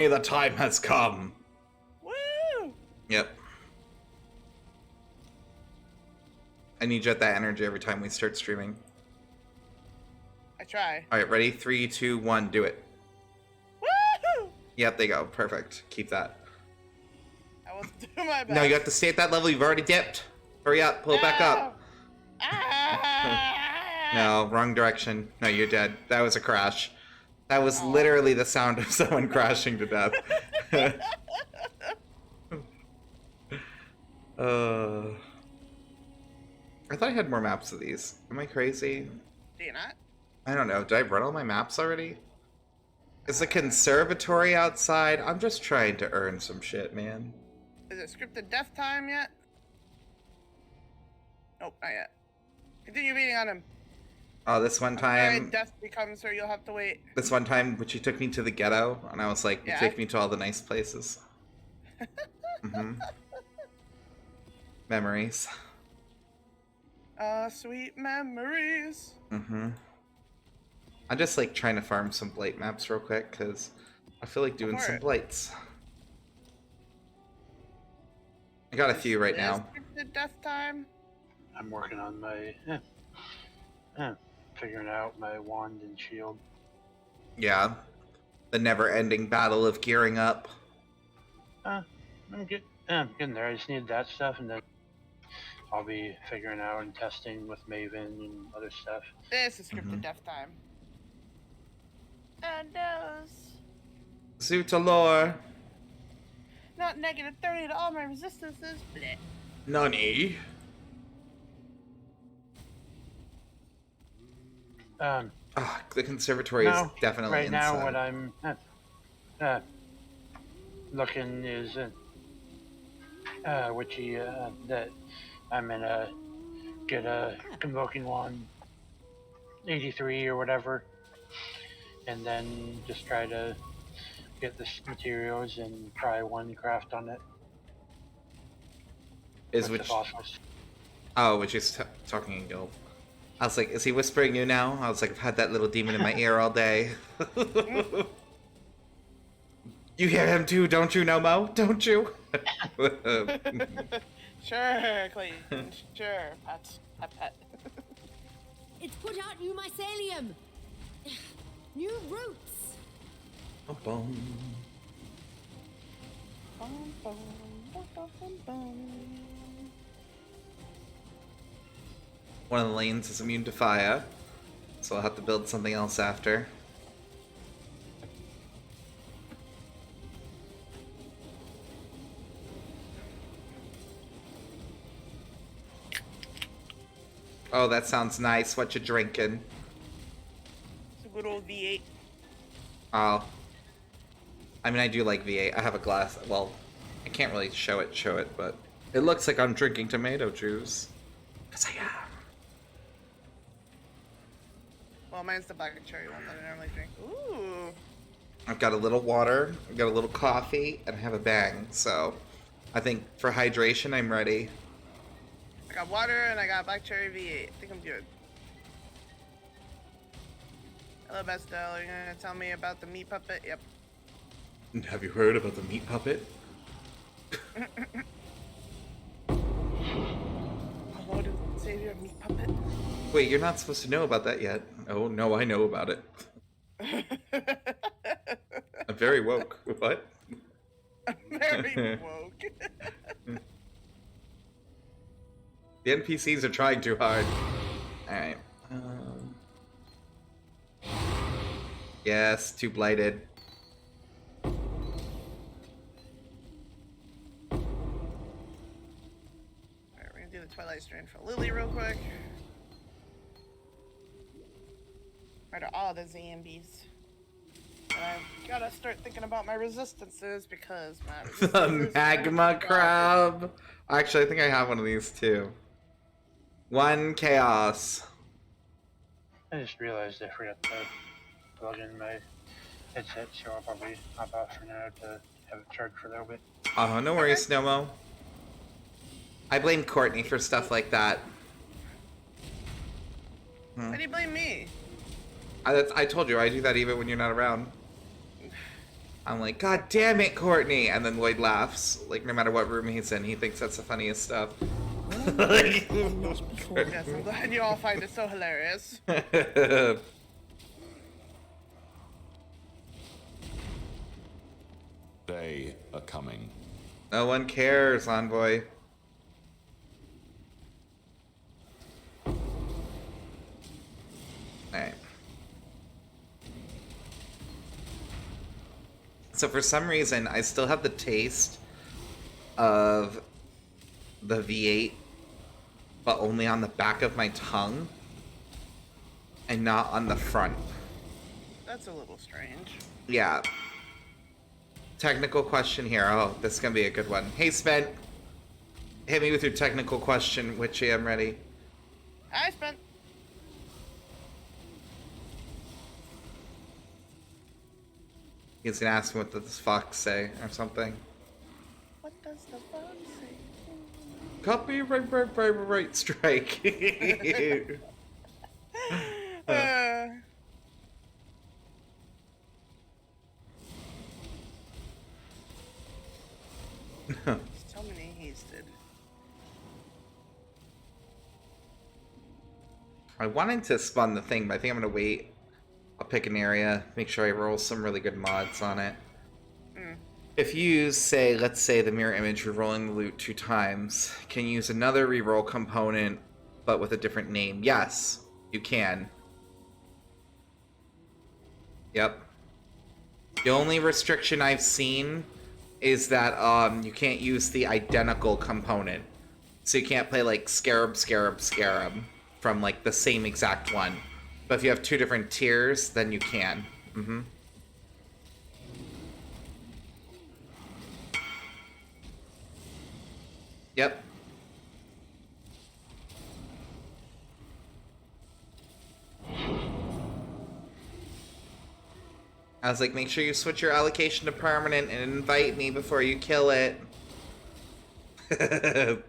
Hey, the time has come. Woo! Yep. I need you at that energy every time we start streaming. I try. All right, ready? 3, 2, 1, do it. Woo! Yep, they go. Perfect. Keep that. I will do my best. No, you have to stay at that level. You've already dipped. Hurry up. Pull it back up. No, wrong direction. No, you're dead. That was a crash. That was literally the sound of someone crashing to death. I thought I had more maps of these. Am I crazy? Do you not? I don't know. Did I run all my maps already? Is the conservatory outside? I'm just trying to earn some shit, man. Is it scripted death time yet? Nope, not yet. Continue beating on him. Oh, this one Sorry, time... death becomes her, you'll have to wait. This one time, when she took me to the ghetto, and I was like, Yeah. take me to all the nice places. Memories. Sweet memories. I'm just like trying to farm some blight maps real quick, because I feel like doing some blights. I got a few right now. Scripted death time? I'm working on my... figuring out my wand and shield. Yeah. The never-ending battle of gearing up. I'm getting there. I just need that stuff, and then I'll be figuring out and testing with Maven and other stuff. This is scripted death time. And those. Zutalor. Not negative 30 to all my resistances. Blech. Nani? The conservatory is definitely right inside. now what I'm looking is witchy that I'm gonna get a convoking wand 83 or whatever, and then just try to get the materials and try one craft on it. Oh, which is talking in guild. I was like, is he whispering you now? I was like, I've had that little demon in my ear all day. You hear him too, don't you, Nomo? Don't you? Sure, Clayton. Sure. Pat. It's put out new mycelium. New roots. Boom. One of the lanes is immune to fire, so I'll have to build something else after. Oh, that sounds nice. What you drinking? It's a good old V8. Oh. I mean, I do like V8. I have a glass. Well, I can't really show it, but it looks like I'm drinking tomato juice. Because I am. Well, mine's the black cherry one that I normally drink. Ooh. I've got a little water, I've got a little coffee, and I have a bang. So, I think for hydration, I'm ready. I got water and I got black cherry V8. I think I'm good. Hello, Bestel. Are you gonna tell me about the meat puppet? Yep. Have you heard about the meat puppet? Our Lord and Savior, meat puppet. Wait, you're not supposed to know about that yet. Oh, no, I know about it. I'm very woke. What? I'm very woke. The NPCs are trying too hard. Alright. Yes, too blighted. Alright, we're gonna do the Twilight Strain for Lily real quick. Or to all the zombies. And I've gotta start thinking about my resistances because my The magma crab! Actually, I think I have one of these too. One chaos. I just realized I forgot to plug in my headset, so I'll probably hop off for now to have it charged for a little bit. Oh, no worries, Nomo. I blame Courtney for stuff like that. Why do you blame me? I told you, I do that even when you're not around. I'm like, God damn it, Courtney! And then Lloyd laughs. Like, no matter what room he's in, he thinks that's the funniest stuff. Like, Yes, I'm glad you all find it so hilarious. They are coming. No one cares, Envoy. Alright. So for some reason, I still have the taste of the V8, but only on the back of my tongue and not on the front. That's a little strange. Yeah. Technical question here. Oh, this is gonna be a good one. Hey, Spent. Hit me with your technical question, Witchy. I'm ready. I spent. He's gonna ask me what does fox say or something. What does the fox say? Copyright strike. So many hasted. I wanted to spawn the thing, but I think I'm gonna wait. I'll pick an area, make sure I roll some really good mods on it. If you use, say, let's say the mirror image, rerolling the loot 2 times, can you use another reroll component, but with a different name? Yes, you can. Yep. The only restriction I've seen is that you can't use the identical component. So you can't play like Scarab, Scarab, Scarab from like the same exact one. But if you have 2 different tiers, then you can. Mm-hmm. Yep. I was like, make sure you switch your allocation to permanent and invite me before you kill it. You have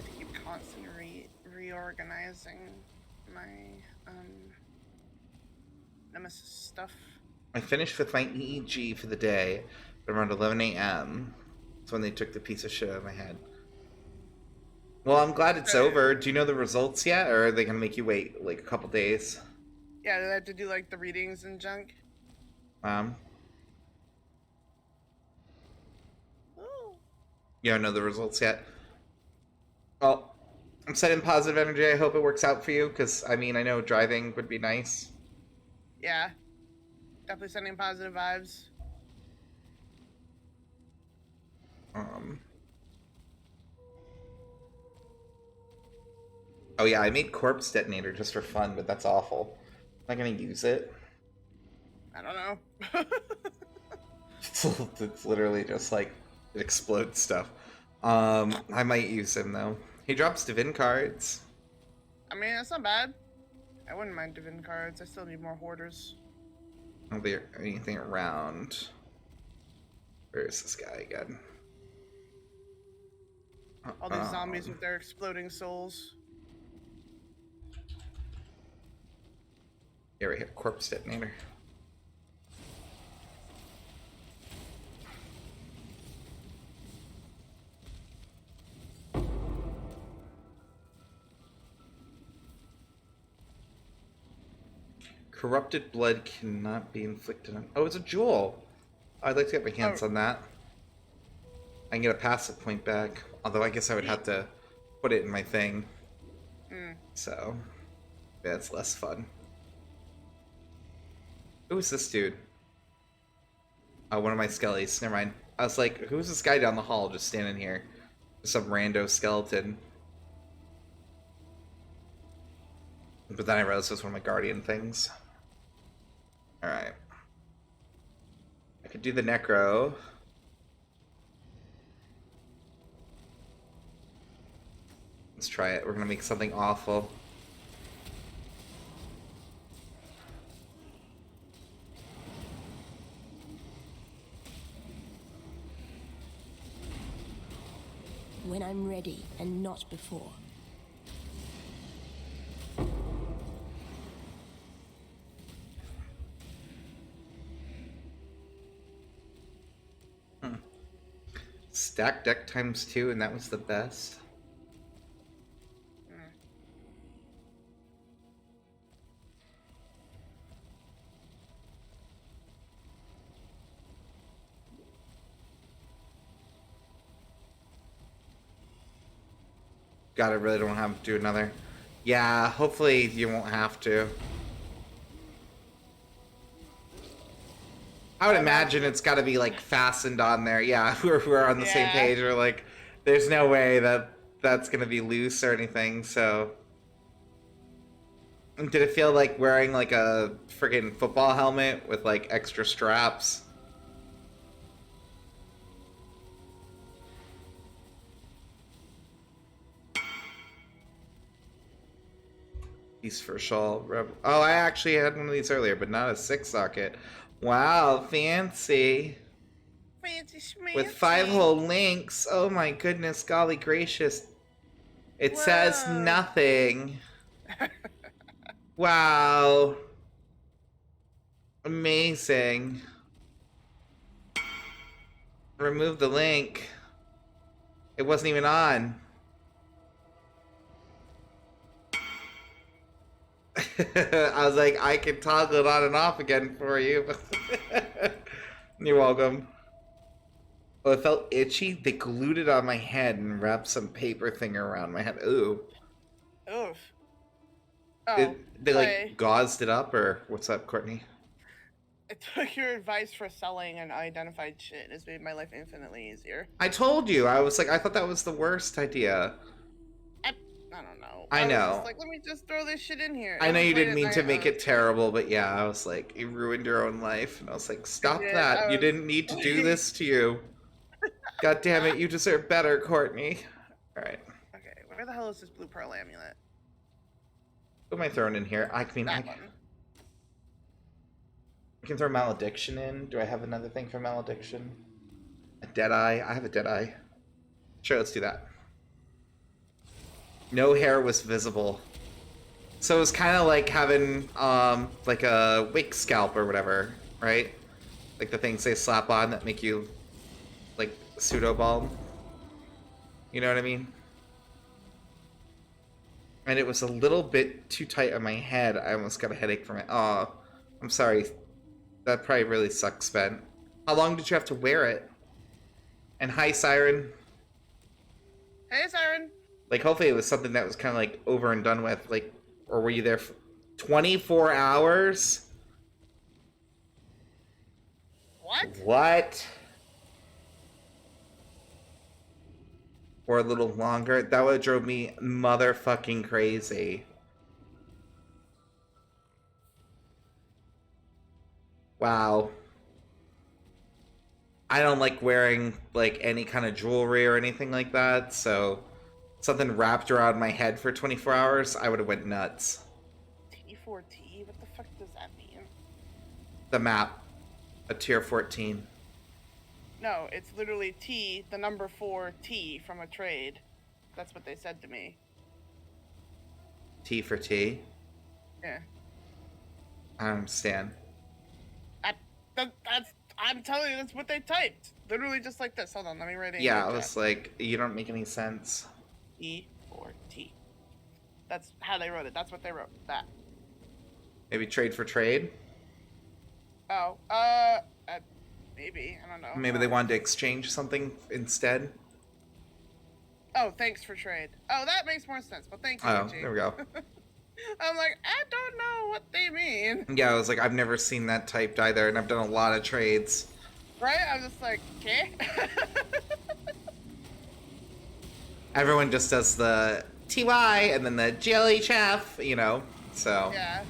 to keep constantly reorganizing my Nemesis stuff. I finished with my EEG for the day around 11 a.m. That's when they took the piece of shit out of my head. Well, I'm glad it's over. Do you know the results yet, or are they gonna make you wait like a couple days? Yeah, did I have to do like the readings and junk? Um, Oh. you don't know the results yet. Well, I'm sending positive energy. I hope it works out for you, because I mean, I know driving would be nice. Yeah. Definitely sending positive vibes. Oh yeah, I made corpse detonator just for fun, but that's awful. I'm not gonna use it. I don't know. It's literally just like it explodes stuff. I might use him though. He drops divin cards. I mean, that's not bad. I wouldn't mind divin cards. I still need more hoarders. Are there anything around? Where is this guy again? All these zombies with their exploding souls. Yeah, right here, corpse detonator. Corrupted blood cannot be inflicted on... Oh, it's a jewel! I'd like to get my hands on that. I can get a passive point back. Although I guess I would have to put it in my thing. So, yeah, it's less fun. Who's this dude? Oh, one of my skellies. Never mind. I was like, who's this guy down the hall just standing here? Some rando skeleton. But then I realized it was one of my guardian things. Alright. I could do the necro. Let's try it. We're gonna make something awful. When I'm ready and not before. Stack deck times 2, and that was the best. God, I really don't have to do another. Yeah, hopefully you won't have to. I would imagine it's got to be like fastened on there. Yeah, we're on the same page. We're like, there's no way that that's gonna be loose or anything. So, did it feel like wearing like a friggin' football helmet with like extra straps? Piece for shawl. Oh, I actually had one of these earlier, but not a 6-socket. Wow, fancy. Fancy schmancy. With 5-hole links. Oh my goodness, golly gracious. It says nothing. Wow. Amazing. Remove the link. It wasn't even on. I was like, I can toggle it on and off again for you. You're welcome. Oh, it felt itchy. They glued it on my head and wrapped some paper thing around my head. Ooh. Oof. Oh, They like gauzed it up, or what's up, Courtney? I took your advice for selling unidentified shit. It's made my life infinitely easier. I told you. I was like, I thought that was the worst idea. I don't know. I know. Was just like, let me just throw this shit in here. I know you didn't mean to make it terrible, but yeah, I was like, you ruined your own life. And I was like, stop that. You didn't need to do this to you. God damn it, you deserve better, Courtney. Alright. Okay, where the hell is this blue pearl amulet? What am I throwing in here? I mean, I can throw malediction in. Do I have another thing for malediction? A deadeye? I have a deadeye. Sure, let's do that. No hair was visible. So it was kind of like having, like a wake scalp or whatever, right? Like the things they slap on that make you, like, pseudo-bald. You know what I mean? And it was a little bit too tight on my head. I almost got a headache from it. Oh, I'm sorry. That probably really sucks, Ben. How long did you have to wear it? And hi, Siren. Hey, Siren. Like, hopefully it was something that was kind of, like, over and done with. Like, or were you there for 24 hours? What? What? Or a little longer? That would have drove me motherfucking crazy. Wow. I don't like wearing, like, any kind of jewelry or anything like that, so something wrapped around my head for 24 hours, I would have went nuts. T4T? What the fuck does that mean? The map. A tier 14. No, it's literally T, the number 4 T from a trade. That's what they said to me. T for T? Yeah. I don't understand. I'm telling you, that's what they typed. Literally just like this. Hold on, let me write it. Yeah, I was like, you don't make any sense. T4T. That's how they wrote it. That's what they wrote. That. Maybe trade for trade? Oh, maybe. I don't know. Maybe they wanted to exchange something instead? Oh, thanks for trade. Oh, that makes more sense. Well, thank you, Oh, Richie. there we go. I'm like, I don't know what they mean. Yeah, I was like, I've never seen that typed either, and I've done a lot of trades. Right? I'm just like, okay. Everyone just does the TY and then the jelly chef, you know, so. Yeah.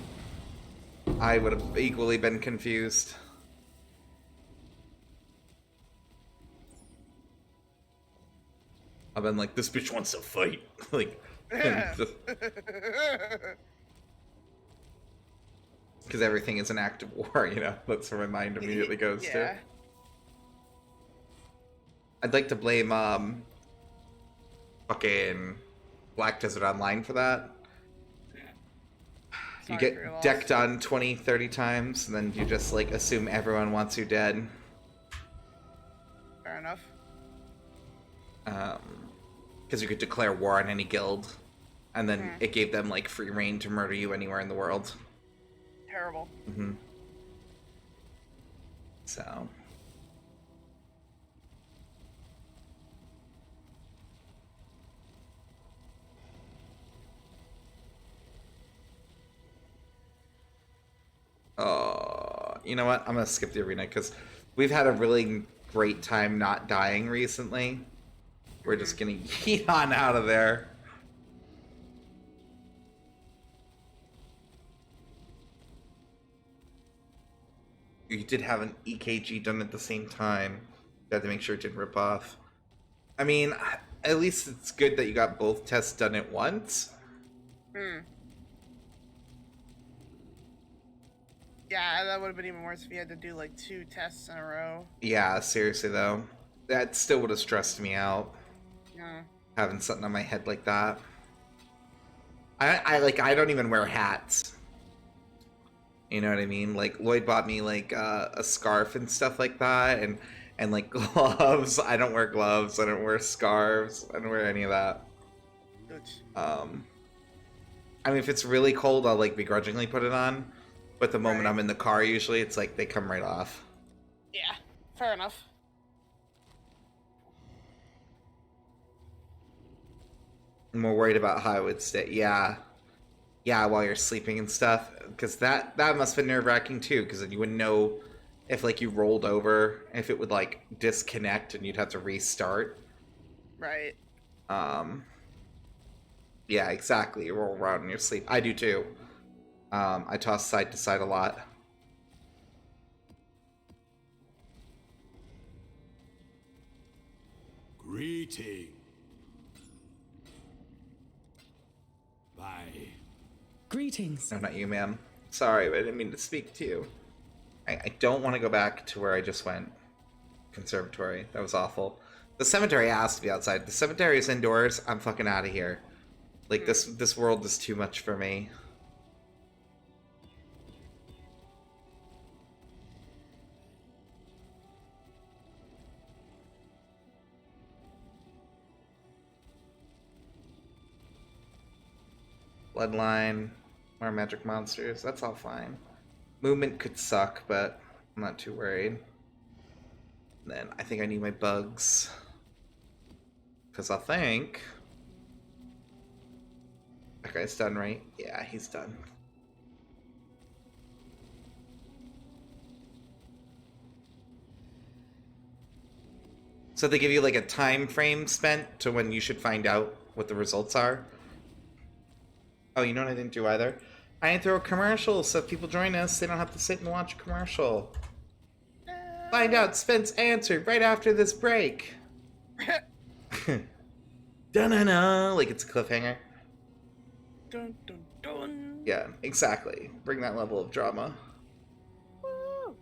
I would have equally been confused. I've been like, this bitch wants to fight. Like, because everything is an act of war, you know? That's where my mind immediately goes to. I'd like to blame, fucking Black Desert Online for that. You Sorry for your get loss. decked on 20, 30 times, and then you just, like, assume everyone wants you dead. Fair enough. Because you could declare war on any guild, and then it gave them, like, free reign to murder you anywhere in the world. Terrible. Mm-hmm. So... you know what? I'm gonna skip the arena because we've had a really great time not dying recently. We're just gonna yeet on out of there. You did have an EKG done at the same time. You had to make sure it didn't rip off. I mean, at least it's good that you got both tests done at once. Yeah, that would have been even worse if you had to do like 2 tests in a row. Yeah, seriously though. That still would have stressed me out. Yeah. Having something on my head like that. I don't even wear hats. You know what I mean? Like Lloyd bought me like a scarf and stuff like that, and like gloves. I don't wear gloves. I don't wear scarves. I don't wear any of that. Good. I mean, if it's really cold, I'll like begrudgingly put it on. But the moment I'm in the car, usually it's like they come right off. Yeah, fair enough. I'm more worried about how I would stay. Yeah, while you're sleeping and stuff, because that must have been nerve-wracking too. Because then you wouldn't know if like you rolled over, if it would like disconnect and you'd have to restart. Right. Yeah, exactly. You roll around in your sleep. I do too. I toss side to side a lot. Greeting. Bye. Greetings. No, not you, ma'am. Sorry, but I didn't mean to speak to you. I don't want to go back to where I just went. Conservatory. That was awful. The cemetery has to be outside. The cemetery is indoors. I'm fucking out of here. Like, this world is too much for me. Bloodline, more magic monsters, that's all fine. Movement could suck, but I'm not too worried. And then I think I need my bugs. Because I think... that guy's done, right? Yeah, he's done. So they give you like a time frame spent to when you should find out what the results are? Oh, you know what I didn't do either? I didn't throw a commercial, so if people join us, they don't have to sit and watch a commercial. Find out Spence answered right after this break. Dun-dun-dun, like it's a cliffhanger. Dun, dun, dun. Yeah, exactly. Bring that level of drama. Woo.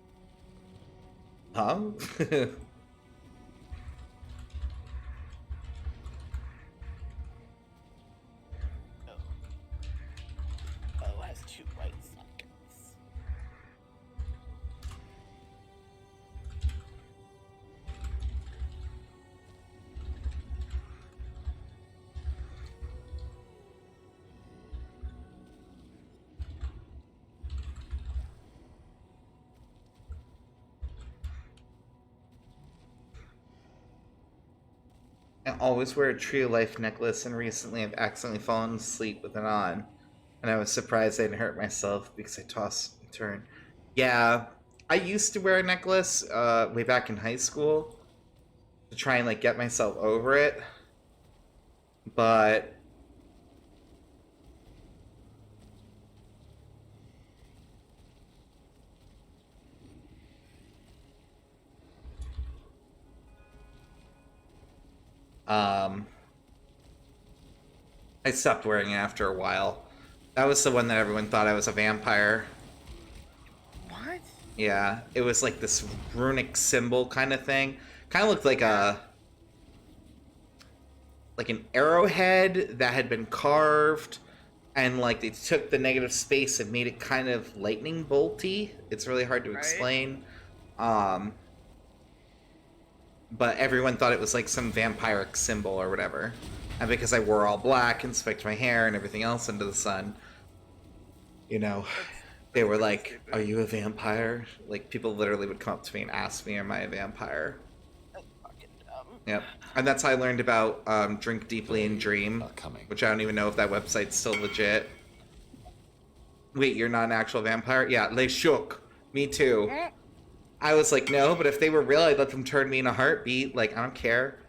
Huh? Oh, it has 2 white sockets. I always wear a Tree of Life necklace, and recently I've accidentally fallen asleep with it on. And I was surprised I didn't hurt myself because I toss and turn. Yeah, I used to wear a necklace way back in high school to try and like get myself over it. But I stopped wearing it after a while. That was the one that everyone thought I was a vampire. What? Yeah, it was like this runic symbol kind of thing. Kind of looked like a... like an arrowhead that had been carved, and like they took the negative space and made it kind of lightning bolty. It's really hard to Right. explain. But everyone thought it was like some vampiric symbol or whatever. And because I wore all black and spiked my hair and everything else into the sun, you know, they were like, "Are you a vampire?" Like, people literally would come up to me and ask me, "Am I a vampire?" That's fucking dumb. Yep. And that's how I learned about Drink Deeply and Dream, coming. which I don't even know if that website's still legit. Wait, you're not an actual vampire? Yeah, they shook. Me too. I was like, no, but if they were real, I'd let them turn me in a heartbeat. Like, I don't care.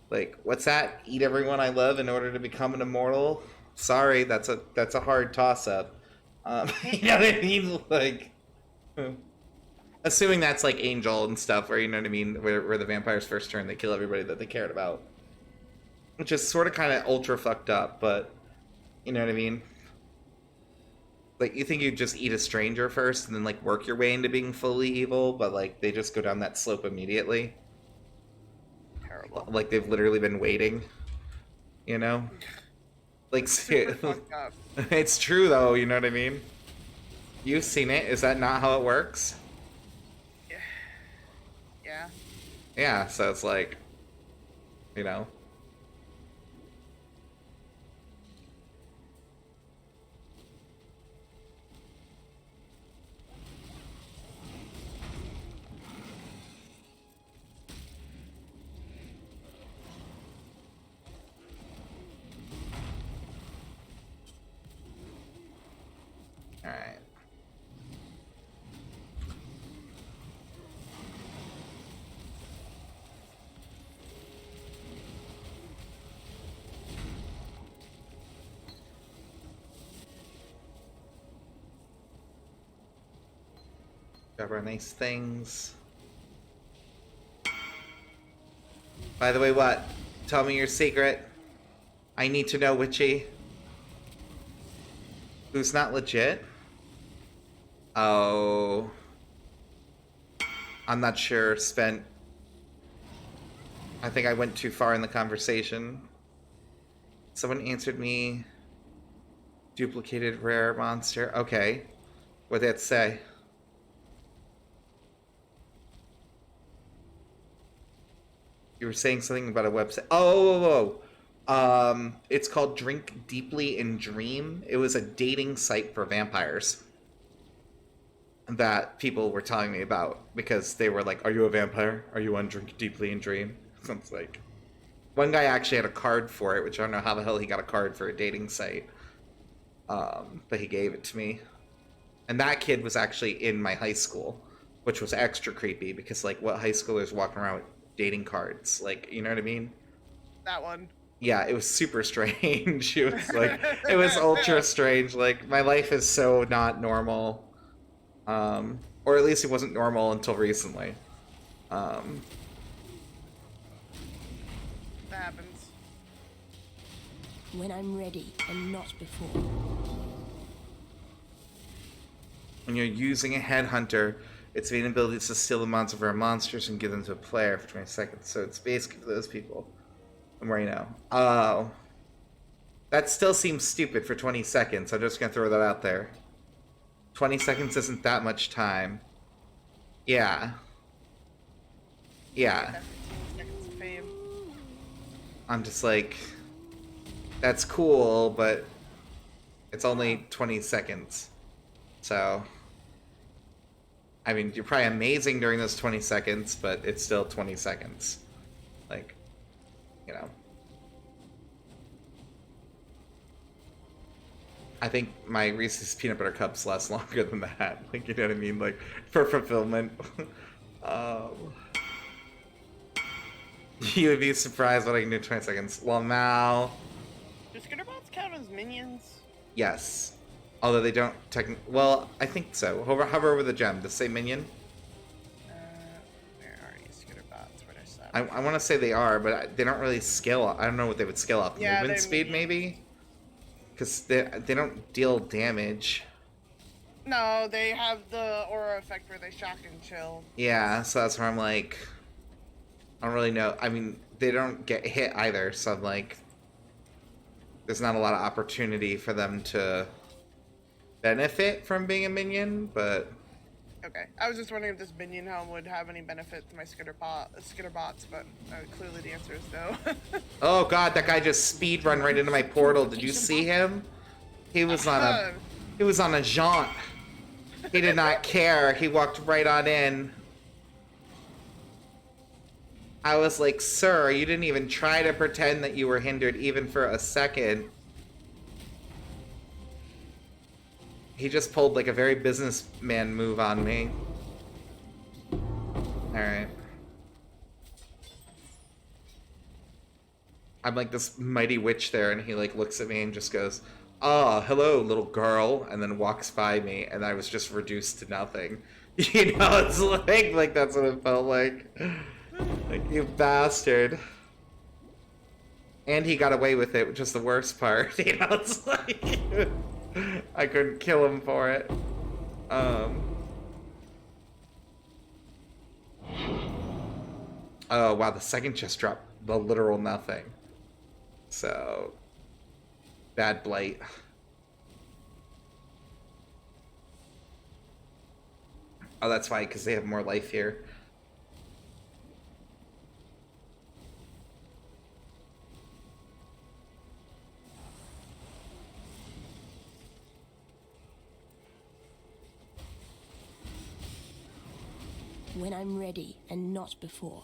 Like, what's that? Eat everyone I love in order to become an immortal? Sorry, that's a hard toss-up. You know what I mean? Like, assuming that's like Angel and stuff, where, you know what I mean, where the vampires first turn, they kill everybody that they cared about, which is sort of kind of ultra fucked up. But you know what I mean? Like, you think you'd just eat a stranger first and then like work your way into being fully evil, but like they just go down that slope immediately. Terrible. Like they've literally been waiting, you know? Like, Super fucked up. it's true though, you know what I mean? You've seen it. Is that not how it works? Yeah. Yeah, so it's like, you know. Alright. Grab our nice things. By the way, what? Tell me your secret. I need to know, Witchy. Who's not legit? Oh. I'm not sure. Spent. I think I went too far in the conversation. Someone answered me. Duplicated rare monster. Okay. What'd that say? You were saying something about a website. It's called Drink Deeply and Dream. It was a dating site for vampires that people were telling me about because they were like, "Are you a vampire? Are you on Drink Deeply and Dream?" So it's like, one guy actually had a card for it, which I don't know how the hell he got a card for a dating site. But he gave it to me, and that kid was actually in my high school, which was extra creepy because, like, what high schoolers walking around with dating cards? Like, you know what I mean? That one. Yeah, it was super strange. It was like, it was ultra strange. Like, my life is so not normal. Or at least it wasn't normal until recently. That happens. When I'm ready and not before. When you're using a headhunter, it's the ability to steal the mods of rare monsters and give them to a player for 20 seconds. So it's basically for those people. The more you know. Oh. That still seems stupid for 20 seconds. I'm just gonna throw that out there. 20 seconds isn't that much time. Yeah. Yeah. That 15 seconds of fame. I'm just like, that's cool, but it's only 20 seconds. So, I mean, you're probably amazing during those 20 seconds, but it's still 20 seconds. Like, you know. I think my Reese's Peanut Butter Cups last longer than that. Like, you know what I mean? Like, for fulfillment. You would be surprised what I can do in 20 seconds. Well, now... Do Skitterbots count as minions? Yes. Although they don't technically... Well, I think so. Hover over the gem. Does it say minion? Where are you, Skitterbots? Where is that? I want to say they are, but they don't really scale up. I don't know what they would scale up. Yeah, Movement they're speed, minions. maybe? Because they don't deal damage. No, they have the aura effect where they shock and chill. Yeah, so that's where I'm like... I don't really know. I mean, they don't get hit either, so I'm like, there's not a lot of opportunity for them to benefit from being a minion, but Okay. I was just wondering if this minion helm would have any benefit to my skitter bots, but clearly the answer is no. oh god, that guy just speed run right into my portal. Did you see him? He was on a jaunt. He did not care. He walked right on in. I was like, sir, you didn't even try to pretend that you were hindered even for a second. He just pulled like a very businessman move on me. Alright. I'm like this mighty witch there, and he like looks at me and just goes, "Ah, hello, little girl," and then walks by me, and I was just reduced to nothing. You know, it's like that's what it felt like. Like, you bastard. And he got away with it, which is the worst part. You know, it's like I couldn't kill him for it. Oh wow, the second chest dropped the literal nothing. So bad blight. Oh, that's why, because they have more life here. When I'm ready and not before.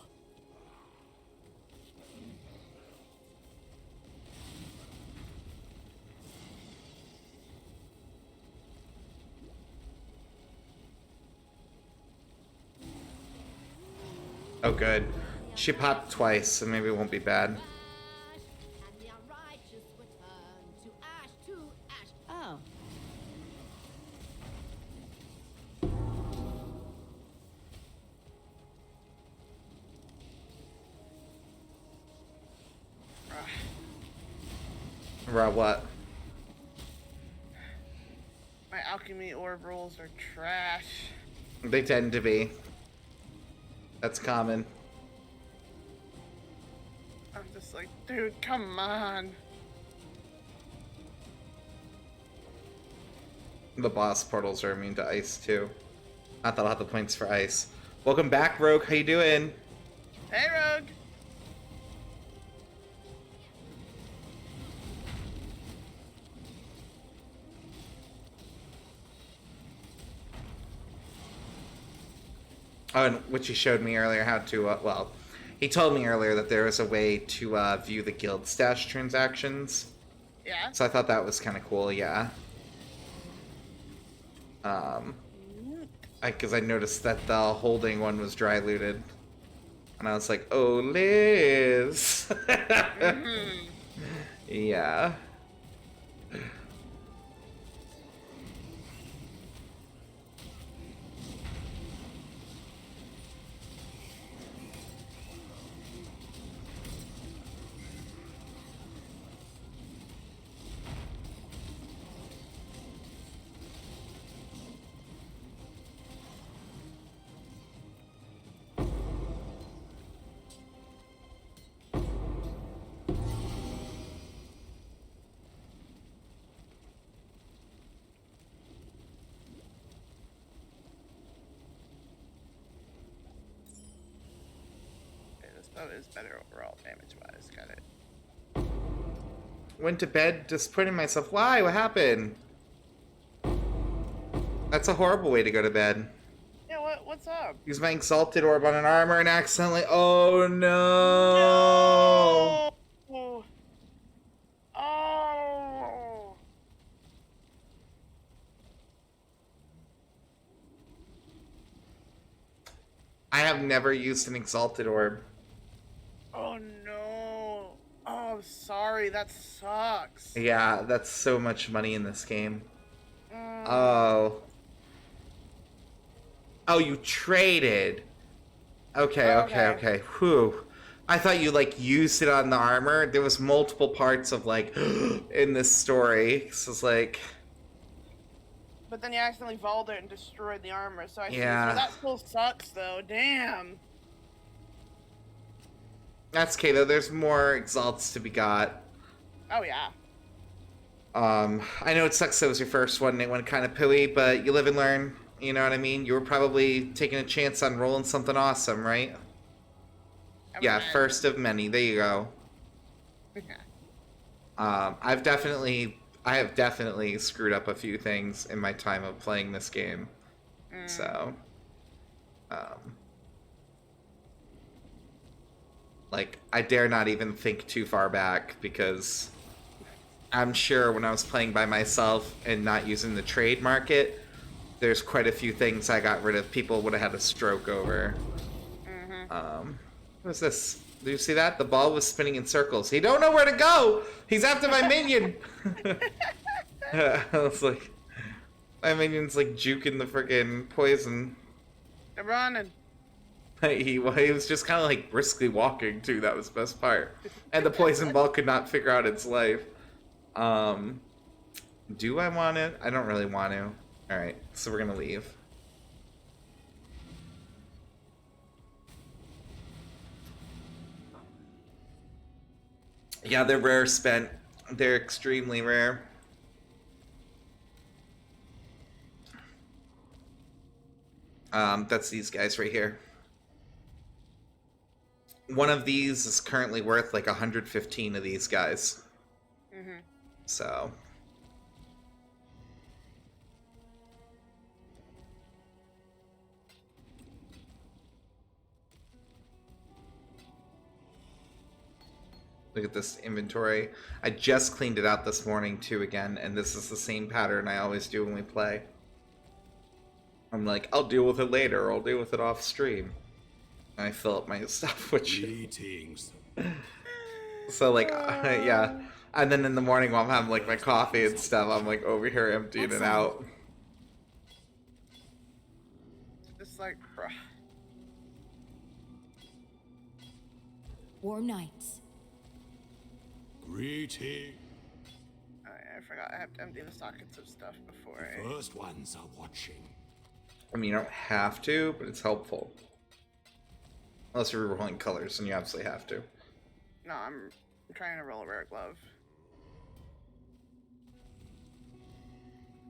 Oh, good. She popped twice, so maybe it won't be bad. Oh. Right, what? My alchemy orb rolls are trash. They tend to be. That's common. I'm just like, dude, come on. The boss portals are immune to ice, too. I thought I'll have the points for ice. Welcome back, Rogue. How you doing? Hey, Rogue. Oh, and which he showed me earlier how to, well, he told me earlier that there was a way to view the guild stash transactions. Yeah. So I thought that was kind of cool, yeah. Because I noticed that the holding one was dry looted. And I was like, oh, Liz! Mm-hmm. Yeah. This bow is better overall damage-wise. Got it. Went to bed disappointing myself. Why? What happened? That's a horrible way to go to bed. Yeah, what's up? Use my exalted orb on an armor and accidentally. Oh no! No! Oh! I have never used an exalted orb. Oh no! Oh, sorry. That sucks. Yeah, that's so much money in this game. Mm. Oh. Oh, you traded. Okay. Whew. I thought you, like, used it on the armor. There was multiple parts of, like, in this story. So it's like... But then you accidentally vaulted it and destroyed the armor, so I see. Yeah. So that still sucks, though. Damn. That's okay though. There's more exalts to be got. Oh yeah. I know it sucks that it was your first one and it went kind of pooey, but you live and learn. You know what I mean? You were probably taking a chance on rolling something awesome, right? Yeah, first of many. There you go. I have definitely screwed up a few things in my time of playing this game. So, like, I dare not even think too far back because I'm sure when I was playing by myself and not using the trade market, there's quite a few things I got rid of. People would have had a stroke over. What is this? Do you see that? The ball was spinning in circles. He don't know where to go. He's after my minion. I was like, my minion's like juking the freaking poison. They're running. He was just kind of like briskly walking too. That was the best part. And the poison ball could not figure out its life. Do I want it? I don't really want to. All right, so we're gonna leave. Yeah, they're rare spent. They're extremely rare. That's these guys right here. One of these is currently worth like 115 of these guys. So. Look at this inventory. I just cleaned it out this morning too again, and this is the same pattern I always do when we play. I'm like, I'll deal with it later, or I'll deal with it off stream. And I fill up my stuff with shit. Greetings. So like, yeah. And then in the morning while I'm having like my coffee and stuff, I'm like over here emptying it out. Just like, bruh. Warm nights. Greeting. I forgot I have to empty the sockets of stuff before I... First ones are watching. I mean, you don't have to, but it's helpful. Unless you're rolling colors, and you absolutely have to. No, I'm trying to roll a rare glove.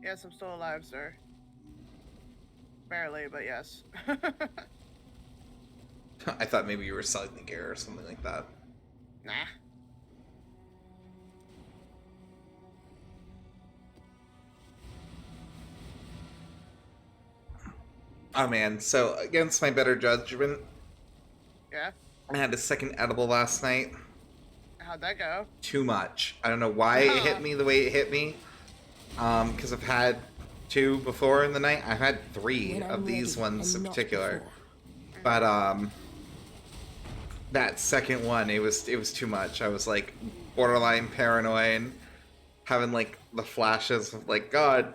Yes, I'm still alive, sir. Barely, but yes. I thought maybe you were selling the gear or something like that. Nah. Oh man, so against my better judgment, Yeah? I had a second edible last night. How'd that go? Too much. I don't know why it hit me the way it hit me. Because I've had 2 before in the night. I've had 3 When of I'm these ready ones and in not particular. before. But that second one, it was too much. I was like borderline paranoid, having like the flashes of like, God,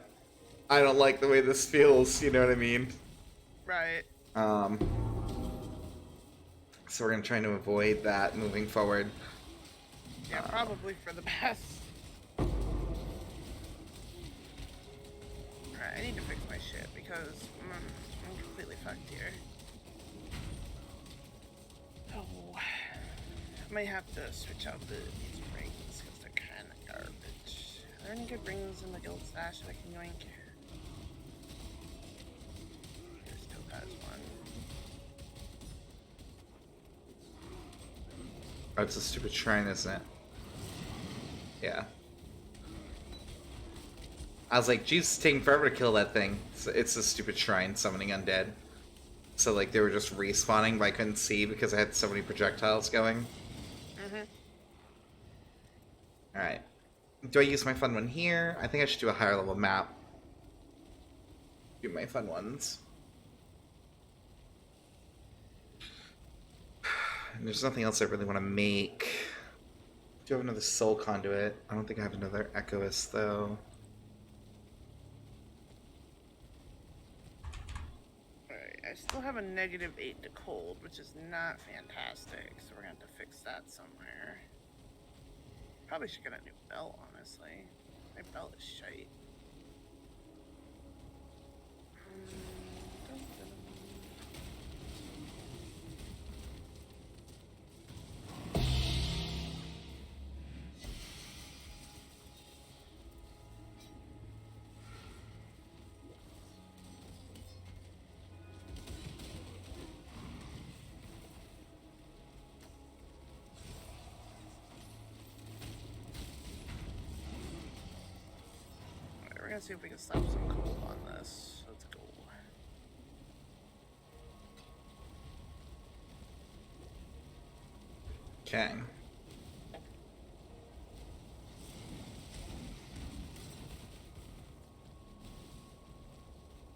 I don't like the way this feels. You know what I mean? Right. So we're gonna try to avoid that moving forward. Yeah, probably for the best. Alright, I need to fix my shit because I'm completely fucked here. Oh, I might have to switch out these rings because they're kind of garbage. Are there any good rings in the guild stash that I can yoink? There's still has one. Oh, it's a stupid shrine, isn't it? Yeah. I was like, Jesus, it's taking forever to kill that thing. It's a stupid shrine summoning undead. So, like, they were just respawning, but I couldn't see because I had so many projectiles going. Alright. Do I use my fun one here? I think I should do a higher level map. Do my fun ones. And there's nothing else I really want to make. Do I have another soul conduit? I don't think I have another echoist though. Alright, I still have a -8 to cold, which is not fantastic, so we're gonna have to fix that somewhere. Probably should get a new belt, honestly. My belt is shite. gonna see if we can slap some cold on this. Let's go. Okay. I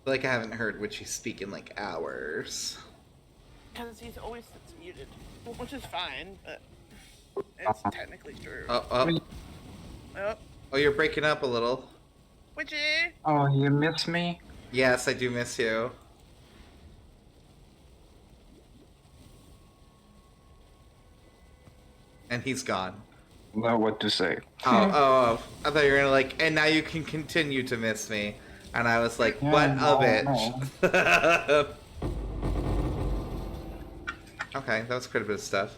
feel like I haven't heard Witchy speak in like hours. Because he's always sits muted, which is fine, but it's technically true. Oh, you're breaking up a little. Witchy! Oh, you miss me? Yes, I do miss you. And he's gone. Know what to say. Oh, I thought you were gonna like, and now you can continue to miss me. And I was like, Yeah, what no, a bitch. Okay, that was quite a bit of stuff.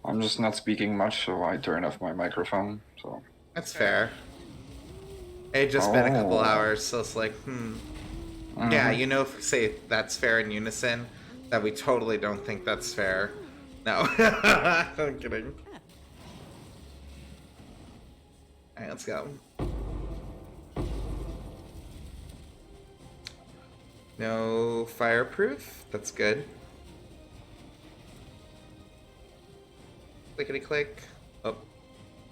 I'm just not speaking much, so I turn off my microphone. So That's fair. It just been a couple Oh. hours, so it's like, Yeah, you know, if we say that's fair in unison, that we totally don't think that's fair. No. I'm kidding. Alright, let's go. No fireproof? That's good. Clickety click. Oh,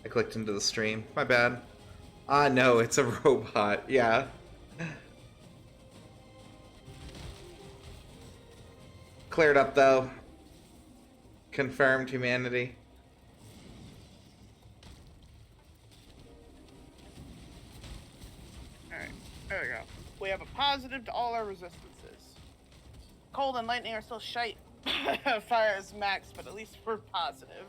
I clicked into the stream. My bad. Ah, no, it's a robot. Yeah. Cleared up, though. Confirmed humanity. Alright, there we go. We have a positive to all our resistances. Cold and lightning are still shite. Fire is max, but at least we're positive.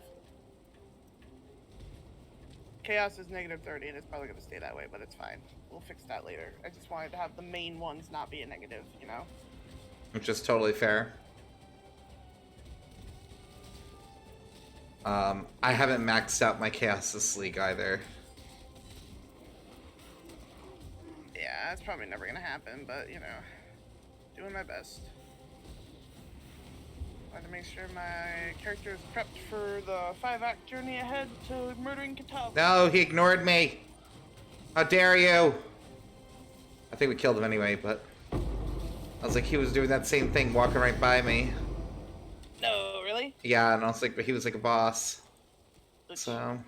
Chaos is negative 30, and it's probably going to stay that way, but it's fine. We'll fix that later. I just wanted to have the main ones not be a negative, you know? Which is totally fair. I haven't maxed out my Chaos this league either. Yeah, it's probably never going to happen, but, you know, doing my best. Wanted to make sure my character is prepped for the 5-act journey ahead to murdering Katav. No, he ignored me. How dare you? I think we killed him anyway, but I was like, he was doing that same thing, walking right by me. No, really? Yeah, and I was like, but he was like a boss. Oops. So.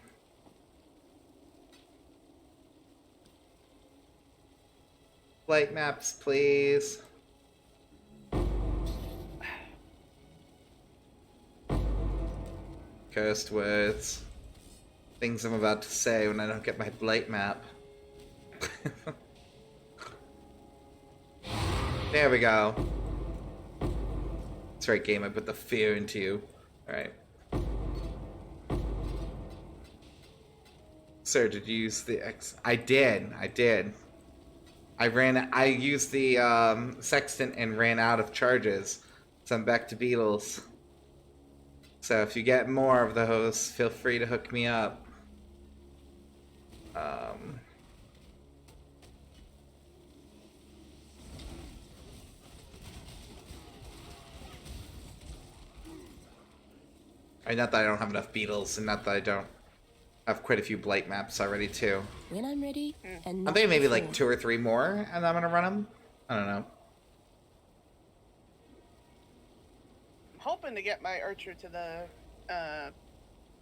Flight maps, please. Cursed words. Things I'm about to say when I don't get my blight map. There we go. That's right, game. I put the fear into you. Alright. Sir, did you use the X? I did. I used the sextant and ran out of charges. So I'm back to beetles. So if you get more of those, feel free to hook me up. Not that I don't have enough beetles, and not that I don't have quite a few blight maps already too. When I'm ready, and I not think maybe like before. 2 or 3 more, and I'm gonna run them. I don't know. I'm hoping to get my archer to the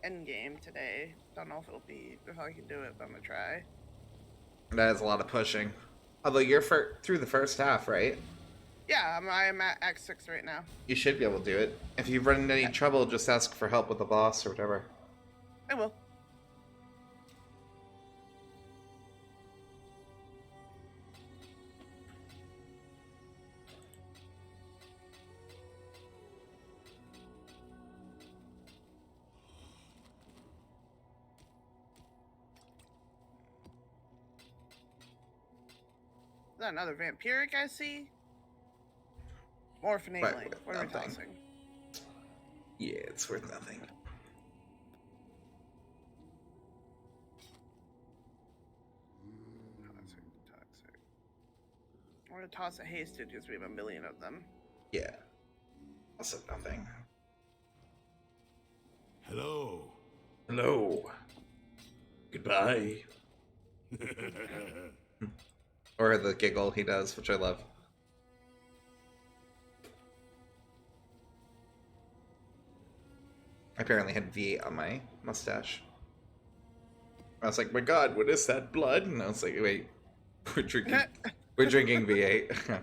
end game today. Don't know if I can do it, but I'm gonna try. That is a lot of pushing. Although you're through the first half, right? Yeah, I'm at Act 6 right now. You should be able to do it. If you run into any trouble, just ask for help with the boss or whatever. I will. Is that another vampiric I see? More finagling. Right, What are we nothing. tossing? Yeah, it's worth nothing. Toxic. I'm gonna toss a hasted because we have a million of them. Yeah. Also nothing. Hello. Hello. Goodbye. Or the giggle he does, which I love. I apparently had V8 on my mustache. I was like, my god, what is that, blood? And I was like, wait, we're drinking V8.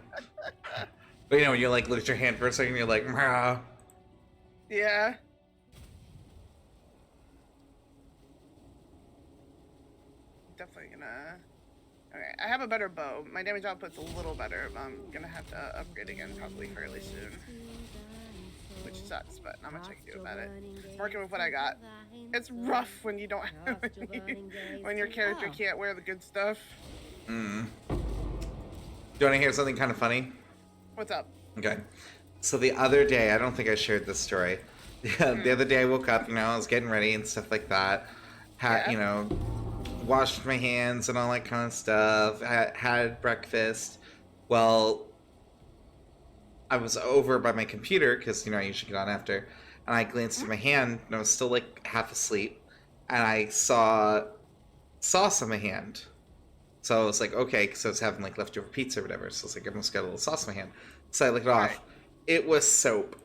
But you know, when you like lift your hand for a second, you're like, Mah. Yeah. Definitely gonna. Okay, I have a better bow. My damage output's a little better, but I'm gonna have to upgrade again probably fairly soon. Which sucks, but not much I can do about it. Working with what I got. It's rough when you don't have when your character can't wear the good stuff. Mm. Do you want to hear something kind of funny? What's up? Okay. So the other day, I don't think I shared this story. The other day I woke up, you know, I was getting ready and stuff like that. Yeah. You know, washed my hands and all that kind of stuff. Had breakfast. Well, I was over by my computer because, you know, I usually get on after. And I glanced at my hand and I was still like half asleep. And I saw sauce on my hand. So I was like, okay, because I was having like leftover pizza or whatever. So I was like, I must got a little sauce in my hand. So I licked it off. Right. It was soap.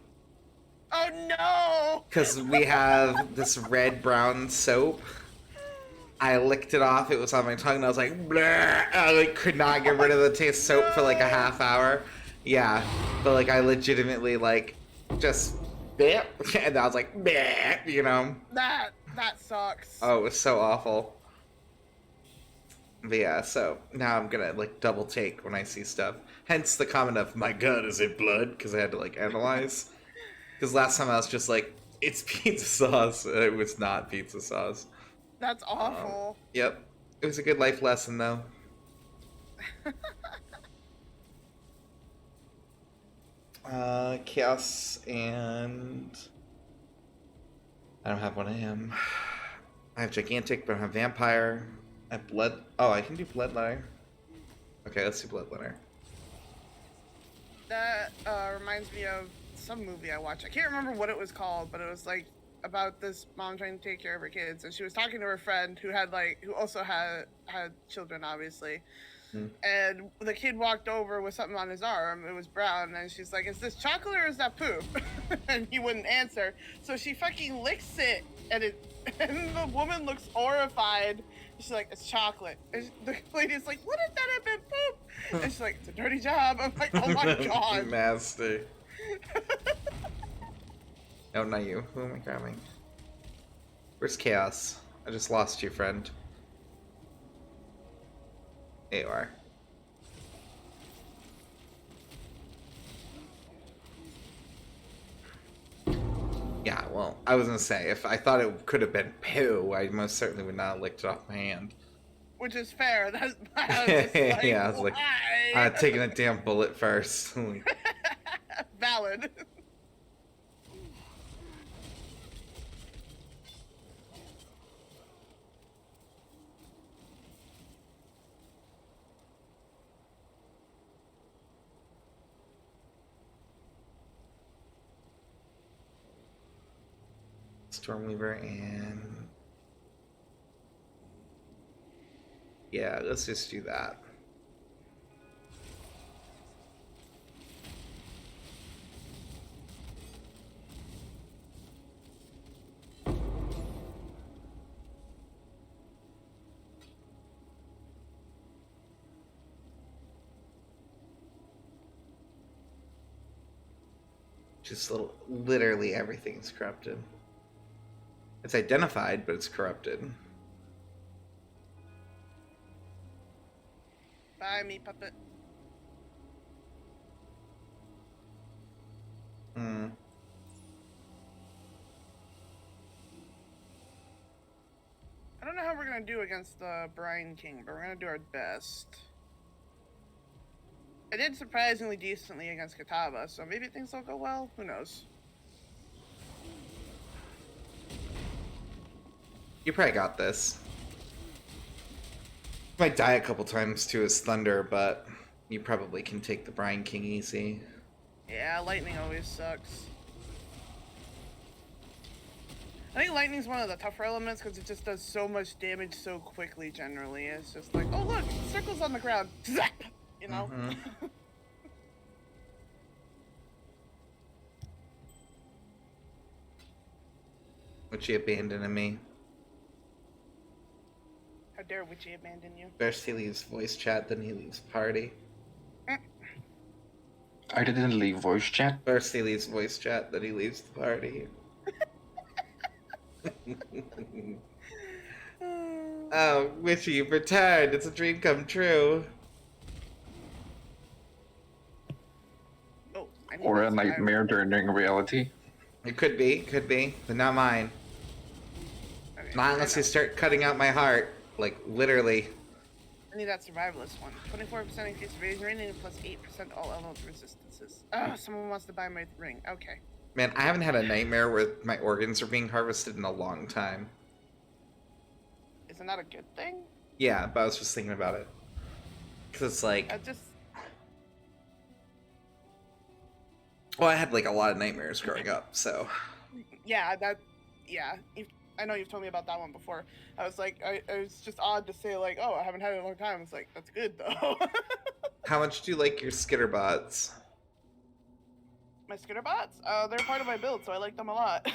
Oh no! Because we have this red-brown soap. I licked it off. It was on my tongue, and I was like, bleh. I like could not get rid of the taste of soap for like a half hour. Yeah, but like I legitimately like just bleh, and I was like, bleh, you know. That sucks. Oh, it was so awful. But yeah, so now I'm gonna like double take when I see stuff. Hence the comment of, my god, is it blood? Because I had to like analyze. Because last time I was just like, it's pizza sauce. And it was not pizza sauce. That's awful. Yep. It was a good life lesson though. Chaos and... I don't have one of him. I have Gigantic, but I don't have Vampire. I have Blood... Oh, I can do Bloodletter. Okay, let's do Bloodletter. That reminds me of some movie I watched. I can't remember what it was called, but it was like about this mom trying to take care of her kids, and she was talking to her friend who also had children, obviously. And the kid walked over with something on his arm. It was brown, and she's like, "Is this chocolate or is that poop?" And he wouldn't answer. So she fucking licks it, and the woman looks horrified. She's like, "It's chocolate." And the lady's like, "What if that had been poop?" And she's like, "It's a dirty job." I'm like, "Oh my god." Nasty. No, not you. Who am I grabbing? Where's Chaos? I just lost you, friend. There you are. Yeah, well, I was gonna say, if I thought it could have been poo, I most certainly would not have licked it off my hand. Which is fair. That's I was just like, yeah, I was like, why? taking a damn bullet first. Valid. Stormweaver and... Yeah, let's just do that. Just literally everything's corrupted. It's identified, but it's corrupted. Bye, meat puppet. Hmm. I don't know how we're gonna do against the Brine King, but we're gonna do our best. I did surprisingly decently against Kataba, so maybe things will go well. Who knows? You probably got this. Might die a couple times to his thunder, but you probably can take the Brine King easy. Yeah, lightning always sucks. I think lightning's one of the tougher elements because it just does so much damage so quickly. Generally, it's just like, oh look, circles on the ground, zap, you know. Mm-hmm. Witchy abandoning me. How dare Witchy abandon you? First he leaves voice chat, then he leaves party. I didn't leave voice chat. First he leaves voice chat, then he leaves the party. Oh, Witchy, you've returned. It's a dream come true. Oh, I need Or to a survive. nightmare during reality. It could be, but not mine. Okay, Not I unless know. you start cutting out my heart. Like, literally. I need that survivalist one. 24% increase evasion rating and plus 8% all elemental resistances. Oh, someone wants to buy my ring. Okay. Man, I haven't had a nightmare where my organs are being harvested in a long time. Isn't that a good thing? Yeah, but I was just thinking about it. Because it's like, I just... well, I had like a lot of nightmares growing up, so. Yeah, I know you've told me about that one before. I was like, it was just odd to say like, oh, I haven't had it in a long time. It's like, that's good though. How much do you like your skitterbots? My skitterbots? They're part of my build, so I like them a lot.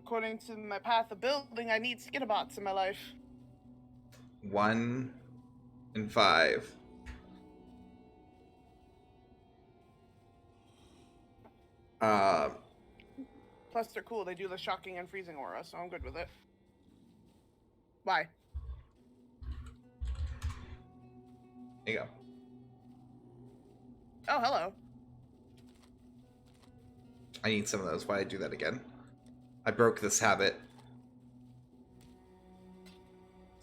According to my path of building, I need skitterbots in my life. 1 and 5. Plus, they're cool. They do the shocking and freezing aura, so I'm good with it. Why? There you go. Oh, hello. I need some of those. Why I do that again? I broke this habit.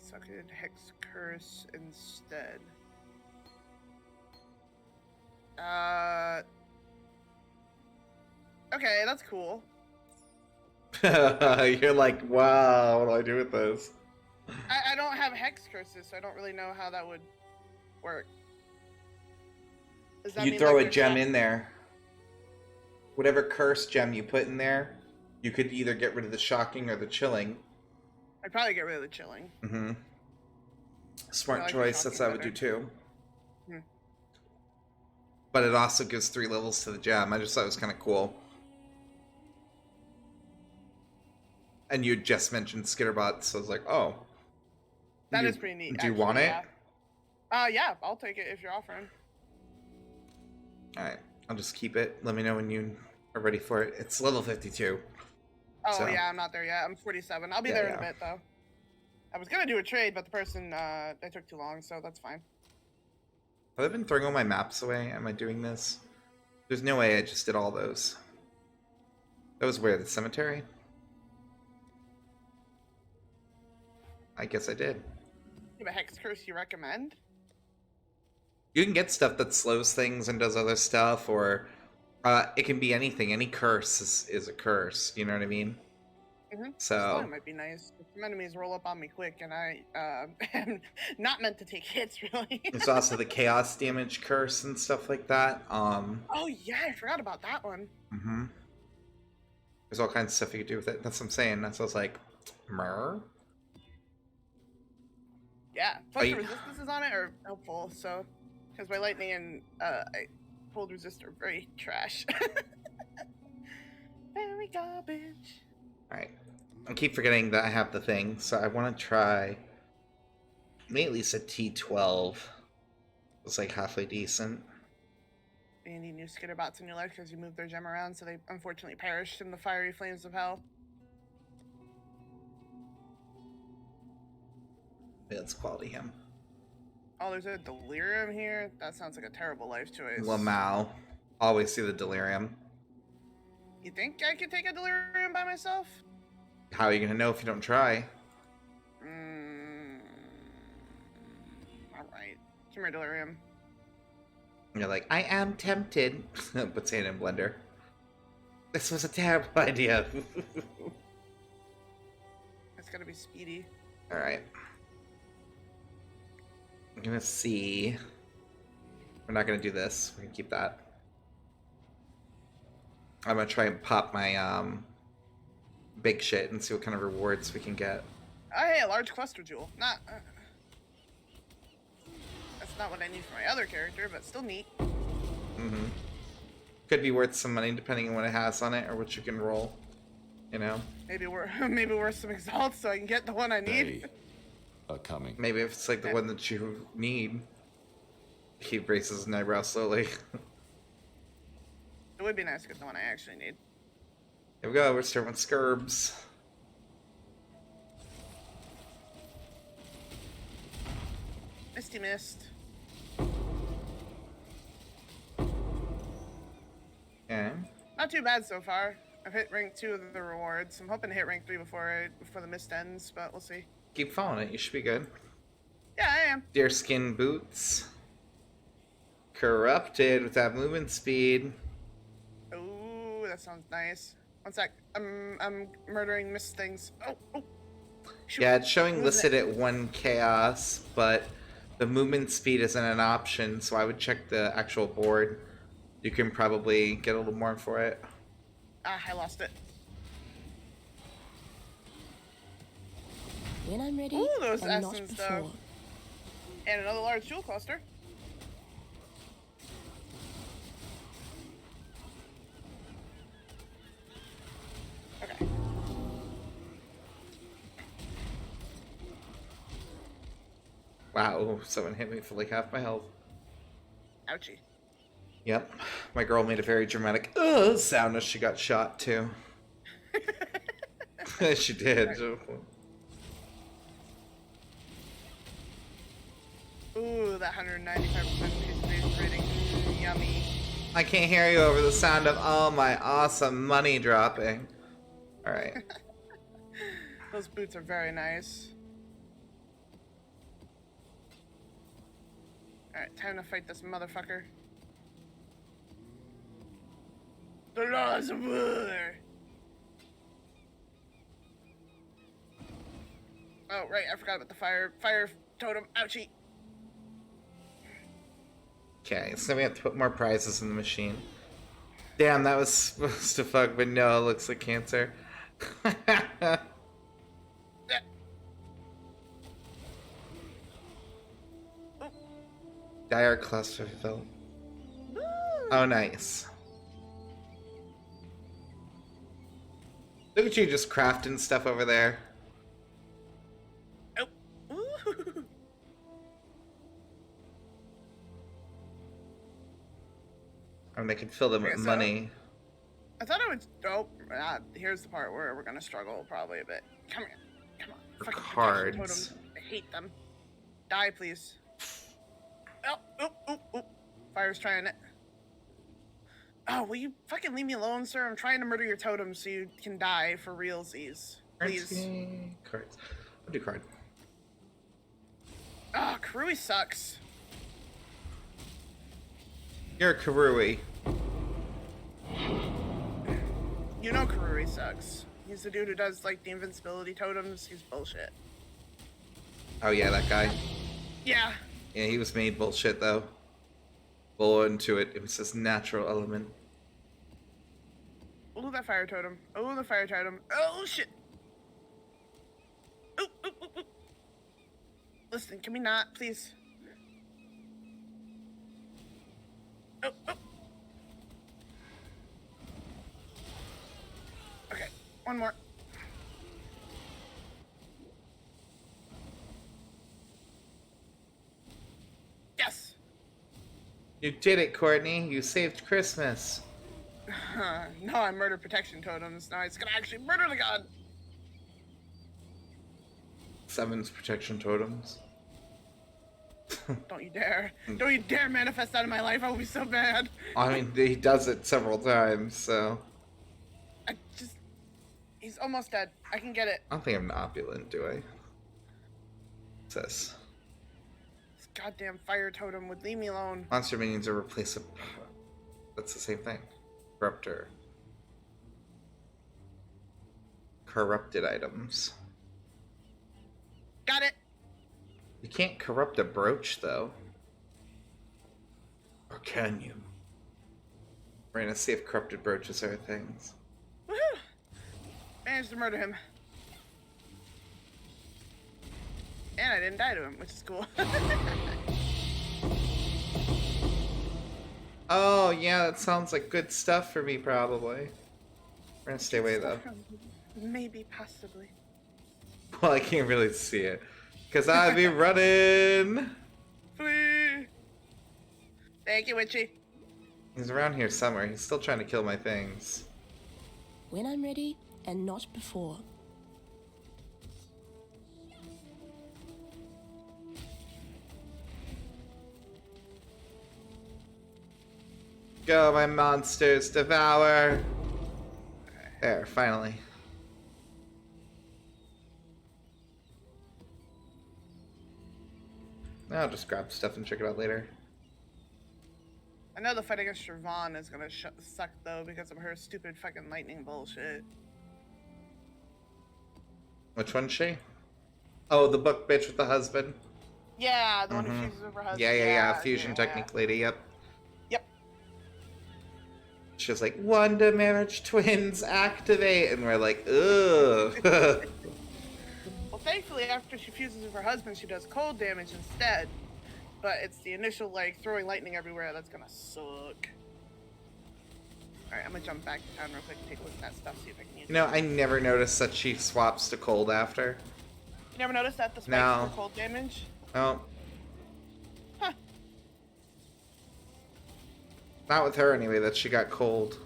Suckered Hex Curse instead. Okay, that's cool. You're like, wow, what do I do with this? I don't have Hex Curses, so I don't really know how that would work. Does that You mean, throw like, a there's gem less- in there. Whatever curse gem you put in there, you could either get rid of the shocking or the chilling. I'd probably get rid of the chilling. Mm-hmm. Smart I like the choice. That's what I would do shocking too. Hmm. But it also gives 3 levels to the gem. I just thought it was kind of cool. And you just mentioned skitterbots, so I was like, oh. That is pretty neat. Do you want it? Yeah, I'll take it if you're offering. Alright, I'll just keep it. Let me know when you are ready for it. It's level 52. Oh, So- yeah, I'm not there yet. I'm 47. I'll be Yeah, there in yeah. a bit, though. I was gonna do a trade, but the person, they took too long, so that's fine. Have I been throwing all my maps away? Am I doing this? There's no way I just did all those. That was where? The cemetery? I guess I did. You have a Hex Curse you recommend? You can get stuff that slows things and does other stuff, or it can be anything. Any curse is a curse. You know what I mean? Mm-hmm. So That might be nice. If some enemies roll up on me quick, and I am not meant to take hits, really. there's also the chaos damage curse and stuff like that. Oh, yeah, I forgot about that one. Mhm. There's all kinds of stuff you could do with it. That's what I'm saying. That's what I was like, Mer? Yeah, plus Are the you- resistances on it are helpful, so... Because my lightning and cold resist are very trash. Very garbage. Alright. I keep forgetting that I have the thing, so I want to try maybe at least a T12. It's like halfway decent. You need new skitterbots in your life because you moved their gem around, so they unfortunately perished in the fiery flames of hell. Yeah, it's quality him. Oh, there's a delirium here? That sounds like a terrible life choice. Lamau. Always see the delirium. You think I could take a delirium by myself? How are you gonna know if you don't try? Alright. Come here, delirium. And you're like, I am tempted. But say it in Blender. This was a terrible idea. It's gotta be speedy. Alright. I'm gonna see. We're not gonna do this. We're gonna keep that. I'm gonna try and pop my big shit and see what kind of rewards we can get. Oh, hey, a large cluster jewel. Not. That's not what I need for my other character, but still neat. Mm-hmm. Could be worth some money depending on what it has on it or what you can roll. You know? Maybe worth some exalts so I can get the one I need. They are coming. Maybe if it's like the one that you need. He raises an eyebrow slowly. It would be nice to get the one I actually need. Here we go, we're starting with Scurbs. Misty Mist. Okay. Not too bad so far. I've hit rank 2 of the rewards. I'm hoping to hit rank 3 before the mist ends, but we'll see. Keep following it, you should be good. Yeah, I am. Deerskin boots. Corrupted with that movement speed. Ooh, that sounds nice. One sec. I'm murdering mist things. Oh. Shoot. Yeah, it's showing Who's listed at 1 chaos, but the movement speed isn't an option, so I would check the actual board. You can probably get a little more for it. Ah, I lost it. When I'm ready Ooh, those and not essence, before. though. And another large jewel cluster. Okay. Wow, someone hit me for like half my health. Ouchie. Yep, my girl made a very dramatic sound as she got shot too. She did. Ooh, that 195% base rating. Yummy. I can't hear you over the sound of all my awesome money dropping. Alright. Those boots are very nice. Alright, time to fight this motherfucker. The laws of war! Oh, right, I forgot about the fire totem. Ouchie! Okay, so we have to put more prizes in the machine. Damn, that was supposed to fuck, but no, it looks like cancer. Dire cluster fulfilled. Oh, nice. Look at you just crafting stuff over there. Oh. Ooh. I mean, I can fill them with Okay, so- money. I thought I would. Oh, here's the part where we're gonna struggle probably a bit. Come here. Come on. For Fucking protection cards. totems. I hate them. Die, please. Oh. Fire's trying it. Oh, will you fucking leave me alone, sir? I'm trying to murder your totem so you can die for realsies. Please. Cards. I'll do card. Ah, Karui sucks. You're a Karui. You know Karui sucks. He's the dude who does, like, the invincibility totems. He's bullshit. Oh yeah, that guy. Yeah. Yeah, he was made bullshit though. Blow into it. It was his natural element. Ooh, that fire totem. Oh, the fire totem. Oh, shit. Ooh. Listen, can we not, please? Oh. Okay, one more. Yes! You did it, Courtney. You saved Christmas. No, I murdered protection totems. Now it's gonna actually murder the god. 7's protection totems. Don't you dare. Don't you dare manifest out of my life. I will be so bad. I mean, he does it several times, so... He's almost dead. I can get it. I don't think I'm opulent, do I? What's this? This goddamn fire totem would leave me alone. Monster minions are replaceable. That's the same thing. Corruptor. Corrupted items. Got it. You can't corrupt a brooch, though. Or can you? We're gonna see if corrupted brooches are things. Woohoo! managed to murder him. And I didn't die to him, which is cool. Oh, yeah, that sounds like good stuff for me, probably. We're gonna stay away, though. Maybe, possibly. Well, I can't really see it. Because I be running! Flee! Thank you, Witchy. He's around here somewhere. He's still trying to kill my things. When I'm ready and not before. Go, my monsters, devour! There, finally. I'll just grab stuff and check it out later. I know the fight against Siobhan is gonna suck though because of her stupid fucking lightning bullshit. Which one's she? Oh, the book bitch with the husband. Yeah, the one who fuses with her husband. Yeah. Fusion technique lady, yep. Yep. She was like, Wonder Marriage Twins activate! And we're like, ugh. Well, thankfully, after she fuses with her husband, she does cold damage instead. But it's the initial, like, throwing lightning everywhere that's gonna suck. Alright, I'm gonna jump back to town real quick and take a look at that stuff, see if I can use it. You know, I never noticed that she swaps to cold after. You never noticed that the spikes No. for cold damage? Oh. Huh. Not with her anyway, that she got cold.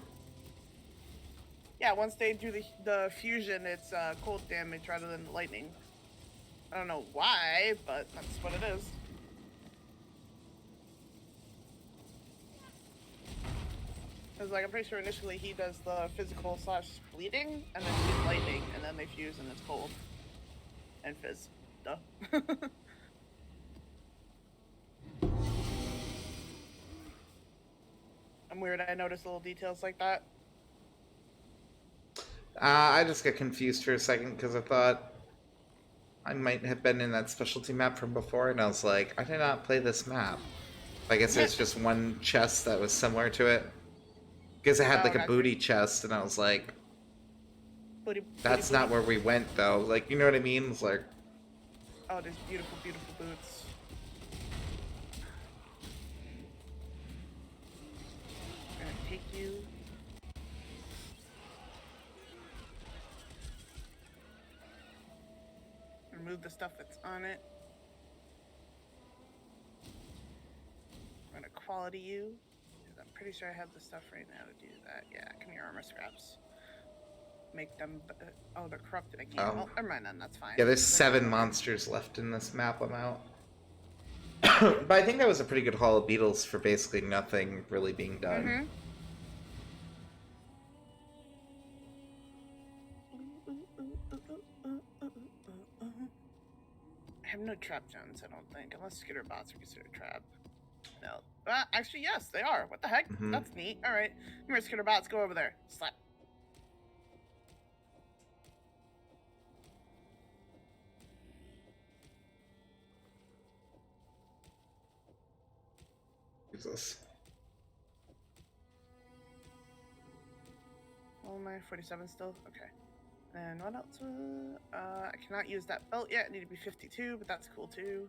Yeah, once they do the fusion, it's cold damage rather than lightning. I don't know why, but that's what it is. Because, like, I'm pretty sure initially he does the physical / bleeding, and then she's lightning, and then they fuse and it's cold. And fizz. Duh. I'm weird, I notice little details like that. I just got confused for a second because I thought I might have been in that specialty map from before, and I was like, I did not play this map. I guess there's just one chest that was similar to it. Because it had like a booty chest, and I was like, that's not where we went though. Like, you know what I mean? It's like, oh, there's beautiful, beautiful boots. I'm gonna take you. Remove the stuff that's on it. I'm gonna quality you. I'm pretty sure I have the stuff right now to do that. Yeah, come here, armor scraps. Make them. Oh, they're corrupted. I can't. Oh. Well, never mind then. That's fine. yeah, there's 7 monsters left in this map. I'm out. But I think that was a pretty good haul of beetles for basically nothing really being done. I have no trap zones, I don't think, unless skitter bots are considered trap. No. Actually, yes, they are. What the heck? That's neat. All right. Come here, skitter bots. Go over there. Slap. Jesus. Oh, my 47 still? Okay. And what else? I cannot use that belt yet. I need to be 52, but that's cool too.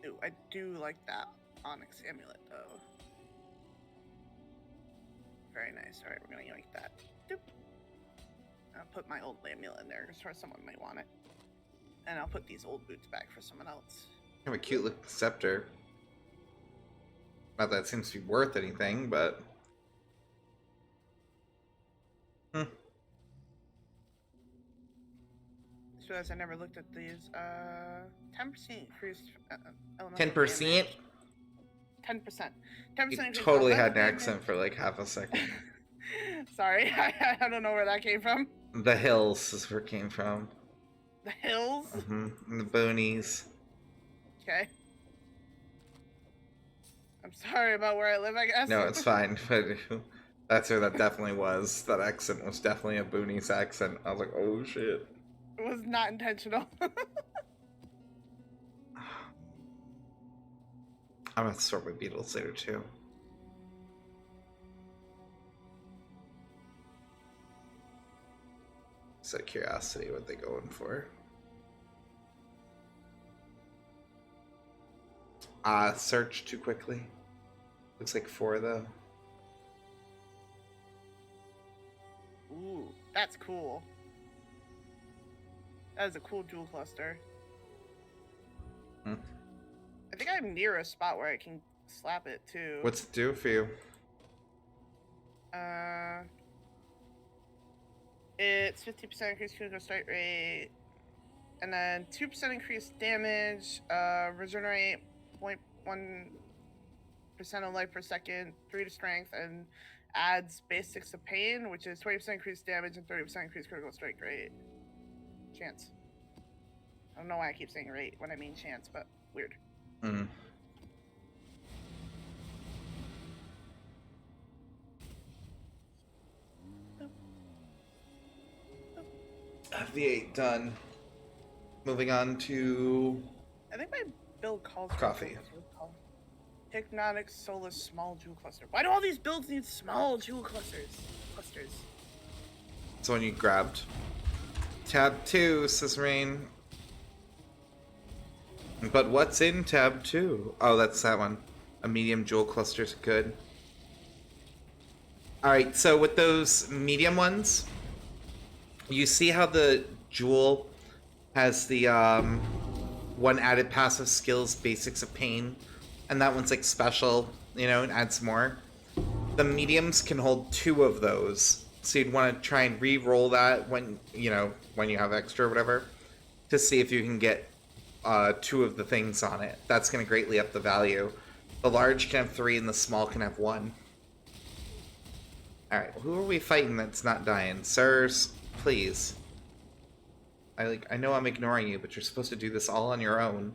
Ooh, I do like that onyx amulet though. Very nice. Alright, we're gonna yank that. Doop. I'll put my old amulet in there because someone might want it. And I'll put these old boots back for someone else. I have a cute looking scepter. Not that it seems to be worth anything, but... Just realized I never looked at these. 10% increased elemental 10%? damage. 10%. 10% You increased totally had elemental an damage. accent for like half a second. Sorry, I don't know where that came from. The hills is where it came from. The hills? And the boonies. Okay. I'm sorry about where I live, I guess. No, it's fine. But that's where that definitely was. That accent was definitely a boonies accent. I was like, oh shit. It was not intentional. I'm gonna sort my beetles later too. Just out of curiosity, what they going for? Search too quickly. Looks like 4 though. Ooh, that's cool. That is a cool jewel cluster. Hmm. I think I'm near a spot where I can slap it too. What's it do for you? It's 50% increased critical strike rate, and then 2% increased damage, regenerate 0.1% of life per second, 3 to strength, and adds base 6 to pain, which is 20% increased damage and 30% increased critical strike rate. Chance. I don't know why I keep saying rate when I mean chance, but weird. Hmm. V8 done. Moving on to I think my build calls for Coffee. Hypnotic Solus Small Jewel Cluster. Why do all these builds need small jewel clusters? it's the one you grabbed. Tab 2, says Rain. But what's in tab 2? Oh, that's that one. A medium jewel cluster's good. Alright, so with those medium ones, you see how the jewel has the one added passive skills, basics of pain, and that one's like special, you know, and adds more. The mediums can hold 2 of those, so you'd want to try and re-roll that when you have extra or whatever, to see if you can get 2 of the things on it. That's going to greatly up the value. The large can have 3 and the small can have 1. Alright, who are we fighting that's not dying? Sirs, please. I know I'm ignoring you, but you're supposed to do this all on your own.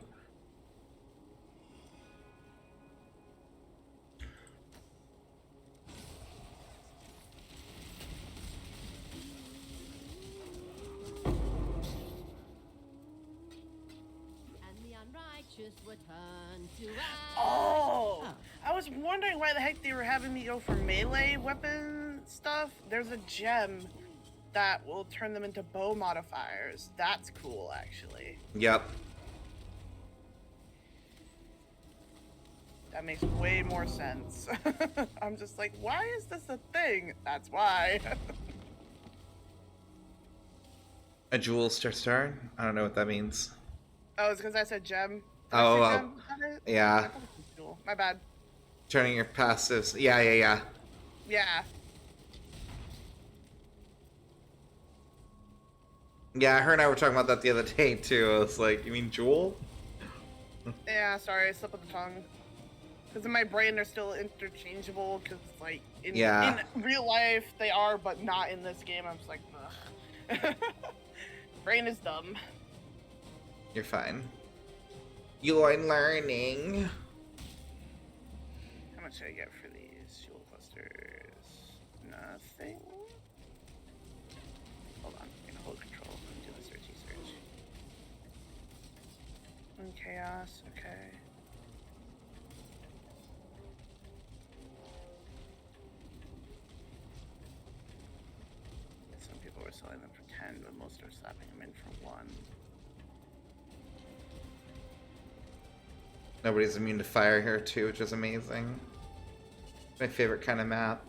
Oh! I was wondering why the heck they were having me go for melee weapon stuff. There's a gem that will turn them into bow modifiers. That's cool, actually. Yep. That makes way more sense. I'm just like, why is this a thing? That's why. A jewel star? I don't know what that means. Oh, it's because I said gem. Did Oh, I say gem? Is that it? I yeah. thought it was jewel. My bad. Turning your passives. Yeah. Yeah. Yeah, her and I were talking about that the other day, too. I was like, you mean jewel? Yeah, sorry, I slipped of the tongue. Because in my brain, they're still interchangeable, because, like, in real life, they are, but not in this game. I'm just like, ugh. Brain is dumb. You're fine. You're learning. How much should I get for these jewel clusters? Nothing? Hold on, I'm gonna hold control and do the searchy search. And chaos, okay. Some people were selling them for 10, but most are slapping them in for 1. Nobody's immune to fire here, too, which is amazing. My favorite kind of map.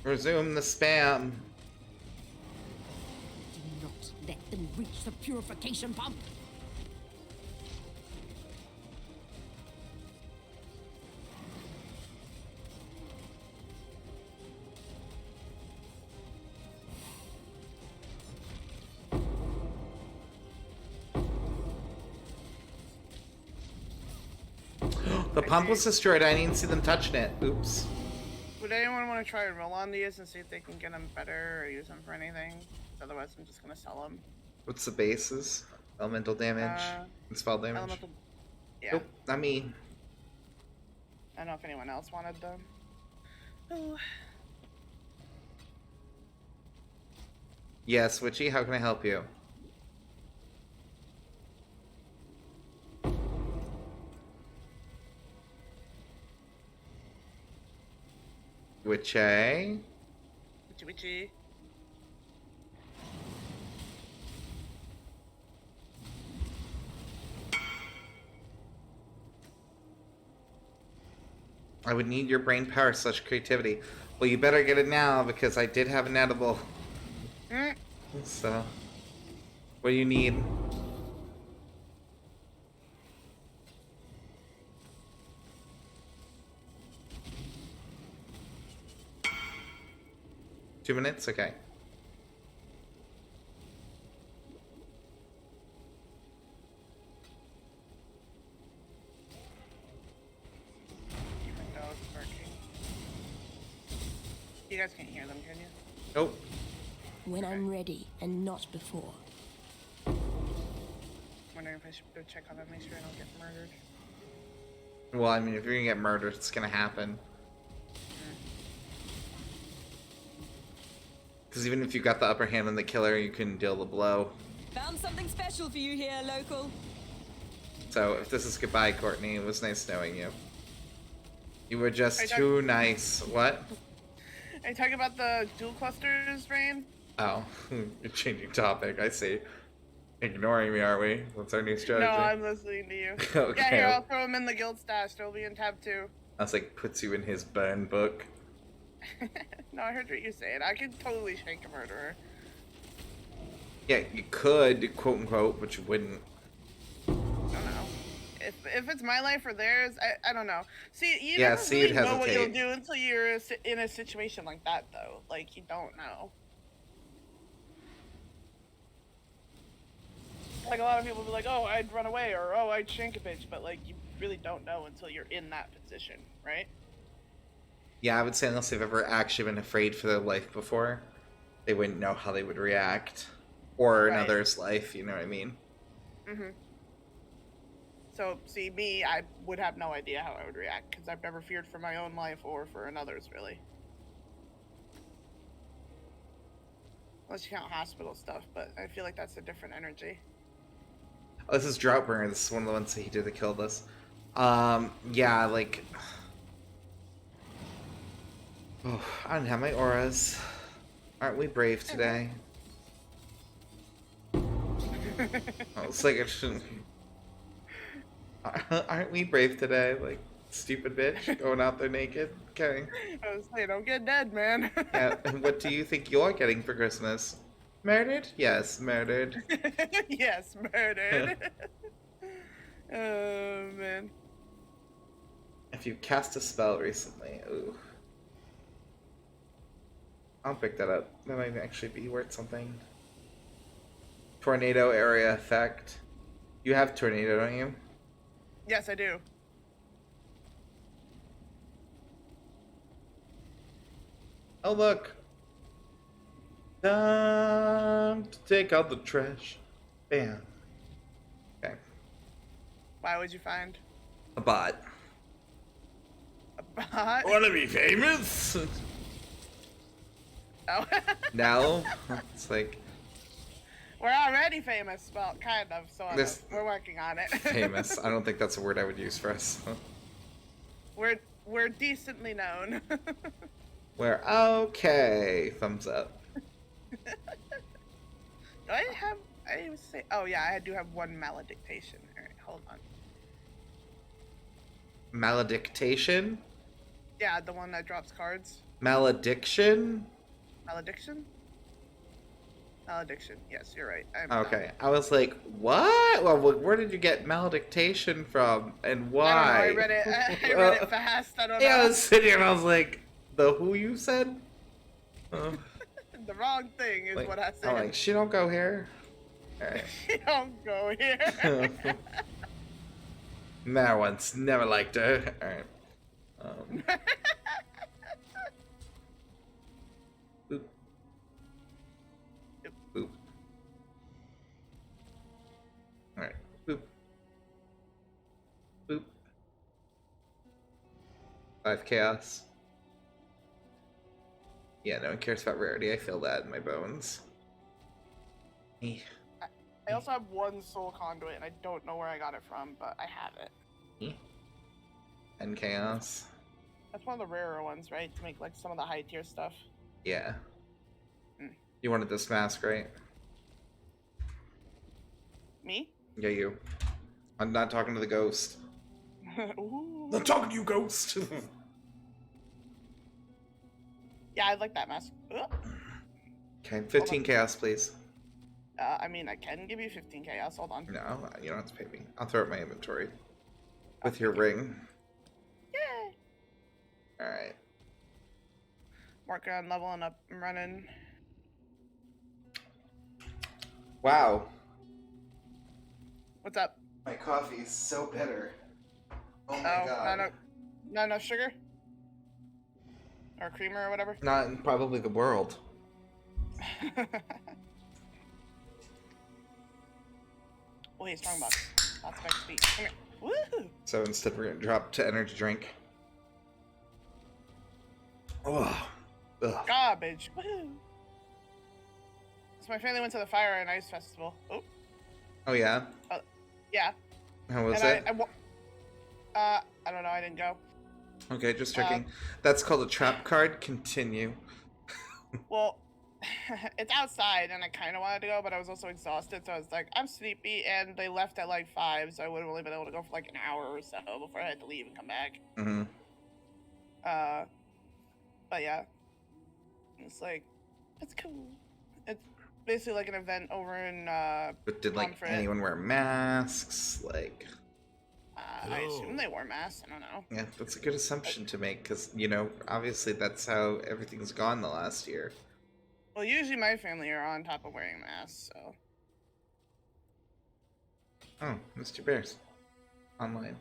Resume the spam. Do not let them reach the purification pump. The pump was destroyed. I didn't see them touching it. Oops. Would anyone want to try and roll on these and see if they can get them better or use them for anything? Otherwise, I'm just gonna sell them. What's the bases? Elemental damage and spell damage. Elemental. Yeah. Nope, not me. I don't know if anyone else wanted them. Oh. Yes, Witchy, how can I help you? Witchy? Witchy witchy. I would need your brain power / creativity. Well, you better get it now because I did have an edible. Mm. So, what do you need? Two minutes? Okay. My dog's barking. You guys can't hear them, can you? Nope. When I'm ready and not before. Wondering if I should go check on them, make sure I don't get murdered. Well, I mean, if you're gonna get murdered, it's gonna happen. Because even if you got the upper hand on the killer, you can deal the blow. Found something special for you here, local. So, if this is goodbye, Courtney, it was nice knowing you. You were just Are you too nice. What? Are you talking about the dual clusters, Rain? Oh, you're changing topic. I see. Ignoring me, are we? What's our new strategy? No, I'm listening to you. Okay. Yeah, here, I'll throw them in the guild stash. They'll be in tab 2. I was like, puts you in his burn book. No, I heard what you said. I could totally shank a murderer. Yeah, you could, quote unquote, but you wouldn't. I don't know. If it's my life or theirs, I don't know. See, you Yeah, never see, really you'd know what you'll hesitate. do until you're in a situation like that, though. Like, you don't know. Like, a lot of people will be like, oh, I'd run away, or oh, I'd shank a bitch, but, like, you really don't know until you're in that position, right? Yeah, I would say unless they've ever actually been afraid for their life before, they wouldn't know how they would react. Or Right. another's life, you know what I mean? Mm-hmm. So, see, me, I would have no idea how I would react, because I've never feared for my own life or for another's, really. Unless you count hospital stuff, but I feel like that's a different energy. Oh, this is Droughtbringer. This is one of the ones that he did that killed us. Yeah, like... Oh, I don't have my auras. Aren't we brave today? Oh, it's like I shouldn't... Aren't we brave today? Like, stupid bitch going out there naked? Okay. I was saying, don't get dead, man. Yeah, and what do you think you're getting for Christmas? Murdered? Yes, murdered. Yes, murdered. Oh, man. If you cast a spell recently, ooh. I'll pick that up. That might actually be worth something. Tornado area effect. You have tornado, don't you? Yes, I do. Oh, look. Time to take out the trash. Bam. Okay. Why would you find A bot. a bot? Wanna be famous? Oh. No. It's like, We're already famous. Well, kind of, sort This- of. We're working on it. famous. I don't think that's a word I would use for us. We're decently known. We're okay. Thumbs up. Do I would say, oh yeah, I do have one maledictation. All right, hold on. Maledictation? Yeah, the one that drops cards. Malediction? Malediction? Malediction. Yes, you're right. I'm Okay. I was like, what? Well, where did you get malediction from? And why? I don't know. I read it. I read it fast. I don't know. Yeah, I was sitting here and I was like, the who you said? The wrong thing is Like, what I said. I'm like, she don't go here. Alright. Don't go here. Mara once never liked her. Alright. Boop. Boop. Alright. Boop. Boop. 5 chaos. Yeah, no one cares about rarity. I feel that in my bones. Eh. I also have one soul conduit, and I don't know where I got it from, but I have it. And chaos. That's one of the rarer ones, right? To make like some of the high tier stuff. Yeah. Mm. You wanted this mask, right? Me? Yeah, you. I'm not talking to the ghost. Ooh. I'm talking to you, ghost. Yeah, I like that mask. Okay, 15 chaos, please. I mean, I can give you 15 chaos. Hold on. No, you don't have to pay me. I'll throw it in my inventory. With your ring. Yay! Alright. Working on leveling up and running. Wow. What's up? My coffee is so bitter. Oh my god. Not enough sugar? Or creamer or whatever? Not in probably the world. Oh, he's talking about lots of XP. Come here. Woohoo! So instead we're gonna drop to energy drink. Oh. Ugh. Garbage. Woohoo! So my family went to the Fire and Ice Festival. Oh. Oh yeah? Yeah. How was And it? I don't know, I didn't go. Okay, just checking. That's called a trap card. Continue. Well, it's outside and I kind of wanted to go, but I was also exhausted, so I was like, I'm sleepy, and they left at like 5, so I would have only been able to go for like an hour or so before I had to leave and come back. Mm-hmm. But yeah. It's like, it's cool. It's basically like an event over in, But did like Pomfret. anyone wear masks? Like, I assume they wore masks, I don't know. yeah, that's a good assumption to make because, you know, obviously that's how everything's gone the last year. Well, usually my family are on top of wearing masks, so. Oh, Mr. Bears. Online.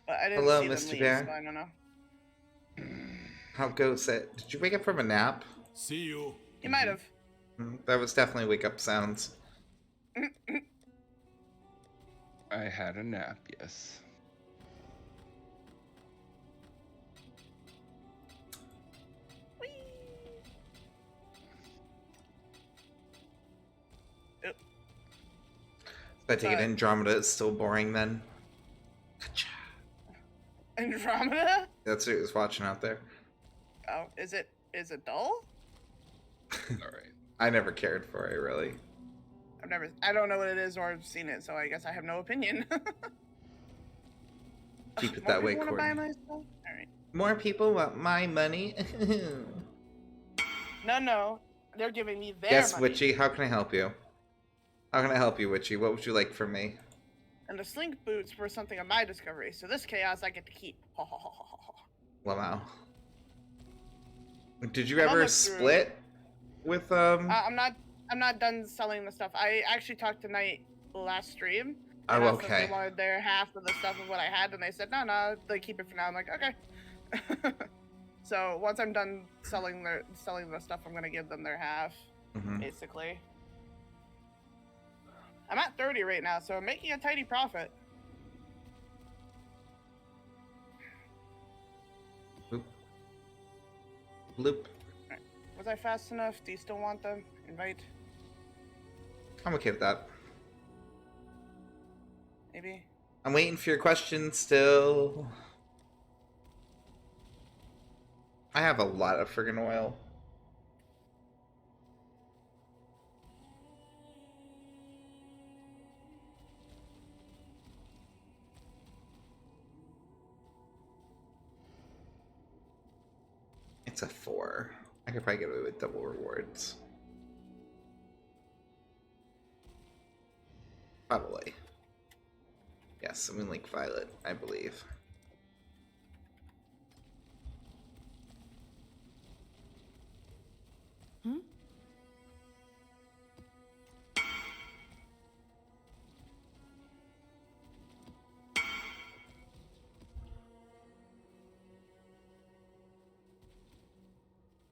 But I didn't Hello, see them Mr. leave, Bear. so I don't know. How goes it? Did you wake up from a nap? See you. He might have. That was definitely wake up sounds. I had a nap, yes. I take it Andromeda is still boring then. Andromeda? That's what he was watching out there. Oh, is it dull? Alright. I never cared for it, really. I don't know what it is or I've seen it, so I guess I have no opinion. Keep it that way, More people wanna buy Courtney. my stuff? Alright. More people want my money. No. They're giving me their Yes, money. Witchy, how can I help you? How can I help you, Witchy? What would you like from me? And the slink boots were something of my discovery, so this chaos I get to keep. Lamau. Did you I'm ever look split with I'm not done selling the stuff. I actually talked to Knight last stream. Oh, and asked if okay. They wanted their half of the stuff of what I had, and they said no, they keep it for now. I'm like, okay. So once I'm done selling the stuff, I'm gonna give them their half, basically. I'm at 30 right now, so I'm making a tidy profit. Bloop. Right. Was I fast enough? Do you still want them? Invite? I'm okay with that. Maybe? I'm waiting for your question still. I have a lot of friggin' oil. It's a 4. I could probably get away with double rewards. Probably. Yes, I'm in Lake Violet, I believe.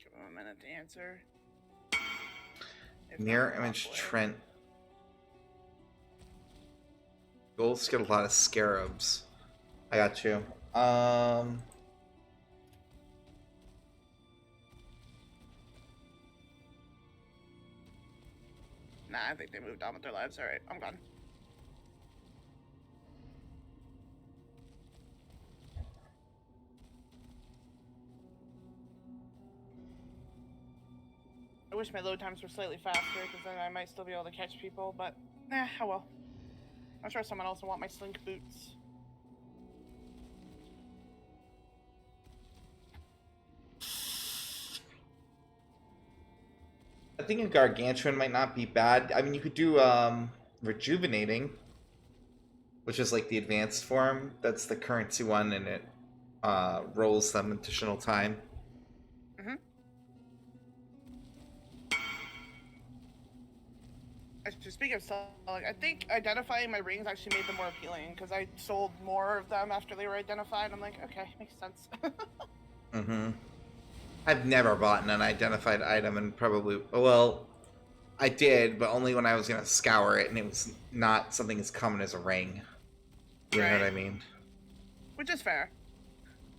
Give him a minute to answer. If Mirror not, image I'll Trent. Goals get a lot of scarabs. I got you. Nah, I think they moved on with their lives. Alright, I'm gone. I wish my load times were slightly faster, because then I might still be able to catch people, but oh well. I'm sure someone else will want my slink boots. I think a gargantuan might not be bad. I mean, you could do rejuvenating, which is like the advanced form. That's the currency one, and it rolls some additional time. Mm-hmm. Speaking of selling, I think identifying my rings actually made them more appealing, because I sold more of them after they were identified. I'm like, okay, makes sense. Mm-hmm. I've never bought an unidentified item, and probably, well, I did, but only when I was gonna scour it, and it was not something as common as a ring. You know what I mean? Which is fair.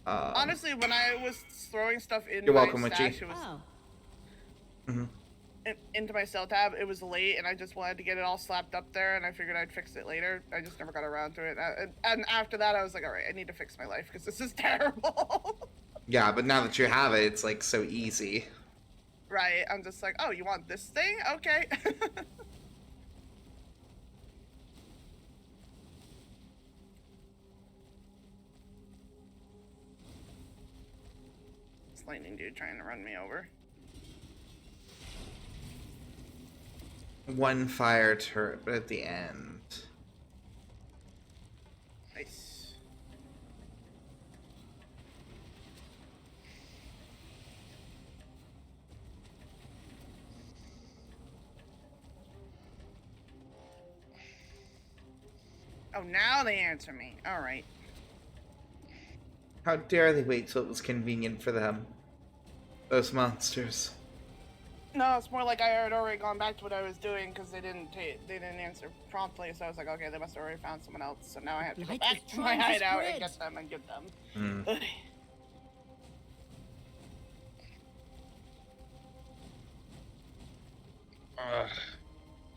Honestly, when I was throwing stuff into You're my welcome, stash, Witchy. it was Mm-hmm. into my sell tab. It was late, and I just wanted to get it all slapped up there, and I figured I'd fix it later. I just never got around to it. And after that, I was like, all right, I need to fix my life because this is terrible. Yeah, but now that you have it, it's like so easy. Right? I'm just like, oh, you want this thing? Okay. This lightning dude trying to run me over. One fire turret, but at the end. Nice. Oh, now they answer me. All right. How dare they wait till it was convenient for them? Those monsters. No, it's more like I had already gone back to what I was doing because they didn't answer promptly. So I was like, okay, they must have already found someone else. So now I have to go back to my hideout and get them and get them. Mm.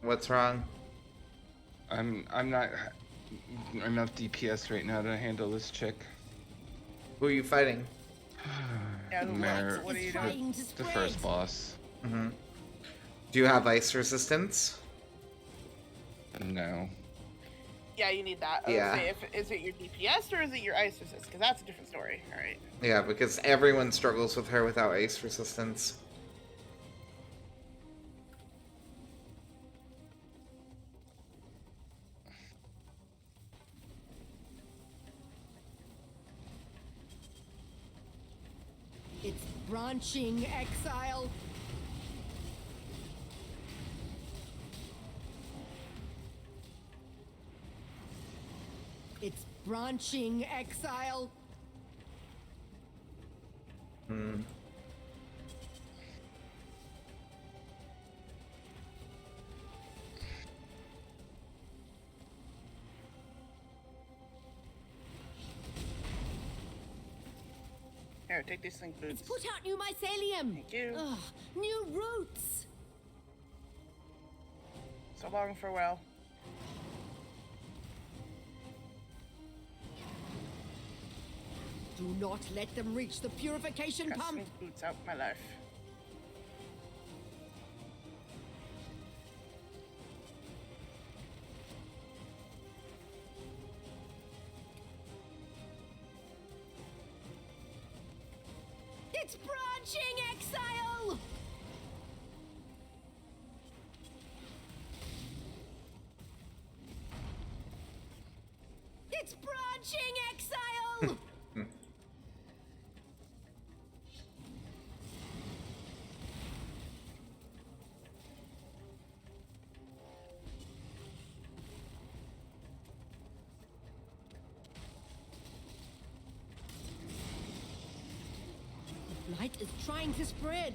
What's wrong? I'm not enough DPS right now to handle this chick. Who are you fighting? Yeah, what are you doing? The first boss. Mm-hmm. Do you have ice resistance? No. Yeah, you need that. Yeah. Say, is it your DPS or is it your ice resist? Because that's a different story. All right. Yeah, because everyone struggles with her without ice resistance. It's branching, Exile. It's branching, Exile. Hmm. Here, take these slink boots. It's put out new mycelium. Thank you. Ugh, new roots. So long, farewell. Do not let them reach the purification Got pump. slink boots out my life. It's branching, Exile. It's branching, Exile. The light is trying to spread.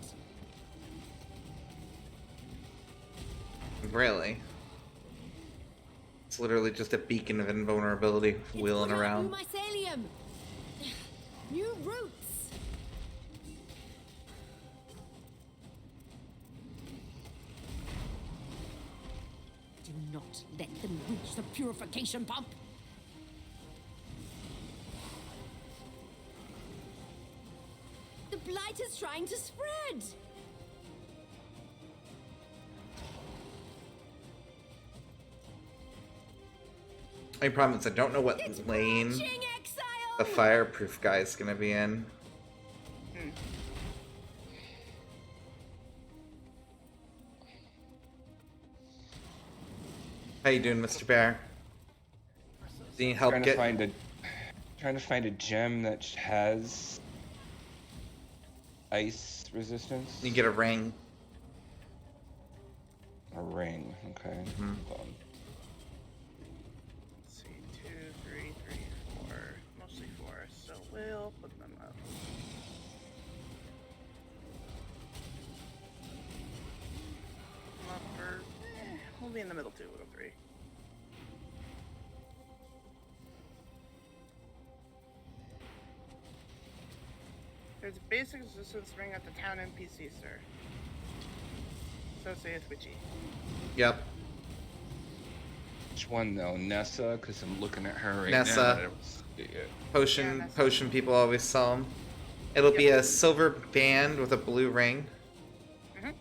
Really? It's literally just a beacon of invulnerability wheeling around. New mycelium. New roots. let them reach the purification pump. The blight is trying to spread. My problem is I don't know what lane Marching, Exile! the fireproof guy is gonna be in. How you doing, Mr. Bear? Do you need help Trying to get? find a gem that has ice resistance. You get a ring. A ring. Okay. Hold on. Let's see, 2, 3, 3, 4. Mostly 4, so we'll put them up. Lumber. We'll be in the middle too, we'll go 3. There's a basic resistance ring at the town NPC, sir. So saith Witchy. Yep. Which one though? Nessa? Because I'm looking at her right Nessa. now. I don't see it. Potion. Yeah, that's- Potion people always sell them. It'll be a silver band with a blue ring. Mhm.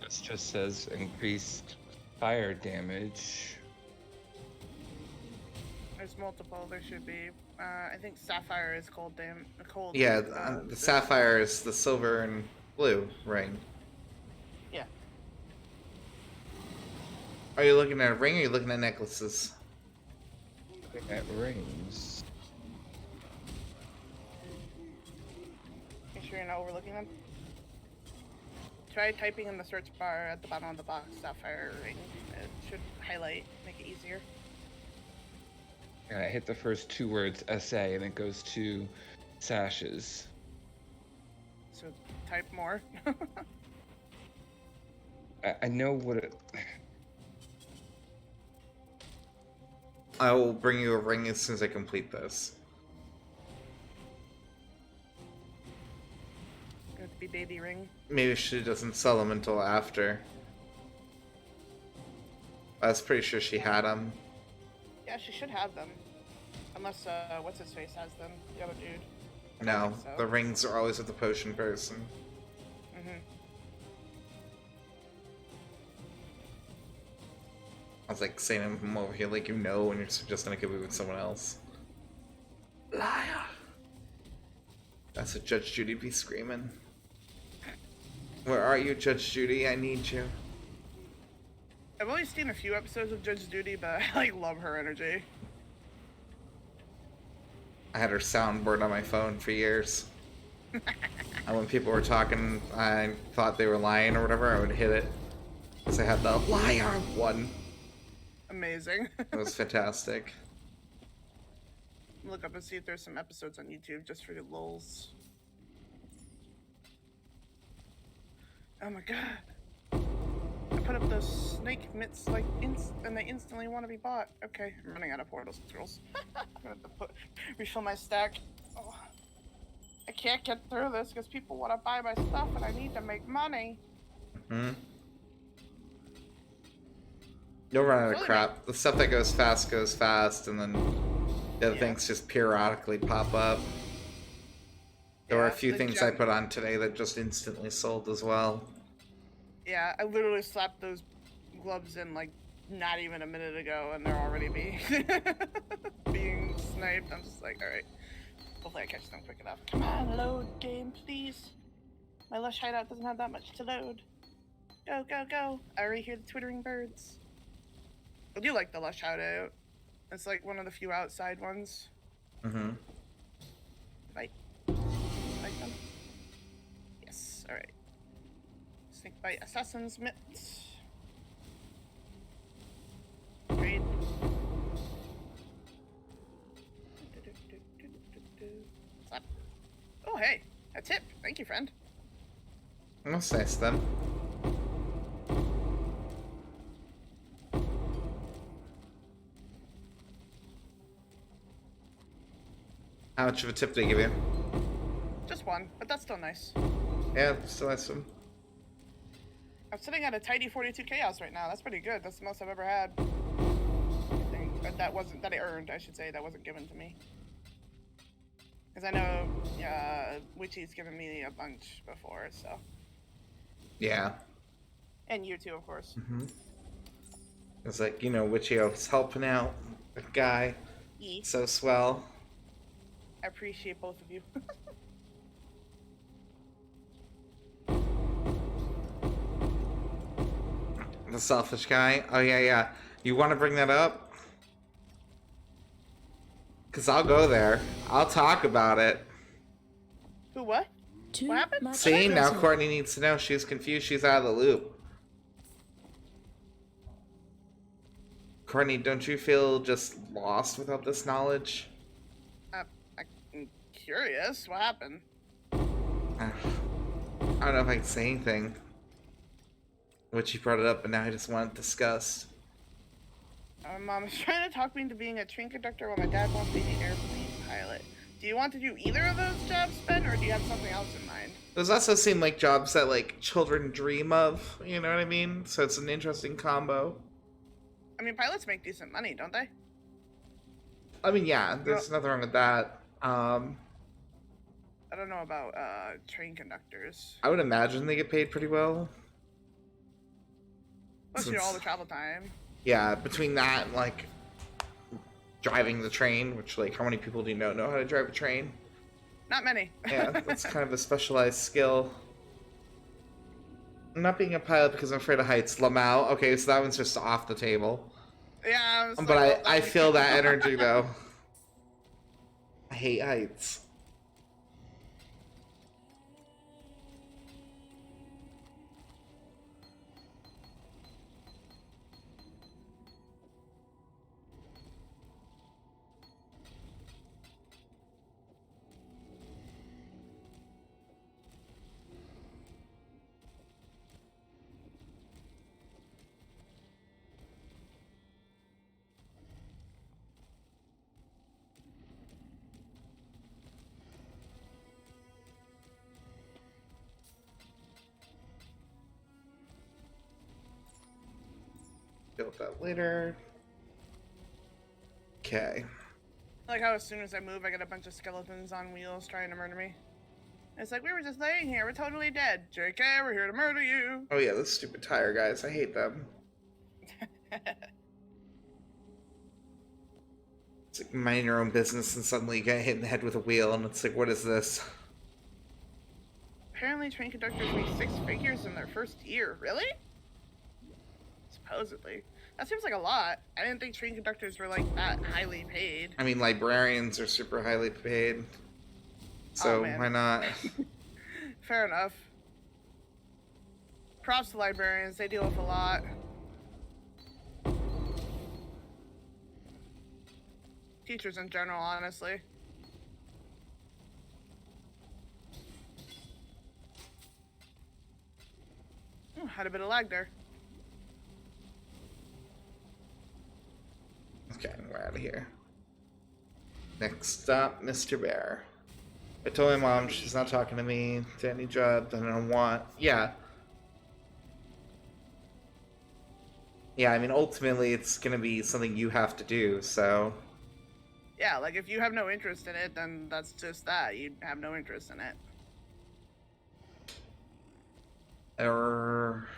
This just says increased fire damage. There's multiple. There should be. I think sapphire is cold. Cold. Yeah, the sapphire is the silver and blue ring. Yeah. Are you looking at a ring or are you looking at necklaces? Looking at rings. Make sure you're not overlooking them. Try typing in the search bar at the bottom of the box sapphire ring. It should highlight, make it easier. And I hit the first 2 words SA and it goes to sashes. So type more. I know what it. I will bring you a ring as soon as I complete this. Going to be baby ring. Maybe she doesn't sell them until after. I was pretty sure she had them. Yeah, she should have them. Unless, what's his face has them? The other dude. I don't No, think so. the rings are always with the potion person. Mhm. I was like saying him over here like you know and you're just gonna give it with someone else. Liar! That's what Judge Judy be screaming. Where are you, Judge Judy? I need you. I've only seen a few episodes of Judge Judy, but I love her energy. I had her soundboard on my phone for years. And when people were talking, I thought they were lying or whatever, I would hit it. Because I had the liar one. Amazing. It was fantastic. Look up and see if there's some episodes on YouTube just for the lulz. Oh my god. I put up those snake mitts like and they instantly want to be bought. Okay, I'm running out of portal scrolls. I'm gonna have to refill my stack. Oh. I can't get through this because people want to buy my stuff and I need to make money. You'll run out of crap. The stuff that goes fast, and then the other things just periodically pop up. There were a few things I put on today that just instantly sold as well. Yeah, I literally slapped those gloves in like not even a minute ago and they're already being being sniped. I'm just like, alright. Hopefully I catch them quick enough. Come on, load game, please. My lush hideout doesn't have that much to load. Go, go, go. I already hear the twittering birds. I do like the lush hideout. It's like one of the few outside ones. Like them? Yes, alright. Snake bite assassin's mitts. Trade. Slap. Oh hey, a tip. Thank you, friend. That's nice then. How much of a tip did they give you? Just one, but that's still nice. Yeah, still has some. I'm sitting at a tidy 42 chaos right now. That's pretty good. That's the most I've ever had. But that I earned, I should say. That wasn't given to me. Because I know Witchy's given me a bunch before, so. Yeah. And you too, of course. It's like, you know, Witchy was helping out a guy. So swell. I appreciate both of you. The selfish guy. Oh, yeah. You want to bring that up? Because I'll go there. I'll talk about it. Who, what? What happened? See, now Courtney needs to know. She's confused. She's out of the loop. Courtney, don't you feel just lost without this knowledge? I'm curious. What happened? I don't know if I can say anything. Witchy brought it up, but now I just want it discussed. My mom is trying to talk me into being a train conductor while my dad wants me to be an airplane pilot. Do you want to do either of those jobs, Ben, or do you have something else in mind? Those also seem like jobs that, like, children dream of, you know what I mean? So it's an interesting combo. I mean, pilots make decent money, don't they? I mean, yeah, there's nothing wrong with that. I don't know about train conductors. I would imagine they get paid pretty well. Plus, all the travel time. Yeah, between that and, like, driving the train, which, like, how many people do you know how to drive a train? Not many. Yeah, that's kind of a specialized skill. I'm not being a pilot because I'm afraid of heights. Lamau. Okay, so that one's just off the table. Yeah, but I feel that energy, though. I hate heights. Deal with that later. Okay. Like how as soon as I move, I get a bunch of skeletons on wheels trying to murder me. It's like, we were just laying here, we're totally dead. JK, we're here to murder you. Oh yeah, those stupid tire guys. I hate them. It's like minding your own business and suddenly you get hit in the head with a wheel and it's like, what is this? Apparently train conductors make 6 figures in their first year. Really? Supposedly. That seems like a lot. I didn't think train conductors were like that highly paid. I mean, librarians are super highly paid. So why not? Fair enough. Props to librarians, they deal with a lot. Teachers in general, honestly. Ooh, had a bit of lag there. Okay, we're out of here. Next stop, Mr. Bear. I told my mom she's not talking to me to any job that I don't want. Yeah. Yeah, I mean, ultimately, it's gonna be something you have to do, so... Yeah, like, if you have no interest in it, then that's just that. You have no interest in it. Error...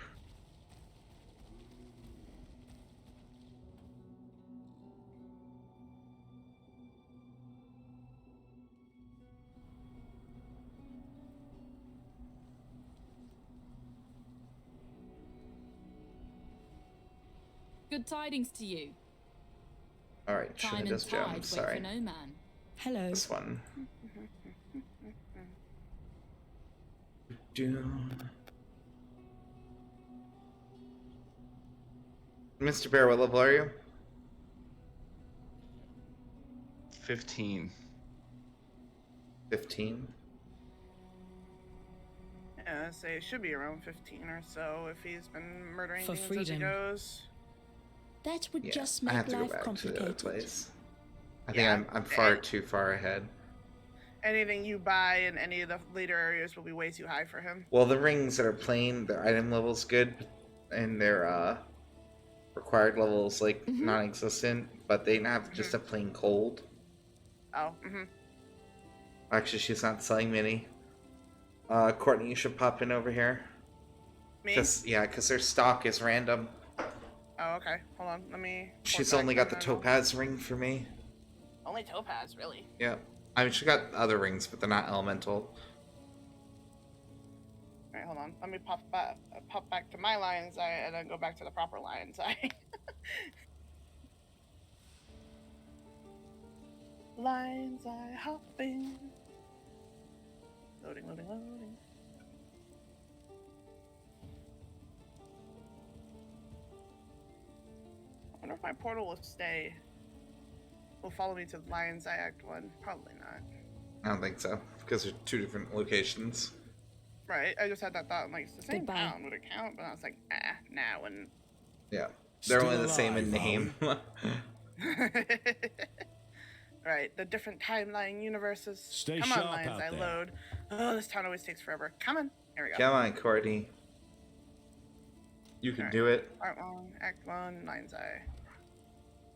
Good tidings to you. Alright, should have just jumped, sorry. No man. Hello. This one. Mr. Bear, what level are you? 15. 15? Yeah, I'd say it should be around 15 or so if he's been murdering For things as he freedom. goes. That would just I have make to go life back to the other complicated. place. I think I'm far too far ahead. anything you buy in any of the later areas will be way too high for him. Well, the rings that are plain, their item level's good, and their required level's like non-existent, but they have just a plain cold. Oh, Actually, she's not selling many. Courtney, you should pop in over here. Me? Because their stock is random. Oh, okay. Hold on. Let me. She's only got the topaz ring for me. Only topaz, really? Yeah. I mean, she got other rings, but they're not elemental. Alright, hold on. Let me pop back to my lion's eye and then go back to the proper lion's eye. Lion's eye hopping. Loading. I wonder if my portal will follow me to Lion's Eye Act 1. Probably not. I don't think so, because they're two different locations. Right, I just had that thought. I'm like, it's the same Goodbye. town. Would it count? But I was like, nah, wouldn't. Yeah. They're Still only the same in alive, name. Right, the different timeline universes. Stay Come on, sharp Lion's out Eye there. load. Oh, this town always takes forever. Come on. Here we go. Come on, Courtney. You can Alright. do it. Part 1, Act 1, Lion's Eye.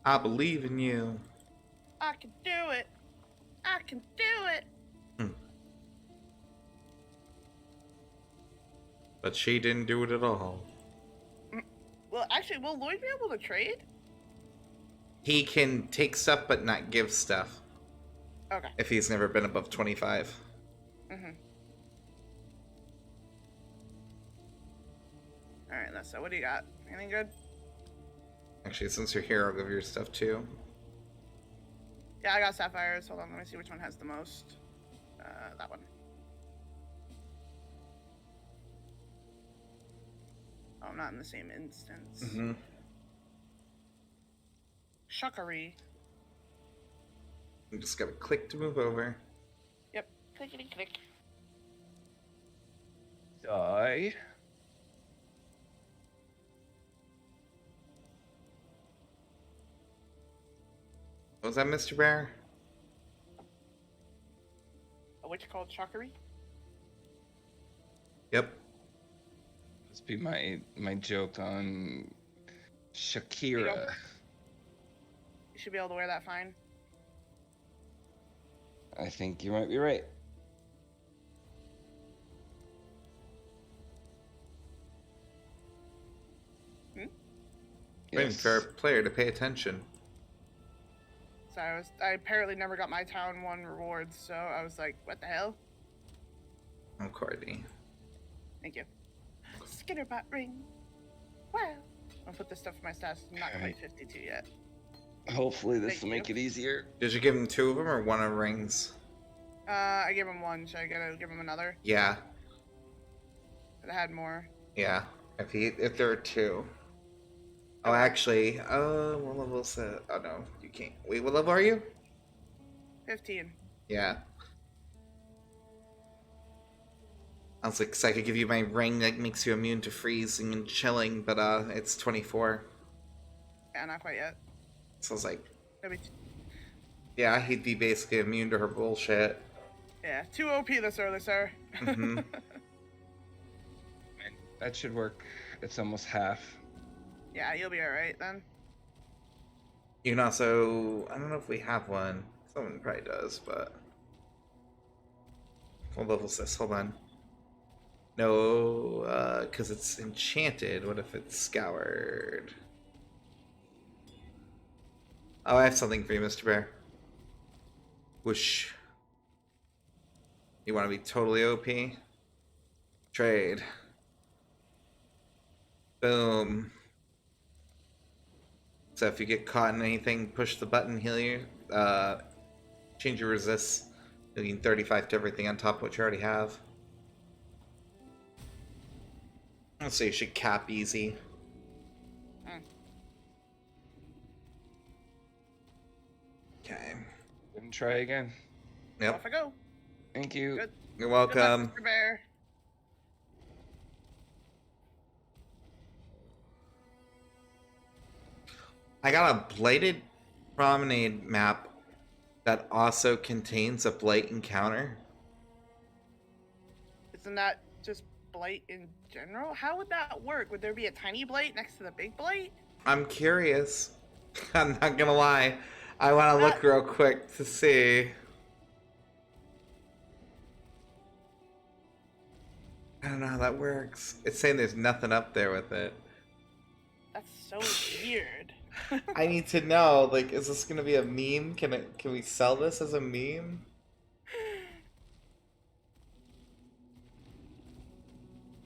I believe in you. I can do it. I can do it. But she didn't do it at all. Well, actually, will Lloyd be able to trade? He can take stuff but not give stuff Okay. if he's never been above 25. Alright, so what do you got? Anything good? Actually, since you're here, I'll give your stuff too. Yeah, I got sapphires. Hold on, let me see which one has the most. That one. Oh, I'm not in the same instance. Shuckery. You just gotta click to move over. Yep. Clickety click. Die. What was that, Mr. Bear? A witch called Shuckery? Yep. Must be my joke on Shakira. You should be able to wear that fine. I think you might be right. Waiting for a player to pay attention. So I apparently never got my town 1 rewards, so I was like, what the hell? Oh, Courtney. Thank you. Skitterbot ring. Wow. I'll put this stuff in my stats. I'm not quite 52 yet. Hopefully this Thank will make you. it easier. Did you give him 2 of them or 1 of rings? I gave him 1. Should I give him another? Yeah. I had more. Yeah. If there are 2. Oh, actually, what level is that? Oh no, you can't. Wait, what level are you? 15. Yeah. I was like, 'cause I could give you my ring that makes you immune to freezing and chilling, but it's 24. Yeah, not quite yet. So I was like, Maybe yeah, he'd be basically immune to her bullshit. yeah, too OP this early, sir. That should work. It's almost half. Yeah, you'll be alright then. You can also, I don't know if we have one. Someone probably does, but what level's this? Hold on. No, because it's enchanted. What if it's scoured? Oh, I have something for you, Mr. Bear. Whoosh. You want to be totally OP? Trade. Boom. So if you get caught in anything, push the button, heal you. Change your resist. You gain 35 to everything on top of what you already have. So you should cap easy. Okay. Then try again. Yep. Off I go. Thank you. Good. You're Good luck, welcome. Mr. Bear. I got a blighted promenade map that also contains a blight encounter. Isn't that just blight in general? How would that work? Would there be a tiny blight next to the big blight? I'm curious. I'm not gonna lie. I want to look real quick to see. I don't know how that works. It's saying there's nothing up there with it. That's so weird. I need to know, like, is this gonna be a meme? Can we sell this as a meme?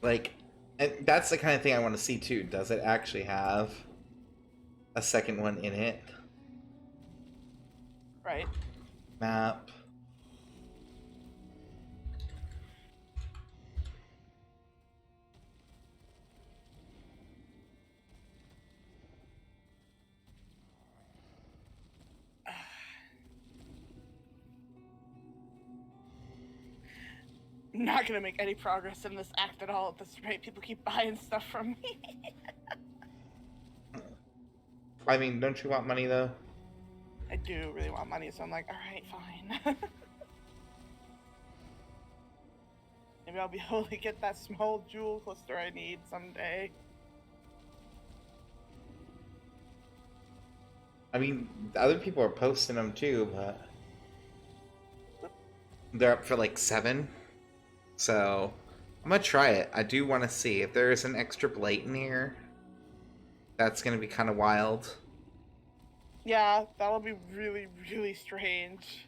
Like, and that's the kind of thing I want to see too. Does it actually have a second one in it? Right. Map. Not gonna make any progress in this act at all at this rate. People keep buying stuff from me. I mean, don't you want money though? I do really want money, so I'm like, alright, fine. Maybe I'll be able to get that small jewel cluster I need someday. I mean, other people are posting them too, but they're up for like 7. So I'm gonna try it. I do want to see if there is an extra blight in here. That's gonna be kind of wild. Yeah, that'll be really, really strange.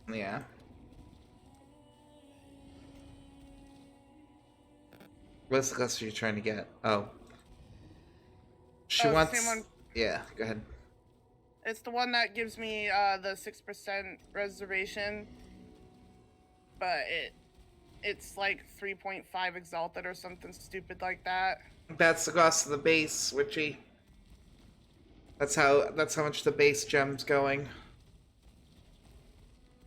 Yeah. What's the cluster you're trying to get? Oh. She wants... The same one. Yeah, go ahead. It's the one that gives me the 6% reservation, but it's like 3.5 exalted or something stupid like that. That's the cost of the base, Witchy. That's how much the base gem's going.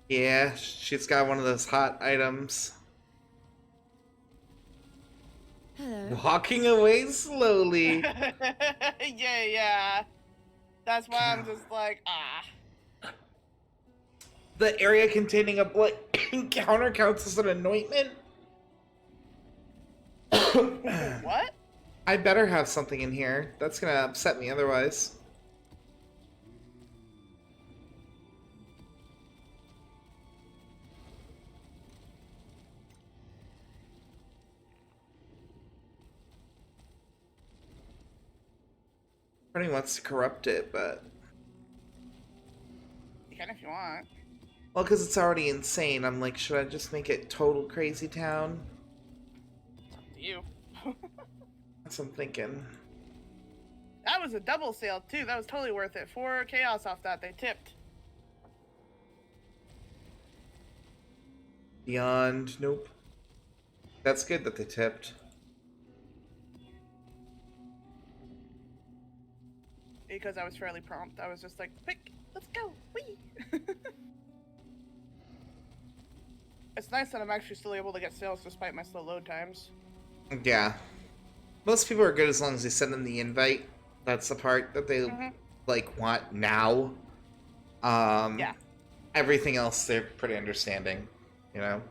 Yeah, she's got one of those hot items. Hello. Walking away slowly. yeah. That's why I'm just like, The area containing a blight encounter counts as an anointment? What? I better have something in here. That's gonna upset me otherwise. Everybody wants to corrupt it, but... You can if you want. Well, because it's already insane. I'm like, should I just make it total crazy town? It's up to you. That's what I'm thinking. That was a double sale too. That was totally worth it. 4 chaos off that. They tipped. Beyond, nope. That's good that they tipped. Because I was fairly prompt. I was just like, quick, let's go. Whee! It's nice that I'm actually still able to get sales despite my slow load times. Yeah. Most people are good as long as they send them the invite. That's the part that they like want now. Yeah. Everything else they're pretty understanding, you know.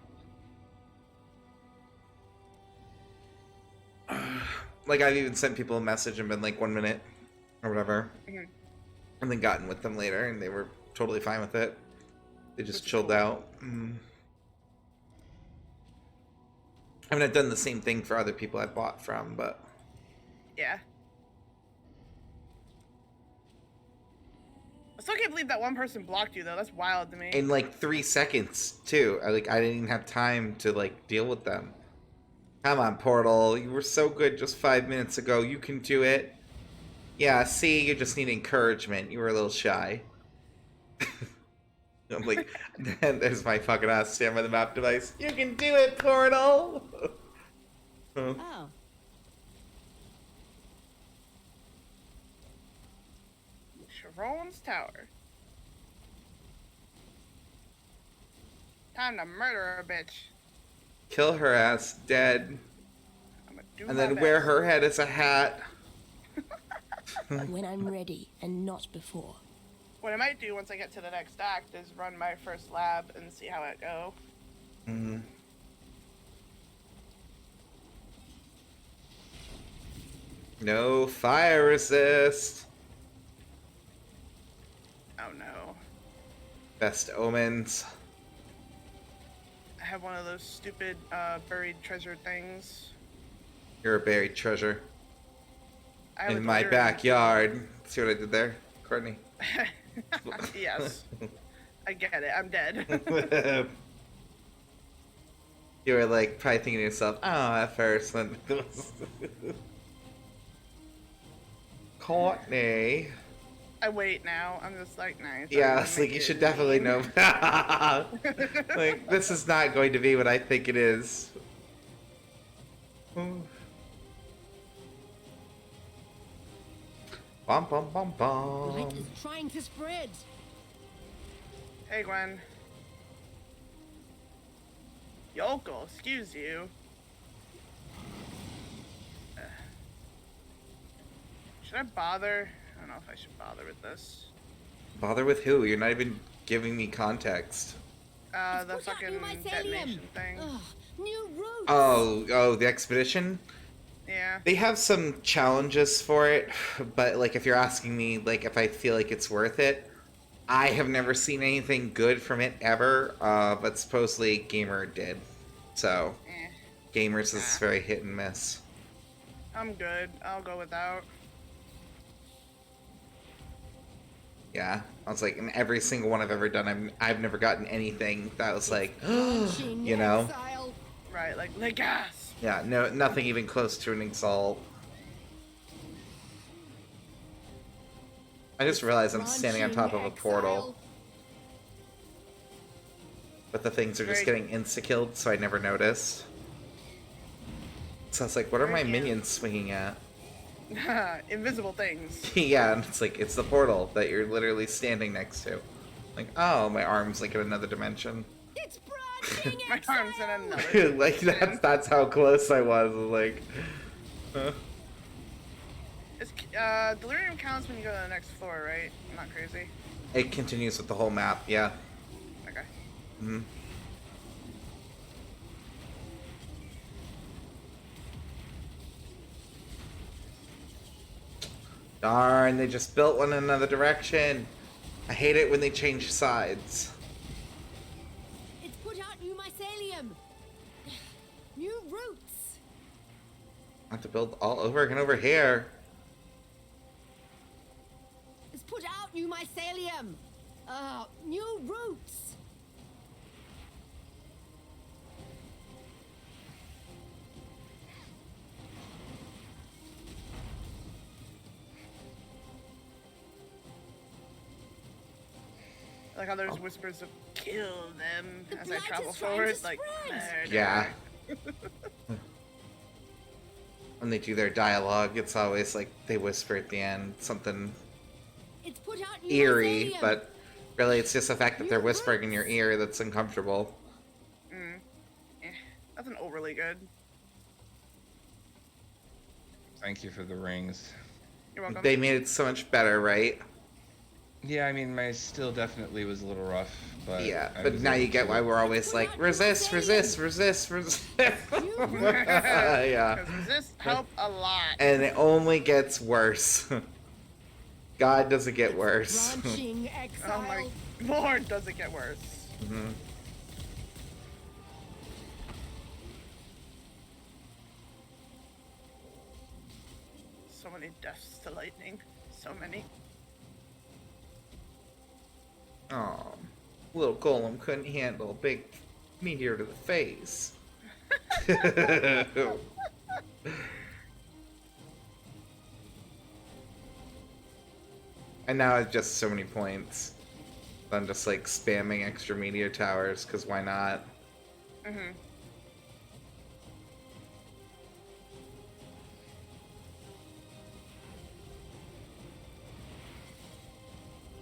Like I've even sent people a message and been like 1 minute or whatever, and then gotten with them later, and they were totally fine with it. They just chilled out. I mean, I've done the same thing for other people I bought from, but yeah. I still can't believe that one person blocked you though. That's wild to me. in like 3 seconds too. I didn't even have time to like deal with them. Come on, Portal. You were so good just 5 minutes ago. You can do it. Yeah, see, you just need encouragement. You were a little shy. I'm like, there's my fucking ass stand by the map device. You can do it, Portal! Oh. Sharon's Tower. Time to murder a bitch. Kill her ass dead. I'm gonna do And my then wear best. her head as a hat. When I'm ready and not before. What I might do once I get to the next act is run my first lab and see how it go. Mm. No fire resist. Oh no. Best omens. I have one of those stupid buried treasure things. You're a buried treasure. I have a In my delirium backyard. See what I did there, Courtney? Yes. I get it. I'm dead. You were like probably thinking to yourself, oh, at first, then Courtney. I wait now. I'm just like, nice. Yeah, it's like you should definitely know. Like, this is not going to be what I think it is. Bum bum bum bum. Light is trying to spread. Hey, Gwen. Yoko, excuse you. Should I bother? I don't know if I should bother with this. Bother with who? You're not even giving me context. The fucking detonation thing. Ugh, new routes. Oh, the expedition? Yeah. They have some challenges for it, but like if you're asking me like if I feel like it's worth it, I have never seen anything good from it ever, but supposedly Gamer did. So, Gamers is very hit and miss. I'm good. I'll go without. Yeah, I was like, in every single one I've ever done, I've never gotten anything that was like, you know? Right, like gas. Yeah, no, nothing even close to an Exalt. I just realized I'm standing on top of a portal. But the things are just getting insta-killed, so I never noticed. So I was like, what are my minions swinging at? Invisible things. Yeah, and it's like, it's the portal that you're literally standing next to. Like, oh, my arm's like in another dimension. It's branching. My arm's in another Like, that's how close I was. Like, Delirium counts when you go to the next floor, right? I'm not crazy. It continues with the whole map, yeah. Okay. Mm-hmm. Darn, they just built one in another direction. I hate it when they change sides. It's put out new mycelium. New roots. I have to build all over again over here. It's put out new mycelium. New roots. I like how there's whispers of kill them as I travel forward. Like, murder. Yeah. When they do their dialogue, it's always like they whisper at the end something It's put out new eerie, mycelium. but really it's just the fact that they're whispering in your ear that's uncomfortable. Nothing overly good. Thank you for the rings. You're welcome. They made it so much better, right? Yeah, I mean, my still definitely was a little rough, but Yeah, I but was now you able get to- why we're always like, resist, resist, resist, resist. Yeah. Because resist help a lot. And it only gets worse. God does it get worse. Branching Oh exile. my lord, does it get worse. Mhm. So many deaths to lightning. So many. Oh, little golem couldn't handle a big meteor to the face. And now I have just so many points. I'm just like spamming extra meteor towers, because why not? Mm-hmm.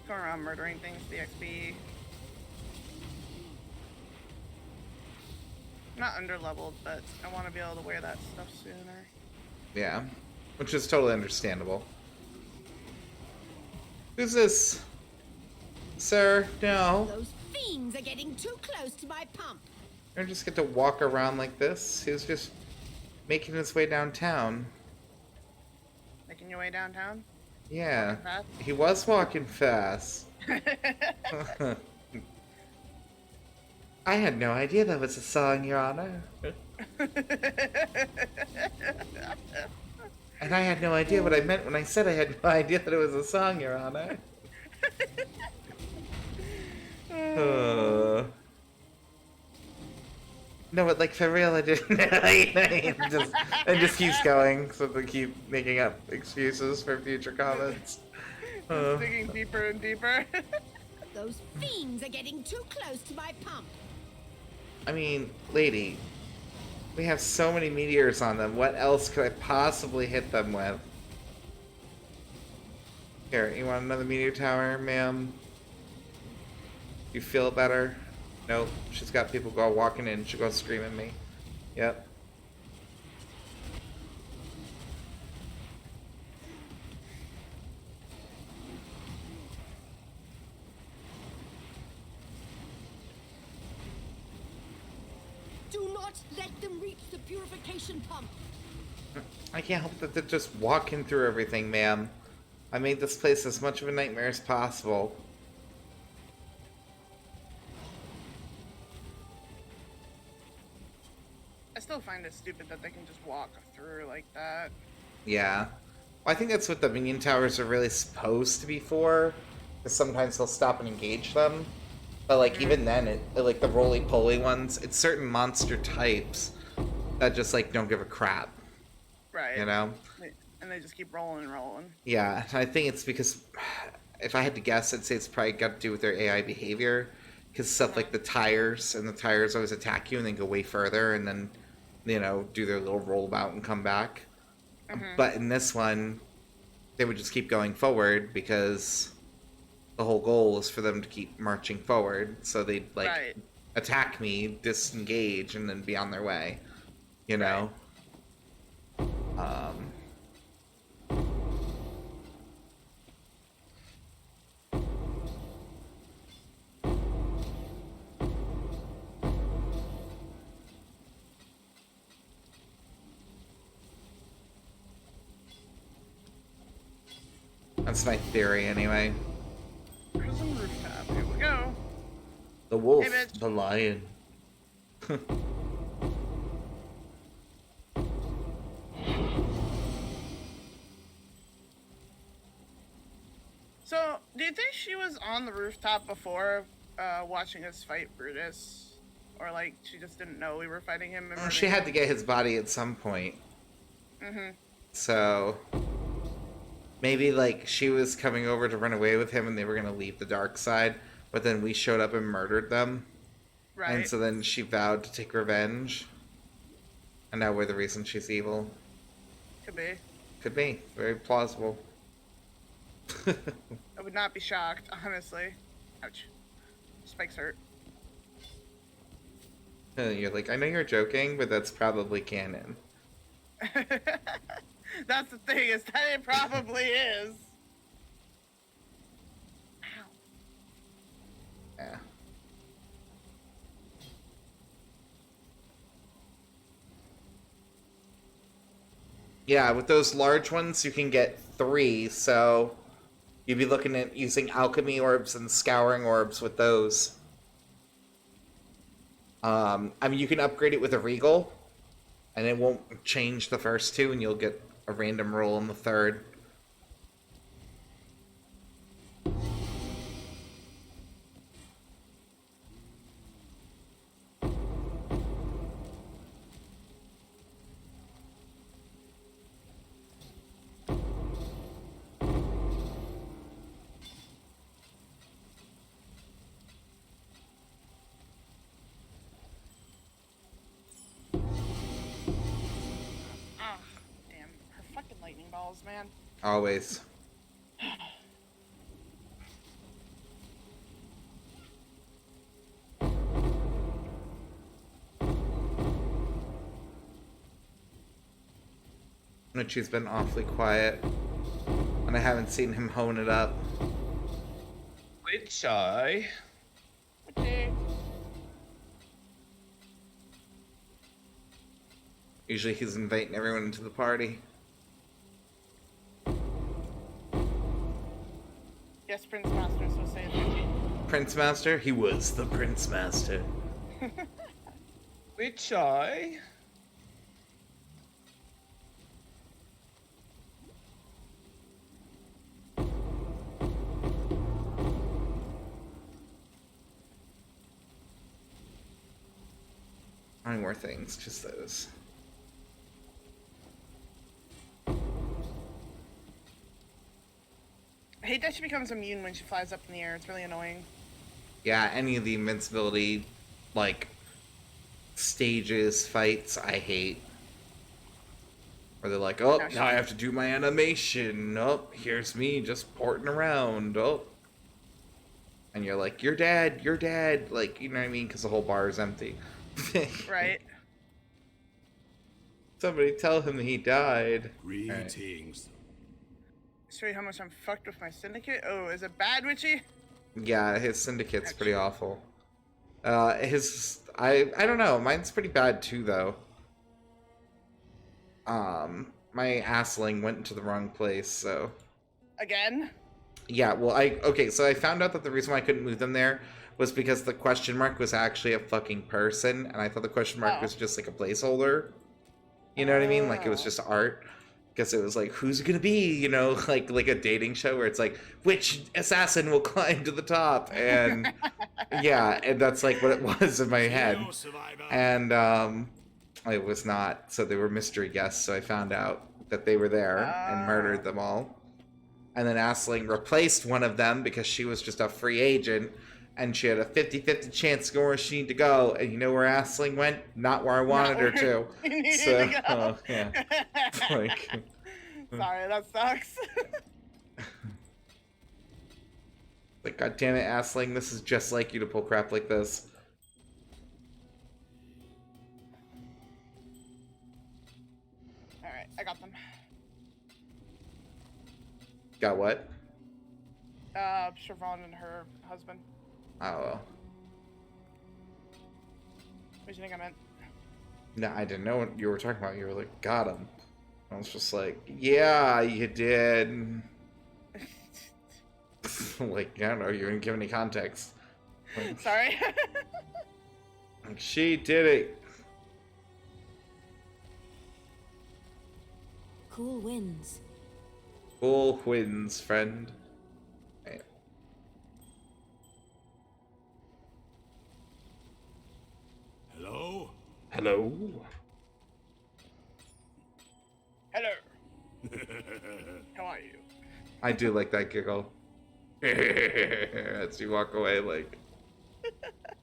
Going around murdering things, the XP. Not underleveled, but I want to be able to wear that stuff sooner. Yeah, which is totally understandable. Who's this? Sir, no. Those fiends are getting too close to my pump. I don't just get to walk around like this. He was just making his way downtown. Making your way downtown? Yeah. Walking fast? He was walking fast. I had no idea that was a song, Your Honor. And I had no idea what I meant when I said I had no idea that it was a song, Your Honor. No, but like for real, I didn't. And just keeps going, so they keep making up excuses for future comments. Just digging deeper and deeper. Those fiends are getting too close to my pump. I mean, lady, we have so many meteors on them. What else could I possibly hit them with? Here, you want another meteor tower, ma'am? You feel better? Nope. She's got people go walking in. She'll go scream at me. Yep. Do not let them reach the purification pump. I can't help that they're just walking through everything, ma'am. I made this place as much of a nightmare as possible. I still find it stupid that they can just walk through like that. Yeah. Well, I think that's what the minion towers are really supposed to be for. Because sometimes they'll stop and engage them. But, like, even then, like, the roly-poly ones, it's certain monster types that just, like, don't give a crap. Right. You know? And they just keep rolling and rolling. Yeah, and I think it's because, if I had to guess, I'd say it's probably got to do with their AI behavior. Because stuff like the tires, and the tires always attack you and then go way further, and then, you know, do their little rollabout and come back. But in this one, they would just keep going forward because the whole goal is for them to keep marching forward. So they'd, like, attack me, disengage, and then be on their way. You know? That's my theory, anyway. Prison rooftop. Here we go. The wolf, Hey, bitch. the lion. So, do you think she was on the rooftop before watching us fight Brutus? Or, like, she just didn't know we were fighting him? And She had to get his body at some point. So maybe, like, she was coming over to run away with him and they were going to leave the dark side, but then we showed up and murdered them. Right. And so then she vowed to take revenge. And now we're the reason she's evil. Could be. Could be. Very plausible. I would not be shocked, honestly. Ouch. Spikes hurt. You're like, I know you're joking, but that's probably canon. That's the thing, is that it probably is. Ow. Yeah. Yeah, with those large ones, you can get 3, so you'd be looking at using alchemy orbs and scouring orbs with those. I mean, you can upgrade it with a regal, and it won't change the first 2, and you'll get a random roll on the 3rd. Ah, damn. Her fucking lightning balls, man. Always. Richie's been awfully quiet, and I haven't seen him hone it up. Which eye? Okay. Usually he's inviting everyone into the party. Yes, Prince Master, so say it. Prince Master? He was the Prince Master. Which eye? Any more things, just those. I hate that she becomes immune when she flies up in the air. It's really annoying. Yeah, any of the invincibility, like, stages, fights, I hate. Where they're like, oh, now I have to do my animation. Oh, here's me just porting around. Oh. And you're like, you're dead, you're dead. Like, you know what I mean? Because the whole bar is empty. Right. Somebody tell him he died. Greetings. Show you how much I'm fucked with my syndicate. Oh, is it bad, Witchy? Yeah, his syndicate's pretty awful. I don't know. Mine's pretty bad too, though. My assling went into the wrong place, so. Again? Yeah, well, okay, so I found out that the reason why I couldn't move them there was because the question mark was actually a fucking person, and I thought the question mark was just like a placeholder. You know what I mean? Like it was just art. Because it was like, who's it gonna be? You know, like a dating show where it's like, which assassin will climb to the top? And yeah, and that's like what it was in my head. And it was not. So they were mystery guests. So I found out that they were there and murdered them all. And then Aisling replaced one of them because she was just a free agent. And she had a 50-50 chance to go where she needed to go. And you know where Aisling went? Not where I wanted her to. So, yeah. Like, sorry, that sucks. like, God damn it, Aisling, this is just like you to pull crap like this. Alright, I got them. Got what? Siobhan and her husband. Oh, well. What do you think I meant? No, I didn't know what you were talking about. You were like, got him. I was just like, yeah, you did. Like, I don't know, you didn't give any context. Like, sorry. like, she did it. Cool winds. Cool wins, friend. Right. Hello? Hello? Hello. How are you? I do like that giggle. As you walk away, like.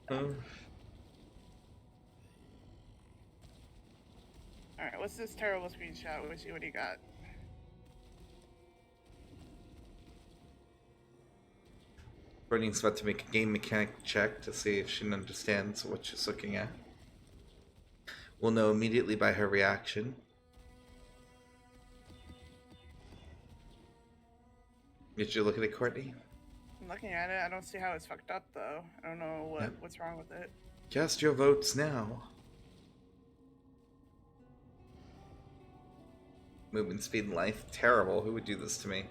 Alright, what's this terrible screenshot? What do you got? Brittany's about to make a game mechanic check to see if she understands what she's looking at. We'll know immediately by her reaction. Did you look at it, Courtney? I'm looking at it. I don't see how it's fucked up, though. I don't know what's wrong with it. Cast your votes now. Movement speed and life. Terrible. Who would do this to me?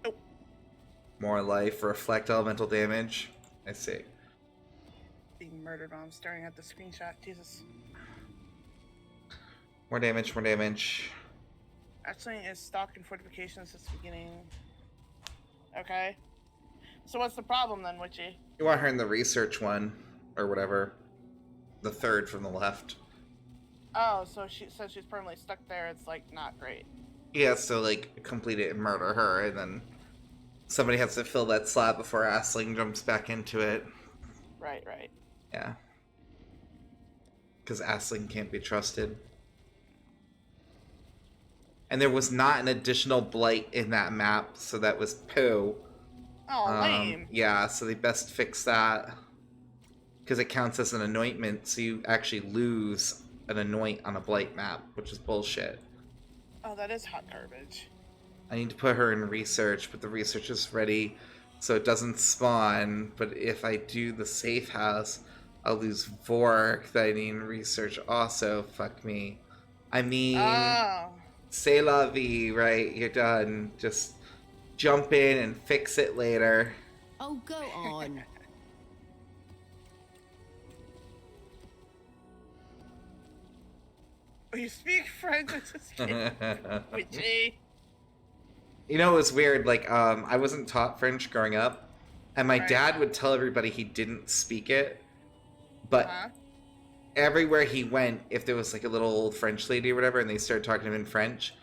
Nope. More life. Reflect elemental damage. I see. Being murdered while I'm staring at the screenshot. Jesus. More damage. More damage. Actually, is stock and fortifications since the beginning. Okay. So what's the problem then, Witchy? You want her in the research one, or whatever. The third from the left. Oh, so since she's permanently stuck there, it's like not great. Yeah, so like complete it and murder her, and then somebody has to fill that slot before Aisling jumps back into it. Right, right. Yeah. Because Aisling can't be trusted. And there was not an additional blight in that map, so that was poo. Oh, lame. Yeah, so they best fix that. Because it counts as an anointment, so you actually lose an anoint on a blight map, which is bullshit. Oh, that is hot garbage. I need to put her in research, but the research is ready, so it doesn't spawn. But if I do the safe house, I'll lose Vork that I need in research also. Fuck me. I mean, Oh. c'est la vie, right? You're done. Just jump in and fix it later. Oh, go on. Oh, you speak French? I just kidding. Witchy. You know, it was weird. Like, I wasn't taught French growing up, and my Right. dad would tell everybody he didn't speak it, but Uh-huh. everywhere he went, if there was like a little old French lady or whatever, and they started talking to him in French,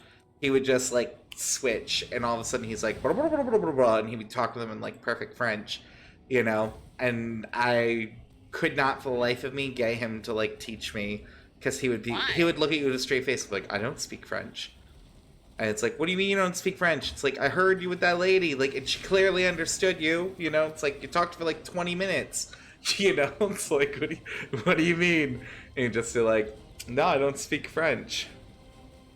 he would just like switch, and all of a sudden he's like, blah, blah, blah, blah, blah, blah, and he would talk to them in like perfect French, you know. And I could not, for the life of me, get him to like teach me, because he would look at you with a straight face, like, I don't speak French. And it's like, what do you mean you don't speak French? It's like, I heard you with that lady, like, and she clearly understood you, you know. It's like, you talked for like 20 minutes. You know, it's like, what do you mean? And you just be like, no, I don't speak French.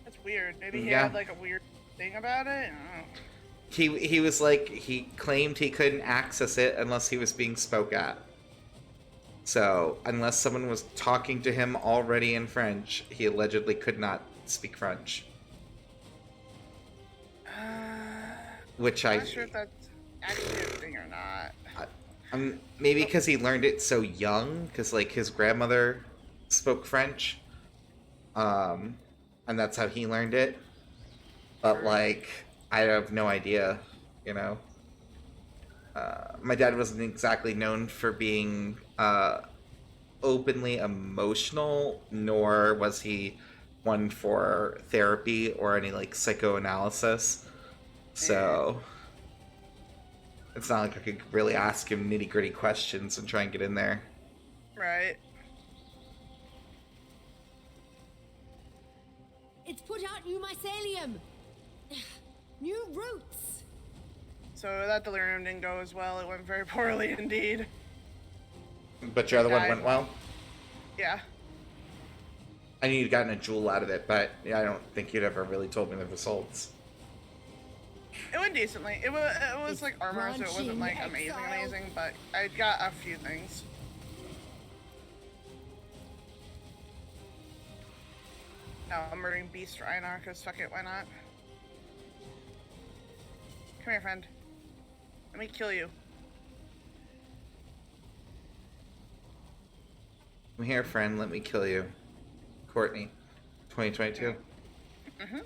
That's weird. Maybe he Yeah. had like a weird thing about it. I don't know. He was like, he claimed he couldn't access it unless he was being spoke at. So, unless someone was talking to him already in French, he allegedly could not speak French. Which I'm not sure if that's actually a thing or not. Maybe because he learned it so young, because like his grandmother spoke French, and that's how he learned it. But like, I have no idea, you know. My dad wasn't exactly known for being openly emotional, nor was he one for therapy or any like psychoanalysis. So it's not like I could really ask him nitty-gritty questions and try and get in there. Right. It's put out new mycelium. New roots. So that delirium didn't go as well. It went very poorly indeed. But your other one Died. went well? Yeah. I knew you'd gotten a jewel out of it, but yeah, I don't think you'd ever really told me the results. It went decently. It was like armor, so it wasn't like amazing, but I got a few things. Now I'm murdering Beast Rhinar, because fuck it, why not? Come here, friend. Let me kill you. Come here, friend, let me kill you. Courtney, 2022. Mm-hmm.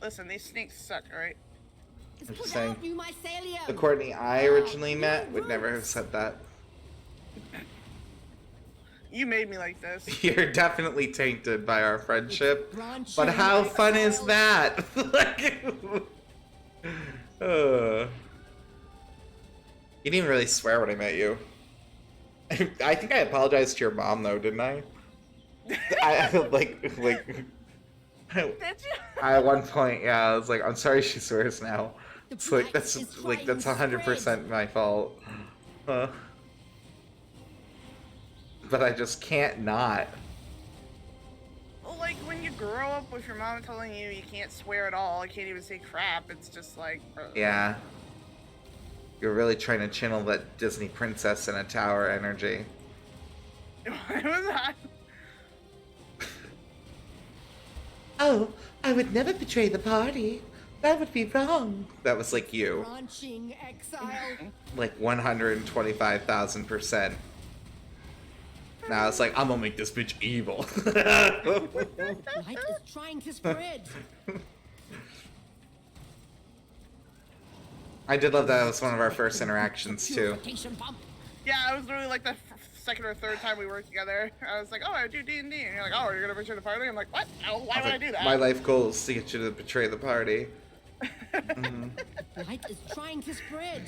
Listen, these snakes suck, alright? It's I'm put just saying. out new mycelium. The Courtney I originally met would never have said that. You made me like this. You're definitely tainted by our friendship. Branching But how fun is exile. that? You didn't even really swear when I met you. I think I apologized to your mom though, didn't I? I like Did you? at one point, yeah, I was like, I'm sorry she swears now. The It's like blight is that's trying to 100% spread. my fault. But I just can't not. Well, like, when you grow up with your mom telling you can't swear at all, you can't even say crap, it's just like... Yeah. You're really trying to channel that Disney princess in a tower energy. What was that? Oh, I would never betray the party. That would be wrong. That was like you. Branching exile. Like 125,000%. Now it's like, I'm gonna make this bitch evil. Light is trying to spread. I did love that was one of our first interactions too. Purification pump. Yeah, it was literally like the second or third time we worked together. I was like, oh, I do D&D. And you're like, oh, you're gonna betray the party? I'm like, what? Oh, why would I do that? My life goal is to get you to betray the party. Mhm. Light is trying to spread.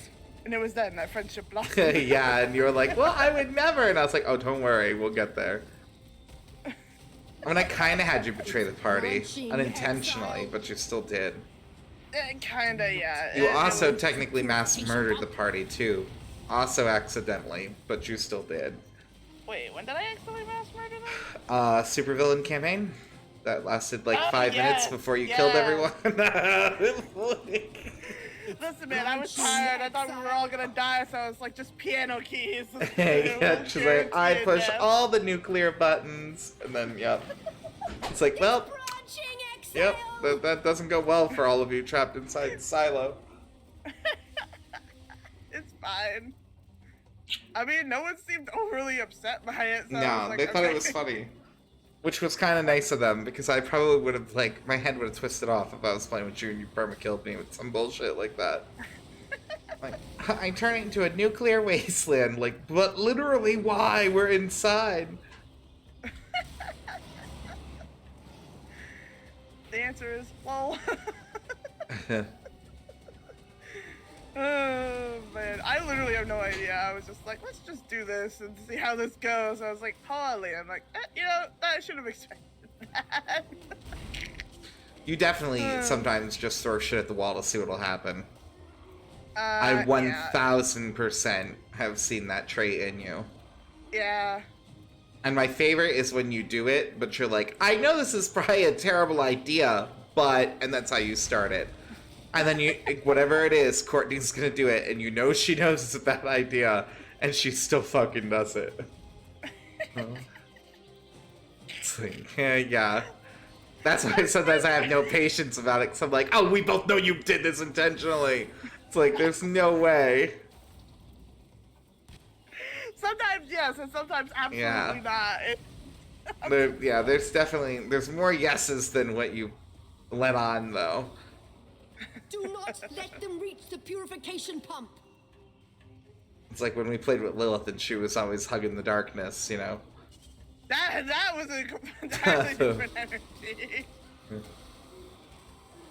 And it was then that friendship blossomed. Yeah, and you were like, well, I would never. And I was like, oh, don't worry, we'll get there. I mean, I kind of had you betray the party, Branching unintentionally, exile. but you still did. Kinda, yeah. You It also was- technically mass murdered the party, too. Also accidentally, but you still did. Wait, when did I accidentally mass murder them? Supervillain campaign? that lasted like Oh, 5 minutes yes, before you killed everyone. Listen, man, I was tired. I thought we were all gonna die, so I was like, just piano keys. Yeah, she's like, I push all the nuclear buttons, and then, yep. It's like, well, yep, that doesn't go well for all of you trapped inside the silo. It's fine. I mean, no one seemed overly upset by it, so I No, was like, they thought it okay. was funny. Which was kind of nice of them, because I probably would have, like, my head would have twisted off if I was playing with you and you perma-killed me with some bullshit like that. Like, I turn into a nuclear wasteland, like, but literally why? We're inside. The answer is, well. Oh, man. I literally have no idea. I was just like, let's just do this and see how this goes. I was like, Holly. I'm like, you know, I should have expected that. You definitely sometimes just throw shit at the wall to see what'll happen. I 1000% have seen that trait in you. Yeah. And my favorite is when you do it, but you're like, I know this is probably a terrible idea, but... And that's how you start it. And then you, whatever it is, Courtney's gonna do it, and you know she knows it's a bad idea, and she still fucking does it. It's like, yeah. That's why sometimes I have no patience about it, because I'm like, oh, we both know you did this intentionally. It's like, there's no way. Sometimes yes, and sometimes absolutely not. There's more yeses than what you let on, though. Do not let them reach the purification pump. It's like when we played with Lilith and she was always hugging the darkness, you know? That was a entirely different energy.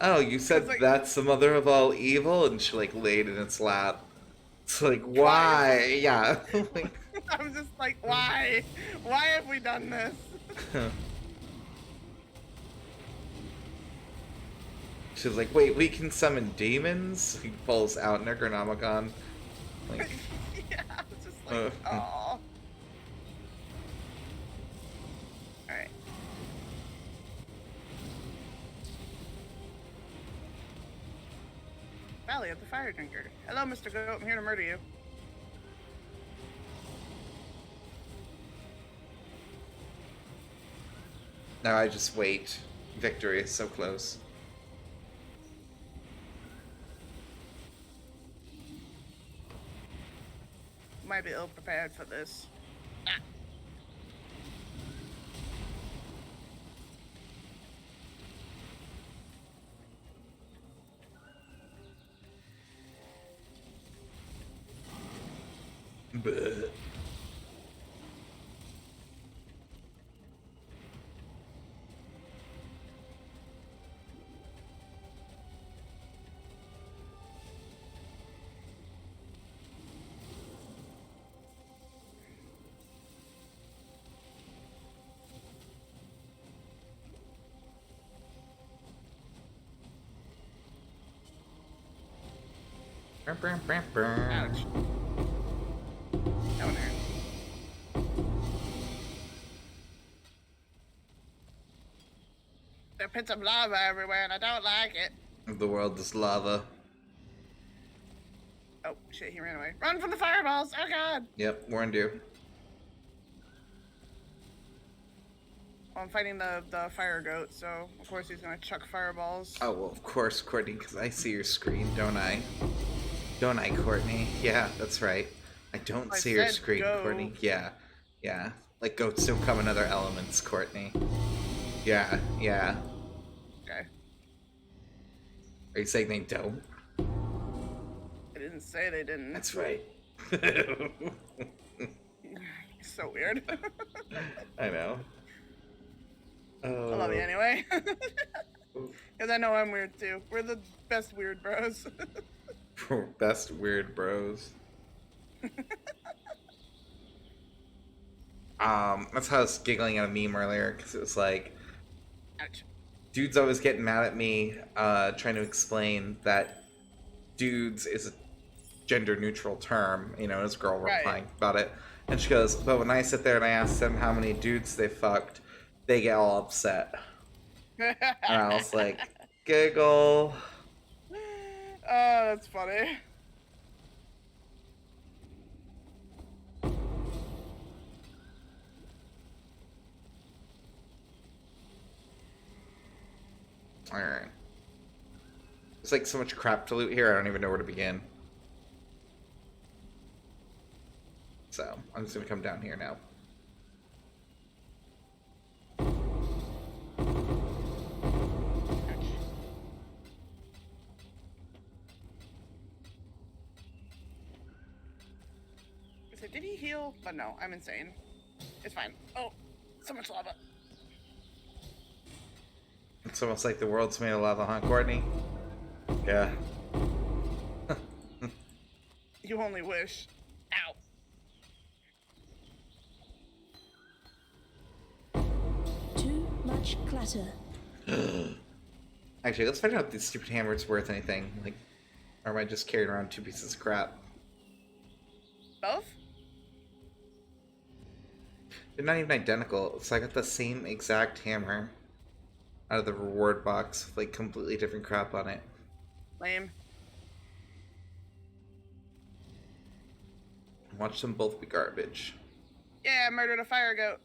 Oh, you said like, that's the mother of all evil? And she, like, laid in its lap. It's like, why? Yeah. I'm just like, why? Why have we done this? She's like, wait, we can summon demons? He pulls out Necronomicon. Like, yeah, it's just like, oh. Alright. Valley of the Fire Drinker. Hello, Mr. Goat. I'm here to murder you. now I just wait. Victory is so close. Might be ill prepared for this. Ah. Bleh. Ouch. That one hurt. There are pits of lava everywhere and I don't like it. The world is lava. Oh, shit, he ran away. Run from the fireballs! Oh, God! Yep, warned you. Well, I'm fighting the fire goat, so of course he's gonna chuck fireballs. Oh, well, of course, Courtney, because I see your screen, don't I? Don't I, Courtney? Yeah, that's right. I don't see your screen, go. Courtney. Yeah, yeah. Like, goats don't come in other elements, Courtney. Yeah, yeah. Okay. Are you saying they don't? I didn't say they didn't. That's right. So weird. I know. I love you anyway. Because I know I'm weird too. We're the best weird bros. Best weird bros. That's how I was giggling at a meme earlier, because it was like, Ouch. dudes always getting mad at me, trying to explain that dudes is a gender neutral term, you know, as a girl replying about it. And she goes, but when I sit there and I ask them how many dudes they fucked, they get all upset. And I was like, giggle. Oh, that's funny. Alright. There's like so much crap to loot here, I don't even know where to begin. So, I'm just gonna come down here now. I said, did he heal? But no, I'm insane. It's fine. Oh, so much lava. It's almost like the world's made of lava, huh, Courtney? Yeah. You only wish. Ow. Too much clutter. Actually, let's find out if this stupid hammer is worth anything. Like, or am I just carrying around 2 pieces of crap? Both? They're not even identical, so I got the same exact hammer out of the reward box with like completely different crap on it. Lame. Watch them both be garbage. Yeah, I murdered a fire goat.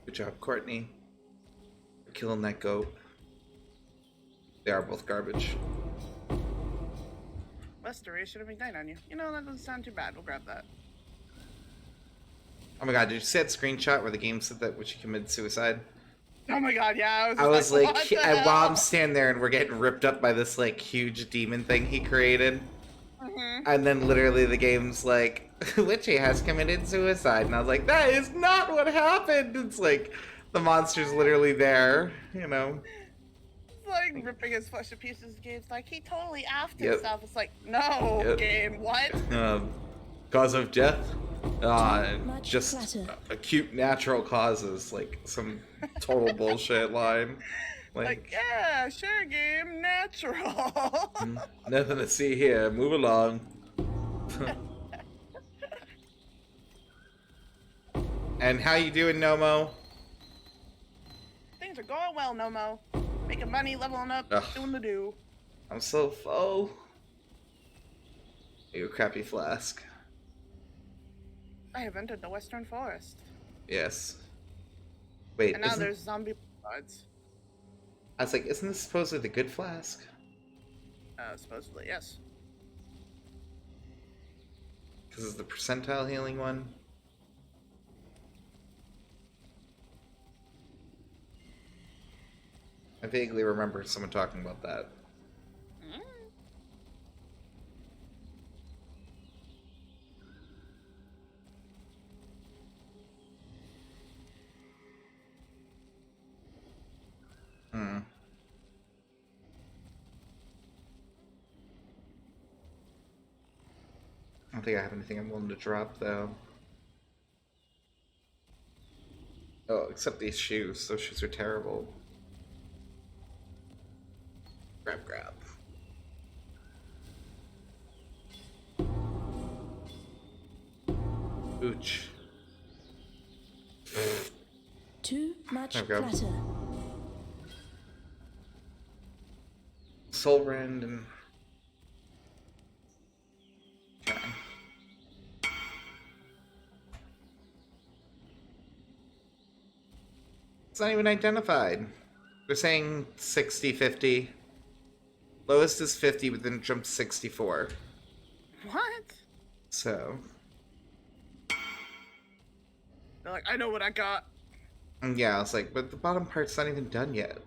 Good job, Courtney. For killing that goat. They are both garbage. Restoration of Ignite on you. You know, that doesn't sound too bad. We'll grab that. Oh my god, did you see that screenshot where the game said that when she committed suicide? Oh my god, yeah. I was like, what the while hell? I'm standing there and we're getting ripped up by this like huge demon thing he created. And then literally the game's like, Witchy has committed suicide. And I was like, that is not what happened. It's like, the monster's literally there, you know. It's like ripping his flesh to pieces. The game's like, he totally offed Yep. himself. It's like, no, Yep. game, what? Cause of death? much Just clutter. acute natural causes, like some total bullshit line. Like, yeah, sure, game, natural. Nothing to see here. Move along. And how you doing, Nomo? Things are going well, Nomo. Making money, leveling up, Ugh. doing the do. I'm so full. You crappy flask. I have entered the Western Forest. Yes. Wait, And now isn't- there's zombie buds. I was like, isn't this supposedly the good flask? Supposedly, yes. Because it's the percentile healing one? I vaguely remember someone talking about that. I don't think I have anything I'm willing to drop, though. Oh, except these shoes. Those shoes are terrible. Grab. Ooch. Too much There we go. clutter. Soul Rend and... Okay. It's not even identified. They're saying 60, 50. Lowest is 50, but then it jumps 64. What? So... They're like, I know what I got. Yeah, I was like, but the bottom part's not even done yet.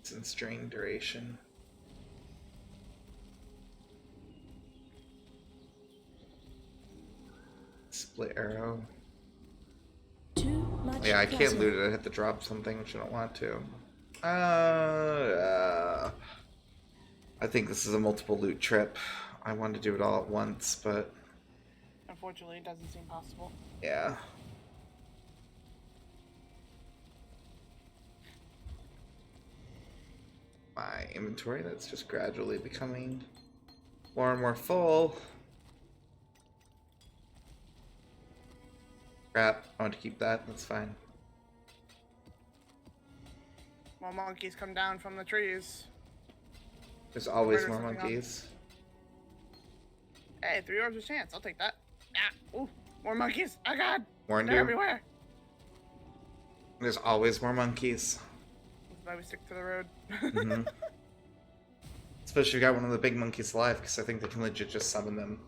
It's in strain duration. Split arrow. Too much Yeah, I can't clutter. loot it. I have to drop something, which I don't want to. I think this is a multiple loot trip. I wanted to do it all at once, but Unfortunately, it doesn't seem possible. yeah. My inventory, that's just gradually becoming More and more full. Crap, I want to keep that. That's fine. More monkeys come down from the trees. There's always Murder more something monkeys. Hey, 3 orbs of chance. I'll take that. Ah, ooh, more monkeys. Oh god. Warned They're you. everywhere. There's always more monkeys. That's why we stick to the road. Mm-hmm. Especially if you got one of the big monkeys alive, because I think they can legit just summon them.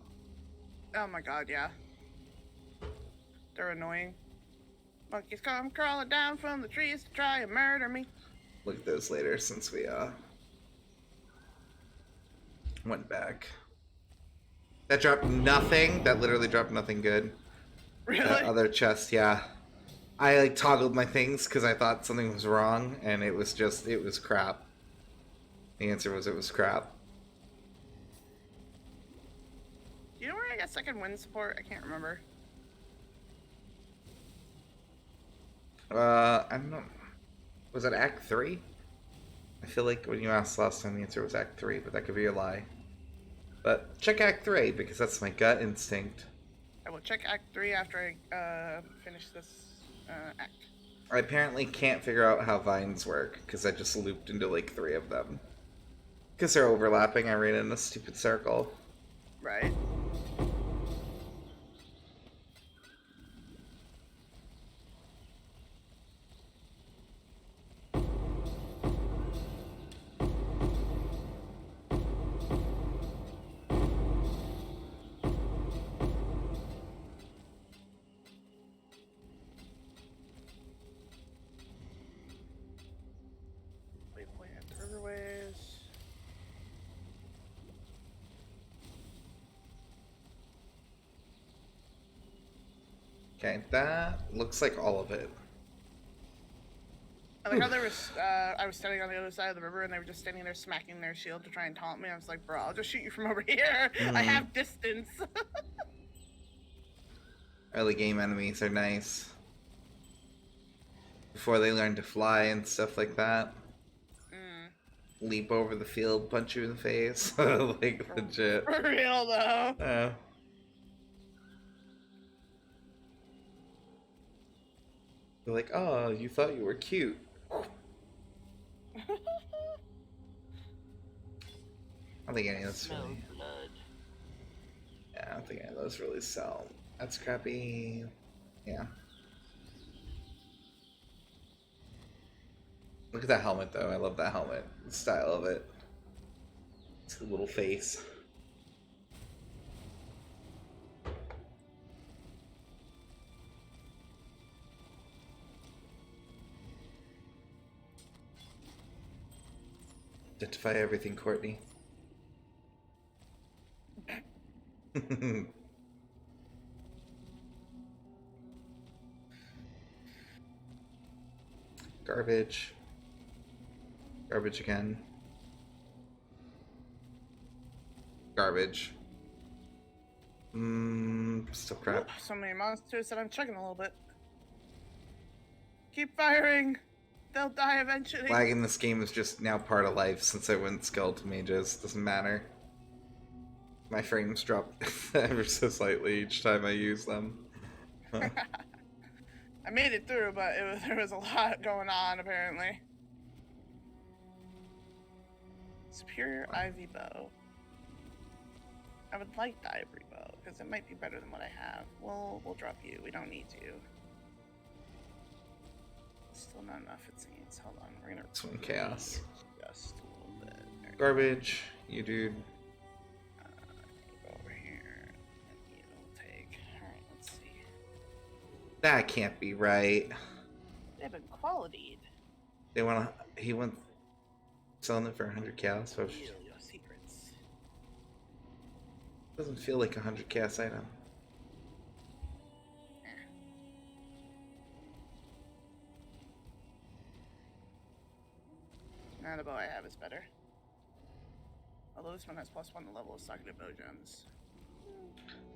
Oh my god, yeah. They're annoying. Monkeys come crawling down from the trees to try and murder me. Look at those later since we went back. That dropped nothing. That literally dropped nothing good. Really? That other chest, yeah. I like toggled my things because I thought something was wrong, and it was crap. The answer was it was crap. Do you know where I got second wind support? I can't remember. I don't know. Was it Act 3? I feel like when you asked last time, the answer was Act 3, but that could be a lie. But check Act 3, because that's my gut instinct. I will check Act 3 after I finish this act. I apparently can't figure out how vines work, because I just looped into like 3 of them. Because they're overlapping, I ran in a stupid circle. Right. Waypoint at the riverways. Okay, that looks like all of it. I like how there was, I was standing on the other side of the river and they were just standing there smacking their shield to try and taunt me. I was like, bro, I'll just shoot you from over here. I have distance. Early game enemies are nice. Before they learn to fly and stuff like that. Leap over the field, punch you in the face. Like, legit. For real, though. They're like, oh, you thought you were cute. I don't think any of this really... Yeah, I don't think any of those really sell. That's crappy. Yeah. Look at that helmet, though. I love that helmet. The style of it. It's a little face. Identify everything, Courtney. Garbage. Garbage again. Garbage. Still crap. So many monsters that I'm chugging a little bit. Keep firing. They'll die eventually. Lag in this game is just now part of life since I went skeleton mages. Doesn't matter. My frames drop ever so slightly each time I use them. I made it through, but there was a lot going on, apparently. Superior Ivy Bow. I would like the Ivory Bow, because it might be better than what I have. We'll drop you. We don't need to. Still not enough, it seems. Hold on. We're gonna... Swing Chaos. Just a little bit. There. Garbage. You dude. Go over here. And you'll take... Alright, let's see. That can't be right. They've been qualityed. They wanna... He went... Selling it for 100 chaos. So Reveal your secrets. doesn't feel like a 100 chaos item. Nah, the bow I have is better. Although this one has +1 to level of Socketed Bow Gems.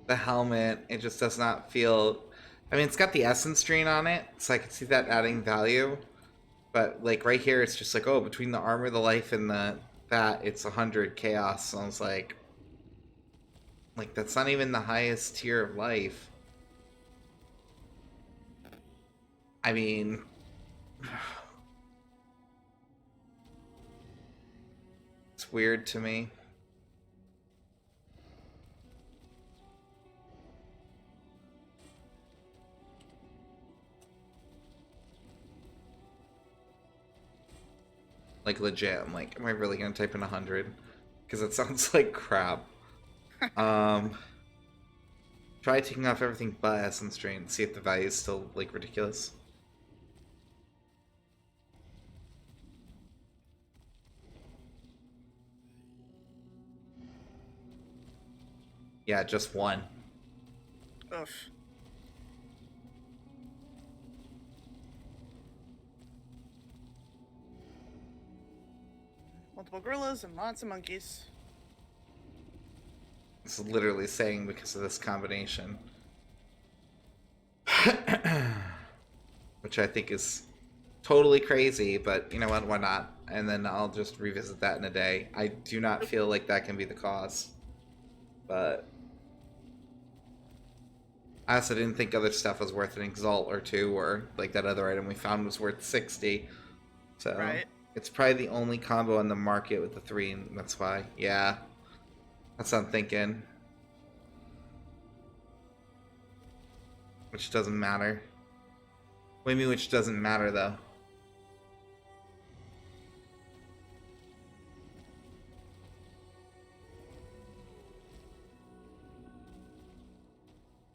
The helmet, it just does not feel... I mean, it's got the essence drain on it, so I can see that adding value. But, like, right here, it's just like, oh, between the armor, the life, and that, it's 100 chaos. So I was like, Like, that's not even the highest tier of life. I mean... It's weird to me. Like, legit, I'm like, am I really gonna type in 100? Because it sounds like crap. Try taking off everything but Essence Drain, see if the value is still, like, ridiculous. Yeah, just one. Oof. Multiple gorillas and lots of monkeys. It's literally saying because of this combination. Which I think is totally crazy, but you know what, why not? And then I'll just revisit that in a day. I do not feel like that can be the cause. But I also didn't think other stuff was worth an Exalt or two, or like that other item we found was worth 60. So Right. it's probably the only combo on the market with the 3, and that's why. Yeah. That's what I'm thinking. Which doesn't matter. What do you mean which doesn't matter, though?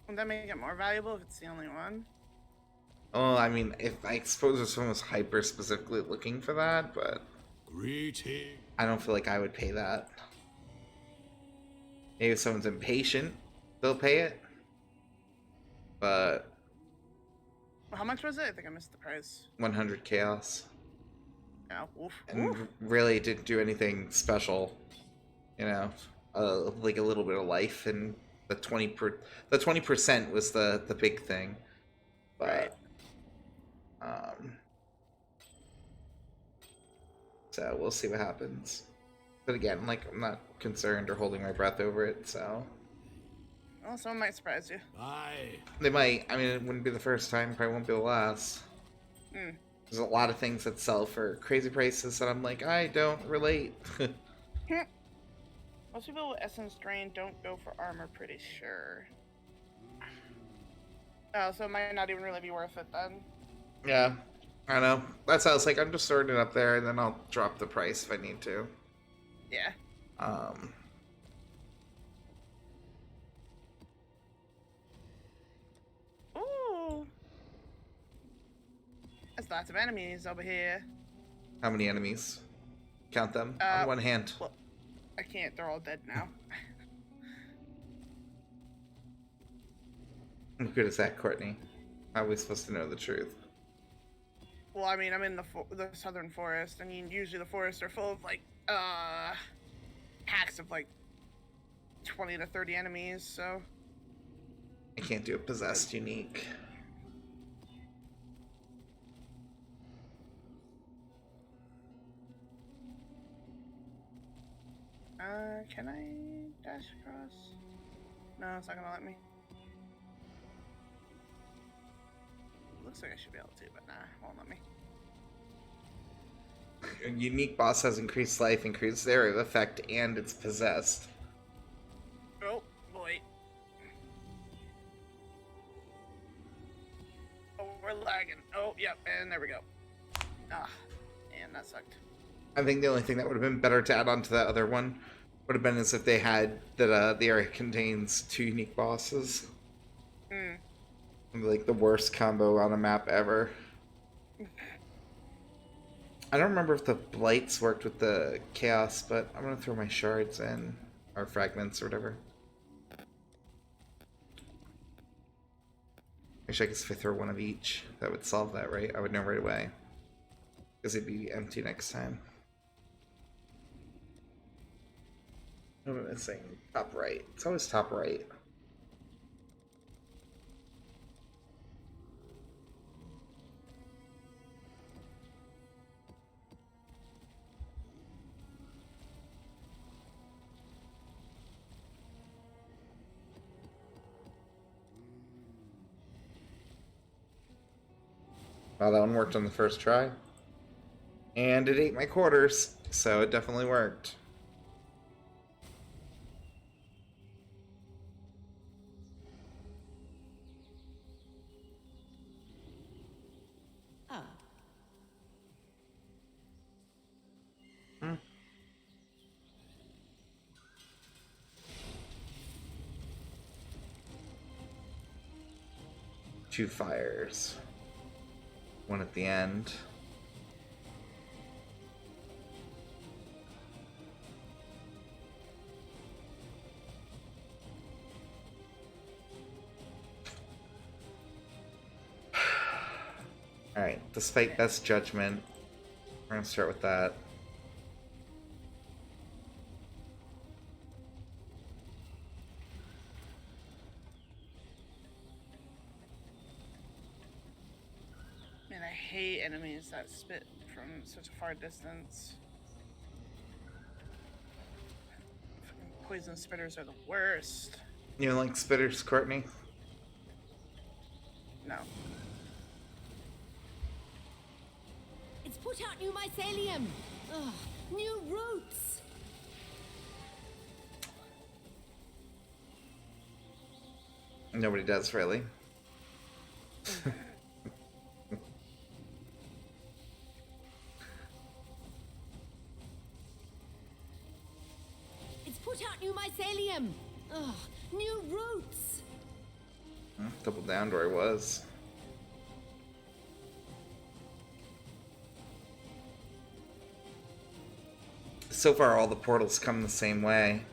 Wouldn't that make it more valuable if it's the only one? Oh, I mean, if I suppose if someone was hyper specifically looking for that, but Greeting. I don't feel like I would pay that. Maybe if someone's impatient, they'll pay it. But Well, how much was it? I think I missed the price. 100 chaos. Oh, oof. And Oof. really didn't do anything special. You know, like a little bit of life, and the 20% was the big thing. But Right. So we'll see what happens. But again, like, I'm not concerned or holding my breath over it, so Well, someone might surprise you. Aye. they might. I mean, it wouldn't be the first time, probably won't be the last. Hmm. There's a lot of things that sell for crazy prices that I'm like, I don't relate. Most people with Essence Drain don't go for armor, pretty sure. Oh, so it might not even really be worth it then. Yeah, I know. That's how I was like, I'm just throwing it up there, and then I'll drop the price if I need to. Yeah. Ooh. There's lots of enemies over here. How many enemies? Count them on one hand. Well, I can't. They're all dead now. How good is that, Courtney? How are we supposed to know the truth? Well, I mean, I'm in the southern forest. I mean, usually the forests are full of, like, packs of, like, 20 to 30 enemies, so... I can't do a possessed unique. Can I dash across? No, it's not gonna let me. Looks like I should be able to, but nah, won't let me. A unique boss has increased life, increased area of effect, and it's possessed. Oh, boy. Oh, we're lagging. Oh, yep, and there we go. Ah, and that sucked. I think the only thing that would have been better to add on to that other one would have been as if they had that the area contains 2 unique bosses. Hmm. Like the worst combo on a map ever. I don't remember if the blights worked with the chaos, but I'm gonna throw my shards in, or fragments or whatever. Actually, I guess if I throw one of each, that would solve that, right? I would know right away. Because it'd be empty next time. What am I missing? Top right. It's always top right. Wow, that one worked on the first try. And it ate my quarters, so it definitely worked. Ah. 2 fires. 1 at the end. Alright, despite best judgment, we're gonna start with that. Man, I hate enemies that spit from such a far distance. Fucking poison spitters are the worst. You like spitters, Courtney? No. It's put out new mycelium. Ugh, new roots. Nobody does, really. It's put out new mycelium. Ugh, new roots. Double down where I was. So far, all the portals come the same way.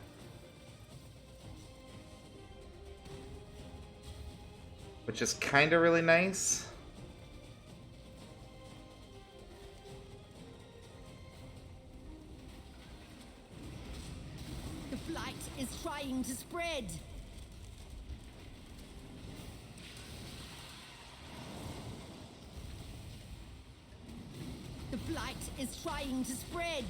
Which is kind of really nice. The blight is trying to spread. The blight is trying to spread.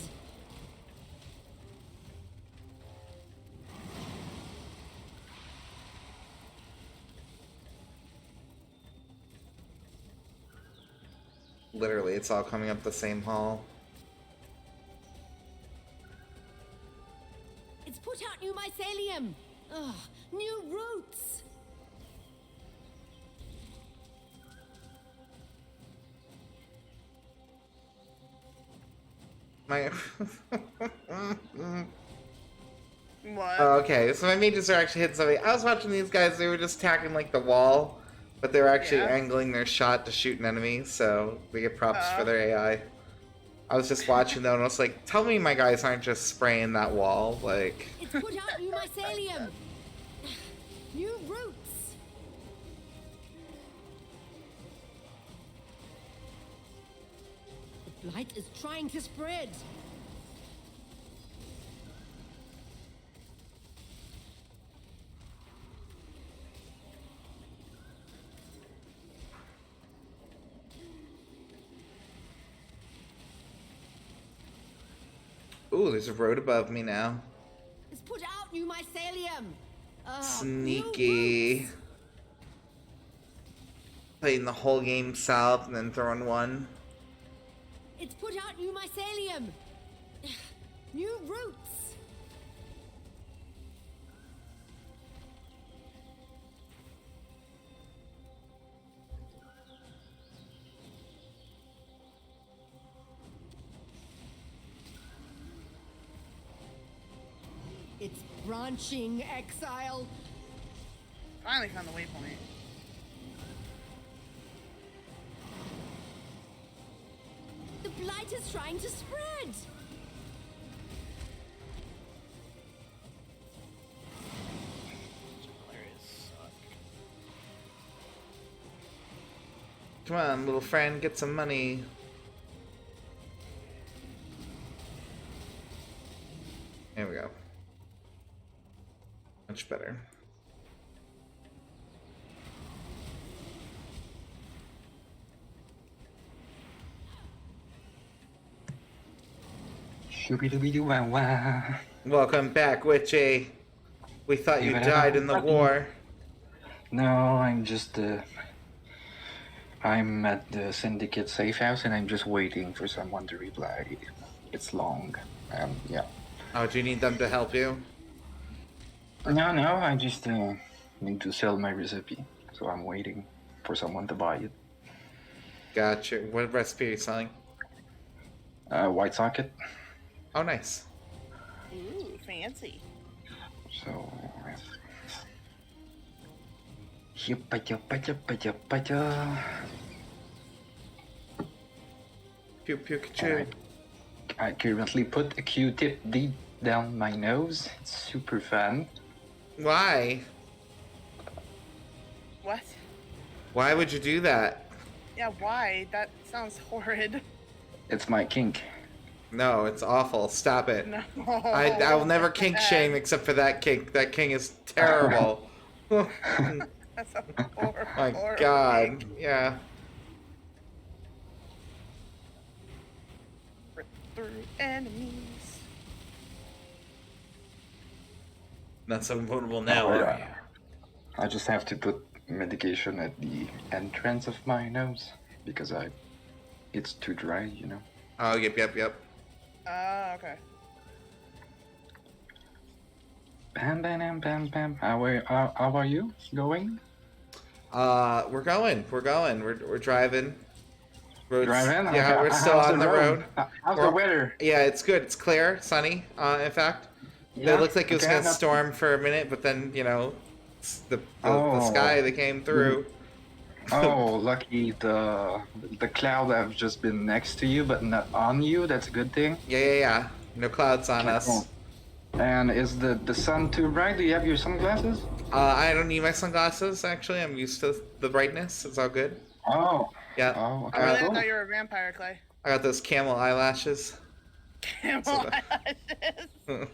Literally, it's all coming up the same hall. It's put out new mycelium. Ugh, new roots. My What? Oh, okay, so my mages are actually hitting something. I was watching these guys, they were just attacking like the wall, but they were actually Yeah. angling their shot to shoot an enemy, so we get props for their AI. I was just watching though, and I was like, tell me my guys aren't just spraying that wall, like... It's put out new mycelium. New roots. The blight is trying to spread. Ooh, there's a road above me now. It's put out new mycelium. Sneaky. Playing the whole game south and then throwing one. It's put out new mycelium. New roots. It's branching, Exile. Finally found the waypoint. The blight is trying to spread. Come on, little friend, get some money. There we go. Much better. Shooby-dooby-doo-wah-wah. Welcome back, Witchy. We thought you died in the war. No, I'm just I'm at the Syndicate safe house and I'm just waiting for someone to reply. It's long. Yeah. Oh, do you need them to help you? No, I just need to sell my recipe. So I'm waiting for someone to buy it. Gotcha. What recipe are you selling? White socket. Oh, nice. Ooh, fancy. So. Yuppa. Pew pew ka I currently put a Q-tip deep down my nose. It's super fun. Why? What? Why would you do that? Yeah, why? That sounds horrid. It's my kink. No, it's awful. Stop it. No. I will never kink shame except for that kink. That kink is terrible. That's a horrible. My God. Yeah. Rip through enemies. Not so vulnerable now, are you? I just have to put medication at the entrance of my nose because it's too dry, you know. Oh, yep. Okay. Bam. How are you going? We're going. We're driving. Roads, Driving? yeah, Okay, we're still how's on the road. How's the weather? Yeah, it's good. It's clear, sunny. In fact, Yeah? it looked like it was Okay, gonna storm for a minute, but then the Oh. sky that came through. Oh, lucky the cloud have just been next to you, but not on you. That's a good thing. Yeah. No clouds on us. Cool. And is the sun too bright? Do you have your sunglasses? I don't need my sunglasses. Actually, I'm used to the brightness. It's all good. Oh. Yeah. Oh, okay. I really cool. thought you were a vampire, Clay. I got those camel eyelashes. Camel So eyelashes.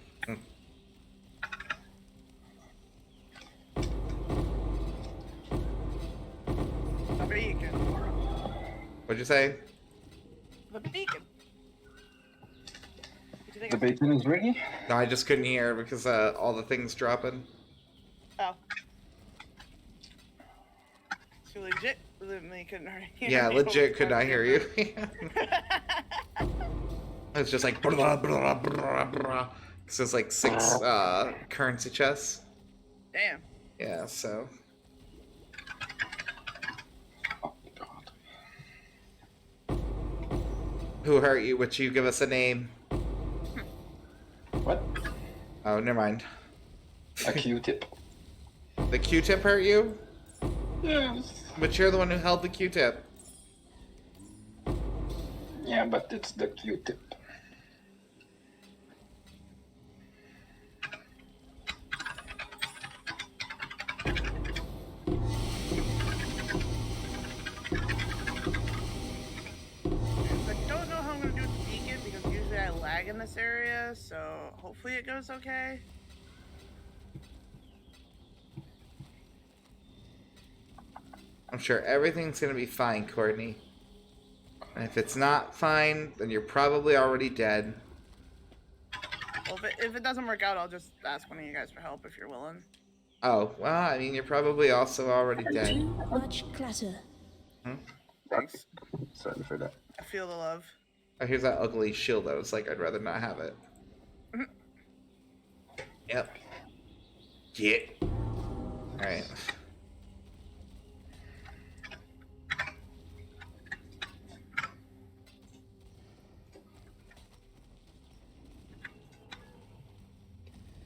The beacon. What'd you say? The beacon. Did you think The bacon is ready? No, I just couldn't hear because all the things dropping. Oh. So legitimately couldn't hear Yeah, me. legit could not hear you. It's just like blah, blah, blah, blah. So it's like 6 currency chests. Damn. Yeah, so. Oh God. Who hurt you? Would you give us a name? What? Oh, never mind. A Q-tip. The Q-tip hurt you? Yes. But you're the one who held the Q-tip. Yeah, but it's the Q-tip. I don't know how I'm gonna do with the beacon because usually I lag in this area, so hopefully it goes okay. I'm sure everything's gonna be fine, Courtney. And if it's not fine, then you're probably already dead. Well, if it doesn't work out, I'll just ask one of you guys for help if you're willing. Oh, well, I mean, you're probably also already dead. Too much clutter. Thanks. Sorry for that. I feel the love. Oh, here's that ugly shield that was like, I'd rather not have it. Yep. Get. Alright.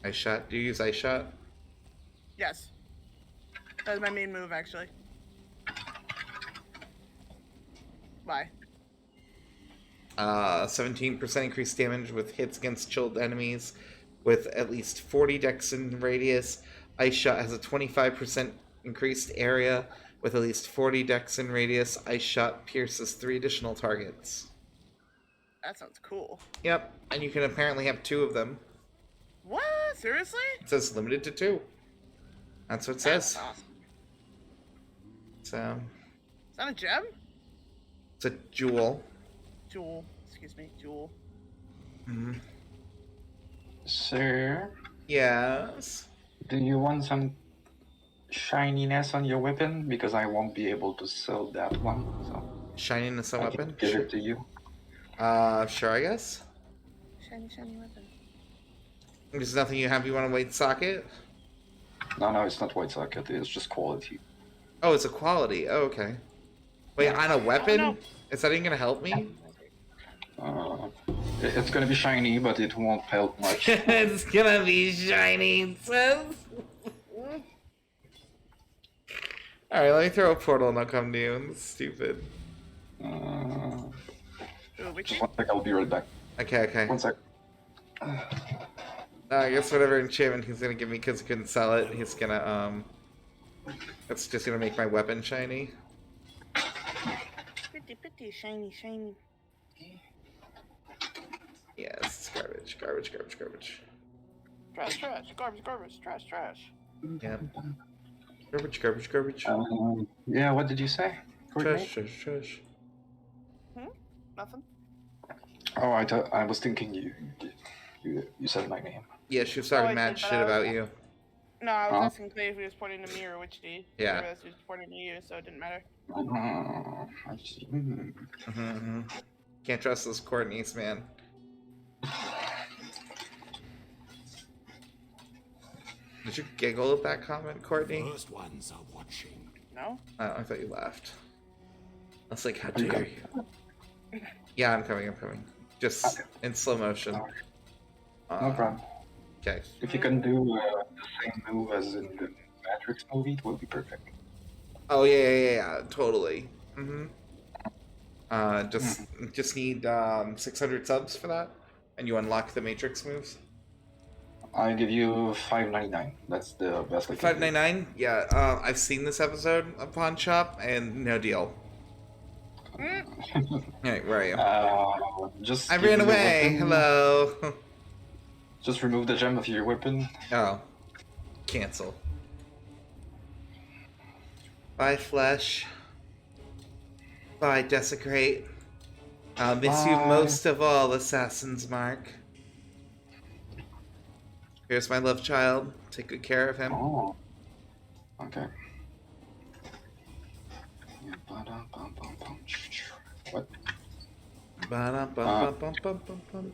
Ice shot. Do you use ice shot? Yes. That's my main move, actually. Bye. 17% increased damage with hits against chilled enemies with at least 40 dex in radius. Ice shot has a 25% increased area with at least 40 dex in radius. Ice shot pierces 3 additional targets. That sounds cool. Yep, and you can apparently have 2 of them. What? Seriously? It says limited to 2. That's what it says. That's awesome. So, Is that a gem? it's a jewel. Jewel. Excuse me, jewel. Mm-hmm. Sir, Yes. do you want some shininess on your weapon because I won't be able to sell that one. So Shininess on I weapon? can give it to you. Sure, I guess. Shiny, shiny weapon. There's nothing you have you want to wait socket? No, it's not white socket. It's just quality. Oh, it's a quality. Oh, okay. Wait, on a weapon? no. Is that even gonna help me? It's gonna be shiny, but it won't help much. It's gonna be shiny, it says. Alright, let me throw a portal and I'll come to you. It's stupid. Just one sec, I'll be right back. Okay. 1 sec. I guess whatever enchantment he's gonna give me because he couldn't sell it, he's gonna, that's just gonna make my weapon shiny. Pretty, shiny, shiny. Yes, garbage. Trash, trash. Yep. Garbage. Yeah, what did you say? Trash. Nothing. Oh, I was thinking you said my name. Yeah, she was talking I mad did, but shit I was- about you. No, I was asking Clay if he was pointing to me or which D. Yeah. I realized he was pointing to you, so it didn't matter. I see. Can't trust those Courtneys, man. Did you giggle at that comment, Courtney? First ones are watching. No? Oh, I thought you laughed. I was like, how dare you? Yeah, I'm coming. Just in slow motion. No problem. Okay. If you can do the same move as in the Matrix movie, it will be perfect. Oh yeah, totally. Just need 600 subs for that, and you unlock the Matrix moves. I give you $5.99. That's the best I can do. $5.99. Yeah, I've seen this episode of Pawn Shop, and no deal. Alright, where are you? Just I give ran me your away. weapon. Hello. Just remove the gem of your weapon. Oh, cancel. Bye, Flesh. Bye, Desecrate. I'll miss you most of all, Assassin's Mark. Here's my love child. Take good care of him. Oh. Okay. What?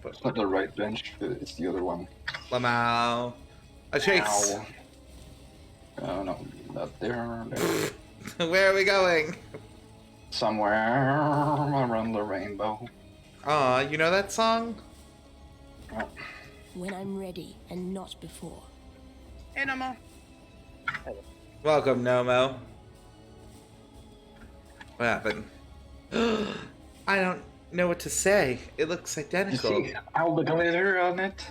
It's not the right bench, it's the other one. Lamau. A chase. No, not there. Where are we going? Somewhere around the rainbow. Aw, you know that song? Oh. When I'm ready and not before. Hey, Nomo. Welcome, Nomo. What happened? I don't know what to say. It looks You identical. see all the glitter on it?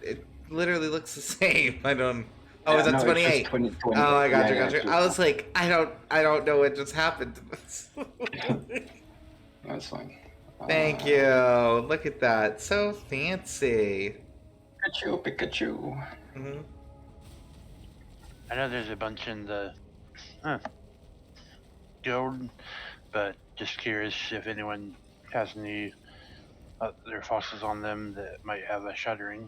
It literally looks the same. I don't. Oh, Yeah, is that no, it's 28? just 20. Oh, I got Yeah, you. I was like, I don't know what just happened to this. That's fine. Thank you. Look at that. So fancy. Pikachu. Mm-hmm. I know there's a bunch in the guild, but just curious if anyone has any other fossils on them that might have a shuddering.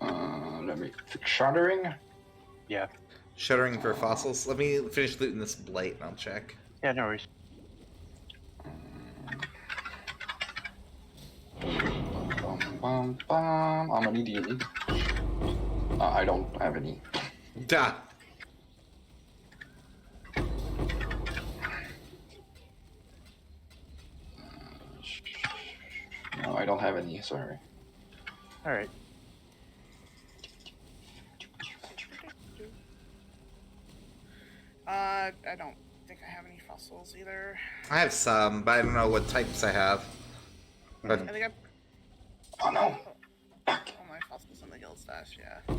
Let me shuddering. Yeah. Shuddering for fossils. Let me finish looting this blight and I'll check. Yeah, no worries. How many do you need? I don't have any. Duh. No, I don't have any. Sorry. All right. I don't think I have any fossils either. I have some, but I don't know what types I have. But I think I Oh no! all my fossils in the guild stash, yeah.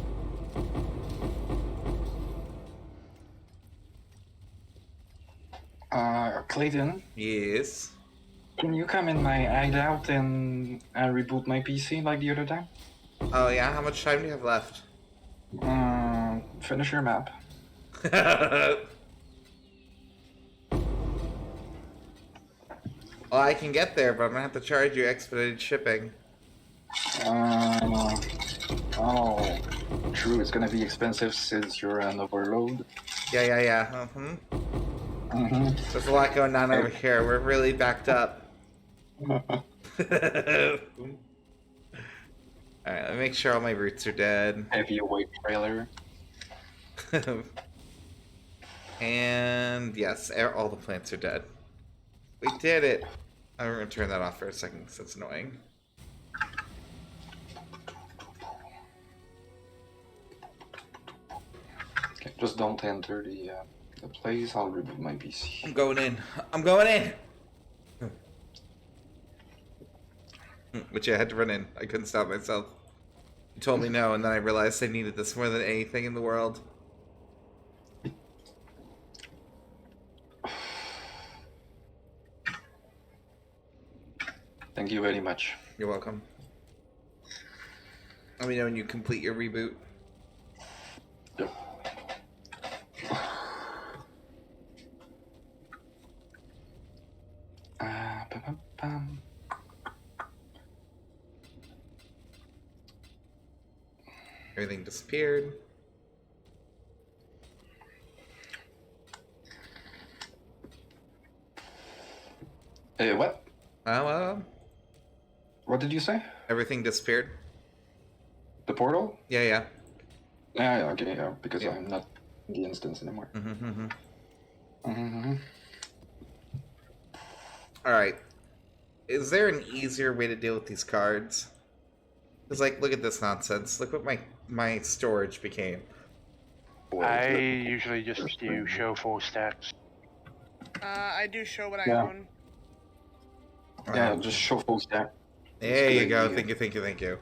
Clayton, yes. can you come in my hideout and reboot my PC like the other time? Oh yeah. How much time do you have left? Finish your map. Well, I can get there, but I'm gonna have to charge you expedited shipping. Oh, true. true. It's gonna be expensive since you're an overload. Yeah. There's a lot going on over here. We're really backed up. Alright, let me make sure all my roots are dead. Heavyweight trailer. And yes, all the plants are dead. We did it. I'm gonna turn that off for a second because it's annoying. Okay, just don't enter the place. I'll remove my PC. I'm going in. I'm going in! Which I had to run in. I couldn't stop myself. You told me no, and then I realized I needed this more than anything in the world. Thank you very much. You're welcome. Let me know when you complete your reboot. Yep. Bum. Everything disappeared. What? What did you say? Everything disappeared. The portal? Yeah. Yeah, okay, yeah, because I'm not in the instance anymore. Alright. Is there an easier way to deal with these cards? Because, like, look at this nonsense. Look what my storage became. I usually just do show full stacks. I do show what I Yeah. own. Yeah, just show full stack. There you go. Thank you.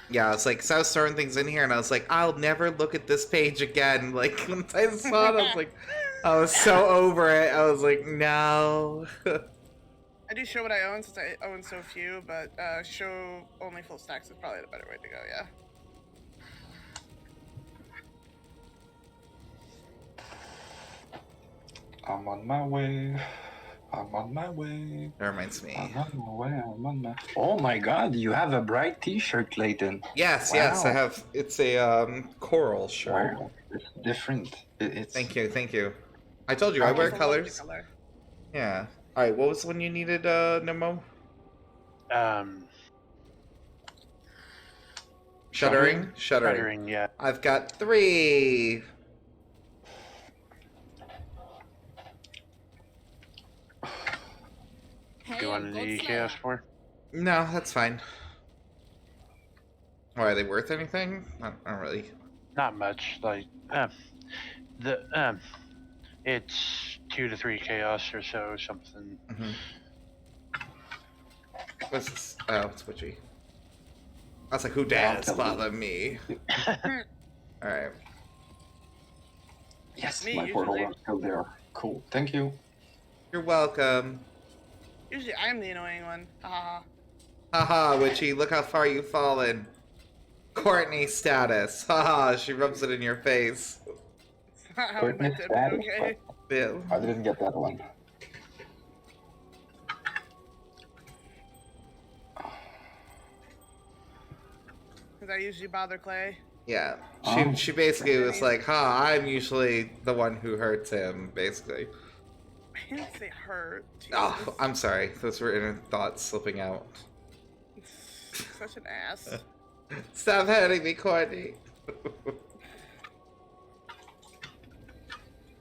Yeah, it's like, so I was throwing things in here, and I was like, I'll never look at this page again. Like, when I saw it, I was like, I was so over it. I was like, no. I do show what I own since I own so few, but show only full stacks is probably the better way to go, yeah. I'm on my way. That reminds me. I'm on my... Oh my god, you have a bright t-shirt, Clayton. Yes, Wow. yes, I have. It's a coral shirt. Wow, it's different. It's... Thank you. I told you, I wear Also love the colors. color. Yeah. Alright, what was the one you needed, Nemo? Shuddering? Shuddering, yeah. I've got 3. Do you want the chaos for? No, that's fine. Or are they worth anything? Not really. Not much. Like it's 2 to 3 chaos or so, something. What's this? Oh, it's witchy. I was like, who dares bother me? Alright. Yes, Me, my portal usually. is still there. Cool, thank you. You're welcome. Usually I'm the annoying one. Haha. Haha, witchy, look how far you've fallen. Courtney status. Haha, she rubs it in your face. It's not how I Courtney meant it, but status. okay. Yeah. I didn't get that one. Because I usually bother Clay. Yeah. Oh. She basically was like, I'm usually the one who hurts him, basically. I didn't say hurt. Jesus. Oh, I'm sorry. Those were inner thoughts slipping out. Such an ass. Stop hurting me, Courtney.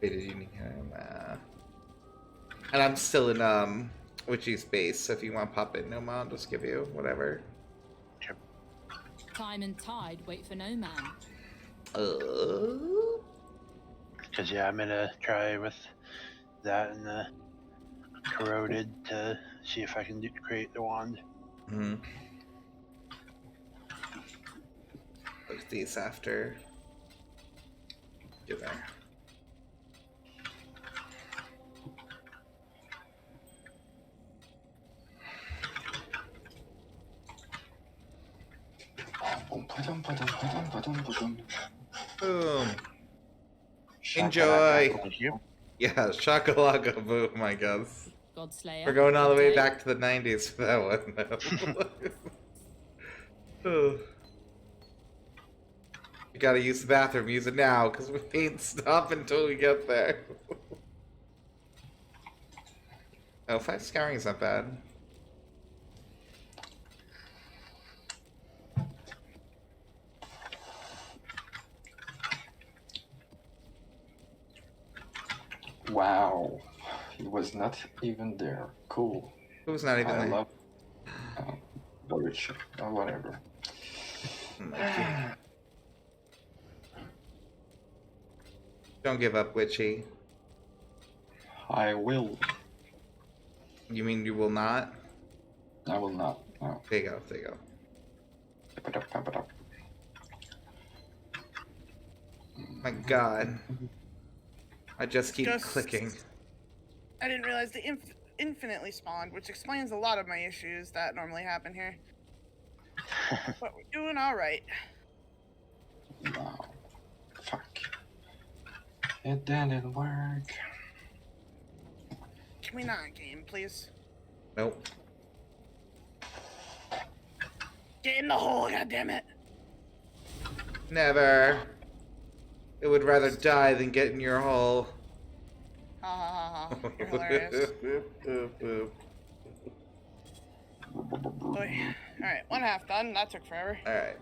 Wait, did you need him? And I'm still in Witchy's base, so if you want to pop in, no mom, just give you whatever. Time and tide wait for no man. Because yeah, I'm gonna try with that and the corroded to see if I can create the wand. Look at these after. Get there. Boom. Enjoy. Thank you. Yeah, shakalaka boom, I guess. Godslayer. We're going all the way Good day. back to the 90s for that one, though. Oh. You gotta use the bathroom. Use it now, because we ain't stop until we get there. Oh, 5 scouring is not bad. Wow. He was not even there. Cool. Who's not even I there? love Dorich or whatever. Don't give up, Witchy. I will. You mean you will not? I will not. No. There you go, there you go. Pep it up, pep it up. My god. I just keep Just- clicking. I didn't realize the infinitely spawned, which explains a lot of my issues that normally happen here. But we're doing all right. Wow. Fuck. It didn't work. Can we not game, please? Nope. Get in the hole, goddammit! Never. It would rather die than get in your hole. Ha ha ha ha. You're hilarious. Alright, 1/2 done. That took forever. Alright.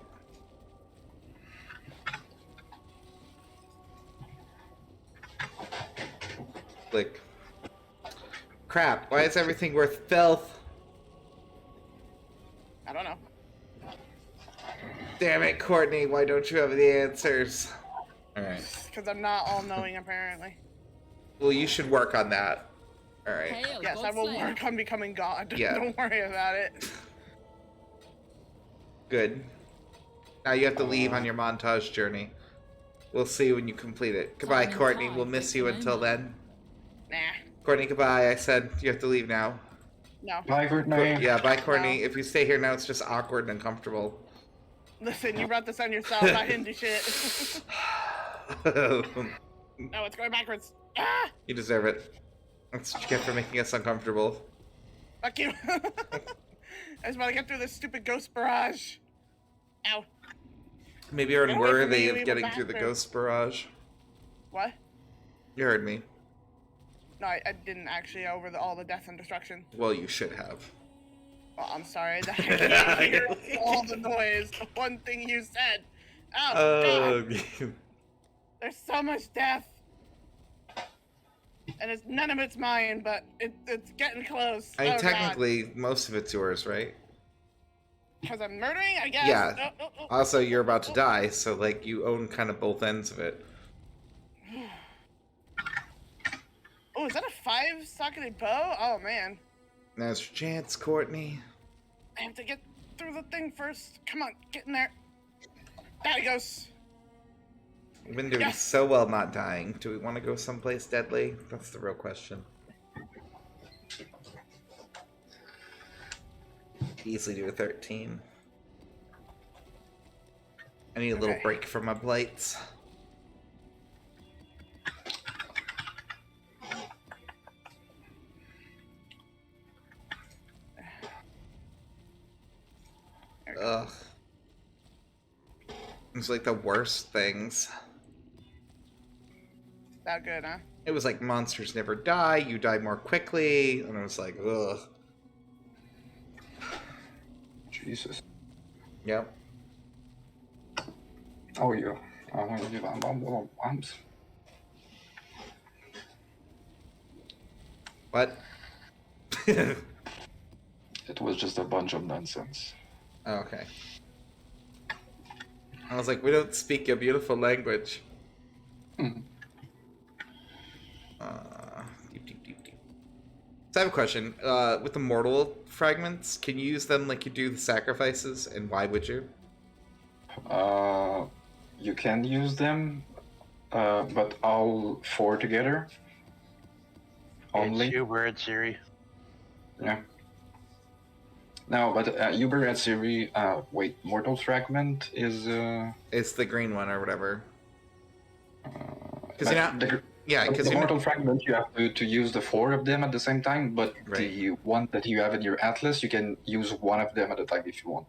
Like, crap, why is everything worth filth? I don't know. Damn it, Courtney, why don't you have the answers? Alright. Because I'm not all knowing, apparently. Well, you should work on that. Alright. Hail, Yes, I will work on becoming God. Yeah. Don't worry about it. Good. Now you have to leave on your montage journey. We'll see you when you complete it. Goodbye, Time Courtney. flies, We'll miss you until then. Nah. Courtney, goodbye. I said you have to leave now. No. Bye, Courtney. Yeah, bye, Courtney. No. If you stay here now, it's just awkward and uncomfortable. Listen, you brought this on yourself. I didn't do shit. No, it's going backwards. Ah! You deserve it. That's what you get for making us uncomfortable. Fuck you. I just want to get through this stupid ghost barrage. Ow. Maybe you're Get away from unworthy me, of leave getting a through the bathroom. ghost barrage. What? You heard me. No, I didn't actually over all the death and destruction. Well, you should have. Well, I'm sorry that I can't hear all the noise. The one thing you said. Oh, God. There's so much death. And none of it's mine, but it's getting close. I mean, technically, most of it's yours, right? Because I'm murdering, I guess. Yeah. Oh. Also, you're about to die, so, like, you own kind of both ends of it. Oh, is that a 5-socketed bow? Oh, man. Now's your chance, Courtney. I have to get through the thing first. Come on, get in there. There he goes. We've been doing Yes. so well not dying. Do we want to go someplace deadly? That's the real question. Easily do a 13. I need a little Okay. break from my blights. Ugh. It's like the worst things. That good, huh? It was like monsters never die, you die more quickly, and it was like, ugh. Jesus. Yep. Oh, yeah. I want to give bombs. What? It was just a bunch of nonsense. Oh, okay. I was like, we don't speak your beautiful language. Mhm. Deep. So I have a question. With the mortal fragments, can you use them like you do the sacrifices, and why would you? You can use them, but all 4 together. Only. It's Uber at Siri. Yeah. No, but Uber at Siri, wait, Mortal Fragment is, It's the green one or whatever. Because but you're not. the, Yeah, because the you're Mortal not. Fragment, you have to use the 4 of them at the same time, but Right. the one that you have in your Atlas, you can use one of them at a time if you want.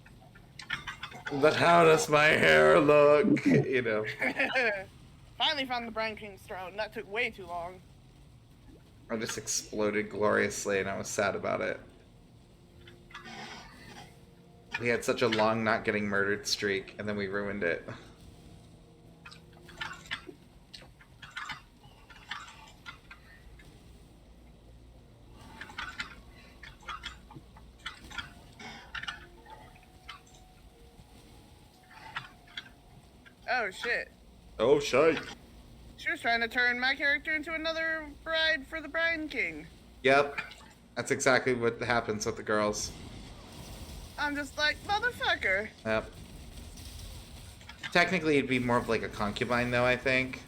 But how does my hair look? You know. Finally found the Brine King's throne. That took way too long. I just exploded gloriously and I was sad about it. We had such a long not getting murdered streak and then we ruined it. Oh shit. Oh shit. She was trying to turn my character into another bride for the Brine King. Yep. That's exactly what happens with the girls. I'm just like, motherfucker. Yep. Technically, it'd be more of like a concubine, though, I think.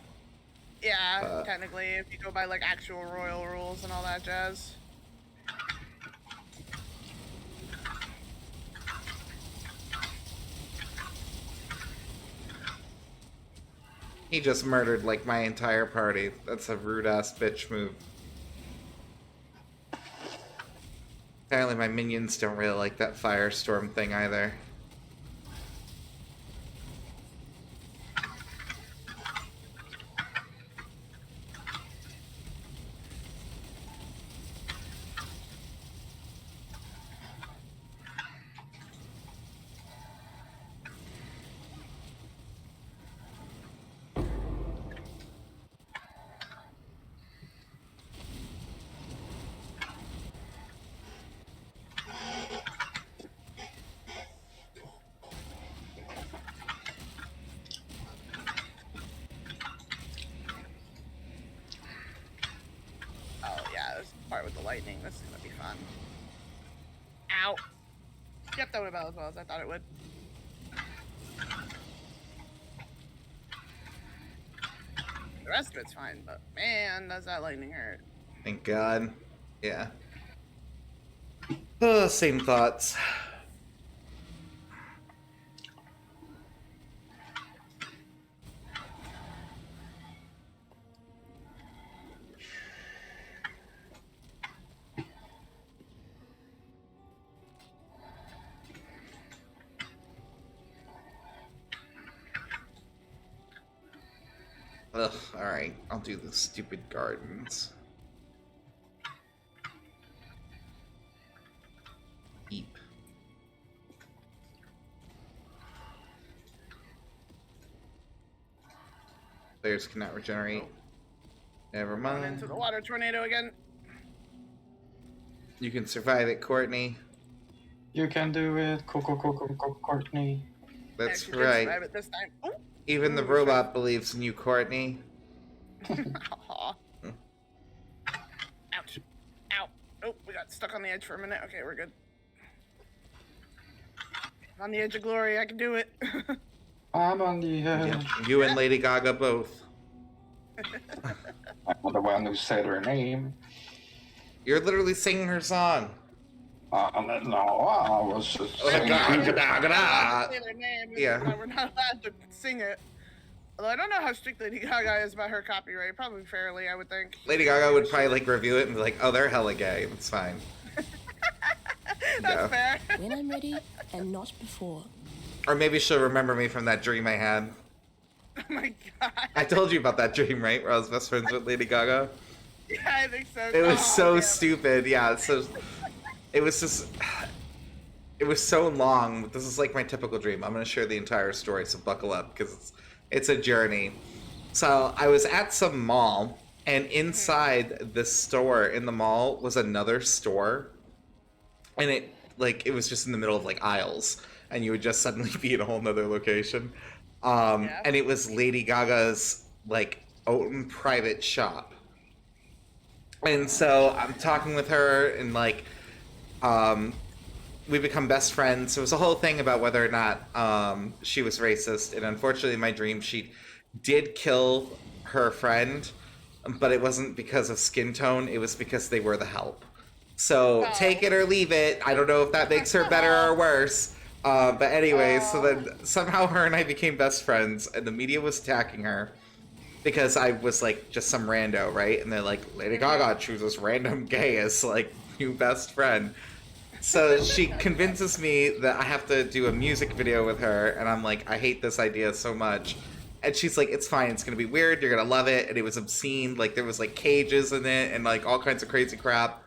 Yeah, technically, if you go by like actual royal rules and all that jazz. He just murdered like my entire party. That's a rude ass bitch move. Apparently my minions don't really like that firestorm thing either. With the lightning, this is gonna be fun. Ow! Yep, that went about as well as I thought it would. The rest of it's fine, but man, does that lightning hurt. Thank God. Yeah. Same thoughts. Ugh, alright. I'll do the stupid gardens. Eep. Players cannot regenerate. Never Going mind. into the water tornado again. You can survive it, Courtney. You can do it, Courtney. That's Actually, did right. survive it this time. Oh. Even the robot believes in you, Courtney. Aw. Ouch. Ow. Oh, we got stuck on the edge for a minute. Okay, we're good. On the edge of glory, I can do it. I'm on the edge. Yep. You and Lady Gaga both. I'm the one who said her name. You're literally singing her song. No, I was just saying. Say their name, Yeah. We're not allowed to sing it. Although I don't know how strict Lady Gaga is about her copyright. Probably fairly, I would think. Lady Gaga would probably like review it and be like, "Oh, they're hella gay. It's fine." That's fair. When I'm ready and not before. Or maybe she'll remember me from that dream I had. Oh my god. I told you about that dream, right? Where I was best friends with Lady Gaga. Yeah, I think so. It was so damn. stupid. Yeah, so it was just. It was so long. This is like my typical dream. I'm going to share the entire story, so buckle up because it's a journey. So I was at some mall, and inside this store in the mall was another store, and it was just in the middle of like aisles, and you would just suddenly be in a whole nother location. And it was Lady Gaga's like own private shop. And so I'm talking with her, and like, we become best friends. So it was a whole thing about whether or not she was racist. And unfortunately, in my dream, she did kill her friend, but it wasn't because of skin tone. It was because they were the help. So take it or leave it. I don't know if that makes her better or worse. But anyways, so then somehow her and I became best friends, and the media was attacking her because I was like just some rando, right? And they're like, Lady Gaga chooses random gay as like new best friend. So she convinces me that I have to do a music video with her, and I'm like, I hate this idea so much. And she's like, it's fine, it's gonna be weird, you're gonna love it. And it was obscene, like there was like cages in it and like all kinds of crazy crap.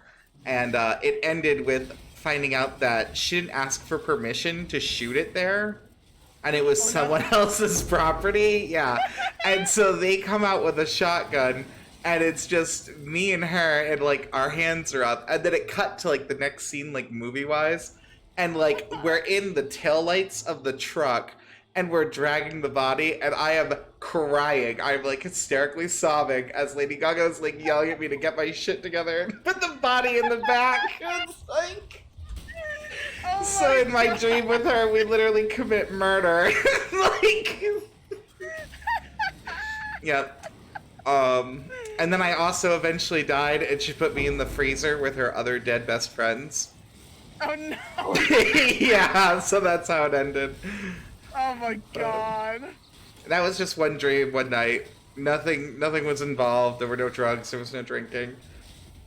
And it ended with finding out that she didn't ask for permission to shoot it there. And it was someone else's property, yeah. And so they come out with a shotgun, and it's just me and her, and like our hands are up. And then it cut to like the next scene, like movie-wise, and like we're in the taillights of the truck, and we're dragging the body, and I am crying. I'm like hysterically sobbing as Lady Gaga is like yelling at me to get my shit together and put the body in the back. It's like. So in my dream with her, we literally commit murder. Like, yep. And then I also eventually died, and she put me in the freezer with her other dead best friends. Oh no! Yeah, so that's how it ended. Oh my god. That was just one dream, one night. Nothing was involved. There were no drugs. There was no drinking.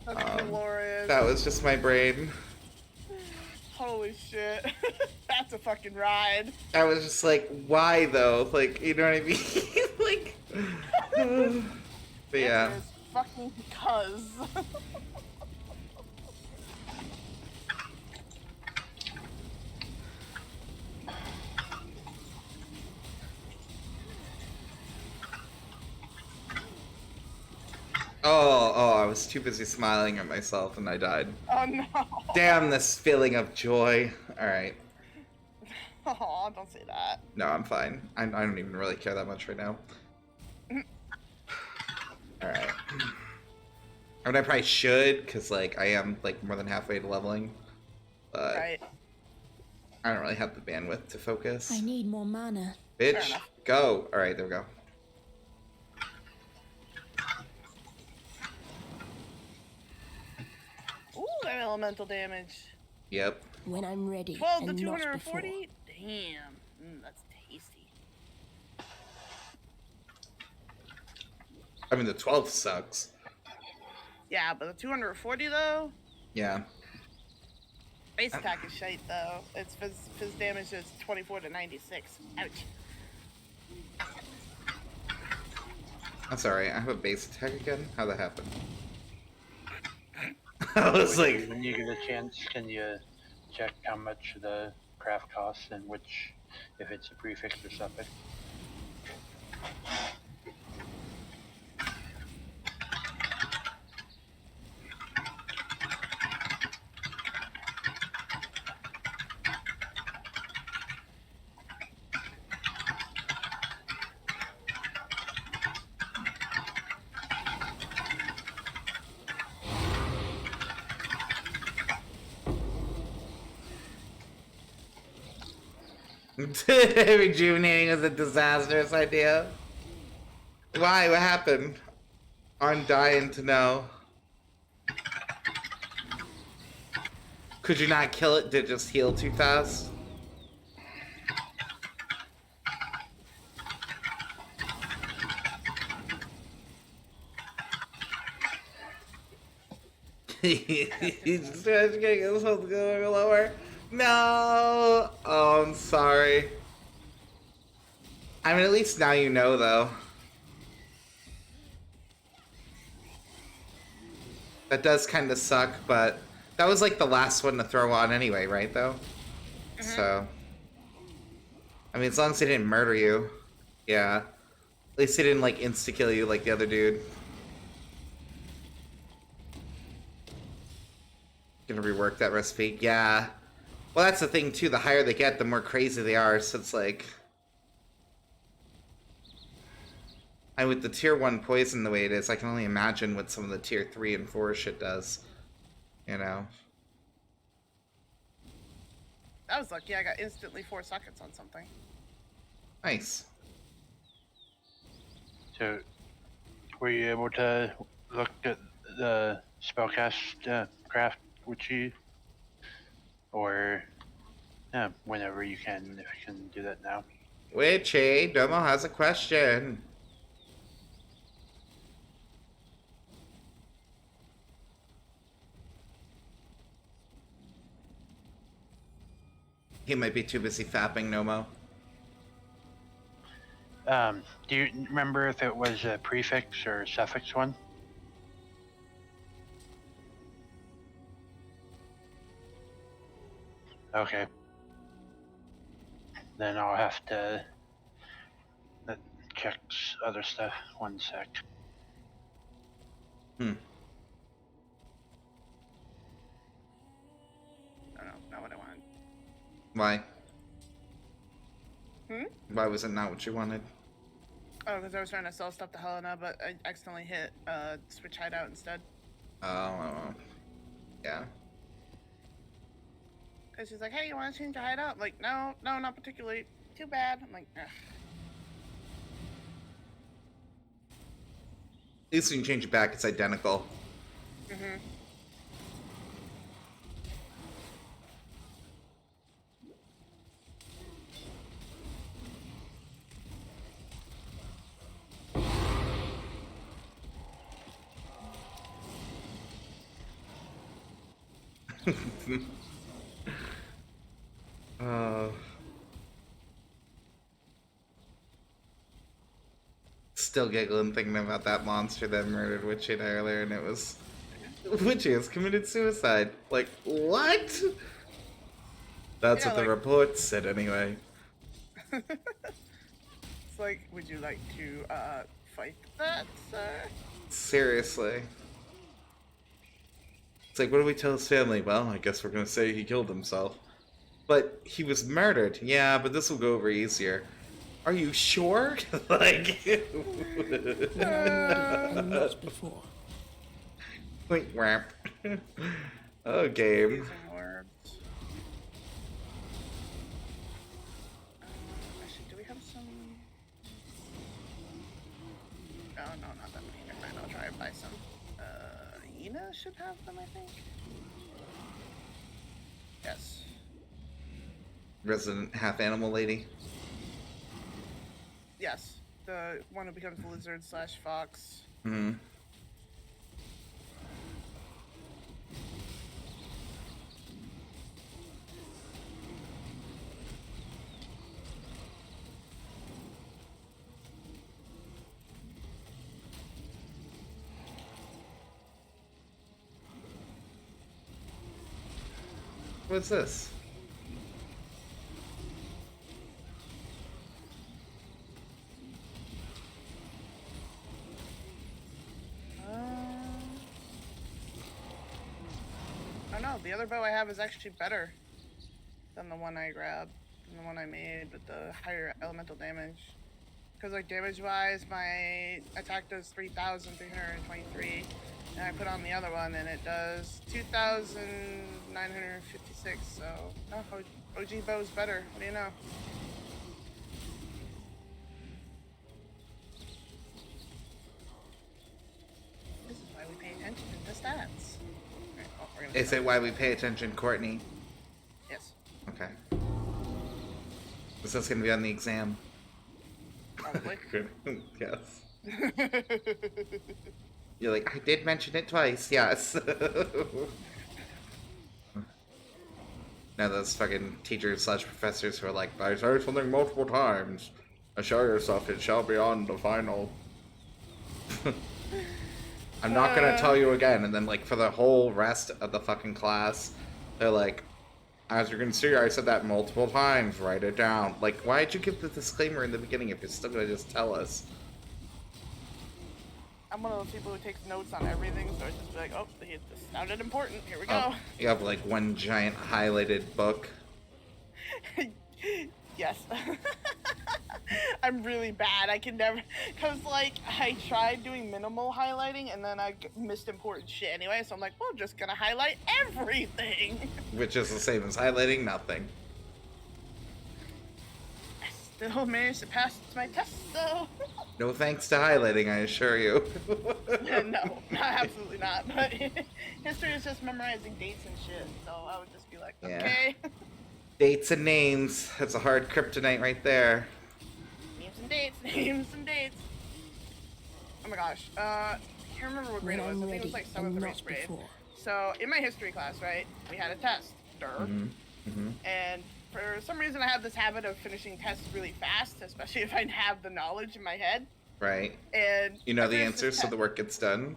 That's glorious. That was just my brain. Holy shit. That's a fucking ride. I was just like, why though? Like, you know what I mean? Like, but yeah. It is fucking because. Oh, I was too busy smiling at myself and I died. Oh no. Damn this feeling of joy. Alright. Oh, don't say that. No, I'm fine. I don't even really care that much right now. Alright. I mean, I probably should, because, like, I am, like, more than halfway to leveling. But right. I don't really have the bandwidth to focus. I need more mana. Bitch, go! Alright, there we go. Ooh, that elemental damage. Yep. When I'm ready. 12 to and not 240? before. Damn. That's tasty. I mean, the 12 sucks. Yeah, but the 240 though? Yeah. Base attack is shite though. Its phys damage is 24 to 96. Ouch. That's alright. I have a base attack again? How'd that happen? I was like... When you get a chance, can you check how much the craft costs and which, if it's a prefix or suffix? Rejuvenating is a disastrous idea. Why? What happened? I'm dying to know. Could you not kill it? Did it just heal too fast? He's just getting his health going lower. No! Oh, I'm sorry. I mean, at least now you know, though. That does kind of suck, but that was like the last one to throw on anyway, right, though? So... I mean, as long as they didn't murder you. Yeah. At least they didn't, like, insta-kill you like the other dude. Gonna rework that recipe. Yeah. Well, that's the thing, too. The higher they get, the more crazy they are, so it's like... And with the tier 1 poison the way it is, I can only imagine what some of the tier 3 and 4 shit does. You know? That was lucky. I got instantly 4 sockets on something. Nice. So, were you able to look at the spellcast craft with you? Or, yeah, whenever you can, if you can do that now. Witchy, Domo has a question. He might be too busy fapping Nomo. Do you remember if it was a prefix or suffix one? Okay. Then I'll have to check other stuff. 1 sec. Hmm. I don't know, not what I wanted. Why? Hmm? Why was it not what you wanted? Oh, because I was trying to sell stuff to Helena, but I accidentally hit switch hideout instead. Oh, yeah. Because she's like, hey, you want to change your hideout? I'm like, no, not particularly. Too bad. I'm like, ugh. At least when you change it back, it's identical. Mm-hmm. Still giggling thinking about that monster that murdered Witchy earlier, and it was... Witchy has committed suicide. Like, what? That's Yeah, what the like- report said anyway. It's like, would you like to fight that, sir? Seriously. It's like, what do we tell his family? Well, I guess we're gonna say he killed himself. But he was murdered. Yeah, but this will go over easier. Are you sure? Like... And not before. Wink whap. Oh, game. Using words. Actually, do we have some? Oh, no, not that many. Never mind, I'll try and buy some. Ina should have them, I think. Yes. Resident half animal lady. Yes. The one who becomes lizard / fox. Hmm. What's this? Oh no, the other bow I have is actually better than the one I grabbed, than the one I made with the higher elemental damage. Because like damage-wise, my attack does 3,323, and I put on the other one and it does 2,956. So no, OG bow is better. What do you know? This is why we pay attention to the stats. Right, oh, we're gonna Is it why we pay attention, Courtney? Yes. Okay. Is this gonna be on the exam? Probably. Yes. You're like, I did mention it twice, yes. Now those fucking teachers / professors who are like, I say something multiple times. Assure yourself it shall be on the final. I'm not gonna tell you again, and then like for the whole rest of the fucking class, they're like, as you can see, I said that multiple times, write it down. Like, why'd you give the disclaimer in the beginning if you're still gonna just tell us? I'm one of those people who takes notes on everything, so I just be like, oh, this sounded important, here we go. Oh, you have like one giant highlighted book. Yes. I'm really bad. I can never, cause like I tried doing minimal highlighting and then I missed important shit anyway. So I'm like, well, just gonna highlight everything. Which is the same as highlighting nothing. I still managed to pass my test though. No thanks to highlighting, I assure you. No, absolutely not. But history is just memorizing dates and shit. So I would just be like, okay. Yeah. Dates and names. That's a hard kryptonite right there. Names and dates, names and dates. Oh my gosh. I can't remember what grade it was. I think it was like 7th or 8th grade. So in my history class, right, we had a test. And for for some reason I have this habit of finishing tests really fast, especially if I have the knowledge in my head. Right. And You know I the finish answers, this so the work gets done.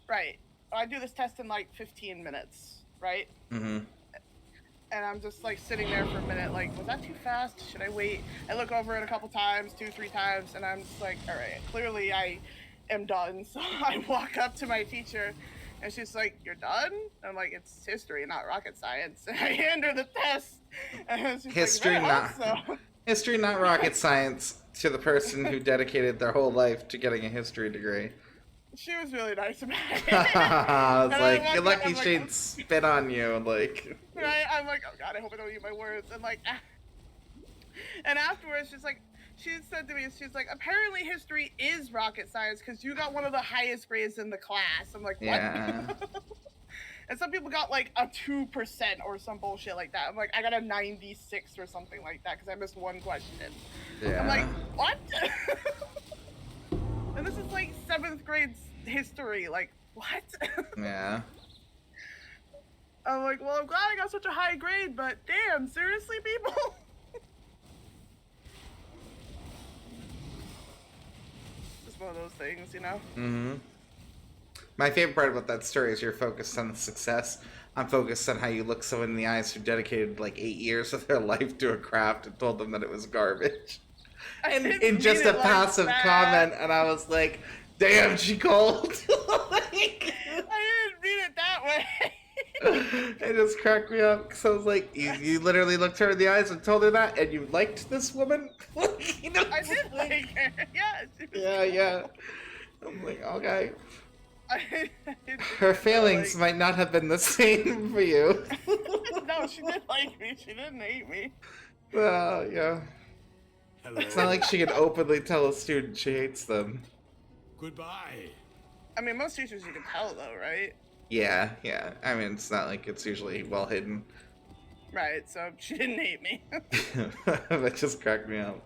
Right. I do this test in like 15 minutes, right? Mm-hmm. And I'm just like sitting there for a minute, like, was that too fast? Should I wait? I look over it a couple times, 2-3 times, and I'm just like, all right, clearly I am done. So I walk up to my teacher, and she's like, "You're done?" And I'm like, "It's history, not rocket science." And I hand her the test, and she's History, like, not so. history, not rocket science. To the person who dedicated their whole life to getting a history degree. She was really nice about it. I was And like, I you're walked up, lucky I'm like, she'd spit on you, like. Right? I'm like, oh god, I hope I don't eat my words. And like, and afterwards, she said to me, she's like, apparently history is rocket science because you got one of the highest grades in the class. I'm like, what? Yeah. And some people got like a 2% or some bullshit like that. I'm like, I got a 96 or something like that because I missed one question. Yeah. I'm like, what? And this is like 7th grade history. Like, what? Yeah. I'm like, well, I'm glad I got such a high grade, but damn, seriously, people? Just one of those things, you know? Mm-hmm. My favorite part about that story is you're focused on the success. I'm focused on how you look someone in the eyes who dedicated like 8 years of their life to a craft and told them that it was garbage. And in just a passive comment, and I was like, damn, she cold. I didn't mean it that way. It just cracked me up because I was like, you literally looked her in the eyes and told her that, and you liked this woman? You know, I did like her. Yeah. Yeah. I'm like, okay. Her failings might not have been the same for you. No, she did like me. She didn't hate me. Yeah. Hello. It's not like she can openly tell a student she hates them. Goodbye. I mean, most teachers you can tell, though, right? Yeah. I mean, it's not like it's usually well hidden. Right, so she didn't hate me. That just cracked me up.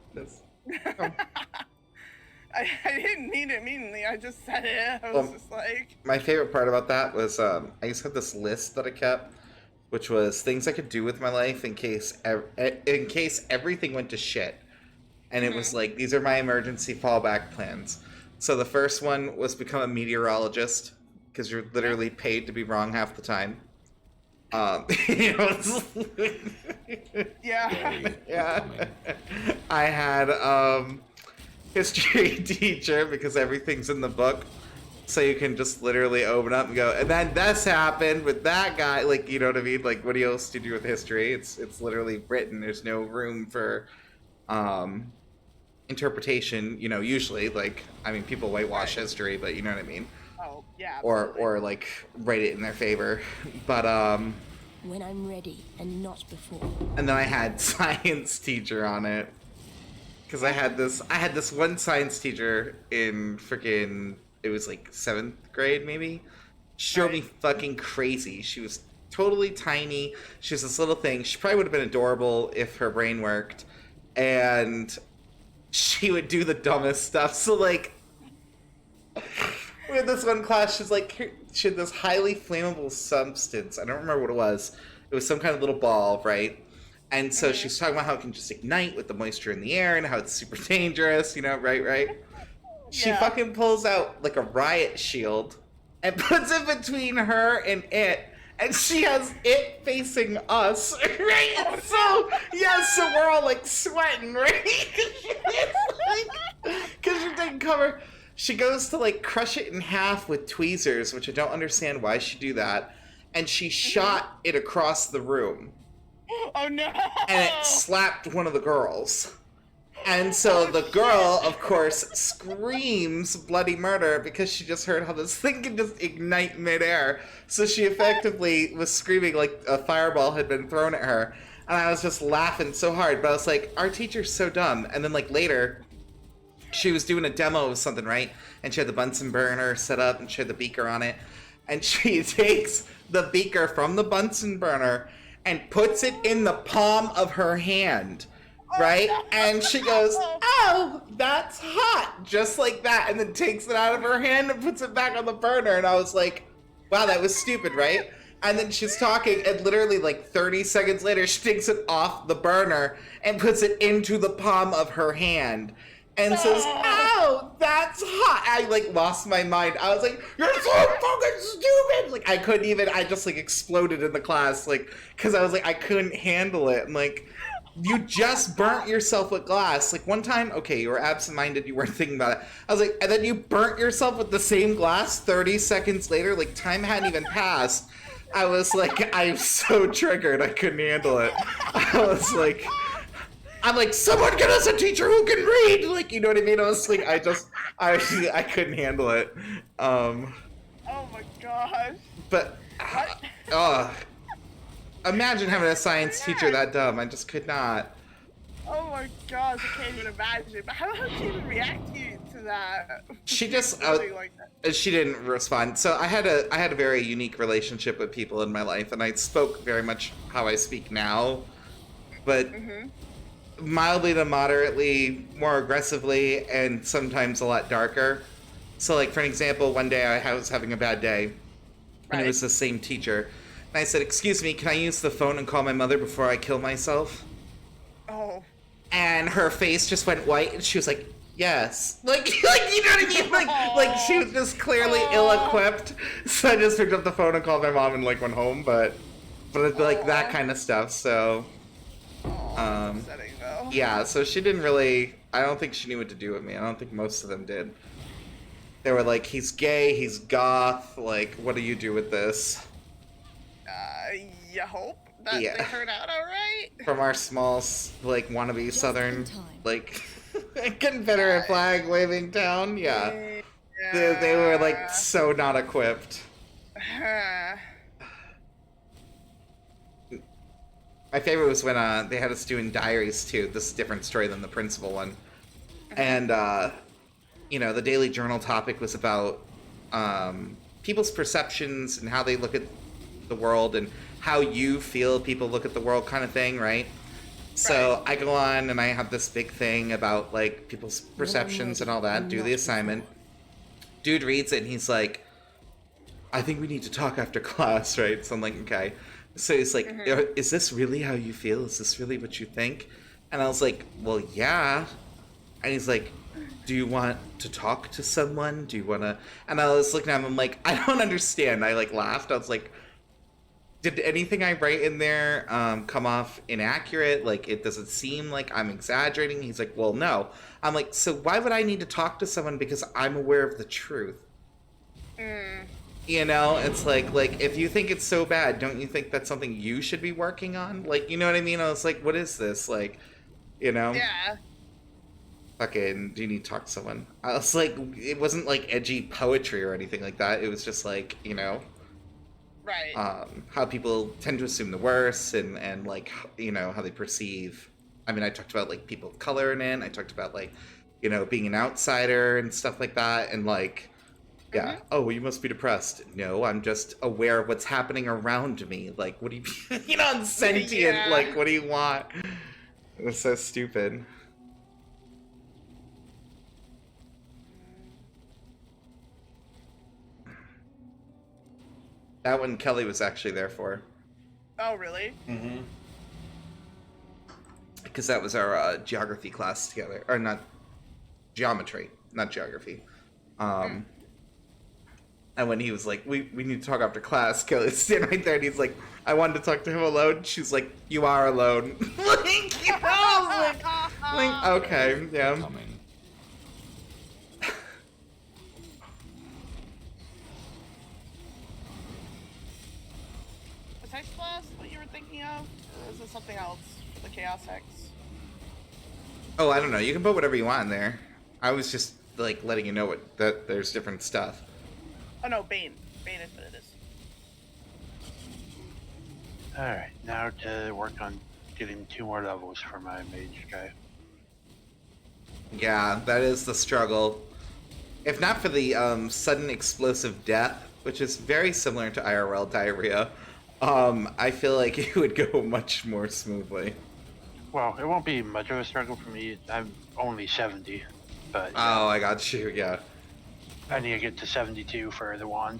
I didn't mean it meanly. I just said it. I was just like... My favorite part about that was I used to have this list that I kept, which was things I could do with my life in case everything went to shit. And it was like, these are my emergency fallback plans. So the first one was become a meteorologist, because you're literally paid to be wrong half the time. You know, yeah. Yeah. I had history teacher because everything's in the book. So you can just literally open up and go, and then this happened with that guy. Like, you know what I mean? Like, what else do you do with history? It's literally written. There's no room for interpretation, you know, usually. Like, I mean, people whitewash history, but you know what I mean? Oh, yeah. Or like write it in their favor. But When I'm ready and not before. and then I had science teacher on it. Because I had this one science teacher in freaking, it was like 7th grade maybe. She drove me fucking crazy. She was totally tiny. She was this little thing. She probably would have been adorable if her brain worked. And she would do the dumbest stuff. So like, we had this one class, she had this highly flammable substance. I don't remember what it was. It was some kind of little ball, right? And so she's talking about how it can just ignite with the moisture in the air and how it's super dangerous, you know, right? She fucking pulls out like a riot shield and puts it between her and it, and she has it facing us, right? So we're all like sweating, right? Because she didn't cover. She goes to like crush it in half with tweezers, which I don't understand why she'd do that, and she shot it across the room. Oh no! And it slapped one of the girls. And so the girl, of course, screams bloody murder because she just heard how this thing can just ignite midair. So she effectively was screaming like a fireball had been thrown at her. And I was just laughing so hard. But I was like, our teacher's so dumb. And then like later, she was doing a demo of something, right? And she had the Bunsen burner set up and she had the beaker on it. And she takes the beaker from the Bunsen burner and puts it in the palm of her hand, right? And she goes, oh, that's hot, just like that, and then takes it out of her hand and puts it back on the burner. And I was like, wow, that was stupid, right? And then she's talking, and literally like 30 seconds later, she takes it off the burner and puts it into the palm of her hand and says, "Ow, that's hot." I like lost my mind. I was like, "You're so fucking stupid!" Like I just like exploded in the class, like, because I was like, I couldn't handle it. I'm like, you just burnt yourself with glass. Like one time, okay, you were absent-minded, you weren't thinking about it. I was like, and then you burnt yourself with the same glass 30 seconds later, like time hadn't even passed. I was like, I'm so triggered, I couldn't handle it. I'm like, someone get us a teacher who can read! Like, you know what I mean? I was like, I couldn't handle it. Oh my gosh. But, imagine having a science teacher that dumb. I just could not. Oh my gosh, I can't even imagine. But how did she even react to that? She just, Like that. she didn't respond. So I had a very unique relationship with people in my life, and I spoke very much how I speak now, but mildly to moderately, more aggressively, and sometimes a lot darker. So like, for an example, one day I was having a bad day, and it was the same teacher. And I said, "Excuse me, can I use the phone and call my mother before I kill myself?" Oh. And her face just went white, and she was like, "Yes." Like you know what I mean? Like she was just clearly ill-equipped. So I just picked up the phone and called my mom and like went home. But it's like that kind of stuff. So, Upsetting, though. yeah. So she didn't really. I don't think she knew what to do with me. I don't think most of them did. They were like, "He's gay. He's goth. Like, what do you do with this?" You hope that they turn out all right. From our small, like, wannabe southern, like, Confederate flag waving town, yeah. They were, like, so not equipped. My favorite was when they had us doing diaries, too. This is a different story than the principal one. And, you know, the daily journal topic was about people's perceptions and how they look at the world and how you feel people look at the world kind of thing, right? So I go on and I have this big thing about like people's perceptions and all that, do the assignment. Dude reads it and he's like, "I think we need to talk after class," right? So I'm like, okay. So he's like, "Is this really how you feel? Is this really what you think?" And I was like, "Well, yeah." And he's like, "Do you want to talk to someone? Do you want to?" And I was looking at him, I'm like, I don't understand. I like laughed. I was like, did anything I write in there come off inaccurate? Like, it doesn't seem like I'm exaggerating? He's like, "Well, no." I'm like, so why would I need to talk to someone because I'm aware of the truth? You know, it's like if you think it's so bad, don't you think that's something you should be working on? Like, you know what I mean? I was like, what is this? Like, you know? Yeah. Fucking, do you need to talk to someone? I was like, it wasn't like edgy poetry or anything like that. It was just like, you know, how people tend to assume the worst and like, you know, how they perceive. I mean, I talked about like people of color in it. I talked about like, you know, being an outsider and stuff like that. And like, yeah, "Oh, well, you must be depressed." No, I'm just aware of what's happening around me. Like, what do you, you know, I'm sentient. Like, what do you want? It was so stupid. That one Kelly was actually there for. Oh, really? Mm-hmm. Because that was our geography class together. Or not, geometry, not geography. And when he was like, we need to talk after class, Kelly's standing right there and he's like, "I wanted to talk to him alone." She's like, "You are alone." Like, you know, I was like, okay, yeah. Was Hex Blast what you were thinking of? Or is it something else for the Chaos Hex? Oh, I don't know. You can put whatever you want in there. I was just like letting you know that there's different stuff. Oh no, Bane. Bane is what it is. Alright, now to work on getting 2 more levels for my mage guy. Yeah, that is the struggle. If not for the sudden explosive death, which is very similar to IRL diarrhea, I feel like it would go much more smoothly. Well, it won't be much of a struggle for me. I'm only 70, but... Oh, I got you, yeah. I need to get to 72 for the wand.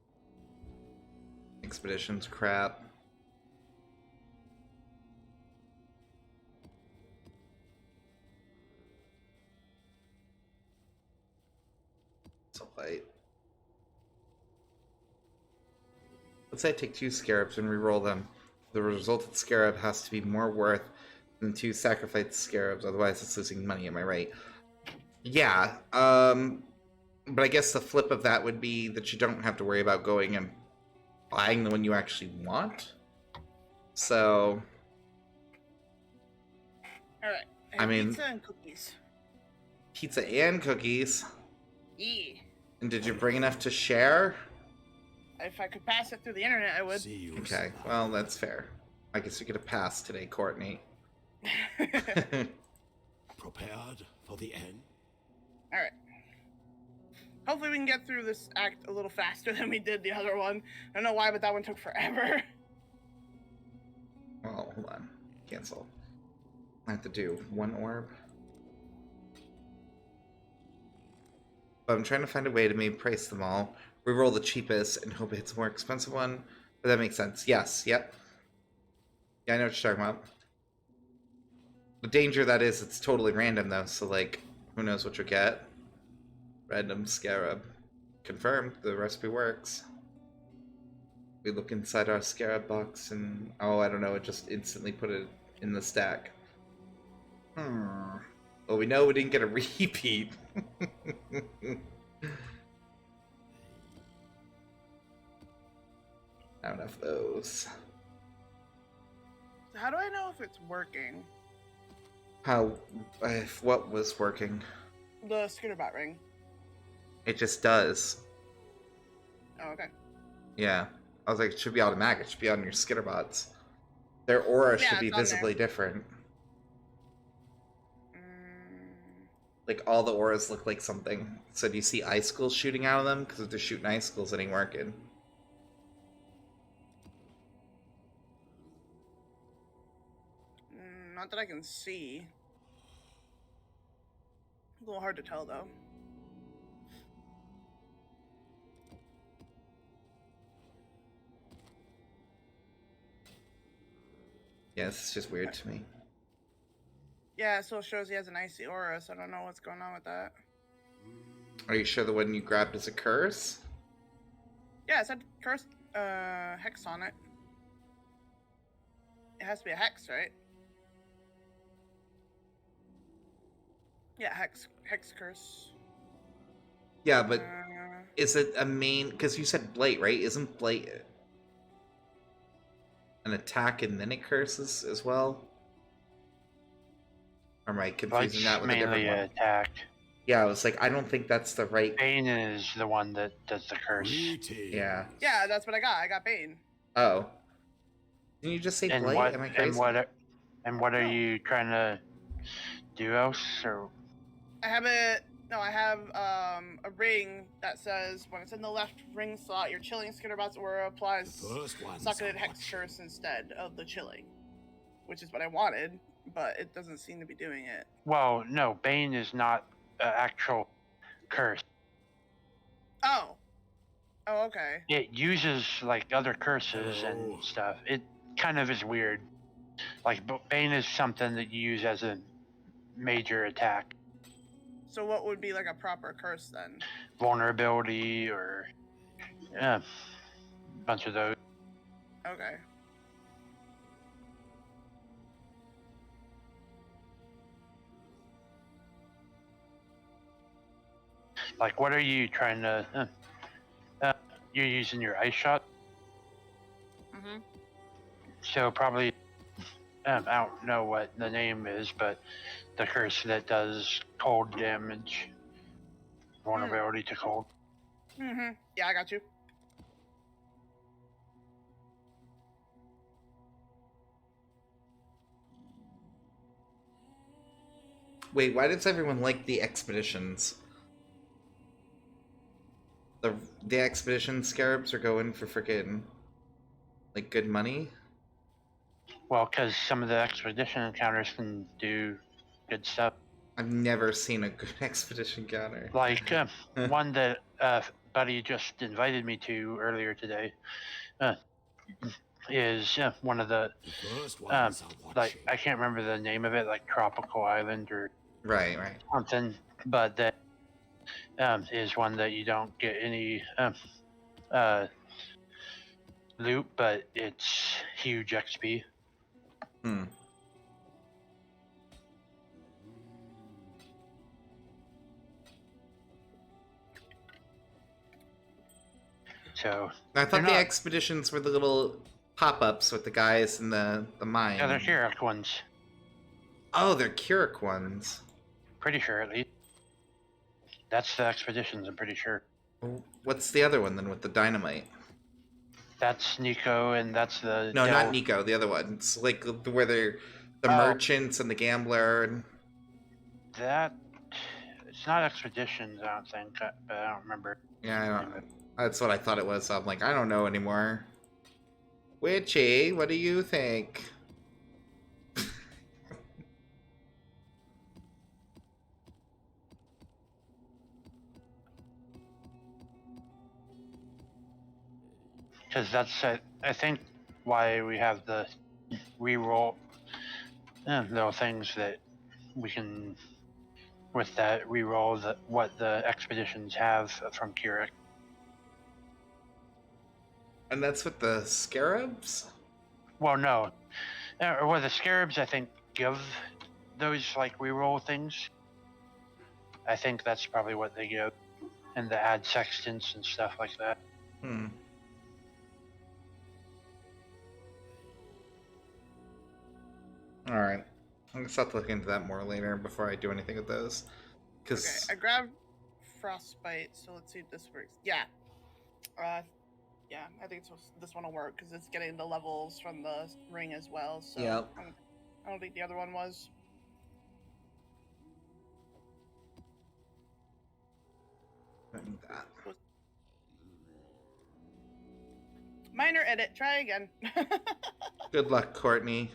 Expeditions crap. So light. Let's say I take 2 scarabs and reroll them. The resulted scarab has to be more worth than 2 sacrificed scarabs, otherwise it's losing money, am I right? Yeah, but I guess the flip of that would be that you don't have to worry about going and buying the one you actually want. So... Alright. I mean... Pizza and cookies. Pizza and cookies? Yeah. And did you bring enough to share? If I could pass it through the internet, I would. Okay, well, that's fair. I guess you get a pass today, Courtney. Prepared for the end? Alright. Hopefully we can get through this act a little faster than we did the other one. I don't know why, but that one took forever. Oh, hold on. Cancel. I have to do 1 orb. But I'm trying to find a way to maybe price them all. Reroll the cheapest and hope it hits a more expensive one. But that makes sense. Yes, yep. Yeah, I know what you're talking about. The danger that is, it's totally random though, so like, who knows what you'll get. Random scarab. Confirmed, the recipe works. We look inside our scarab box and, oh, I don't know, it just instantly put it in the stack. Well, we know we didn't get a repeat. Not enough of those. How do I know if it's working? How, if what was working? The Skitterbot ring. It just does. Oh, okay. Yeah. I was like, it should be automatic. It should be on your Skitterbots. Their aura should be visibly different. Like, all the auras look like something. So do you see icicles shooting out of them? Because if they're shooting icicles, it ain't working. Not that I can see. A little hard to tell, though. Yeah, this is just weird to me. Yeah, it still shows he has an icy aura, so I don't know what's going on with that. Are you sure the one you grabbed is a curse? Yeah, it said curse, hex on it. It has to be a hex, right? Yeah, hex curse. Yeah, but is it a main... Because you said Blight, right? Isn't Blight an attack and then it curses as well? Or am I confusing that with a different one? Attack. Yeah, I was like, I don't think that's the right... Bane is the one that does the curse. Yeah. Yeah, that's what I got. I got Bane. Oh. Didn't you just say Blight? Am I crazy? And what are you trying to do else? Or... I have I have a ring that says when it's in the left ring slot, your chilling Skitterbot's aura applies socketed hex curse instead of the chilling, which is what I wanted, but it doesn't seem to be doing it. Well, no, Bane is not an actual curse. Oh, okay. It uses like other curses and stuff. It kind of is weird. Like Bane is something that you use as a major attack. So what would be like a proper curse then? Vulnerability or a bunch of those. Okay. Like, what are you trying to? You're using your ice shot. Mm-hmm. So probably, I don't know what the name is, but the curse that does cold damage, vulnerability to cold. Mm-hmm. Yeah, I got you. Wait, why does everyone like the expeditions? The expedition scarabs are going for freaking like good money. Well, because some of the expedition encounters can do good stuff. I've never seen a good expedition counter. Like one that Buddy just invited me to earlier today. is one of the The first ones are like watching. I can't remember the name of it, like Tropical Island or Right. something, but that is one that you don't get any loot, but it's huge XP. Hmm. So I thought the not, expeditions were the little pop-ups with the guys in the mine. yeah, they're Kirak ones. Oh, they're Kirik ones. Pretty sure, at least. That's the expeditions, I'm pretty sure. What's the other one then with the dynamite? That's Nico, and that's the No, not Nico. The other one. It's like where they're the merchants and the gambler. And... That it's not expeditions, I don't think, but I don't remember. Yeah, I don't. That's what I thought it was. So I'm like, I don't know anymore. Witchy, what do you think? Because that's I think why we have the reroll little things that we can with that reroll what the expeditions have from Kirik. And that's with the scarabs? Well, no. Well, the scarabs, I think, give those, like, reroll things. I think that's probably what they give. And the add sextants and stuff like that. Hmm. Alright. I'm gonna start looking into that more later before I do anything with those. Cause... Okay, I grabbed frostbite, so let's see if this works. Yeah. Yeah, I think this one will work because it's getting the levels from the ring as well. So yep. I don't think the other one was. I need that. Minor edit. Try again. Good luck, Courtney.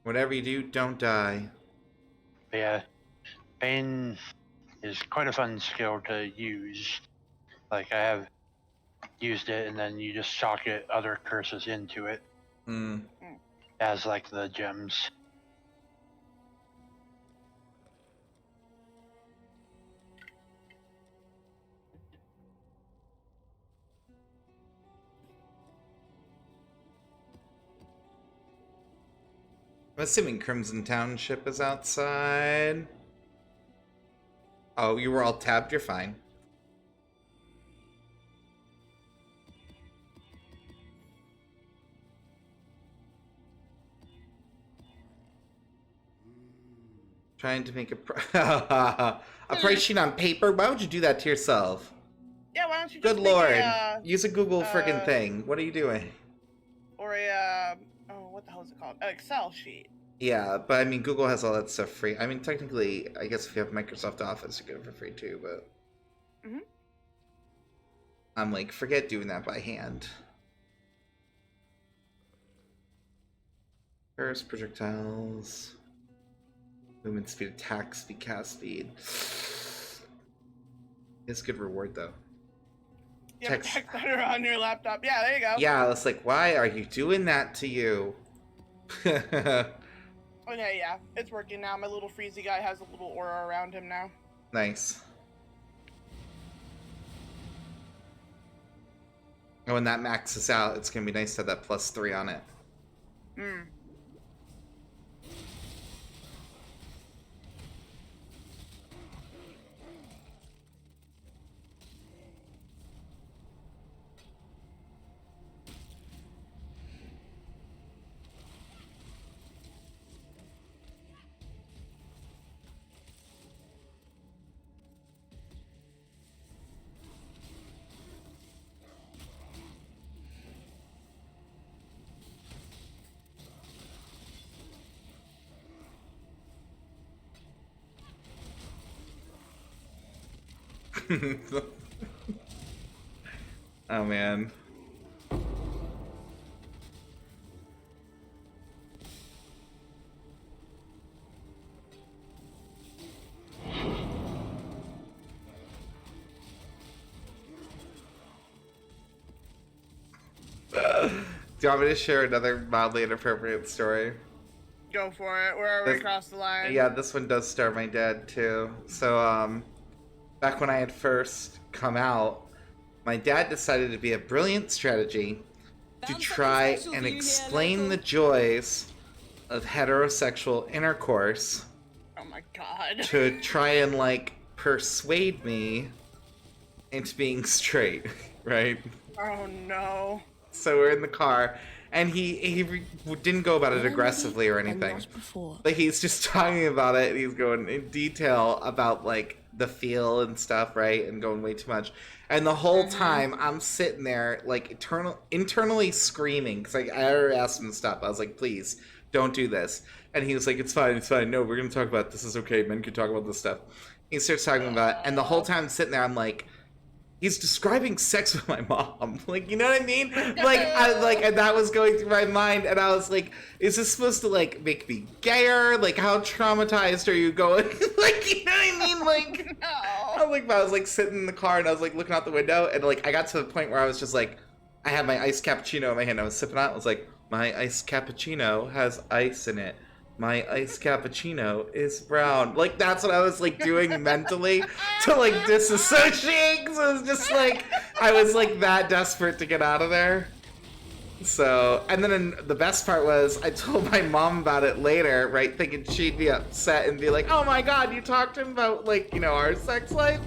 Whatever you do, don't die. But yeah, Bane is quite a fun skill to use. Like, I have used it, and then you just socket other curses into it. As, like, the gems. I'm assuming Crimson Township is outside. Oh, you were all tabbed, you're fine. Trying to make a price sheet on paper? Why would you do that to yourself? Yeah, why don't you just Good make lord. Use a Google friggin' thing. What are you doing? Or a, what the hell is it called? An Excel sheet. Yeah, but I mean, Google has all that stuff free. I mean, technically, I guess if you have Microsoft Office, you get it for free too, but... I'm like, forget doing that by hand. First, projectiles. Movement speed, attack speed, cast speed. It's good reward, though. You have text editor on your laptop. Yeah, there you go. Yeah, it's like, why are you doing that to you? Okay, yeah, it's working now. My little freezy guy has a little aura around him now. Nice. And when that maxes out, it's gonna be nice to have that +3 on it. Oh man. you want me to share another mildly inappropriate story? Go for it. Where are we across the line? Yeah, this one does star my dad too. So, back when I had first come out, my dad decided to be a brilliant strategy to try and explain the joys of heterosexual intercourse. Oh my god. To try and, like, persuade me into being straight, right? Oh no. So we're in the car, and he didn't go about it aggressively or anything. But he's just talking about it, and he's going in detail about, like, the feel and stuff, right? And going way too much. And the whole time, I'm sitting there, like, internally screaming, because I already asked him to stop. I was like, please, don't do this. And he was like, it's fine, it's fine. No, we're going to talk about this. This is okay. Men can talk about this stuff. He starts talking about it, and the whole time I'm sitting there, I'm like, he's describing sex with my mom. Like, you know what I mean? And that was going through my mind, and I was like, is this supposed to, like, make me gayer? Like, how traumatized are you going? Like, you know what I mean? Like, I was like sitting in the car, and I was like looking out the window, and like I got to the point where I was just like, I had my iced cappuccino in my hand, I was sipping on it, I was like, my iced cappuccino has ice in it. My iced cappuccino is brown. Like, that's what I was, like, doing mentally to, like, disassociate. Because it was just, like, I was, like, that desperate to get out of there. So, and then the best part was, I told my mom about it later, right, thinking she'd be upset and be like, oh my god, you talked to him about, like, you know, our sex life?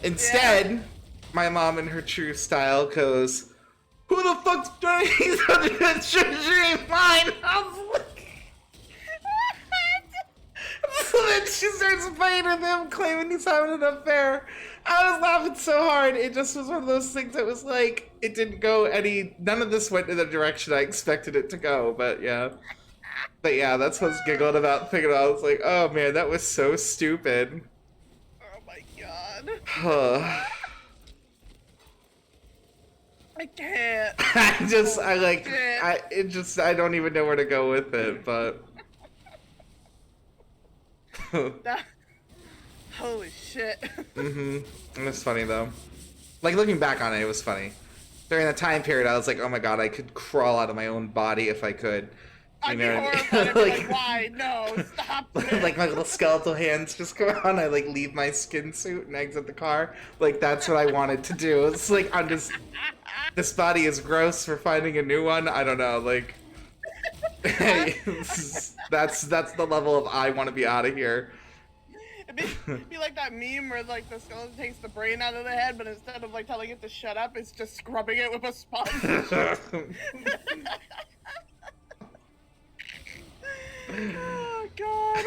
Instead, my mom, in her true style, goes, who the fuck's doing these other mine? I was like, so then she starts fighting with him, claiming he's having an affair. I was laughing so hard. It just was one of those things that was like, it didn't go none of this went in the direction I expected it to go, but yeah. But yeah, that's what I was giggling about, thinking about. I was like, oh man, that was so stupid. Oh my god. I can't. I don't even know where to go with it, but... Holy shit. It was funny though. Like, looking back on it, it was funny. During that time period, I was like, oh my god, I could crawl out of my own body if I could. I'd be horrified. I'd be like, why? No, stop it. Like, my little skeletal hands just come out and I, like, leave my skin suit and exit the car. Like, that's what I wanted to do. It's like, I'm just... This body is gross for finding a new one. I don't know, like... that's the level of I want to be out of here. It'd be like that meme where, like, the skeleton takes the brain out of the head, but instead of, like, telling it to shut up, it's just scrubbing it with a sponge. Oh, God.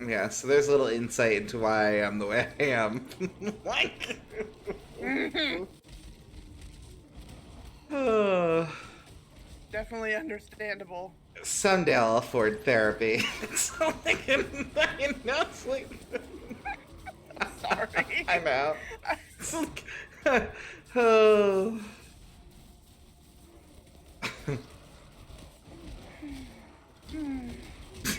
Yeah, so there's a little insight into why I'm the way I am. Like... Definitely understandable. Someday I'll afford therapy. So I can not sleep. Sorry. I'm out. Oh.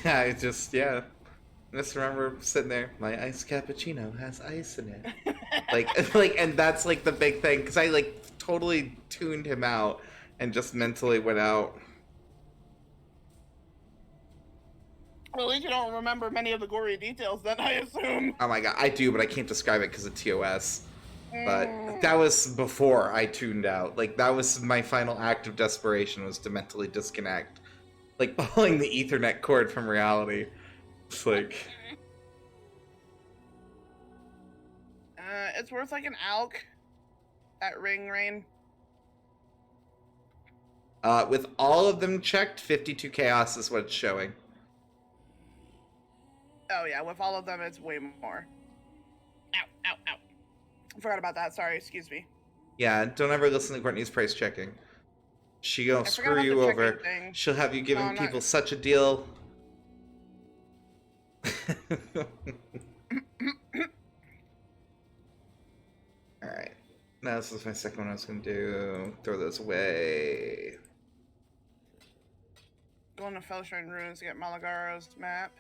I just remember sitting there, my iced cappuccino has ice in it. like, and that's like the big thing, because I like totally tuned him out and just mentally went out. Well, at least you don't remember many of the gory details then, I assume. Oh my god, I do, but I can't describe it because of TOS. But that was before I tuned out. Like, that was my final act of desperation, was to mentally disconnect. Like, pulling the Ethernet cord from reality. It's like... It's worth like an ALK at Ring Rain. With all of them checked, 52 chaos is what it's showing. Oh yeah, with all of them, it's way more. Ow, ow, ow. I forgot about that, sorry, excuse me. Yeah, don't ever listen to Courtney's price checking. She'll screw you over. She'll have you giving people such a deal. Alright. Now this is my second one I was going to do. Throw those away. Going to Fellshrine Ruins to get Malagaro's map.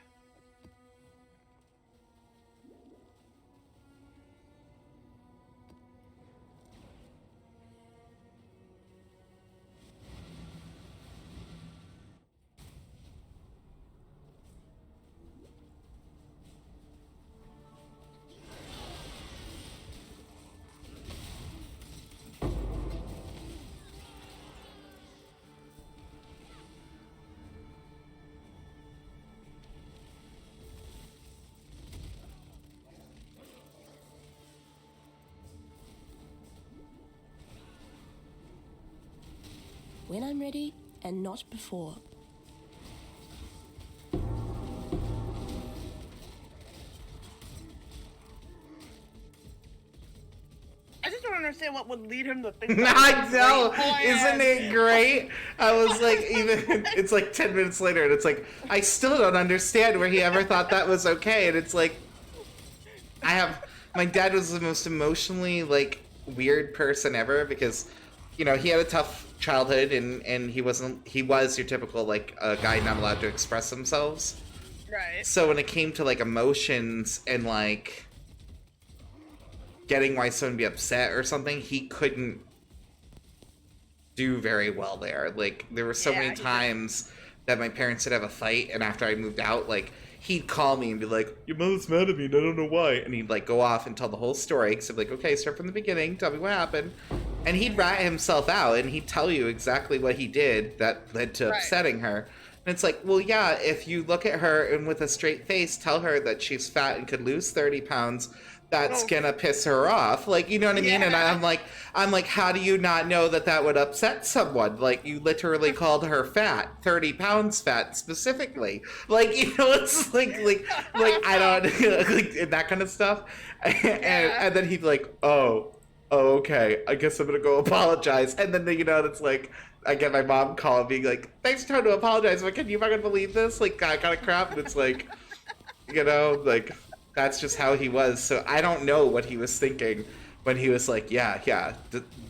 When I'm ready, and not before. I just don't understand what would lead him to think I that. know, isn't it great? I was like, even it's like 10 minutes later, and it's like I still don't understand where he ever thought that was okay. And it's like, my dad was the most emotionally like weird person ever because, you know, he had a tough childhood and he was your typical like guy not allowed to express themselves. Right. So when it came to like emotions and like getting why someone would be upset or something, he couldn't do very well there. Like there were so many times that my parents would have a fight, and after I moved out, like he'd call me and be like, "Your mother's mad at me and I don't know why," and he'd like go off and tell the whole story. Because I'd be like, "Okay, start from the beginning, tell me what happened," and he'd rat himself out and he'd tell you exactly what he did that led to upsetting her. And it's like, well, yeah, if you look at her and with a straight face tell her that she's fat and could lose 30 pounds, that's gonna piss her off. Like, you know what I mean? And I'm like, how do you not know that that would upset someone? Like, you literally called her fat, 30 pounds fat specifically. Like, you know, it's like I don't, like, and that kind of stuff. And then he'd be like, oh, okay, I guess I'm gonna go apologize. And then, you know, it's like, I get my mom calling being like, thanks for trying to apologize, but can you fucking believe this? Like, that kind of crap. And it's like, you know, like, that's just how he was. So I don't know what he was thinking when he was like,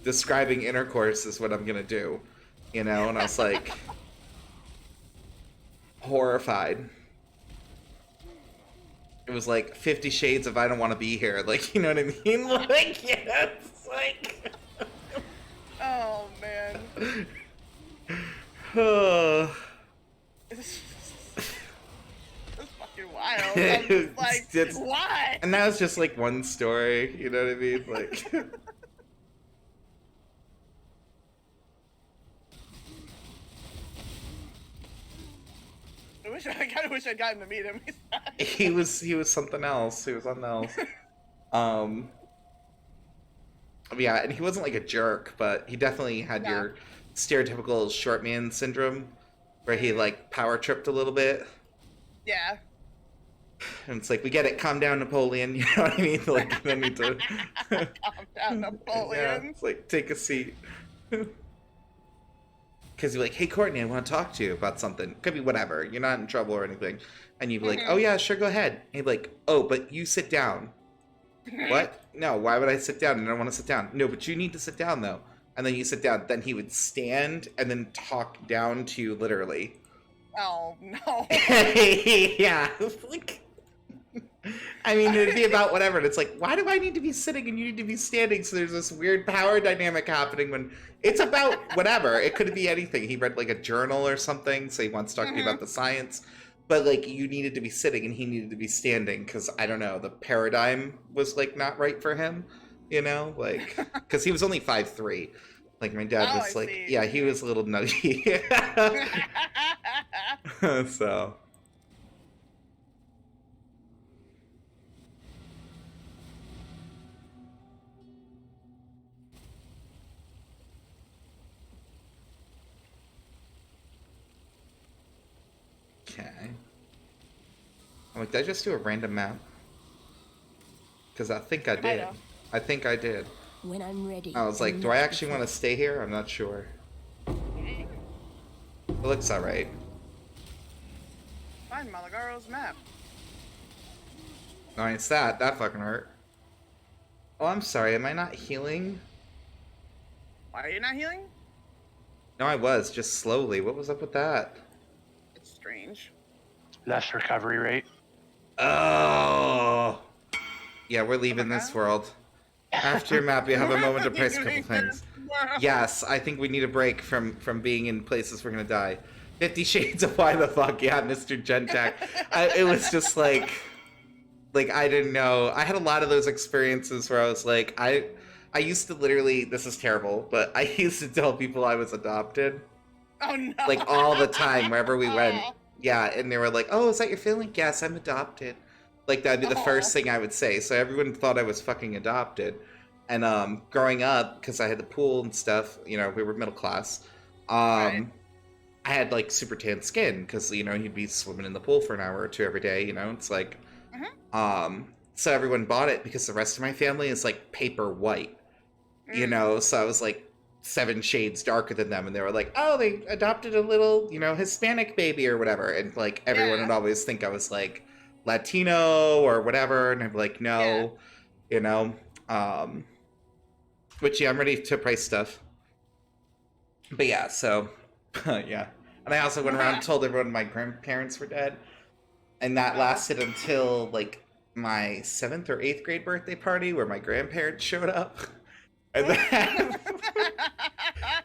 describing intercourse is what I'm gonna do, you know? And I was like, horrified. It was like 50 Shades of I don't want to be here. Like, you know what I mean? Like, yeah, it's like... Oh, man. It's fucking wild. I'm just like, what? And that was just like one story, you know what I mean? Like... I kind of wish I'd gotten to meet him. he was something else. He was something else. Yeah, and he wasn't like a jerk, but he definitely had your stereotypical short man syndrome, where he like power tripped a little bit. Yeah. And it's like, we get it, calm down, Napoleon. You know what I mean? Like, you don't need to calm down, Napoleon. Yeah, it's like, take a seat. Because you're like, hey, Courtney, I want to talk to you about something. Could be whatever. You're not in trouble or anything. And you'd be like, oh, yeah, sure, go ahead. And he'd be like, oh, but you sit down. What? No, why would I sit down? I don't want to sit down. No, but you need to sit down, though. And then you sit down. Then he would stand and then talk down to you, literally. Oh, no. Yeah. Like, I mean, it'd be about whatever. And it's like, why do I need to be sitting and you need to be standing? So there's this weird power dynamic happening when it's about whatever. It could be anything. He read like a journal or something, so he wants to talk to you about the science. But like, you needed to be sitting and he needed to be standing because, I don't know, the paradigm was like not right for him, you know? Like, because he was only 5'3". Like, my dad was like, yeah, he was a little nuggy. So... Okay. I'm like, did I just do a random map? Because I think I did. I think I did. When I'm ready. I was like, do I actually want to stay here? I'm not sure. It looks alright. Find Malagaro's map. No, it's that. That fucking hurt. Oh, I'm sorry. Am I not healing? Why are you not healing? No, I was. Just slowly. What was up with that? strange. Less recovery rate. Oh. Yeah, we're leaving my this God. world. After your map, you have a moment to We're price a couple leaving things. this world. Yes, I think we need a break from being in places we're gonna die. 50 Shades of why the fuck, yeah, Mr. Gentak. It was just like I didn't know. I had a lot of those experiences where I was like, I used to literally, this is terrible, but I used to tell people I was adopted. Oh no. Like all the time, wherever we went. Yeah, and they were like, oh, is that your feeling? Yes, I'm adopted. Like that'd be the first thing I would say. So everyone thought I was fucking adopted. And growing up, because I had the pool and stuff, you know, we were middle class. Right. I had like super tan skin because you know you'd be swimming in the pool for an hour or two every day. You know, it's like, so everyone bought it because the rest of my family is like paper white. You know, so I was like 7 shades darker than them, and they were like, oh, they adopted a little, you know, Hispanic baby or whatever, and like everyone would always think I was like Latino or whatever, and I'd be like, no, you know, which yeah, I'm ready to price stuff. But yeah, so yeah. And I also went around and told everyone my grandparents were dead. And that lasted until like my 7th or 8th grade birthday party where my grandparents showed up. And then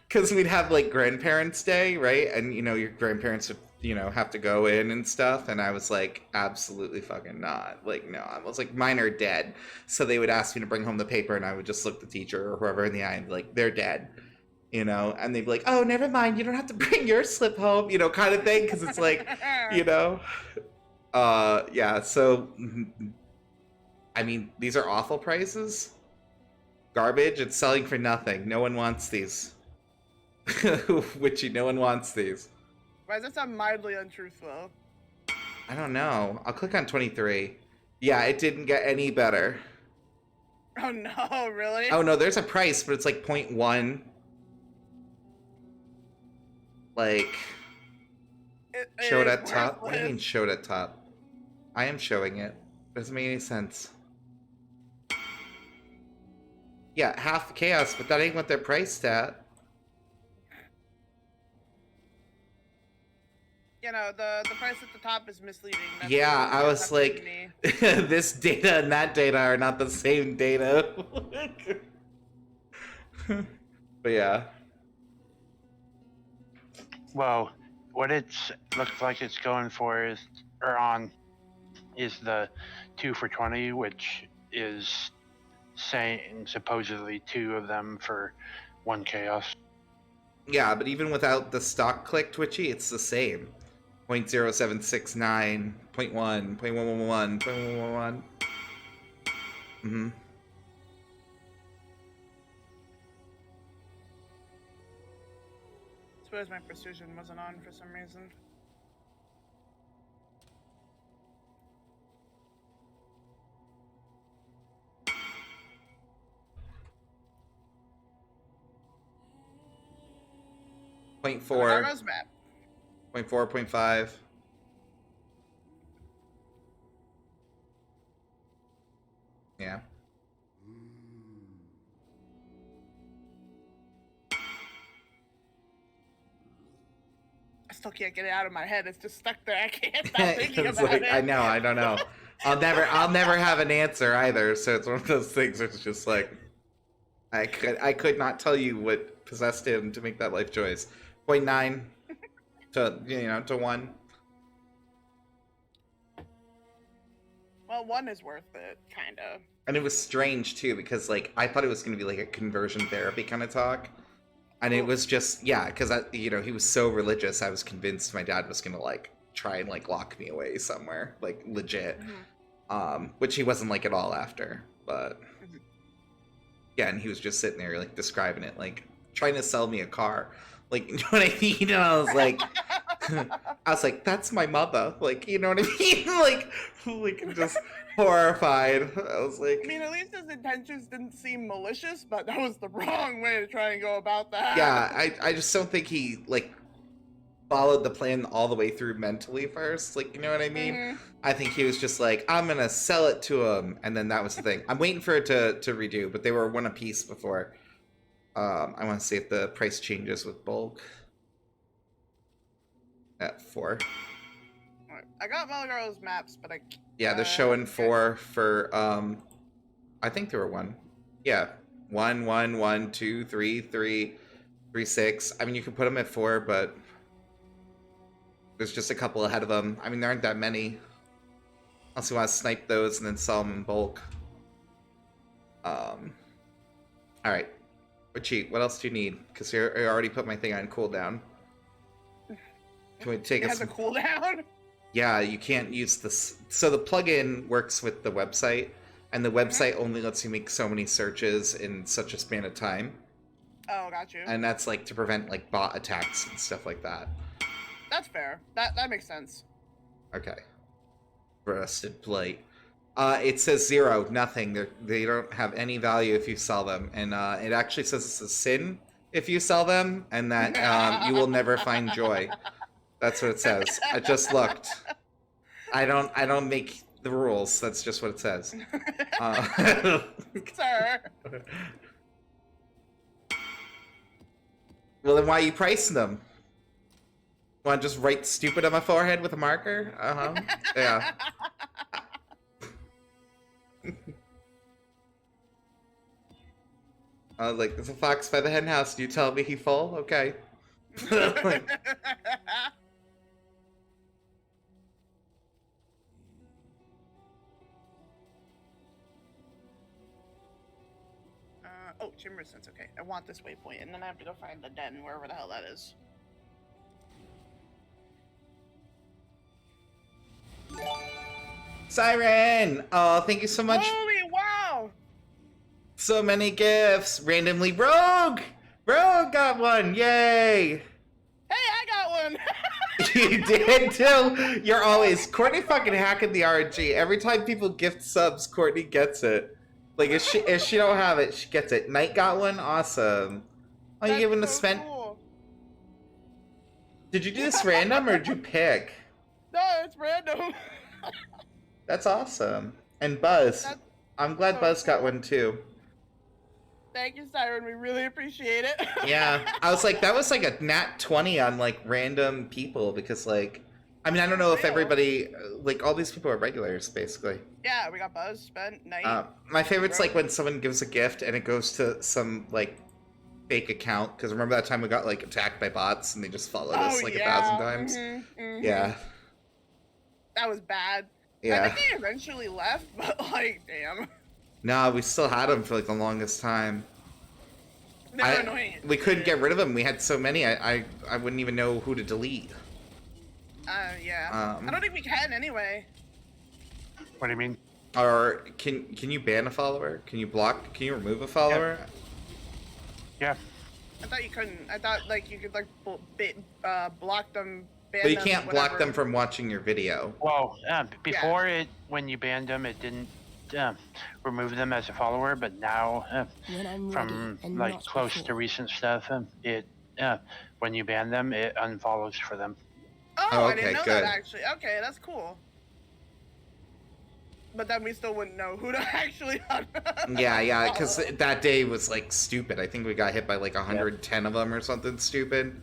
because we'd have like grandparents day, right? And you know, your grandparents would, you know, have to go in and stuff. And I was like, absolutely fucking not. Like, no, I was like, mine are dead. So they would ask me to bring home the paper, and I would just look the teacher or whoever in the eye and be like, they're dead. You know, and they'd be like, oh, never mind, you don't have to bring your slip home, you know, kind of thing, because it's like, you know, yeah, so, I mean, these are awful prices. Garbage, it's selling for nothing. No one wants these. Witchy, no one wants these. Why does that sound mildly untruthful? I don't know. I'll click on 23. Yeah, it didn't get any better. Oh no, really? Oh no, there's a price, but it's like 0.1. Like, showed at top? What do you mean showed at top? I am showing it. Doesn't make any sense. Yeah, half chaos, but that ain't what they're priced at. You know, the price at the top is misleading. That's yeah, I was like, this data and that data are not the same data. But yeah. Well, what it's looks like it's going for is, or on, is the 2 for 20, which is saying supposedly 2 of them for 1 chaos. Yeah, but even without the stock click Twitchy, it's the same. 0.0769, 0.1, 0.111, 0.111. Mm-hmm. I suppose my precision wasn't on for some reason. Point 4. Map. 0.4, 0.5. Yeah. I still can't get it out of my head. It's just stuck there. I can't stop thinking about like, it. I know, I don't know. I'll never have an answer either, so it's one of those things where it's just like I could not tell you what possessed him to make that life choice. 0.9 to 1. Well, 1 is worth it, kind of. And it was strange too because like I thought it was going to be like a conversion therapy kind of talk, and it was just because he was so religious. I was convinced my dad was going to like try and like lock me away somewhere, like legit. Which he wasn't like at all after, but yeah, and he was just sitting there like describing it, like trying to sell me a car, like, you know what I mean? And I was like, that's my mother, like, you know what I mean? like just horrified. I was like, I mean, at least his intentions didn't seem malicious, but that was the wrong way to try and go about that. Yeah, I just don't think he like followed the plan all the way through mentally first, like, you know what I mean? I think he was just like, I'm gonna sell it to him, and then that was the thing. I'm waiting for it to redo, but they were 1 apiece before. I want to see if the price changes with bulk at 4. I got Malgaro's maps, but Yeah, they're showing 4 for I think there were 1. Yeah. 1, 1, 1, 2, 3, 3, 3, 6. I mean, you can put them at 4, but there's just a couple ahead of them. I mean, there aren't that many. Unless you want to snipe those and then sell them in bulk. Alright. But cheat, what else do you need? Because I already put my thing on cooldown. Can we take it has a cooldown? Yeah, you can't use this. So the plugin works with the website, and the website only lets you make so many searches in such a span of time. Oh, got you. And that's like to prevent like bot attacks and stuff like that. That's fair. That makes sense. Okay. Rusted plate. It says 0, nothing. They don't have any value if you sell them, and it actually says it's a sin if you sell them, and that you will never find joy. That's what it says. I just looked. I don't make the rules. That's just what it says. Sir. Well, then why are you pricing them? Want to just write stupid on my forehead with a marker? Yeah. I was like, there's a fox by the hen house. Do you tell me he full? Okay. Oh, Chamber Sense, okay. I want this waypoint, and then I have to go find the den, wherever the hell that is. Siren! Oh, thank you so much. Holy wow! So many gifts. Randomly, Rogue! Rogue got one, yay! Hey, I got one! You did too? You're always... Courtney fucking hacking the RNG. Every time people gift subs, Courtney gets it. Like, if she don't have it, she gets it. Knight got one? Awesome. Oh, you giving a spend... Cool. Did you do this random, or did you pick? No, it's random. That's awesome. And Buzz. I'm glad so Buzz got one too. Thank you, Siren. We really appreciate it. Yeah. I was like, that was like a nat 20 on like random people because like, I mean, I don't know if everybody, like all these people are regulars basically. Yeah, we got Buzz, Spent, Knight. My favorite's like when someone gives a gift and it goes to some like fake account. Because remember that time we got like attacked by bots and they just followed us like 1,000 times? Yeah. That was bad. Yeah. I think they eventually left, but like, damn. No, we still had them for like the longest time. They're annoying. We couldn't get rid of them. We had so many. I wouldn't even know who to delete. Yeah. I don't think we can anyway. What do you mean? Or can you ban a follower? Can you block? Can you remove a follower? Yeah. I thought you couldn't. I thought like you could like block them. Ban But you them, can't whatever. block them from watching your video. Well, before when you banned them, it didn't remove them as a follower, but now from like close to recent stuff, when you ban them, it unfollows for them. Oh, I didn't know that actually. Okay, that's cool. But then we still wouldn't know who to actually. Yeah, because that day was like stupid. I think we got hit by like 110 of them or something stupid.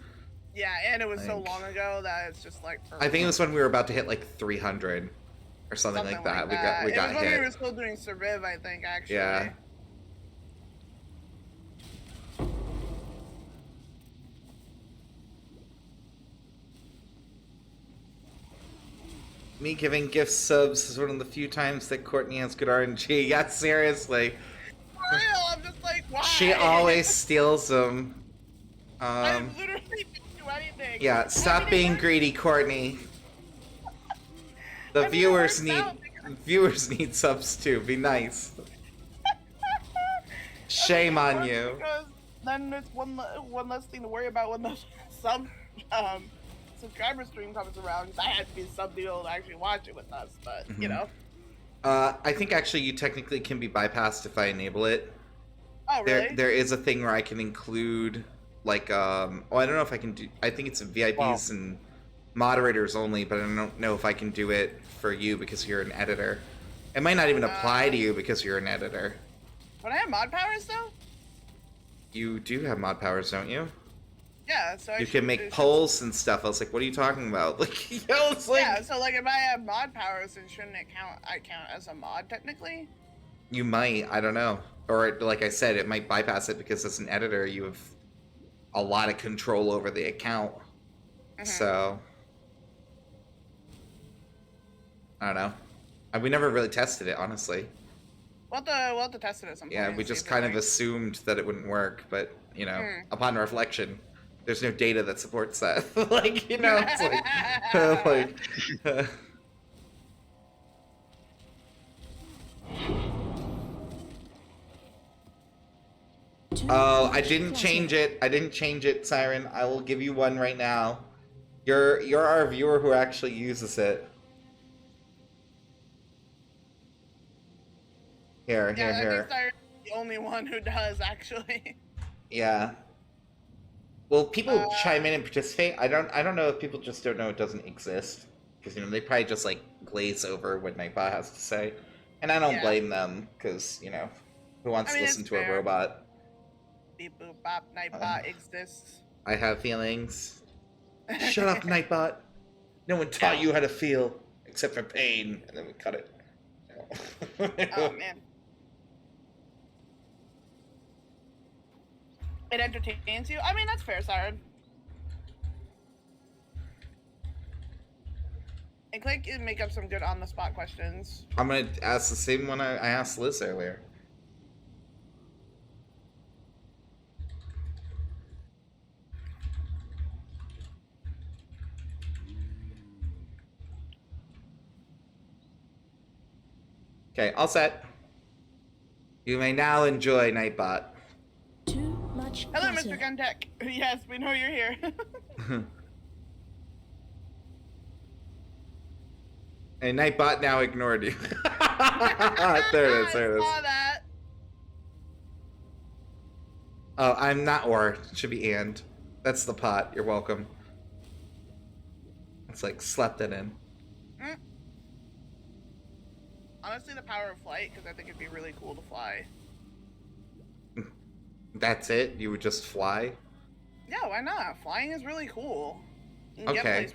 Yeah, and it was so long ago that it's just like. I think it was when we were about to hit like 300 or something like that. We got it was when hit. we were still doing Surviv, I think, actually. Yeah. Me giving gift subs is one of the few times that Courtney has good RNG. Yeah, seriously. For real, I'm just like, why? She always steals them. I literally didn't do anything. Yeah, stop being greedy, Courtney. The viewers need subs too. Be nice. Shame on you. Because then it's one less thing to worry about when the subscriber stream comes around. Because I had to be sub to be able to actually watch it with us, but you know. I think actually you technically can be bypassed if I enable it. Oh really? There is a thing where I can include like I don't know if I can do. I think it's VIPs and moderators only, but I don't know if I can do it for you because you're an editor. It might not even apply to you because you're an editor. But I have mod powers though? You do have mod powers, don't you? Yeah, so You can make polls and stuff. I was like, what are you talking about? Like, you know, it's like... Yeah, so like if I have mod powers, then shouldn't I count as a mod technically? You might, I don't know. Or like I said, it might bypass it because as an editor, you have a lot of control over the account. So I don't know. We never really tested it, honestly. We'll have to test it at some point. Yeah, we just kind of assumed that it wouldn't work, but you know, upon reflection, there's no data that supports that. Like, you know, it's like, Oh, I didn't change it. I didn't change it, Siren. I will give you one right now. You're our viewer who actually uses it. Here. I think Siren's the only one who does, actually. Yeah. Well, people chime in and participate. I don't know if people just don't know it doesn't exist, because you know they probably just like glaze over what Nightbot has to say, and I don't blame them, because you know, who wants to listen to a robot? Beep boop bop, Nightbot exists. I have feelings. Shut up, Nightbot. No one taught you how to feel, except for pain. And then we cut it. Oh, man. It entertains you? I mean, that's fair, Siren. And Click and make up some good on-the-spot questions. I'm going to ask the same one I asked Liz earlier. Okay, all set. You may now enjoy Nightbot. Too much Hello, clutter. Mr. Guntech. Yes, we know you're here. And Nightbot now ignored you. There it is, there it is. I saw that. Oh, I'm not or. It should be and. That's the pot. You're welcome. It's like slept it in. Honestly, the power of flight, because I think it'd be really cool to fly. That's it? You would just fly? Yeah, why not? Flying is really cool. You can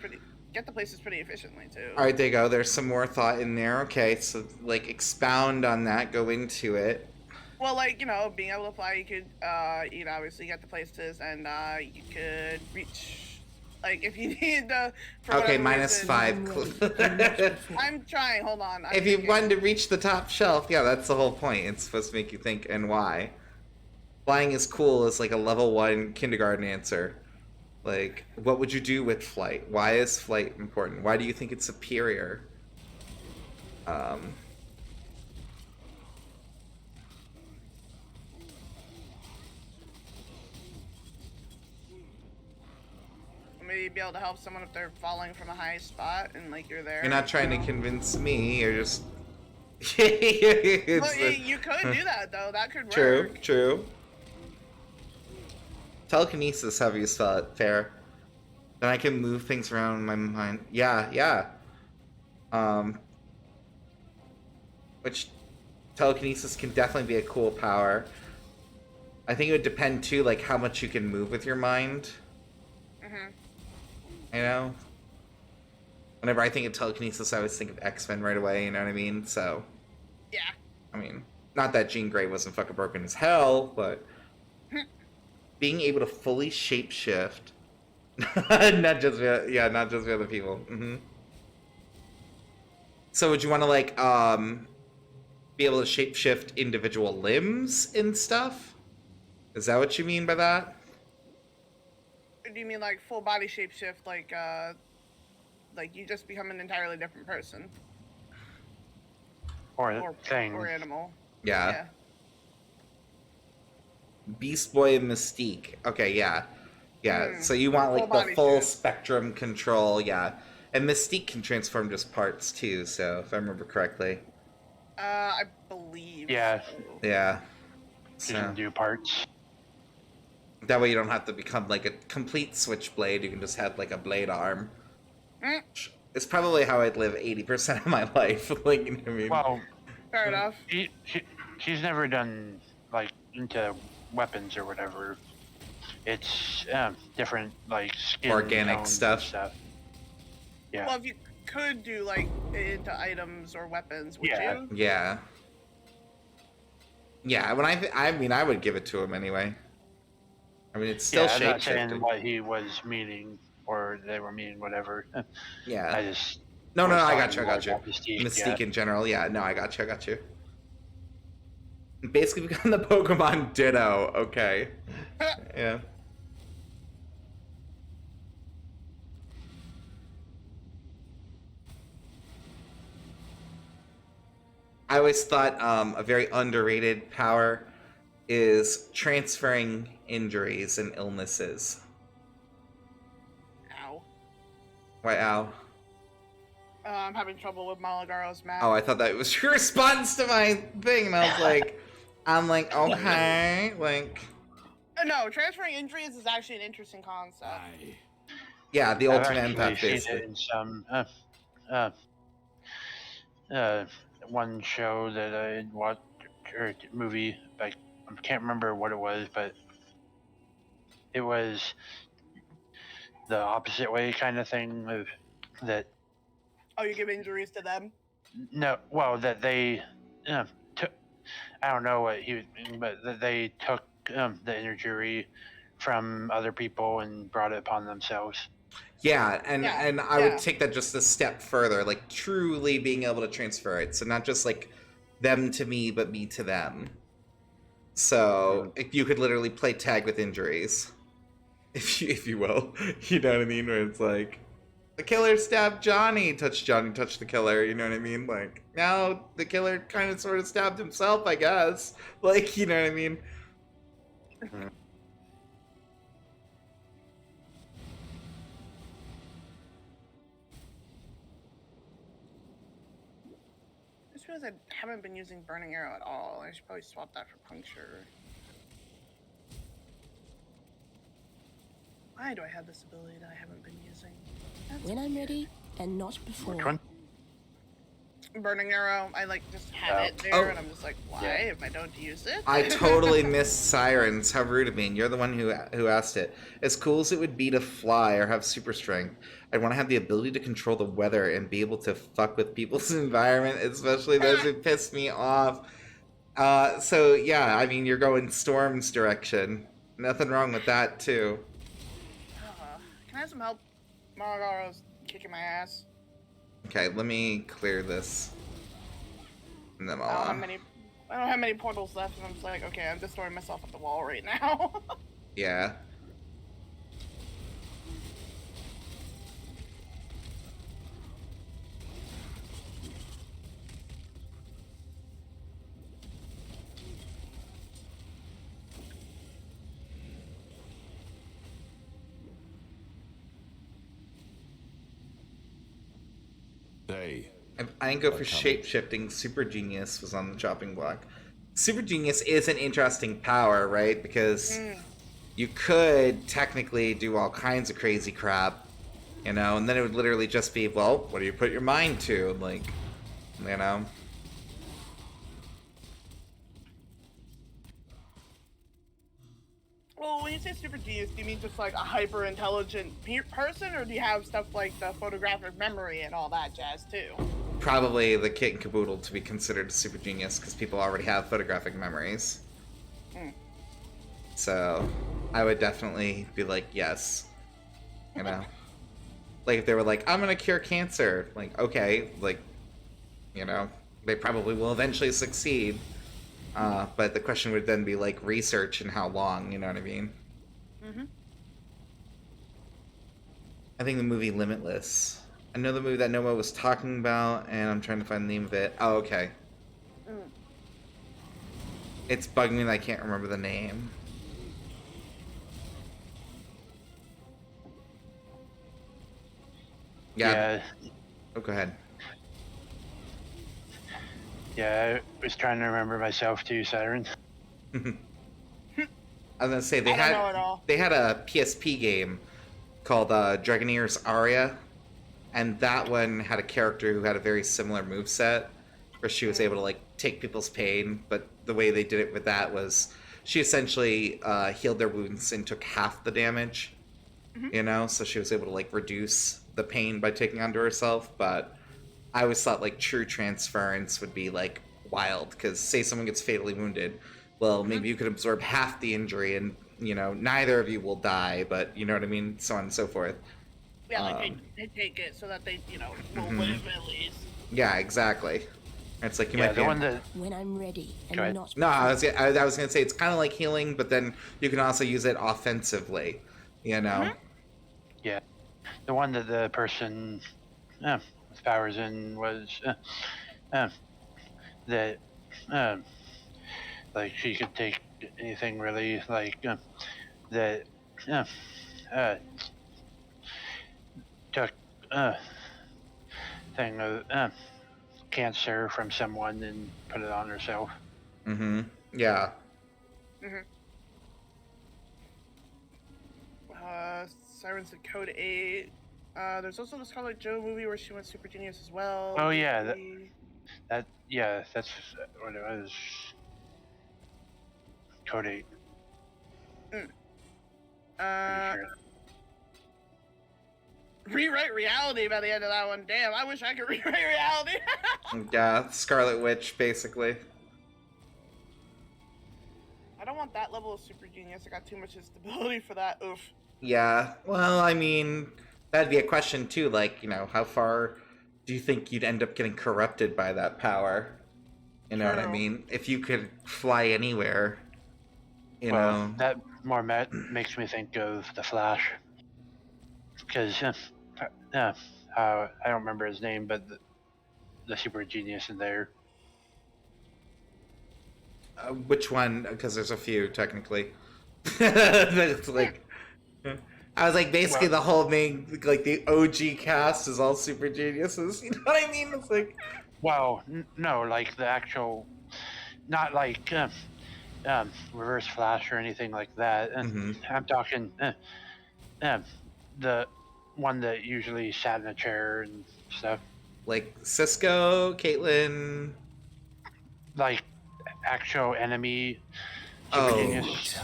get the places pretty efficiently, too. Alright, there you go. There's some more thought in there. Okay, so, like, expound on that. Go into it. Well, like, you know, being able to fly, you could, you know, obviously get the places, and, you could reach... Like, if you need to... Okay, -5. I'm trying, hold on. If you wanted to reach the top shelf, yeah, that's the whole point. It's supposed to make you think, and why. Flying is cool is like a level 1 kindergarten answer. Like, what would you do with flight? Why is flight important? Why do you think it's superior? Maybe be able to help someone if they're falling from a high spot and like you're there. You're not trying to convince me. You're just. Well, you could do that though. That could work. True. Telekinesis, have you spell it? Fair. Then I can move things around in my mind. Yeah. Which telekinesis can definitely be a cool power. I think it would depend too, like how much you can move with your mind. You know? Whenever I think of telekinesis, I always think of X-Men right away, you know what I mean? So... Yeah. I mean, not that Jean Grey wasn't fucking broken as hell, but... being able to fully shapeshift... not just with other people. So would you want to, like, be able to shapeshift individual limbs and stuff? Is that what you mean by that? Do you mean like full body shapeshift, like you just become an entirely different person? Or thing. Or animal. Yeah. Beast Boy and Mystique. Okay, yeah. So you want like the full spectrum control, yeah. And Mystique can transform just parts too, so if I remember correctly. I believe. Yeah. So. Yeah. You can do parts. That way you don't have to become like a complete switchblade, you can just have like a blade arm. It's probably how I'd live 80% of my life, like, you know what I mean? Well, fair enough. She's never done, like, into weapons or whatever. It's different, like skin Organic tones stuff. and stuff. Yeah. Well, if you could do like into items or weapons, would you? Yeah. Yeah, when I mean, I would give it to him anyway. I mean, it's still Yeah, I'm not saying shape-shifting. what he was meaning or they were meaning, whatever. Yeah. I just No, was I talking got you. more about Mystique in general. Yeah, no, I got you. Basically become the Pokemon Ditto. Okay. Yeah. I always thought a very underrated power is transferring injuries and illnesses. Ow. Why, ow? I'm having trouble with Malagaro's map. Oh, I thought that was your response to my thing, and I was like, okay, like... No, transferring injuries is actually an interesting concept. Yeah, the I've alternate actually empath, seen basically. it in some one show that I watched, or movie, like, I can't remember what it was, but it was the opposite way kind of thing of that. Oh, you give injuries to them? No, well, that they took. I don't know what he, but that they took the injury from other people and brought it upon themselves. Yeah, and I yeah. would take that just a step further, like truly being able to transfer it. So not just like them to me, but me to them. So if you could literally play tag with injuries, if you will, you know what I mean? Where it's like the killer stabbed Johnny, touched the killer. You know what I mean? Like now the killer kind of sort of stabbed himself, I guess. Like, you know what I mean? I just realized I haven't been using Burning Arrow at all. I should probably swap that for Puncture. Why do I have this ability that I haven't been using? That's When I'm ready and not before. Which one? Burning Arrow. I like just have it there, and I'm just like, why if I don't use it? I totally missed Sirens. How rude of me. And you're the one who asked it. As cool as it would be to fly or have super strength, I'd want to have the ability to control the weather and be able to fuck with people's environment, especially those who piss me off. So yeah, I mean, you're going Storm's direction. Nothing wrong with that, too. Can I have some help? Malagaro's kicking my ass. Okay, let me clear this. And then I don't have many portals left, and I'm just like, okay, I'm destroying myself at the wall right now. Yeah. I didn't go for shape-shifting. Super Genius was on the chopping block. Super Genius is an interesting power, right? Because you could technically do all kinds of crazy crap, you know, and then it would literally just be, well, what do you put your mind to? Like, you know? Well, when you say super genius, do you mean just like a hyper intelligent person, or do you have stuff like the photographic memory and all that jazz too? Probably the kit and caboodle to be considered a super genius because people already have photographic memories. So I would definitely be like, yes. You know? Like if they were like, I'm gonna cure cancer, like, okay, like, you know, they probably will eventually succeed. But the question would then be like research and how long, you know what I mean? I think the movie Limitless. I know the movie that Noah was talking about, and I'm trying to find the name of it. Oh, okay. It's bugging me that I can't remember the name. Yeah. Oh, go ahead. Yeah, I was trying to remember myself too, Siren. I was gonna say they had a PSP game called Dragoneer's Aria, and that one had a character who had a very similar moveset, where she was able to like take people's pain, but the way they did it with that was she essentially healed their wounds and took half the damage. You know, so she was able to like reduce the pain by taking onto herself. But I always thought like true transference would be like wild, because say someone gets fatally wounded, well, maybe you could absorb half the injury and, you know, neither of you will die, but you know what I mean, so on and so forth. Yeah, like they take it so that they, you know, will live at least. Yeah, exactly. It's like you might be the one that When I'm ready and Go ahead. not No, before. I was gonna say it's kind of like healing, but then you can also use it offensively. You know. yeah, the one that the person with powers in was that like she could take anything really, like that uh, took thing of cancer from someone and put it on herself. Mm-hmm. Yeah. Siren said Code 8. There's also the Scarlet Joe movie where she went super genius as well. Oh yeah, that's what it was. Code 8. Sure. Rewrite reality by the end of that one. Damn, I wish I could rewrite reality. Yeah, Scarlet Witch, basically. I don't want that level of super genius. I got too much instability for that. Oof. Yeah. Well, I mean, that'd be a question too. Like, you know, how far do you think you'd end up getting corrupted by that power? You know what I mean? If you could fly anywhere, you know. That more makes me think of the Flash, because I don't remember his name, but the super genius in there. Which one? Because there's a few technically. It's like, I was like, basically the whole main, like the OG cast is all super geniuses. You know what I mean? It's like, well, no, like the actual, not like Reverse Flash or anything like that. And I'm talking the one that usually sat in a chair and stuff. Like Cisco, Caitlyn. Like actual enemy super genius.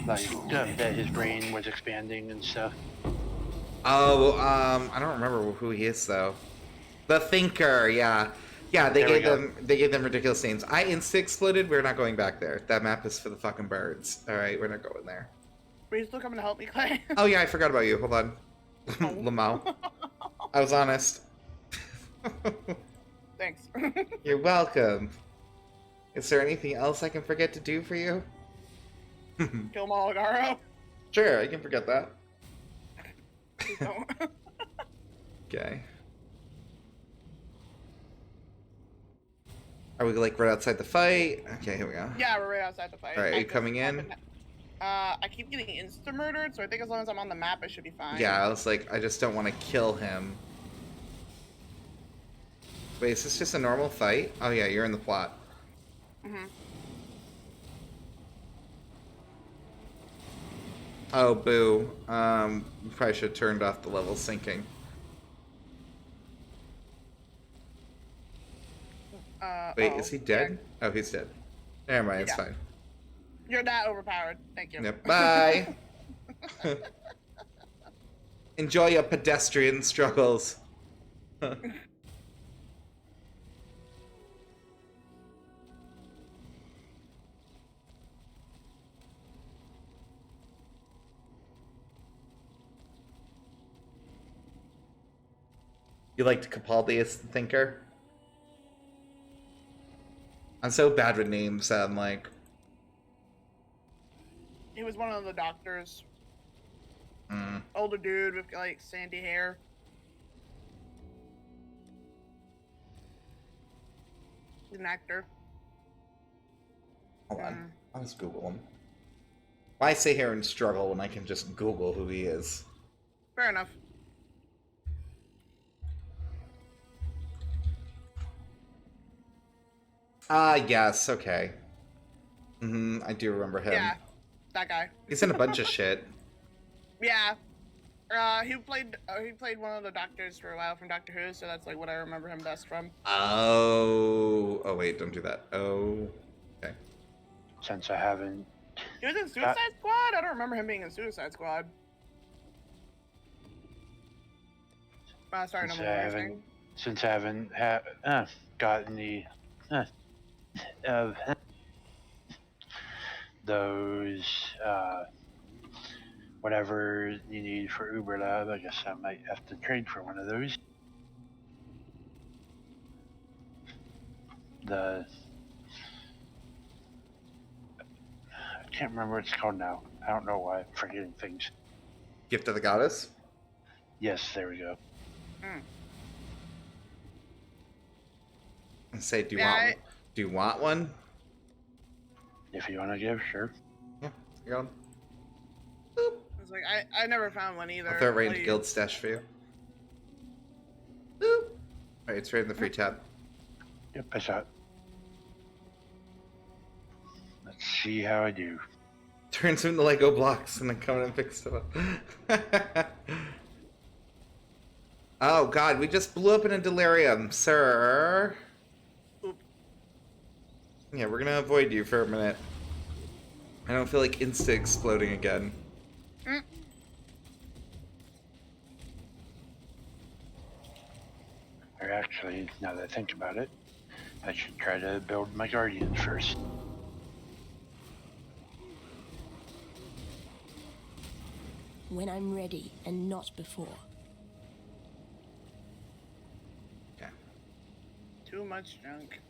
Like that his brain was expanding and stuff. Oh, I don't remember who he is though. The Thinker, yeah. Yeah, they gave them ridiculous names. I instantly exploded. We're not going back there. That map is for the fucking birds. All right, we're not going there. Are you still coming to help me, Clay? Oh yeah, I forgot about you. Hold on. Lamau. I was honest. Thanks. You're welcome. Is there anything else I can forget to do for you? Kill Malagaro. Sure, I can forget that. Please don't. Okay. Are we like right outside the fight? Okay, here we go. Yeah, we're right outside the fight. All right, are you coming in? I keep getting insta-murdered, so I think as long as I'm on the map, I should be fine. Yeah, I was like, I just don't want to kill him. Wait, is this just a normal fight? Oh yeah, you're in the plot. Oh, boo. You probably should have turned off the level syncing. Wait, is he dead? Yeah. Oh, he's dead. Never mind, it's fine. You're not overpowered. Thank you. Yep. Bye. Enjoy your pedestrian struggles. You liked Capaldi's Thinker? I'm so bad with names. I'm like, he was one of the doctors. Older dude with like sandy hair. He's an actor. Hold on. I'll just Google him. Why sit here and struggle when I can just Google who he is? Fair enough. Yes, okay. I do remember him. Yeah, that guy. He's in a bunch of shit. Yeah. He played one of the doctors for a while from Doctor Who, so that's like what I remember him best from. Oh, wait, don't do that. Oh, okay. since I haven't. He was in Suicide Squad? I don't remember him being in Suicide Squad. Sorry, no more. Since I haven't gotten the of those whatever you need for Uber Lab, I guess I might have to trade for one of those. I can't remember what it's called now. I don't know why I'm forgetting things. Gift of the Goddess? Yes, there we go. And say, do you want one? If you want to give, sure. Yeah, you got 'em. I was like, I never found one either. I'll throw it right into Guild Stash for you. Boop. Alright, it's right in the free tab. Yep, I saw it. Let's see how I do. Turns into Lego blocks and then come in and fix stuff up. Oh god, we just blew up in a delirium, sir. Oop. Yeah, we're gonna avoid you for a minute. I don't feel like insta-exploding again. Or actually, now that I think about it, I should try to build my Guardian first. When I'm ready and not before. Okay. Too much junk.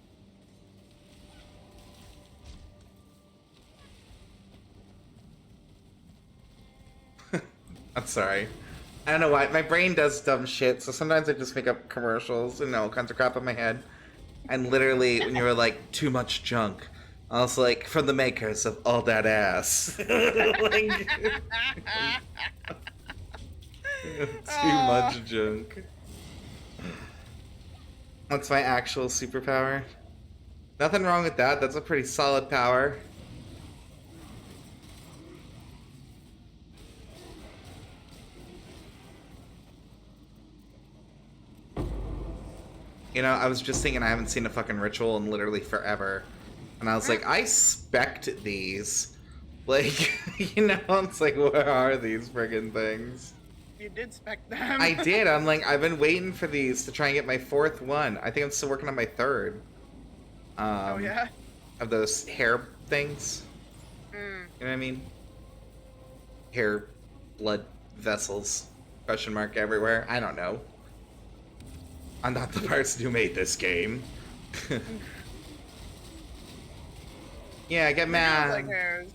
I'm sorry. I don't know why. My brain does dumb shit, so sometimes I just make up commercials and all kinds of crap in my head. And literally, when you were like, too much junk, I was like, from the makers of All That Ass. Like, too much junk. That's my actual superpower. Nothing wrong with that. That's a pretty solid power. You know, I was just thinking I haven't seen a fucking ritual in literally forever. And I was like, I spec'd these. Like, you know, it's like, where are these friggin' things? You did spec them. I did. I'm like, I've been waiting for these to try and get my 4th one. I think I'm still working on my 3rd. Oh, yeah? Of those hair things. You know what I mean? Hair, blood vessels, question mark everywhere. I don't know. I'm not the person who made this game. Yeah, I get mad. Like hairs.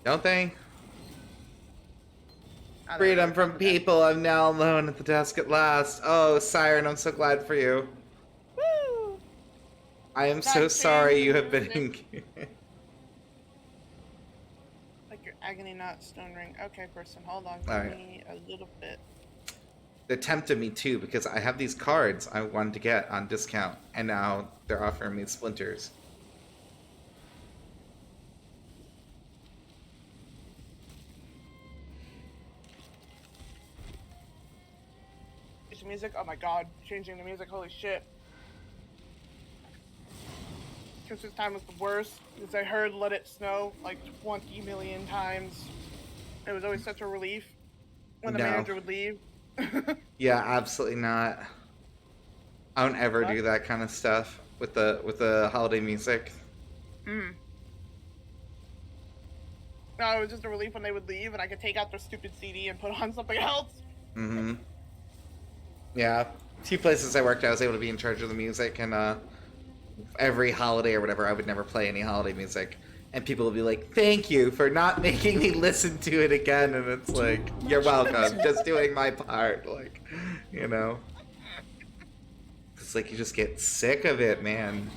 Don't they? Freedom from people. I'm now alone at the desk at last. Oh, Siren, I'm so glad for you. Woo! I am so sorry you have been in... Like your agony knot stone ring. Okay, person, hold on. All Give right. me a little bit. They're tempting me too because I have these cards I wanted to get on discount, and now they're offering me splinters. Change the music. Oh my god, changing the music. Holy shit. Christmas time was the worst because I heard Let It Snow like 20 million times. It was always such a relief when the manager would leave. Yeah, absolutely not. I don't ever do that kind of stuff with the holiday music. No, it was just a relief when they would leave and I could take out their stupid CD and put on something else. Yeah, 2 places I worked at, I was able to be in charge of the music, and every holiday or whatever, I would never play any holiday music. And people would be like, thank you for not making me listen to it again. And it's like, you're welcome, just doing my part. Like, you know. It's like you just get sick of it, man.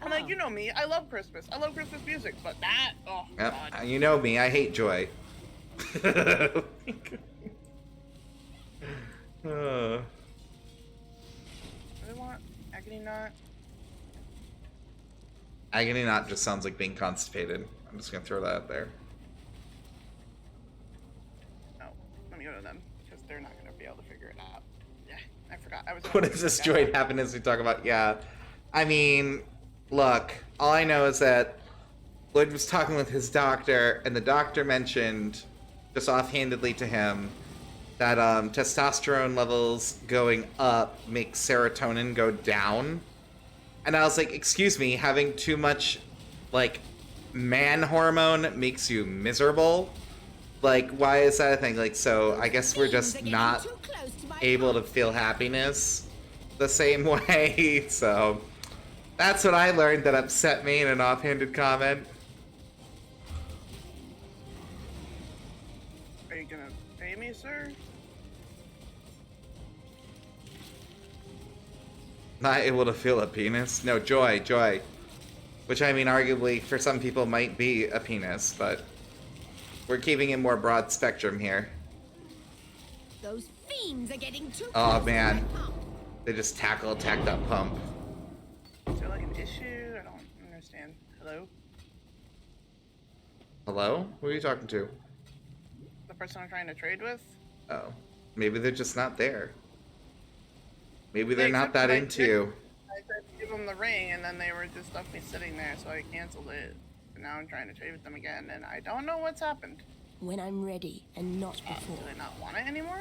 I'm like, you know me, I love Christmas. I love Christmas music, but that, oh, Yep. God. You know me, I hate joy. I want agony knot. Agony knot just sounds like being constipated. I'm just gonna throw that out there. Oh, let me go to them because they're not gonna be able to figure it out. Yeah, I forgot. I was. What is this joy happiness we talk about? Yeah, I mean, Look, all I know is that Lloyd was talking with his doctor, and the doctor mentioned, just offhandedly to him, that testosterone levels going up make serotonin go down. And I was like, excuse me, having too much, like, man hormone makes you miserable? Like, why is that a thing? Like, so I guess we're just not able to feel happiness the same way, so that's what I learned that upset me in an offhanded comment. Are you gonna pay me, sir? Not able to feel a penis? No, joy, joy. Which, I mean, arguably, for some people might be a penis, but we're keeping it more broad spectrum here. Those fiends are getting too Oh, close man. to my pump. They just attacked that pump. Is there like an issue? I don't understand. Hello? Hello? Who are you talking to? The person I'm trying to trade with? Oh. Maybe they're just not there. Maybe they're They not that accepted my into trade. you. I tried to give them the ring, and then they were just left me sitting there, so I canceled it. And now I'm trying to trade with them again, and I don't know what's happened. When I'm ready and not before. Do they not want it anymore?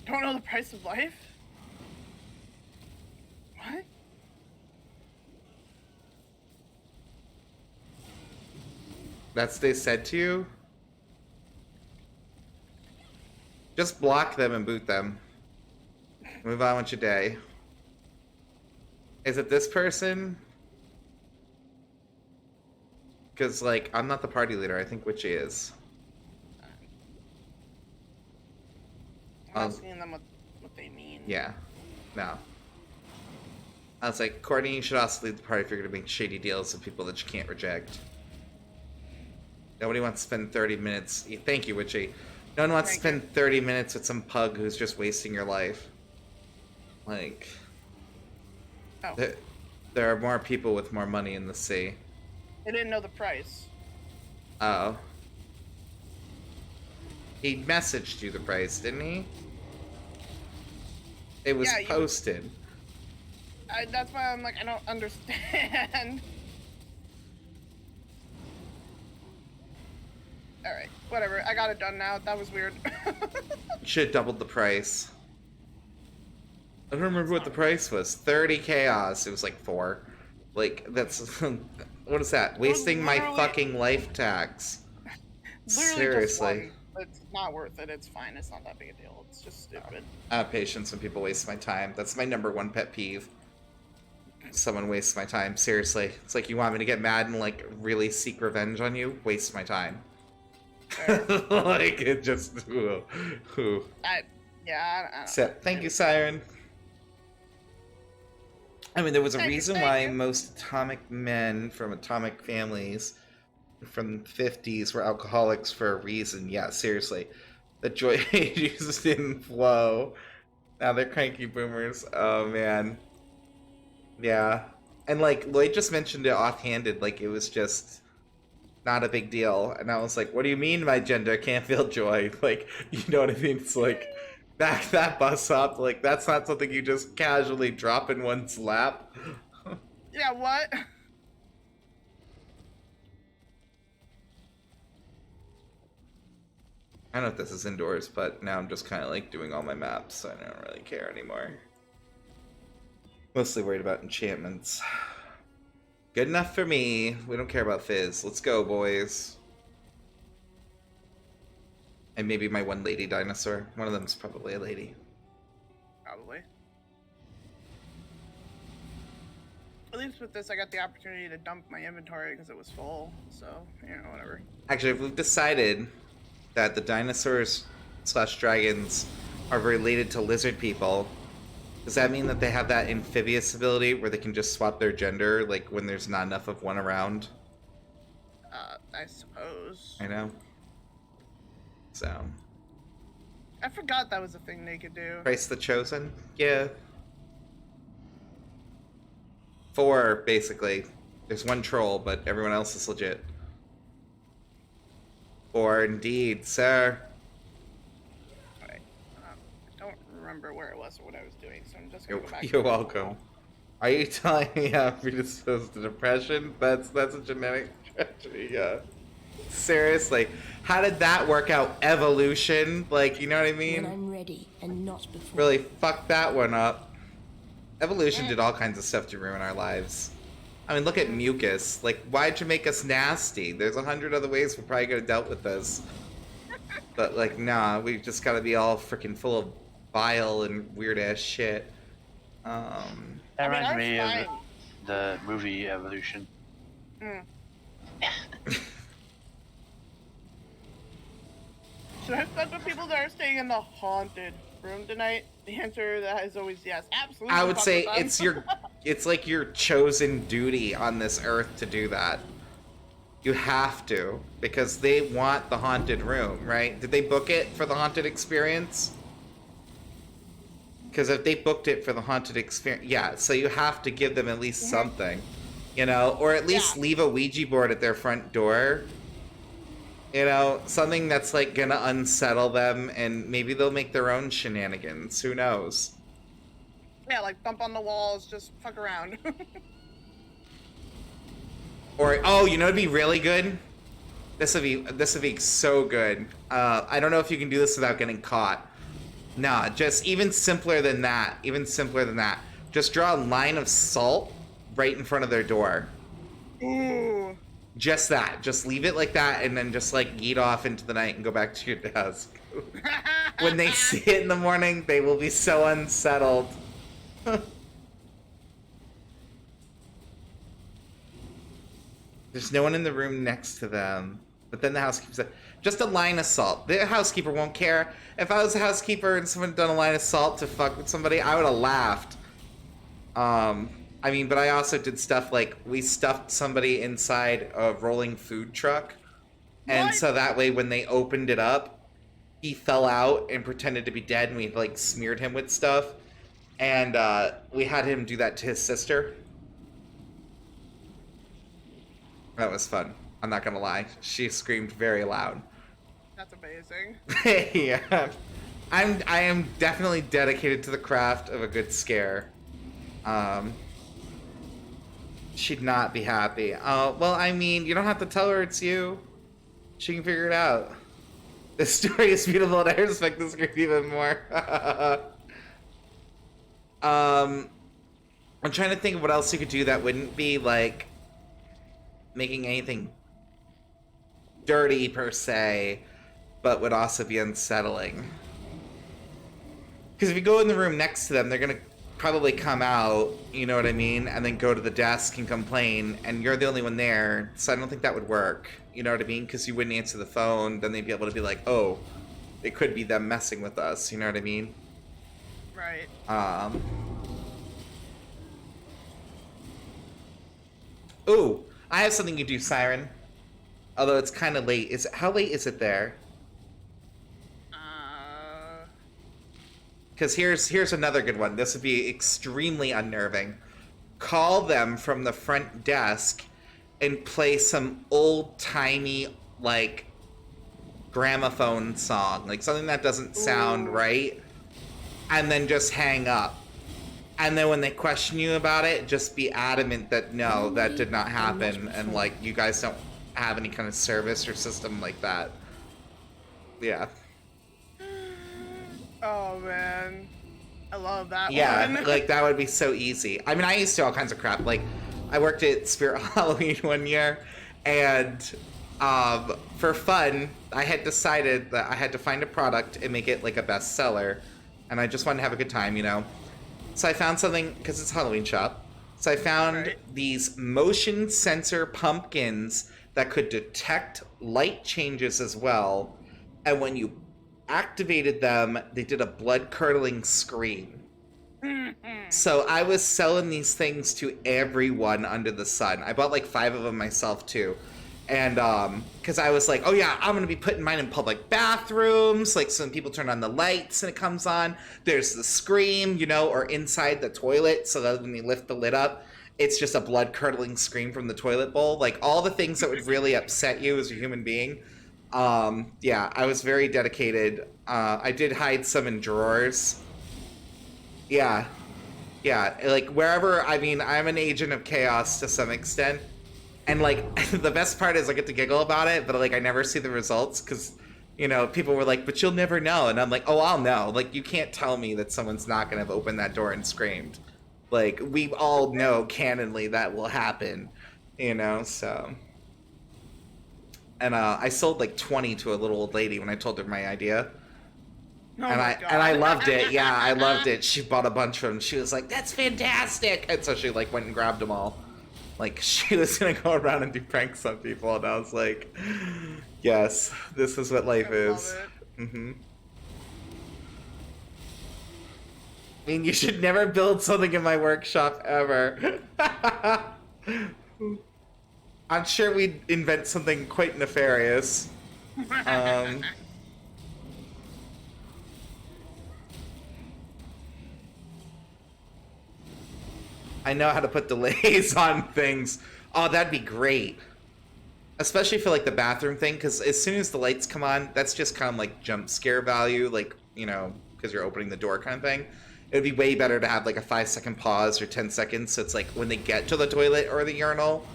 Don't know the price of life? What? That's what they said to you? Just block them and boot them. Move on with your day. Is it this person? Because, like, I'm not the party leader. I think Witchy is. I'm asking them what they mean. Yeah. No. I was like, Courtney, you should also lead the party if you're going to make shady deals with people that you can't reject. Nobody wants to spend 30 minutes... Thank you, Witchy. No one wants to spend 30 minutes with some pug who's just wasting your life. Like... Oh. There are more people with more money in the sea. They didn't know the price. Oh. He messaged you the price, didn't he? It was posted. That's why I'm like, I don't understand. Alright, whatever. I got it done now. That was weird. Should have doubled the price. I don't remember what the price was. 30 chaos. It was like 4. Like, that's... what is that? Wasting my fucking life tax. Seriously. It's not worth it. It's fine. It's not that big a deal. It's just stupid. I have patience when people waste my time. That's my #1 pet peeve. Someone wastes my time. Seriously. It's like you want me to get mad and, like, really seek revenge on you? Waste my time. Like, it just... Ooh. I don't So, thank you, Siren. I mean, there was a reason why most atomic men from atomic families from the 50s were alcoholics for a reason. Yeah, seriously. The joy just didn't flow. Now they're cranky boomers. Oh, man. Yeah. And, like, Lloyd just mentioned it offhanded, like it was just not a big deal. And I was like, what do you mean my gender can't feel joy? Like, you know what I mean? It's like, back that bus up. Like, that's not something you just casually drop in one's lap. Yeah, what? I don't know if this is indoors, but now I'm just kind of like doing all my maps, so I don't really care anymore. Mostly worried about enchantments. Good enough for me. We don't care about Fizz. Let's go, boys. And maybe my one lady dinosaur. One of them's probably a lady. Probably. At least with this, I got the opportunity to dump my inventory because it was full. So, you know, whatever. Actually, if we've decided that the dinosaurs / dragons are related to lizard people, does that mean that they have that amphibious ability where they can just swap their gender, like when there's not enough of one around? I suppose. I know. So. I forgot that was a thing they could do. Christ the Chosen? Yeah. 4, basically. There's one troll, but everyone else is legit. 4 indeed, sir. Alright. I don't remember where it was or what I was doing, so I'm just gonna go back. You're welcome. Are you telling me I'm predisposed to depression? That's a genetic tragedy, yeah. Seriously, how did that work out? Evolution? Like, you know what I mean? When I'm ready and not before. Really fucked that one up. Evolution did all kinds of stuff to ruin our lives. I mean, look at mucus. Like, why'd you make us nasty? There's 100 other ways we probably could have dealt with this. But, like, nah, we just gotta be all freaking full of bile and weird-ass shit. That reminds me of the movie Evolution. Should I talk to people that are staying in the haunted room tonight? The answer to that is always yes. Absolutely. I would say it's like your chosen duty on this earth to do that. You have to, because they want the haunted room, right? Did they book it for the haunted experience? Because if they booked it for the haunted experience, yeah, so you have to give them at least something, you know, or at least leave a Ouija board at their front door. You know, something that's like gonna unsettle them, and maybe they'll make their own shenanigans. Who knows? Yeah, like thump on the walls, just fuck around. Or oh, you know, it'd be really good. This would be so good. I don't know if you can do this without getting caught. Nah, just even simpler than that. Even simpler than that. Just draw a line of salt right in front of their door. Ooh. Just that. Just leave it like that, and then just like yeet off into the night and go back to your desk. When they see it in the morning, they will be so unsettled. There's no one in the room next to them. But then the housekeeper said, just a line of salt. The housekeeper won't care. If I was a housekeeper and someone had done a line of salt to fuck with somebody, I would have laughed. I mean, but I also did stuff like we stuffed somebody inside a rolling food truck. And so that way when they opened it up, he fell out and pretended to be dead, and we like smeared him with stuff. And we had him do that to his sister. That was fun. I'm not gonna lie. She screamed very loud. That's amazing. Yeah. I am definitely dedicated to the craft of a good scare. She'd not be happy. Well, I mean, you don't have to tell her it's you. She can figure it out. This story is beautiful, and I respect this group even more. I'm trying to think of what else you could do that wouldn't be, like, making anything dirty, per se, but would also be unsettling. Because if you go in the room next to them, they're going to probably come out, you know what I mean, and then go to the desk and complain, and you're the only one there, so I don't think that would work, you know what I mean, because you wouldn't answer the phone, then they'd be able to be like, oh, it could be them messing with us, you know what I mean? Right. Ooh, I have something you do, Siren. Although it's kind of late. How late is it there? Because here's another good one. This would be extremely unnerving. Call them from the front desk and play some old-timey, like, gramophone song. Like, something that doesn't sound right. And then just hang up. And then when they question you about it, just be adamant that no, that did not happen. And, like, you guys don't have any kind of service or system like that. Yeah. Oh, man. I love that one. Yeah, like, that would be so easy. I mean, I used to do all kinds of crap. Like, I worked at Spirit Halloween one year, and for fun, I had decided that I had to find a product and make it, like, a bestseller. And I just wanted to have a good time, you know? So I found something, because it's a Halloween shop. So I found these motion sensor pumpkins that could detect light changes as well. And when you activated them, they did a blood-curdling scream. So I was selling these things to everyone under the sun. I bought like 5 of them myself too. And because I was like, oh yeah, I'm gonna be putting mine in public bathrooms, like so when people turn on the lights and it comes on, there's the scream, you know, or inside the toilet, so that when you lift the lid up, it's just a blood-curdling scream from the toilet bowl. Like all the things that would really upset you as a human being. Yeah, I was very dedicated. I did hide some in drawers Yeah. Yeah, like wherever, I mean, I'm an agent of chaos to some extent. And like, the best part is I get to giggle about it, but like I never see the results because, you know, people were like, but you'll never know. And I'm like, oh, I'll know. Like, you can't tell me that someone's not going to have opened that door and screamed. Like, we all know canonly that will happen, you know, so. And I sold like 20 to a little old lady when I told her my idea. Oh and my I God. loved it. Yeah, I loved it. She bought a bunch of them. She was like, "That's fantastic!" And so she like went and grabbed them all. Like she was gonna go around and do pranks on people, and I was like, "Yes, this is what life is." Mm-hmm. I mean, you should never build something in my workshop ever. I'm sure we'd invent something quite nefarious. I know how to put delays on things. Oh, that'd be great. Especially for like the bathroom thing, because as soon as the lights come on, that's just kind of like jump scare value, like, you know, because you're opening the door kind of thing. It would be way better to have like a 5-second pause or 10 seconds, so it's like when they get to the toilet or the urinal.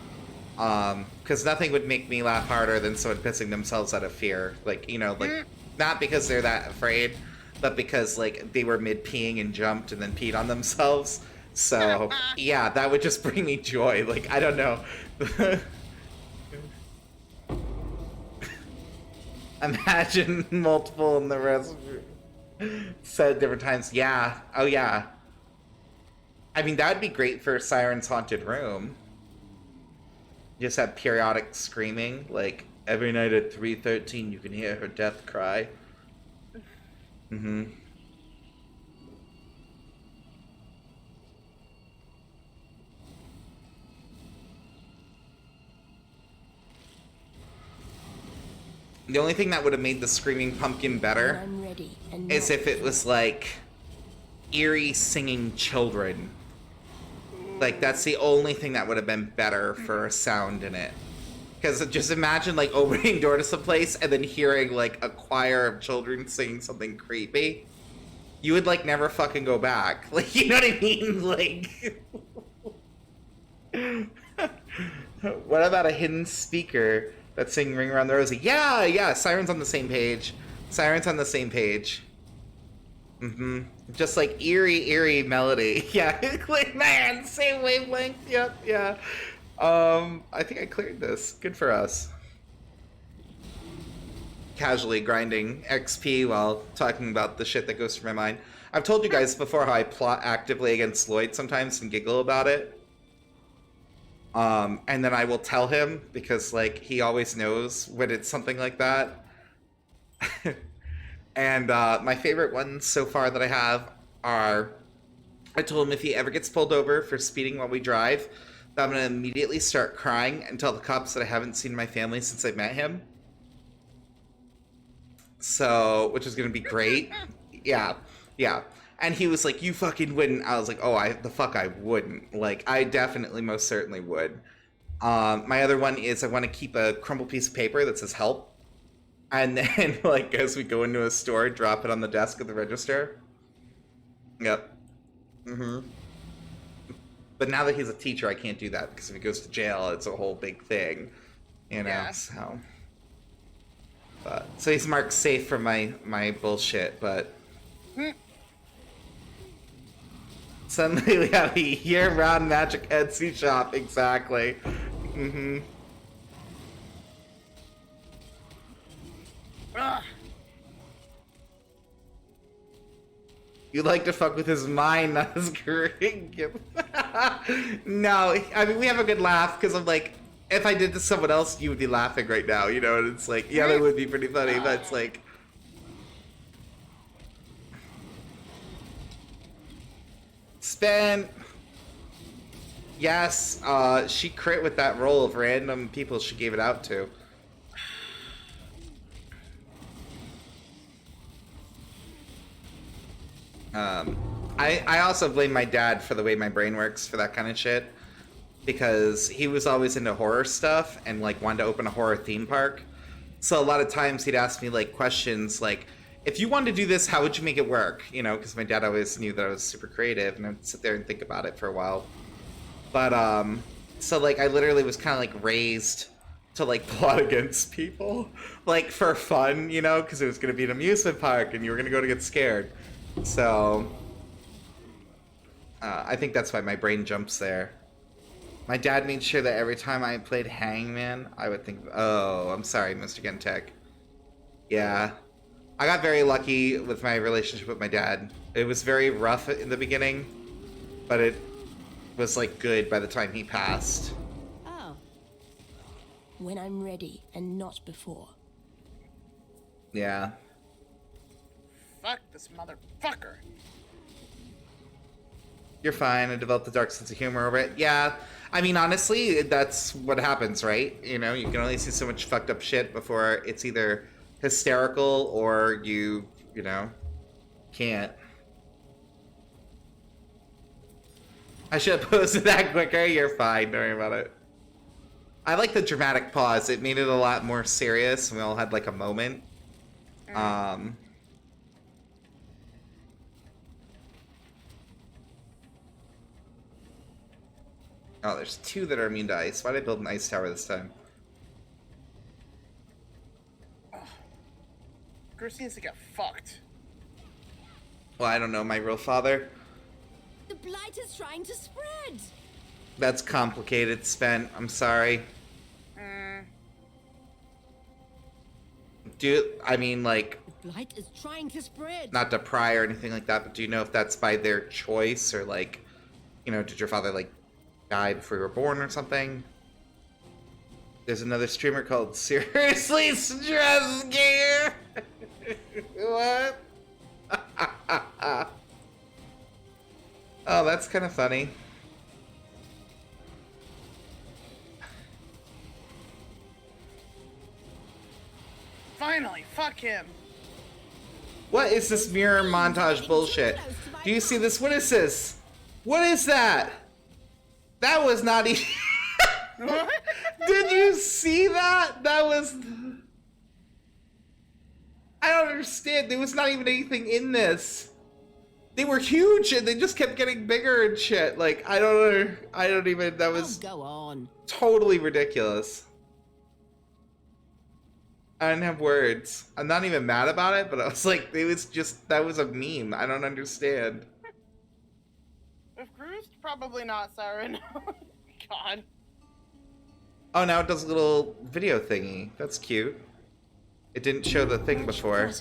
Because nothing would make me laugh harder than someone pissing themselves out of fear. Like, you know, like, not because they're that afraid, but because like they were mid-peeing and jumped and then peed on themselves. So, yeah, that would just bring me joy. Like, I don't know. Imagine multiple in the restroom. Said different times. Yeah. Oh, yeah. I mean, that would be great for Siren's Haunted Room. Just have periodic screaming. Like, every night at 3:13 you can hear her death cry. Mm-hmm. The only thing that would have made the Screaming Pumpkin better is if it was like eerie singing children. Like, that's the only thing that would have been better for a sound in it. Because just imagine like opening door to some place and then hearing like a choir of children singing something creepy. You would like never fucking go back. Like, you know what I mean? Like, what about a hidden speaker that's singing Ring Around the Rosie? Yeah, yeah, Siren's on the same page. Siren's on the same page. Mm-hmm. Just like eerie melody. Yeah, like, man, same wavelength. Yep, yeah. I think I cleared this. Good for us. Casually grinding XP while talking about the shit that goes through my mind. I've told you guys before how I plot actively against Lloyd sometimes and giggle about it. And then I will tell him because, like, he always knows when it's something like that. And my favorite ones so far that I have are, I told him if he ever gets pulled over for speeding while we drive, that I'm going to immediately start crying and tell the cops that I haven't seen my family since I met him. So, which is going to be great. Yeah, yeah. And he was like, you fucking wouldn't. I was like, oh, the fuck I wouldn't. Like, I definitely, most certainly would. My other one is I want to keep a crumpled piece of paper that says help. And then, like, as we go into a store, drop it on the desk at the register. Yep. Mm-hmm. But now that he's a teacher, I can't do that, because if he goes to jail, it's a whole big thing. You know, yeah. So he's marked safe from my bullshit, but... Suddenly we have a year-round magic Etsy shop, exactly. Mm-hmm. You like to fuck with his mind, not his curriculum. No, I mean, we have a good laugh, because I'm like, if I did this to someone else, you would be laughing right now, you know, and it's like, yeah, that would be pretty funny, but it's like... Spin! Yes, she crit with that roll of random people she gave it out to. I also blame my dad for the way my brain works for that kind of shit. Because he was always into horror stuff and, like, wanted to open a horror theme park. So a lot of times he'd ask me, like, questions like, if you wanted to do this, how would you make it work? You know, because my dad always knew that I was super creative, and I'd sit there and think about it for a while. But, so, like, I literally was kind of, like, raised to, like, plot against people, like, for fun, you know, because it was going to be an amusement park, and you were going to go to get scared. So, I think that's why my brain jumps there. My dad made sure that every time I played Hangman, I would think, oh, I'm sorry, Mr. Gentek. Yeah. I got very lucky with my relationship with my dad. It was very rough in the beginning, but it was, like, good by the time he passed. Oh. When I'm ready and not before. Yeah. Fuck this motherfucker. You're fine. I developed a dark sense of humor over it. Yeah. I mean, honestly, that's what happens, right? You know, you can only see so much fucked up shit before it's either hysterical or you know, can't. I should have posted that quicker. You're fine. Don't worry about it. I like the dramatic pause. It made it a lot more serious. We all had like a moment. Oh, there's two that are immune to ice. Why did I build an ice tower this time? Bruce needs to get fucked. Well, I don't know. My real father? The blight is trying to spread. That's complicated, Spent. I'm sorry. I mean, like... The blight is trying to spread. Not to pry or anything like that, but do you know if that's by their choice? Or, like, you know, did your father, like, die before you were born or something? There's another streamer called Seriously Stress Gear. What? Oh, that's kind of funny. Finally, fuck him. What is this mirror montage bullshit? Do you see this? What is this? What is that? That was not even... Did you see that? That was... I don't understand. There was not even anything in this. They were huge and they just kept getting bigger and shit. Like, I don't even... That was... Go on. Totally ridiculous. I didn't have words. I'm not even mad about it, but I was like, it was just... That was a meme. I don't understand. If Gru's probably not Siren. God. Oh, now it does a little video thingy. That's cute. It didn't show the thing before.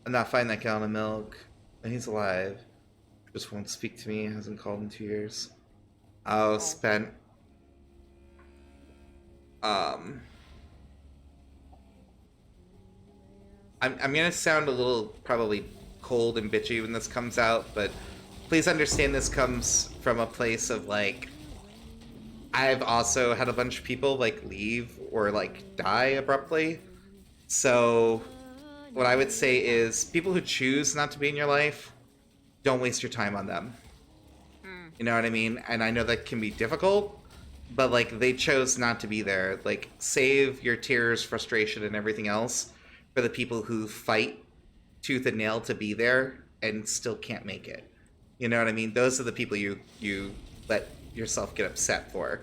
I'm not finding that gallon of milk. And he's alive. Just won't speak to me. Hasn't called in 2 years. Oh, Spent. I'm gonna sound a little probably cold and bitchy when this comes out, but please understand this comes from a place of like, I've also had a bunch of people like leave or like die abruptly. So what I would say is people who choose not to be in your life, don't waste your time on them. You know what I mean? And I know that can be difficult, but like they chose not to be there. Like save your tears, frustration, and everything else for the people who fight tooth and nail to be there and still can't make it. You know what I mean? Those are the people you let yourself get upset for.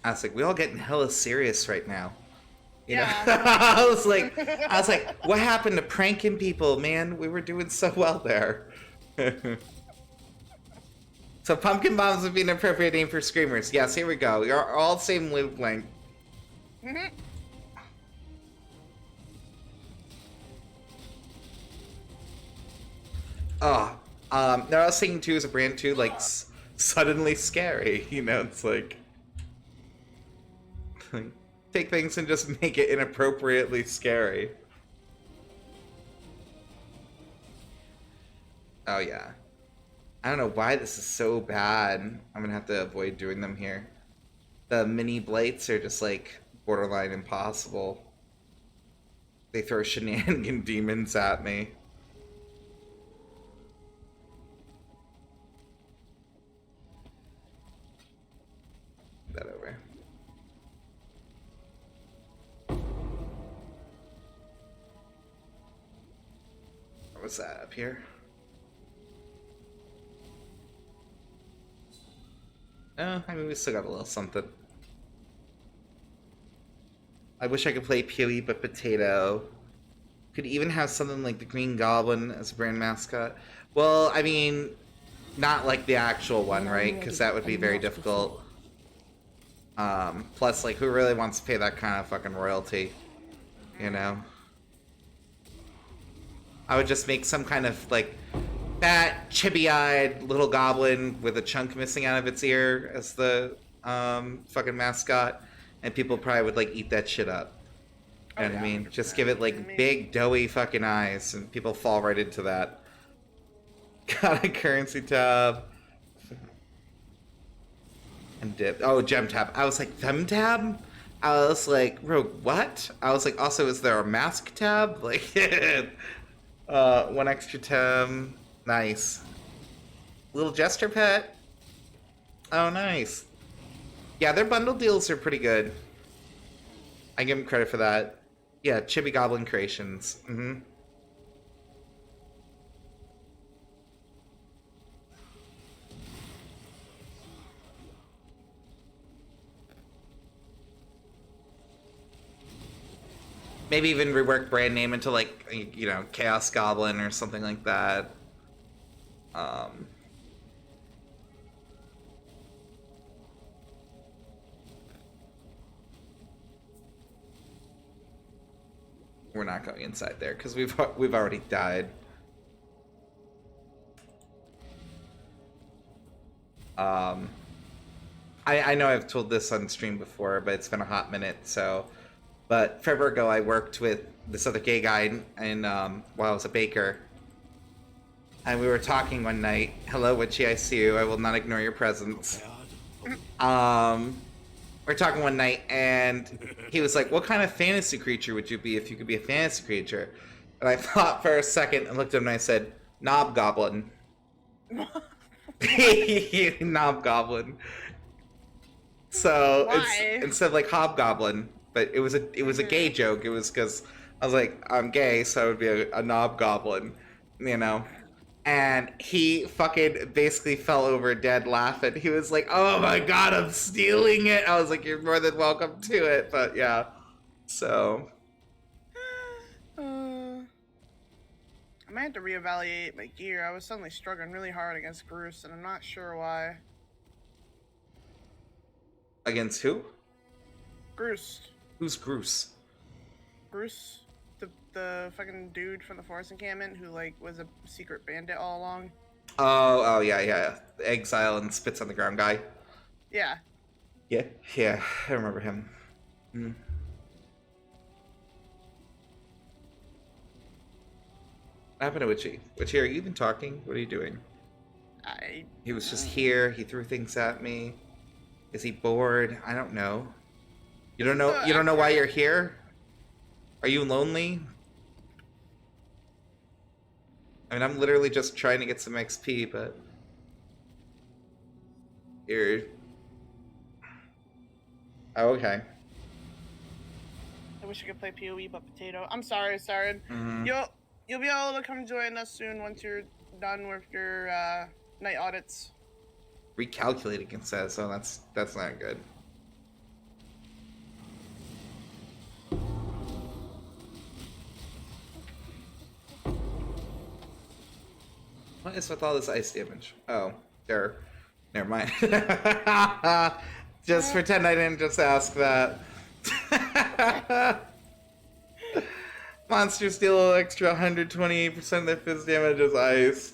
I was like, we all getting hella serious right now. You know? I was like, what happened to pranking people, man? We were doing so well there. So pumpkin bombs would be an appropriate name for screamers. Yes, here we go. We are all same wavelength. Oh, now I was thinking too is a brand too like suddenly scary. You know, it's like take things and just make it inappropriately scary. Oh yeah. I don't know why this is so bad. I'm gonna have to avoid doing them here. The mini blights are just like borderline impossible. They throw shenanigan demons at me. That over. What's that up here? Oh, I mean, we still got a little something. I wish I could play Peely, but Potato. Could even have something like the Green Goblin as a brand mascot. Well, I mean, not like the actual one, right? Because that would be very difficult. Plus, like, who really wants to pay that kind of fucking royalty? You know? I would just make some kind of, like, fat, chibi-eyed little goblin with a chunk missing out of its ear as the fucking mascot, and people probably would like eat that shit up. You know what I mean? Just give it like big, doughy fucking eyes, and people fall right into that. Got a currency tab. And dip. Oh, gem tab. I was like, fem tab? I was like, Rogue, what? I was like, also, is there a mask tab? Like, one extra tab. Nice. Little jester pet. Oh, nice. Yeah, their bundle deals are pretty good. I give them credit for that. Yeah, Chibi Goblin Creations. Mm-hmm. Maybe even rework brand name into, like, you know, Chaos Goblin or something like that. We're not going inside there because we've already died. I know I've told this on stream before, but it's been a hot minute. So, but forever ago, I worked with this other gay guy in while I was a baker, and we were talking one night. Hello, Witchy, I see you. I will not ignore your presence. We're talking one night, and he was like, "What kind of fantasy creature would you be if you could be a fantasy creature?" And I thought for a second and looked at him and I said, "Knob Goblin." Knob Goblin. So it's instead of like Hobgoblin, but it was a gay joke. It was because I was like, I'm gay, so I would be a Knob Goblin, you know. And he fucking basically fell over dead laughing. He was like, "Oh my god, I'm stealing it." I was like, "You're more than welcome to it." But yeah, so. I might have to reevaluate my gear. I was suddenly struggling really hard against Bruce, and I'm not sure why. Against who? Bruce. Who's Bruce? Bruce, the fucking dude from the forest encampment who like was a secret bandit all along. Oh yeah. The Exile and spits on the ground guy. Yeah. Yeah, I remember him. Mm. What happened to Witchy? Witchy, are you even talking? What are you doing? He was just here. He threw things at me. Is he bored? I don't know. You don't know. You don't know why you're here? Are you lonely? I mean, I'm literally just trying to get some XP, but you're. Oh, okay. I wish I could play PoE but Potato. I'm sorry, Sarin. Mm-hmm. You'll be able to come join us soon once you're done with your night audits. Recalculating, it says, so that's not good. What is with all this ice damage? Oh, there. Never mind. Just pretend I didn't just ask that. Monsters deal an extra 128% of their fizz damage as ice.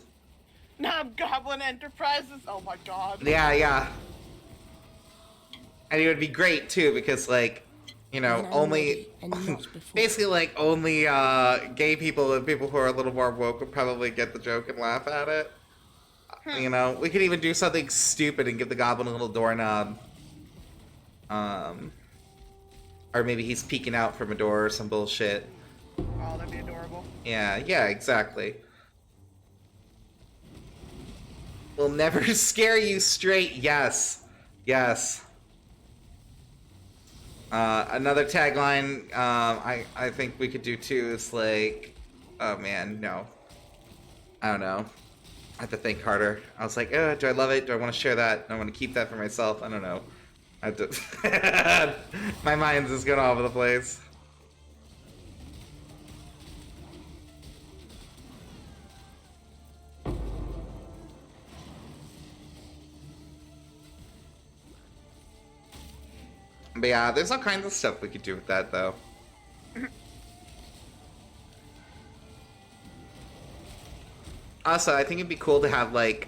Knob Goblin Enterprises. Oh my god. Yeah. And it would be great too because like You know, When I'm only ready and not before. basically like only gay people and people who are a little more woke would probably get the joke and laugh at it. You know, we could even do something stupid and give the goblin a little doorknob. Or maybe he's peeking out from a door or some bullshit. Oh, that'd be adorable. Yeah, exactly. We'll never scare you straight. Yes. Another tagline I think we could do too is like, oh man, no. I don't know. I have to think harder. I was like, do I love it? Do I want to share that? Do I want to keep that for myself? I don't know. I have to... My mind's just going all over the place. But yeah, there's all kinds of stuff we could do with that, though. Also, I think it'd be cool to have, like,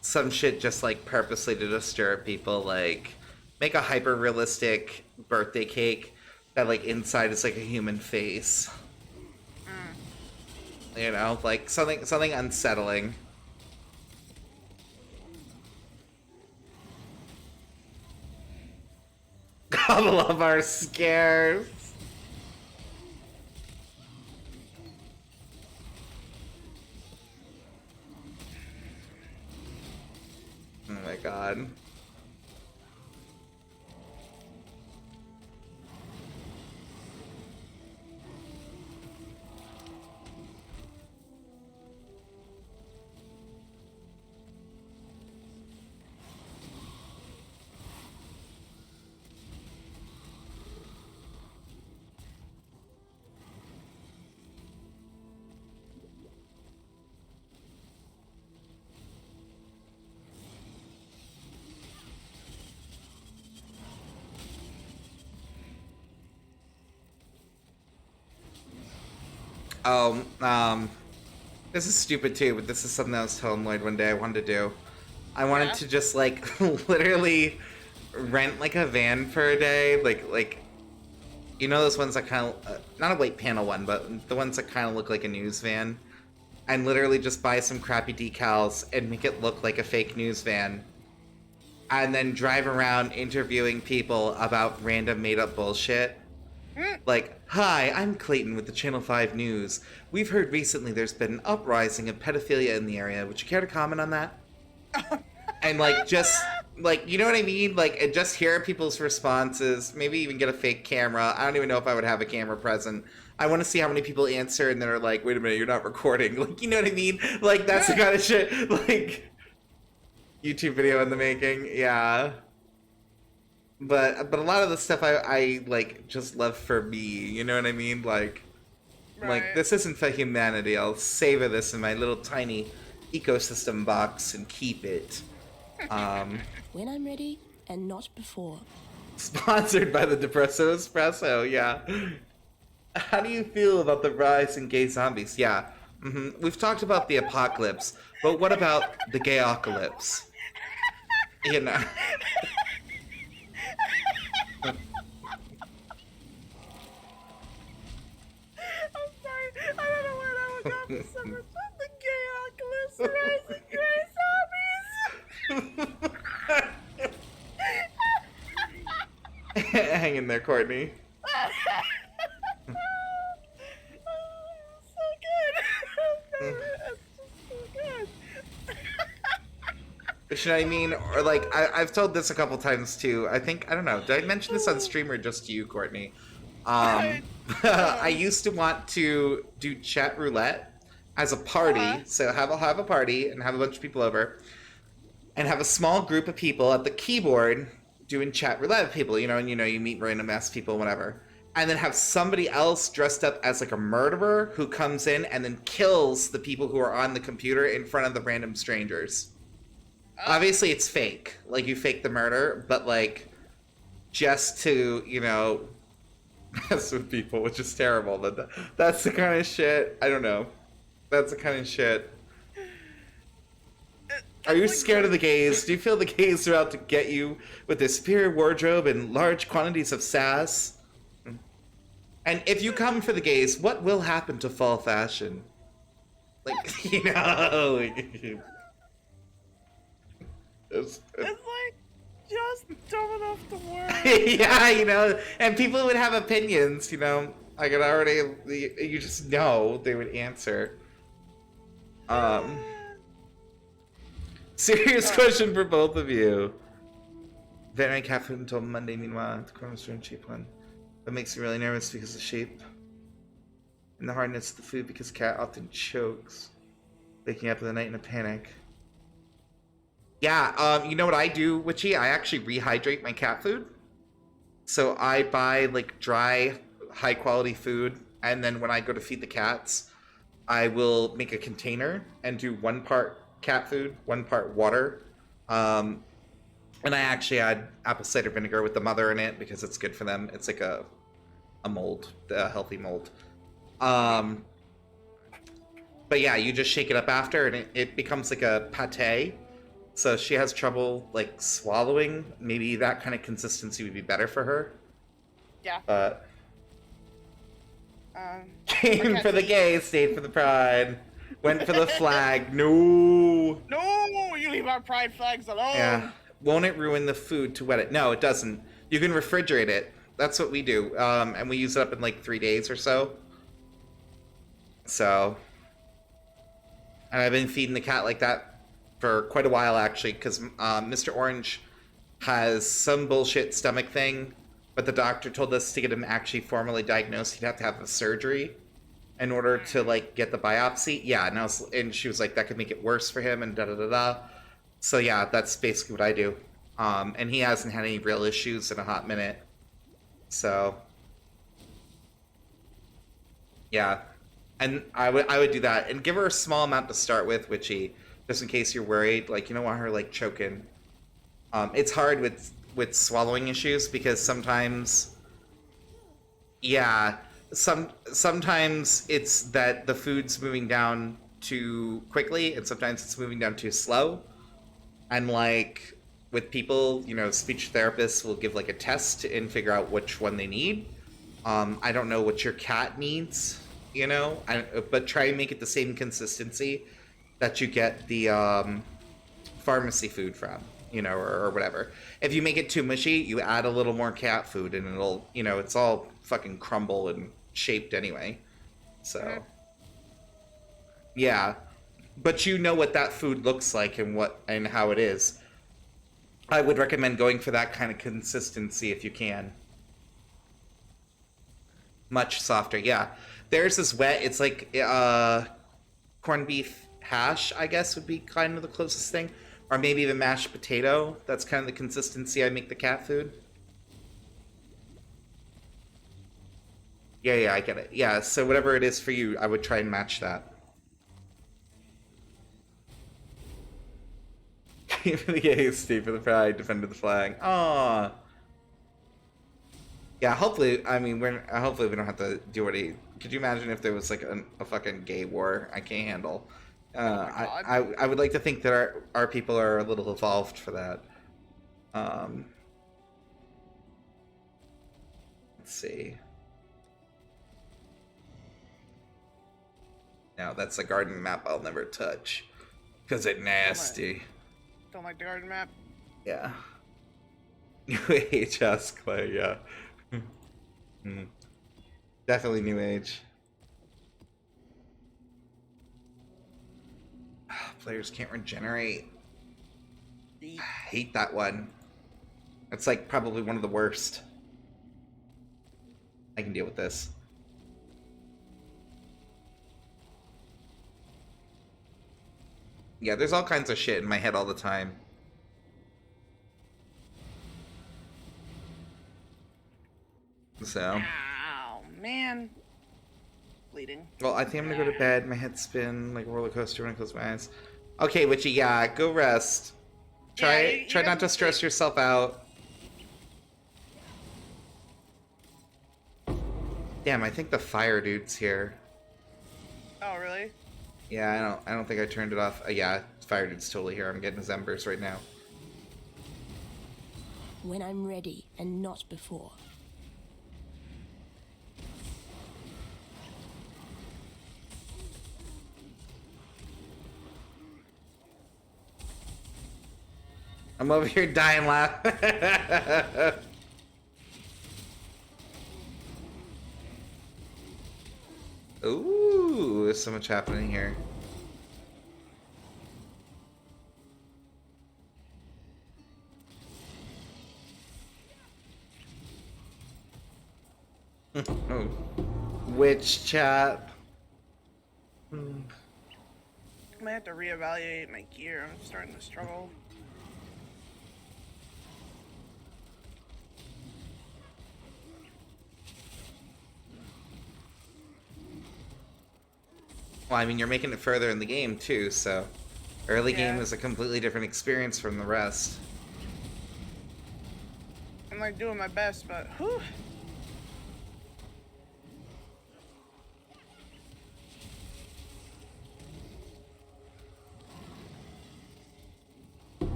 some shit just, like, purposely to disturb people, like, make a hyper-realistic birthday cake that, like, inside is, like, a human face. You know, like, something unsettling. God love our scares. Oh my god. Oh, this is stupid too, but this is something I was telling Lloyd one day I wanted to do. I wanted to just, like, literally rent, like, a van for a day, like, you know those ones that kind of, not a white panel one, but the ones that kind of look like a news van, and literally just buy some crappy decals and make it look like a fake news van, and then drive around interviewing people about random made-up bullshit. Like, hi, I'm Clayton with the Channel 5 News. We've heard recently there's been an uprising of pedophilia in the area. Would you care to comment on that? And, like, just, like, you know what I mean? Like, and just hear people's responses. Maybe even get a fake camera. I don't even know if I would have a camera present. I want to see how many people answer and then are like, wait a minute, you're not recording. Like, you know what I mean? Like, that's the kind of shit. Like, YouTube video in the making. Yeah. But a lot of the stuff I like just love for me, you know what I mean? Like, this isn't for humanity. I'll savor this in my little tiny ecosystem box and keep it. When I'm ready and not before. Sponsored by the Depresso Espresso, yeah. How do you feel about the rise in gay zombies? Yeah, we've talked about the apocalypse, but what about the gayocalypse? You know. I'm sorry. I don't know where that would go so much. The gay Oculus rising gray zombies. Hang in there, Courtney. So good. It's just so good. You know what I mean? Or like, I've told this a couple times too. I think, I don't know, did I mention this on stream or just to you, Courtney? I used to want to do chat roulette as a party. So have a party and have a bunch of people over. And have a small group of people at the keyboard doing chat roulette with people, and you meet random ass people, whatever. And then have somebody else dressed up as like a murderer who comes in and then kills the people who are on the computer in front of the random strangers. Obviously, it's fake. Like, you fake the murder, but, like, just to, mess with people, which is terrible. But that's the kind of shit. I don't know. That's the kind of shit. Are you scared of the gays? Do you feel the gays are out to get you with their superior wardrobe and large quantities of sass? And if you come for the gays, what will happen to fall fashion? Like, you know... It's like just dumb enough to work. Yeah, you know, and people would have opinions, you know. I could already, you just know they would answer. Serious question for both of you. Veterinary cat food until Monday, meanwhile, the corner's a cheap one. That makes me really nervous because of the shape and the hardness of the food because cat often chokes, waking up in the night in a panic. Yeah, you know what I do, Witchy? I actually rehydrate my cat food. So I buy like dry, high quality food, and then when I go to feed the cats, I will make a container and do 1 part cat food, 1 part water. And I actually add apple cider vinegar with the mother in it because it's good for them. It's like a mold, a healthy mold. But yeah, you just shake it up after, and it becomes like a pate. So she has trouble, like, swallowing. Maybe that kind of consistency would be better for her. Yeah. But... came for the gays, stayed for the pride. Went for the flag. No! No! You leave our pride flags alone! Yeah. Won't it ruin the food to wet it? No, it doesn't. You can refrigerate it. That's what we do. And we use it up in, like, 3 days or so. So... And I've been feeding the cat like that for quite a while, actually, because Mr. Orange has some bullshit stomach thing, but the doctor told us to get him actually formally diagnosed, he'd have to have the surgery in order to, like, get the biopsy. Yeah, and she was like, that could make it worse for him, and da-da-da-da. So, yeah, that's basically what I do. And he hasn't had any real issues in a hot minute. So, yeah. And I would do that. And give her a small amount to start with, Witchy, just in case you're worried. Like, you don't want her, like, choking. It's hard with swallowing issues because sometimes... Yeah, sometimes it's that the food's moving down too quickly, and sometimes it's moving down too slow. And, like, with people, you know, speech therapists will give, like, a test and figure out which one they need. I don't know what your cat needs, you know? But try and make it the same consistency that you get the pharmacy food from, you know, or whatever. If you make it too mushy, you add a little more cat food and it'll, you know, it's all fucking crumble and shaped anyway. So, yeah. But you know what that food looks like and how it is. I would recommend going for that kind of consistency if you can. Much softer, yeah. Theirs is wet. It's like corned beef hash, I guess, would be kind of the closest thing. Or maybe even mashed potato. That's kind of the consistency I make the cat food. Yeah, I get it. Yeah, so whatever it is for you, I would try and match that. For the gays, stay for the pride, defended the flag. Aww. Yeah, hopefully, I mean, hopefully we don't have to do any... Could you imagine if there was, like, a fucking gay war? I can't handle. I would like to think that our people are a little evolved for that. Let's see. Now, that's a garden map I'll never touch. Because it's nasty. Don't like the garden map? Yeah. New Age, Clay, yeah. Definitely New Age. Players can't regenerate. I hate that one. It's like probably one of the worst. I can deal with this. Yeah, there's all kinds of shit in my head all the time. So. Ow, man. Bleeding. Well, I think I'm gonna go to bed. My head spin like a roller coaster when I close my eyes. Okay, Witchy, yeah, go rest. Try not to stress yourself out. Damn, I think the fire dude's here. Oh, really? Yeah, I don't think I turned it off. Yeah, Fire Dude's totally here. I'm getting his embers right now. When I'm ready and not before. I'm over here dying laugh. Ooh, there's so much happening here. Oh. Witch chap. I might have to reevaluate my gear. I'm starting to struggle. Well, I mean, you're making it further in the game, too, so... Early Yeah. game is a completely different experience from the rest. I'm like doing my best, but whew.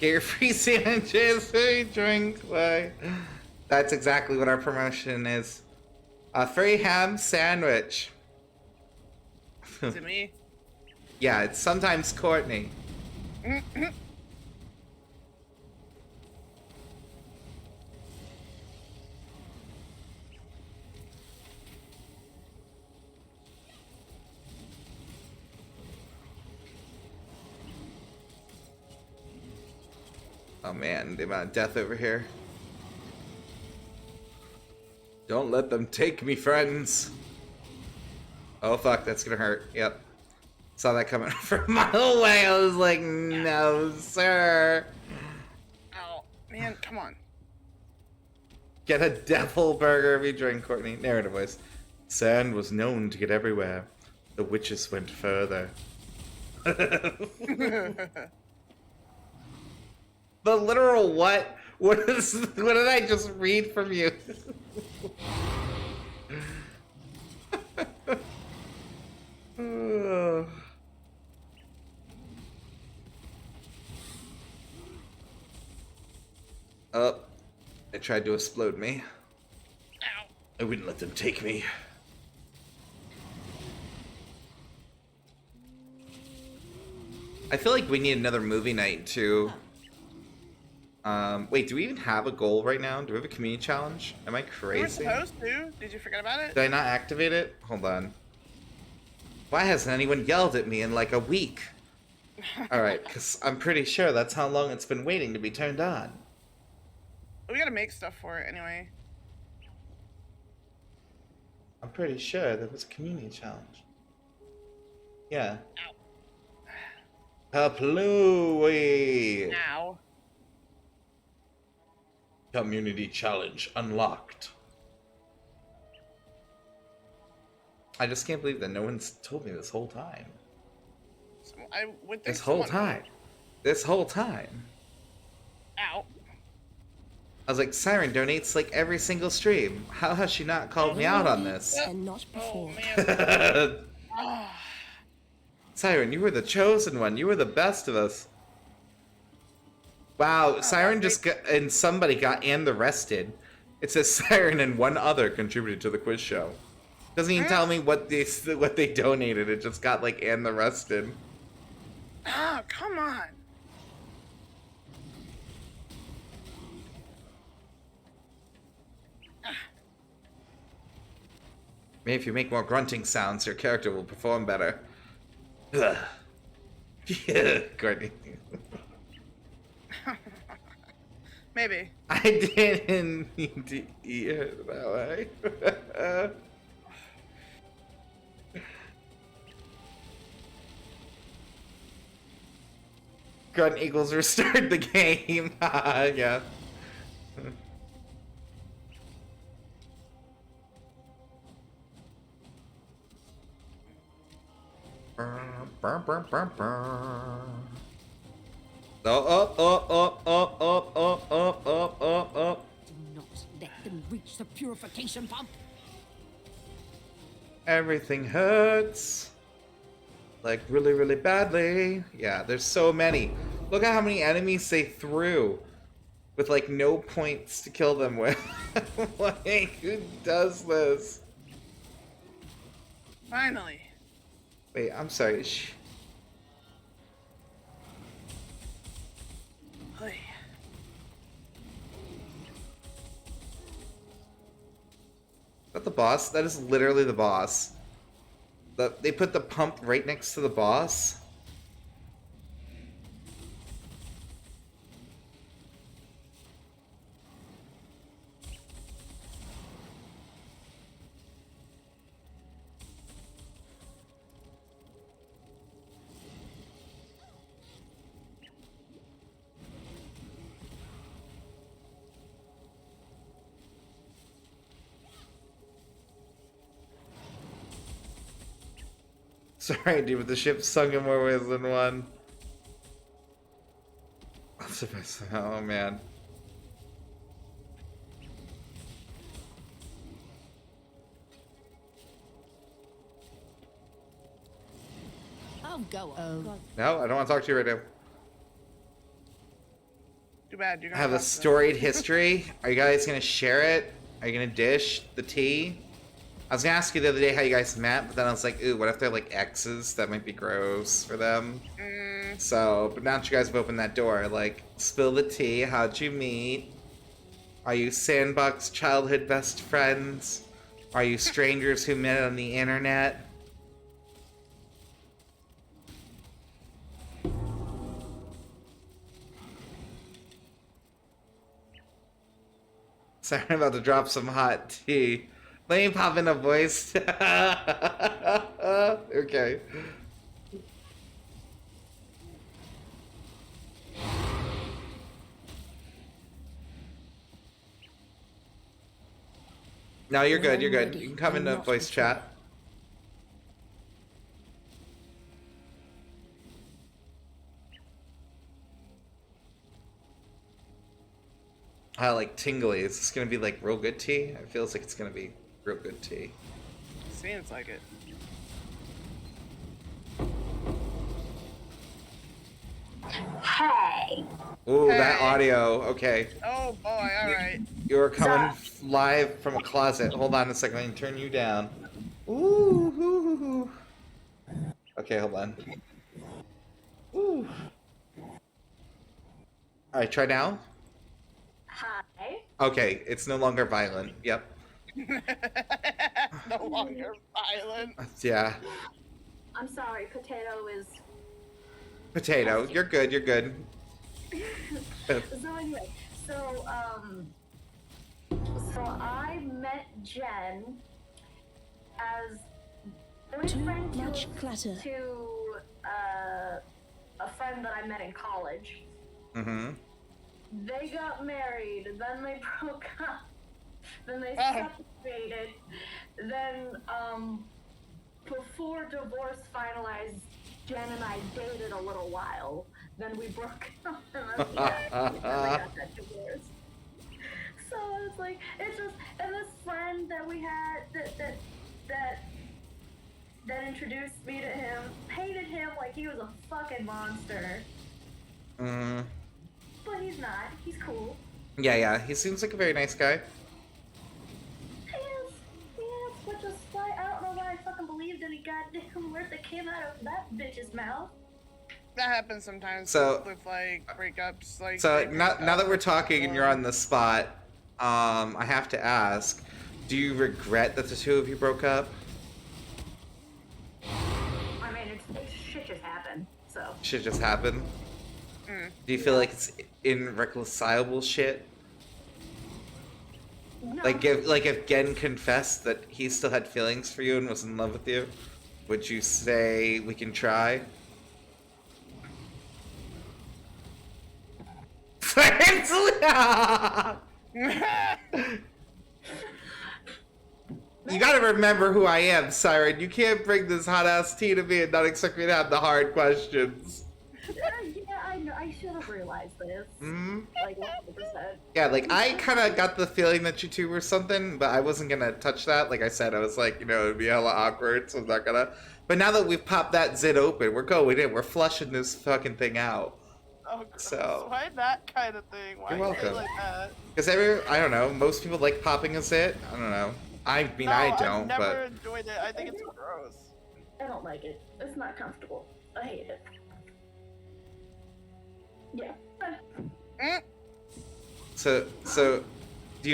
Get your free sandwiches, free drink, like... That's exactly what our promotion is. A free ham sandwich. Is it me? Yeah, it's sometimes Courtney. Oh man, the amount of death over here. Don't let them take me, friends. Oh fuck, that's gonna hurt. Yep. Saw that coming from a mile away. I was like, no, sir. Ow. Man, come on. Get a devil burger if you drink, Courtney. Narrative voice. Sand was known to get everywhere. The witches went further. The literal what? What did I just read from you? Oh, they tried to explode me. Ow. I wouldn't let them take me. I feel like we need another movie night too. Wait, do we even have a goal right now? Do we have a community challenge? Am I We were crazy? supposed to. Did you forget about it? Did I not activate it? Hold on. Why hasn't anyone yelled at me in like a week? Alright, because I'm pretty sure that's how long it's been waiting to be turned on. We gotta make stuff for it anyway. I'm pretty sure there was a community challenge. Yeah. Ow. Haplooey! Ow. Community challenge unlocked. I just can't believe that no one's told me this whole time. So I would think This whole someone time. This whole time. would. Ow. I was like, Siren donates like every single stream. How has she not called me out on this? And not Oh, before. man. Ah. Siren, you were the chosen one. You were the best of us. Wow, Siren just got, and somebody got and arrested. It says Siren and one other contributed to the quiz show. Doesn't even tell me what they donated. It just got like and arrested. Ah, come on. Maybe if you make more grunting sounds, your character will perform better. Ugh. Yeah, Courtney. Maybe. I didn't need to eat it that way. Grunt equals restart the game. Yeah. Up. Do not let them reach the purification pump. Everything hurts. Like, really, really badly. Yeah, there's so many. Look at how many enemies they threw. With, like, no points to kill them with. Like, who does this? Finally. Wait, I'm sorry. Hey. Is that the boss? That is literally the boss. They put the pump right next to the boss. Sorry, dude, but the ship sunk in more ways than one. That's the best. Oh, man. Oh, go on. No, I don't want to talk to you right now. Too bad. You're I gonna have a talk to them. storied history. Are you guys going to share it? Are you going to dish the tea? I was going to ask you the other day how you guys met, but then I was like, ooh, what if they're like exes? That might be gross for them. So, but now that you guys have opened that door, like, spill the tea. How'd you meet? Are you Sandbox childhood best friends? Are you strangers who met on the internet? Sorry, I'm about to drop some hot tea. Let me pop in a voice. Okay. No, you're good, you're good. You can come into voice chat. Like tingly. Is this gonna be like real good tea? It feels like it's gonna be real good tea. Seems like it. Hey. Ooh, Hey. that audio. Okay. Oh boy, alright. You're coming live from a closet. Hold on a second. I can turn you down. Ooh. Okay, hold on. Ooh. Alright, try now. Hi. Okay, it's no longer violent. Yep. No longer violent. Yeah. I'm sorry, potato is. Potato. You're good, you're good. So anyway, so I met Jen as boyfriend much clutter. to a friend that I met in college. Mm-hmm. They got married, then they broke up, then they separated, then before divorce finalized, Jen and I dated a little while. Then we broke up, and then we got that divorce. So it's like it's just, and this friend that we had that introduced me to him hated him like he was a fucking monster. Mm-hmm. But he's not. He's cool. Yeah. He seems like a very nice guy. He is, which is why I don't know why I fucking believed any goddamn word that came out of that bitch's mouth. That happens sometimes So- with like breakups. Like So now that we're talking and you're on the spot, I have to ask, do you regret that the two of you broke up? I mean, it's shit just happened. So. Shit just happened? Do you feel like it's irreconcilable shit? No. Like if Gen confessed that he still had feelings for you and was in love with you, would you say we can try? You gotta remember who I am, Siren. You can't bring this hot ass tea to me and not expect me to have the hard questions. Yeah, I know. I should have realized this. Like 100%. Yeah, like, I kind of got the feeling that you two were something, but I wasn't gonna touch that. Like I said, I was like, you know, it'd be hella awkward, so I'm not gonna. But now that we've popped that zit open, we're going in. We're flushing this fucking thing out. Oh, gross. So. Why that kind of thing? Why You're you welcome. like that? Because I don't know, most people like popping a zit. I don't know. I mean, No, I don't, I've never but. enjoyed it. I think it's gross. I don't like it. It's not comfortable. I hate it. Yeah. So, do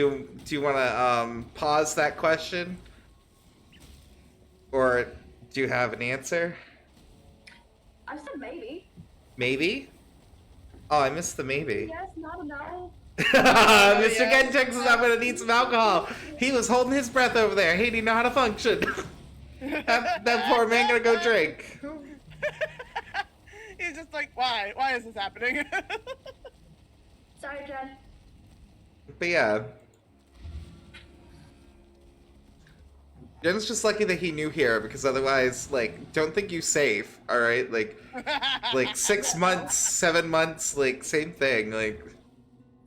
you want to pause that question, or do you have an answer? I said maybe. Maybe. Oh, I missed the maybe. Yes, not a no. Mr. Gentex says I'm gonna need some alcohol. He was holding his breath over there. He didn't know how to function. that poor man gonna go drink. He's just like, why? Why is this happening? Sorry, Jen. But yeah. Jen's just lucky that he knew here, because otherwise, like, don't think you safe, alright? Like 6 months, 7 months, like, same thing. Like,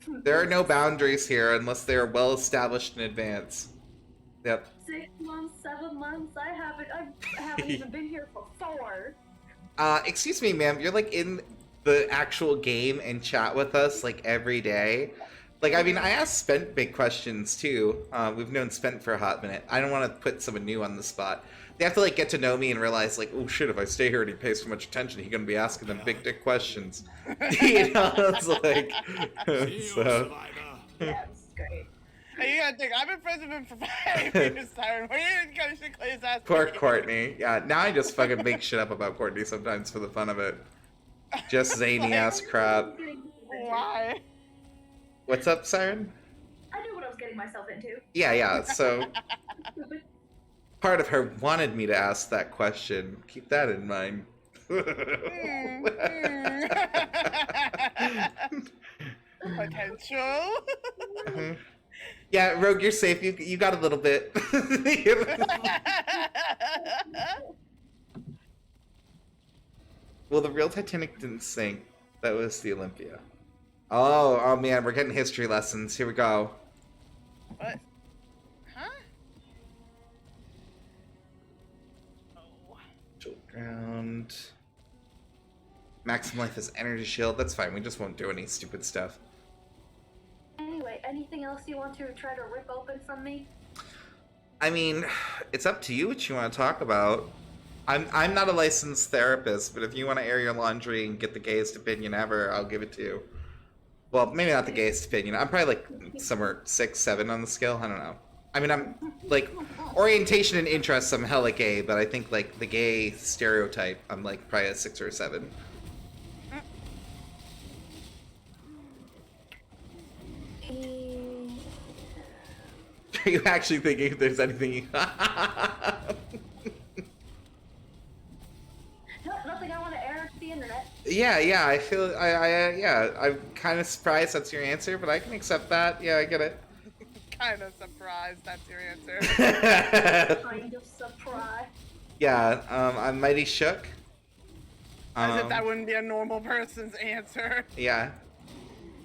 there are no boundaries here unless they are well established in advance. Yep. 6 months, 7 months. I haven't even been here for 4. Excuse me, ma'am. You're like in the actual game and chat with us like every day. Like, I mean, I asked Spent big questions too. We've known Spent for a hot minute. I don't want to put someone new on the spot. They have to like get to know me and realize like, oh shit, if I stay here and he pays too much attention, he's gonna be asking them big dick questions. You know, it's like, so. That's great. Hey, you gotta think, I've been friends with him for 5 years, Siren. What are you gonna shit his ass? Poor Courtney. Yeah, now I just fucking make shit up about Courtney sometimes for the fun of it. Just zany ass crap. Why? What's up, Siren? I knew what I was getting myself into. Yeah, so part of her wanted me to ask that question. Keep that in mind. Potential. Yeah, Rogue, you're safe. You got a little bit. Well, the real Titanic didn't sink. That was the Olympia. Oh man, we're getting history lessons. Here we go. What? Huh? Oh. Ground. Maximum life is energy shield. That's fine. We just won't do any stupid stuff. Anyway, anything else you want to try to rip open from me? I mean, it's up to you what you want to talk about. I'm not a licensed therapist, but if you want to air your laundry and get the gayest opinion ever, I'll give it to you. Well, maybe not the gayest opinion. I'm probably like somewhere 6, 7 on the scale. I don't know. I mean, I'm like orientation and interests. I'm hella gay, but I think like the gay stereotype, I'm like probably a 6 or a 7. Are you actually thinking if there's anything you... Nothing I want to air to the internet. Yeah, I feel, yeah, I'm kind of surprised that's your answer, but I can accept that. Yeah, I get it. Kind of surprised that's your answer. Kind of surprised. Yeah, I'm mighty shook. As if that wouldn't be a normal person's answer. Yeah.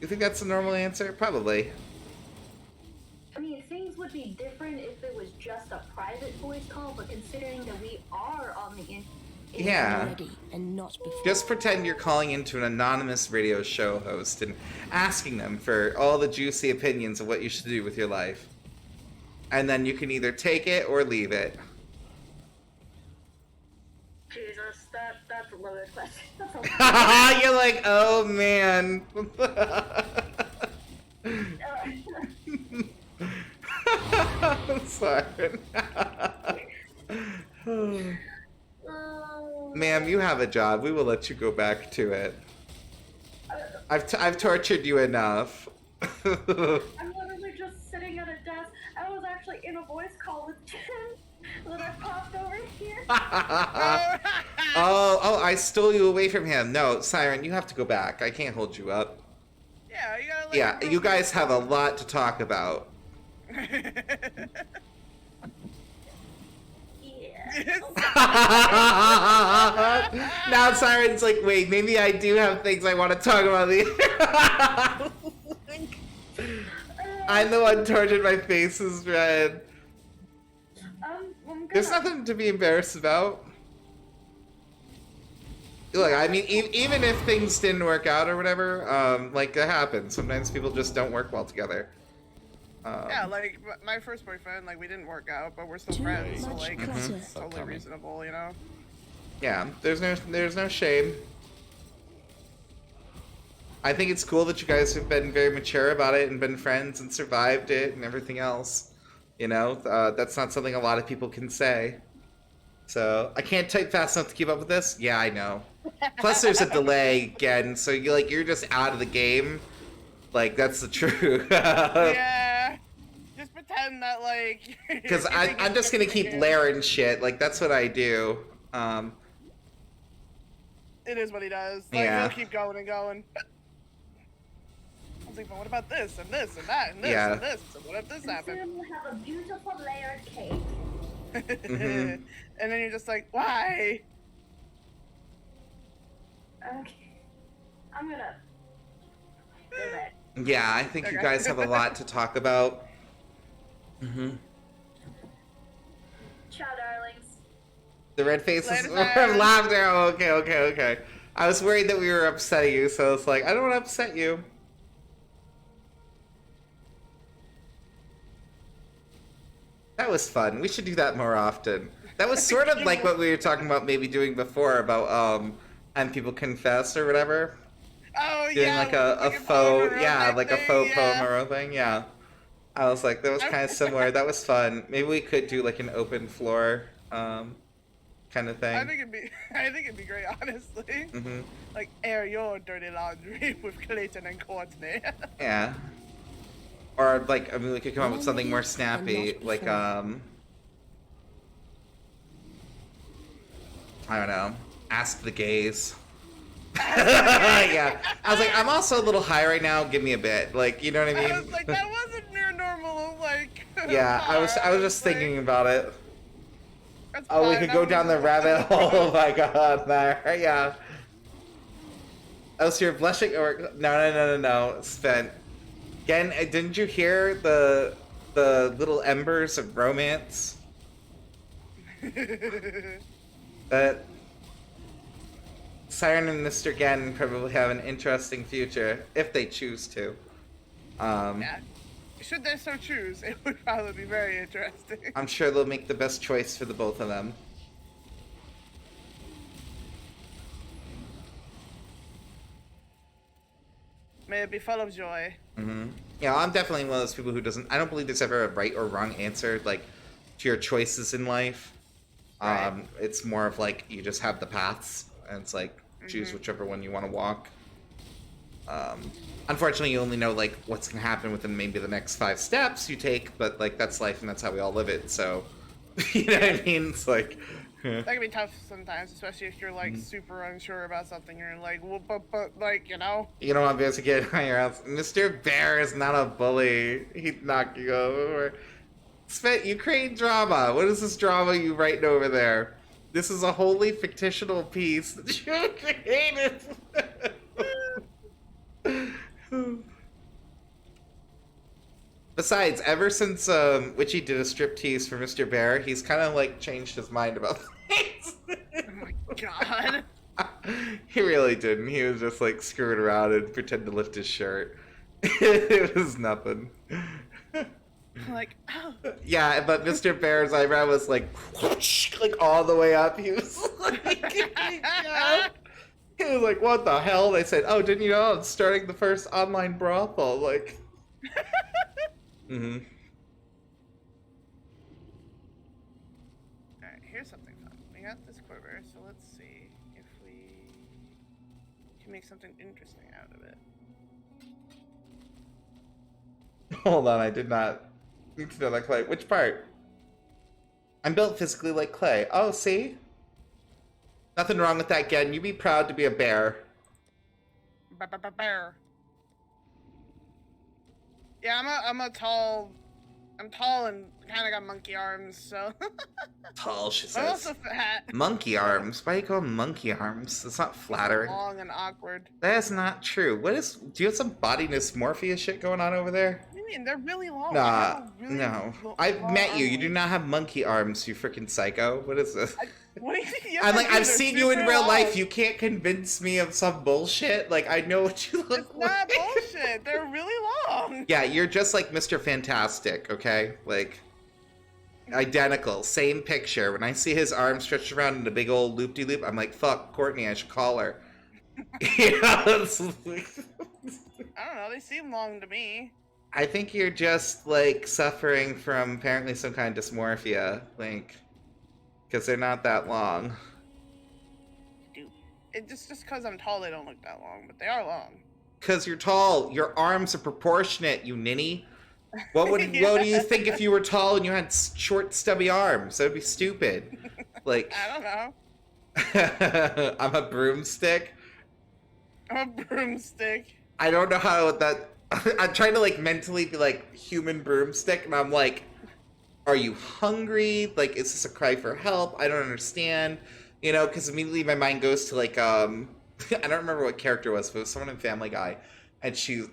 You think that's a normal answer? Probably. I mean, things would be different if it was just a private voice call, but considering that we are on the internet. Yeah. And not before. Just pretend you're calling into an anonymous radio show host and asking them for all the juicy opinions of what you should do with your life. And then you can either take it or leave it. Jesus, that's a loaded question. That's a You're like, oh man. I'm sorry. Ma'am, you have a job. We will let you go back to it. I've tortured you enough. I'm literally just sitting at a desk. I was actually in a voice call with Jen. Then I popped over here. Oh, I stole you away from him. No, Siren, you have to go back. I can't hold you up. Yeah, you gotta let Yeah, you guys have a lot to talk about. Now Siren's like, wait, maybe I do have things I want to talk about. I'm the one tortured, my face is red. There's nothing to be embarrassed about. Look, I mean, even if things didn't work out or whatever, like, that happens. Sometimes people just don't work well together. Yeah, like, my first boyfriend, like, we didn't work out, but we're still friends, so, like, it's totally reasonable, you know? Yeah, there's no shame. I think it's cool that you guys have been very mature about it and been friends and survived it and everything else. You know, that's not something a lot of people can say. So, I can't type fast enough to keep up with this? Yeah, I know. Plus, there's a delay again, so you're just out of the game. Like, that's the truth. Yeah. Just pretend that, like... Because I'm just gonna keep layering shit. Like, that's what I do. It is what he does. Like, Yeah. he'll keep going and going. I was like, but what about this, and this, and that, and this, Yeah. and this? And what if this happened? Soon we'll have a beautiful layered cake. Mm-hmm. And then you're just like, why? Okay. I'm gonna do it. Yeah, I think you guys have a lot to talk about. Mm-hmm. Ciao, darlings. The red faces Later, were friends. laughter. Oh, okay. I was worried that we were upsetting you, so it's like, I don't want to upset you. That was fun. We should do that more often. That was sort of like what we were talking about maybe doing before about and people confess or whatever. Oh, Doing yeah. like a faux, yeah, like a faux yeah. poem thing, yeah. I was like, that was kind of similar. That was fun. Maybe we could do like an open floor kind of thing. I think it'd be great, honestly. Mm-hmm. Like, air your dirty laundry with Clayton and Courtney. Yeah. Or like, I mean, we could come up with something more snappy, like I don't know, ask the gays. Yeah. I was like, I'm also a little high right now. Give me a bit, like, you know what I mean? I was like, that wasn't near normal, like. Yeah, I was just like, thinking about it. that's Oh, we fine, could that go was down the just- rabbit hole. Oh my god, there. Yeah. Oh, so you're blushing or no. Spent. Again, didn't you hear the little embers of romance? That Siren and Mr. Gen probably have an interesting future if they choose to. Yeah. Should they so choose, it would probably be very interesting. I'm sure they'll make the best choice for the both of them. May it be full of joy. Mm-hmm. Yeah, I'm definitely one of those people who doesn't. I don't believe there's ever a right or wrong answer, like, to your choices in life. Right. It's more of like you just have the paths, and it's like choose whichever one you want to walk. Unfortunately, you only know like what's gonna happen within maybe the next 5 steps you take, but like that's life and that's how we all live it. So, you know what I mean? It's like. That can be tough sometimes, especially if you're like super unsure about something. You're like, well, but like, you know. You don't want to be able to get on your house. Mr. Bear is not a bully. He'd knock you over. Spent, you create drama. What is this drama you writing over there? This is a wholly fictional piece that you created. Besides, ever since Witchy did a striptease for Mr. Bear, he's kind of like changed his mind about things. Oh my god. He really didn't. He was just like screwing around and pretend to lift his shirt. It was nothing. I'm like, oh. Yeah, but Mr. Bear's eyebrow was like all the way up. He was like, yeah. He was like, what the hell? They said, oh, didn't you know I'm starting the first online brothel? Like, Alright, here's something fun. We got this quiver, so let's see if we can make something interesting out of it. Hold on, I did not need to know that clay. Which part? I'm built physically like clay. Oh, see? Nothing wrong with that, Gen. You be proud to be a bear. Bear. Yeah, I'm a tall I'm tall and kind of got monkey arms, so. Tall, she I'm says. also fat. Monkey arms? Why do you call them monkey arms? It's not flattering. Long and awkward. That is not true. What is? Do you have some body dysmorphia shit going on over there? What do you mean? They're really long. Nah, really no. long I've met you. arm You do not have monkey arms, you freaking psycho. What is this? What do you think? Yes, I'm I like, do. I've They're seen you in super real long. life. You can't convince me of some bullshit. Like, I know what you look It's not like. bullshit. They're really long. Yeah, you're just like Mr. Fantastic, okay? Like, identical. Same picture. When I see his arm stretched around in a big old loop-de-loop, I'm like, fuck, Courtney, I should call her. You know, it's like... I don't know. They seem long to me. I think you're just, like, suffering from apparently some kind of dysmorphia. Like, because they're not that long. Dude, it just because I'm tall, they don't look that long, but they are long. Because you're tall. Your arms are proportionate, you ninny. What would Yeah. what do you think if you were tall and you had short, stubby arms? That would be stupid. Like, I don't know. I'm a broomstick. I'm a broomstick. I don't know how that... I'm trying to, like, mentally be like, human broomstick, and I'm like, are you hungry? Like, is this a cry for help? I don't understand. You know, because immediately my mind goes to, like, I don't remember what character it was, but it was someone in Family Guy, and she's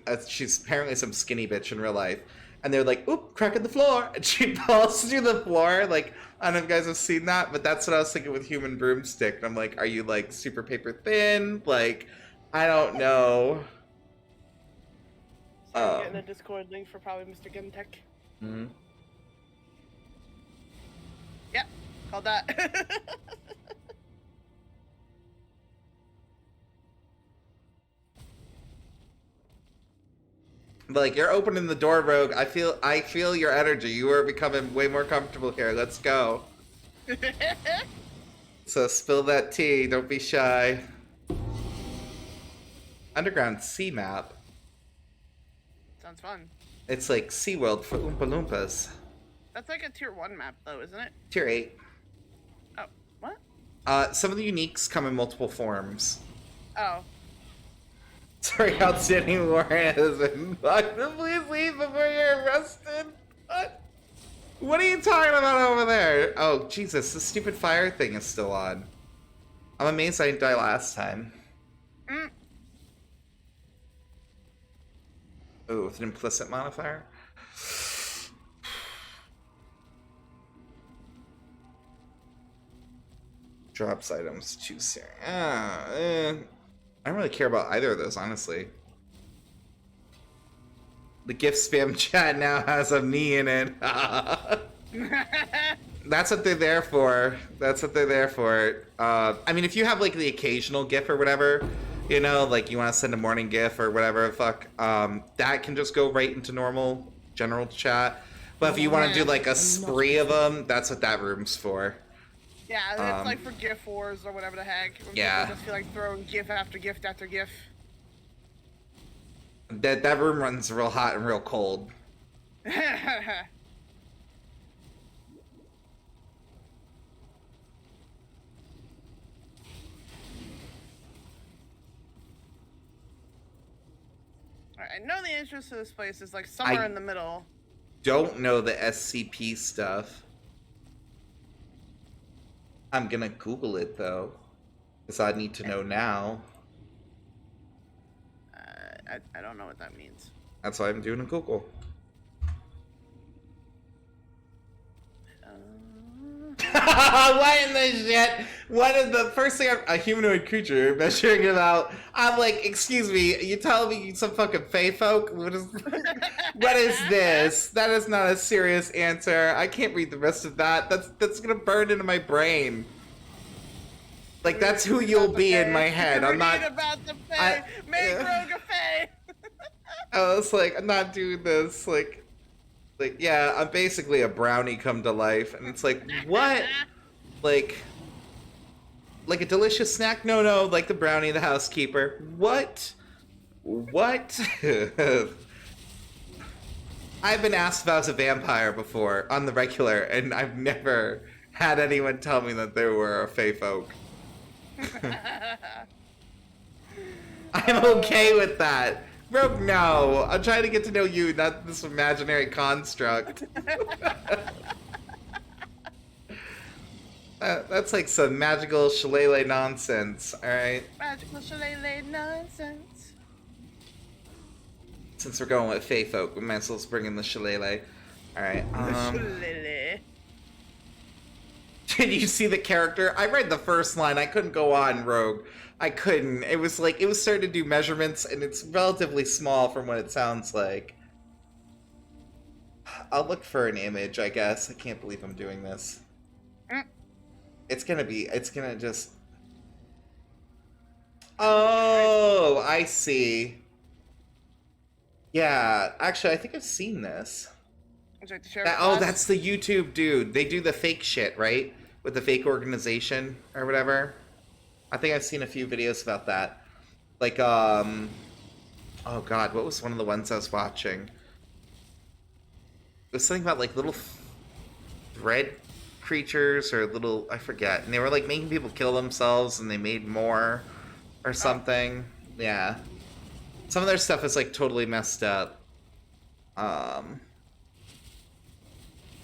apparently some skinny bitch in real life, and they're like, oop, crack in the floor, and she falls through the floor. Like, I don't know if you guys have seen that, but that's what I was thinking with human broomstick. And I'm like, are you, like, super paper thin? Like, I don't know. So I'm getting a Discord link for probably Mr. Gimtech. Mm-hmm. Yep, called that. Like, you're opening the door, Rogue. I feel your energy. You are becoming way more comfortable here. Let's go. So spill that tea. Don't be shy. Underground Sea Map. Sounds fun. It's like SeaWorld for Oompa Loompas. That's like a tier 1 map, though, isn't it? Tier 8. Oh, what? Some of the uniques come in multiple forms. Oh. Sorry, outstanding warrant has been blocked. Please leave before you're arrested. What? What are you talking about over there? Oh, Jesus, the stupid fire thing is still on. I'm amazed I didn't die last time. Mm. Ooh, with an implicit modifier? Drops items, choose series. I don't really care about either of those, honestly. The gift spam chat now has a me in it. That's what they're there for. That's what they're there for. I mean, if you have, like, the occasional GIF or whatever, you know, like, you want to send a morning GIF or whatever, fuck, that can just go right into normal, general chat. But if you want to do, like, a spree of them, that's what that room's for. Yeah, it's like for GIF wars or whatever the heck. When yeah. People just feel like throwing GIF after GIF after GIF. That room runs real hot and real cold. Alright, I know the entrance to this place is like somewhere in the middle. Don't know the SCP stuff. I'm gonna Google it though, because I need to know now. I don't know what that means. That's why I'm doing a Google. What in the shit? What is the first thing? A humanoid creature measuring it out. I'm like, excuse me, you telling me some fucking fae folk? What is this? That is not a serious answer. I can't read the rest of that. That's gonna burn into my brain. Like, that's who you'll be in my head. I'm not. Read about the fae. Make Rogue a fae. I was like, I'm not doing this. Like, yeah, I'm basically a brownie come to life, and it's like, what? Like a delicious snack? No, like the brownie, the housekeeper. What? I've been asked if I was a vampire before on the regular, and I've never had anyone tell me that they were a fae folk. I'm okay with that. Rogue, no. I'm trying to get to know you, not this imaginary construct. That's like some magical shillelagh nonsense, alright? Magical shillelagh nonsense. Since we're going with Fae folk, we might as well bring in the shillelagh. Alright, Shillelagh. Did you see the character? I read the first line. I couldn't go on, Rogue. I couldn't. It was like, it was starting to do measurements, and it's relatively small from what it sounds like. I'll look for an image, I guess. I can't believe I'm doing this. It's gonna just... Oh, I see. Yeah, actually, I think I've seen this. That's the YouTube dude. They do the fake shit, right? With the fake organization or whatever. I think I've seen a few videos about that. Like, oh god, what was one of the ones I was watching? It was something about, like, little thread creatures or little, I forget. And they were, like, making people kill themselves and they made more or something. Yeah. Some of their stuff is, like, totally messed up.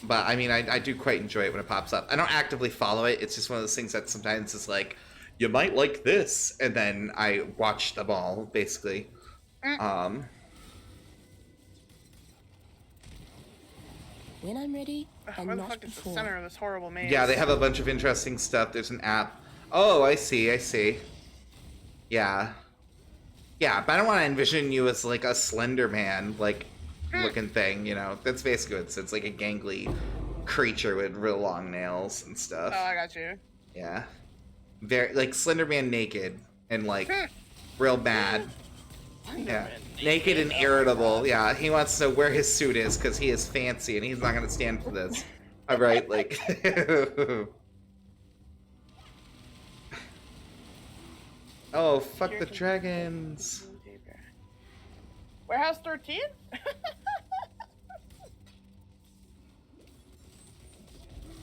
But, I mean, I do quite enjoy it when it pops up. I don't actively follow it. It's just one of those things that sometimes is like, you might like this. And then I watch them all, basically. When I'm ready, and where the not fuck is the before. center of this horrible maze? Yeah, they have a bunch of interesting stuff. There's an app. Oh, I see, I see. Yeah. Yeah, but I don't want to envision you as, like, a Slender Man, like, looking thing, you know? That's basically what it's like a gangly creature with real long nails and stuff. Oh, I got you. Yeah. Very, like, Slender Man naked and, like, real mad. Yeah. Naked and irritable. Yeah, he wants to know where his suit is because he is fancy and he's not going to stand for this. Alright, like... Oh, fuck the dragons. Warehouse 13?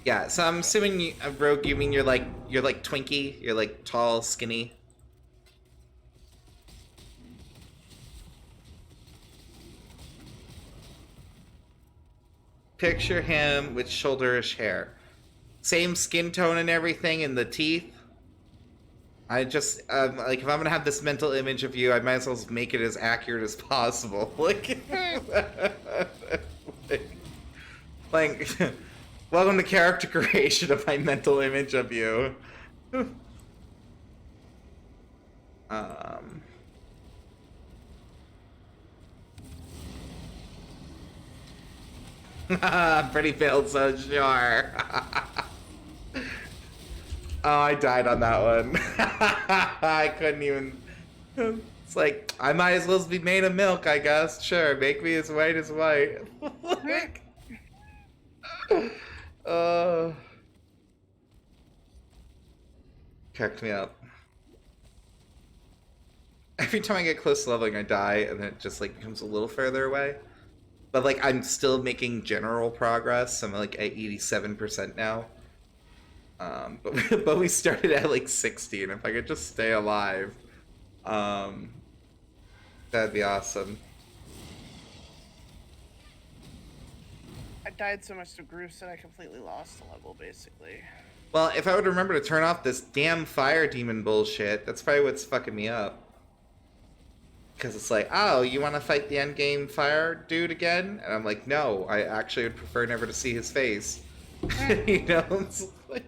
Yeah, so I'm assuming you, Rogue, you mean you're like Twinkie? You're like tall, skinny? Picture him with shoulderish hair. Same skin tone and everything, and the teeth. I just, like, if I'm gonna have this mental image of you, I might as well make it as accurate as possible. Like, welcome to character creation of my mental image of you. Pretty failed, so sure. Oh, I died on that one. I couldn't even... It's like, I might as well be made of milk, I guess. Sure, make me as white as white. Like... Cracked me up. Every time I get close to leveling, I die, and then it just, like, becomes a little further away. But, like, I'm still making general progress. I'm, like, at 87% now. But we started at like 60, and if I could just stay alive, that'd be awesome. I died so much to Groose that I completely lost the level, basically. Well, if I would remember to turn off this damn fire demon bullshit, that's probably what's fucking me up. Because it's like, oh, you want to fight the endgame fire dude again? And I'm like, no, I actually would prefer never to see his face. You know, it's like...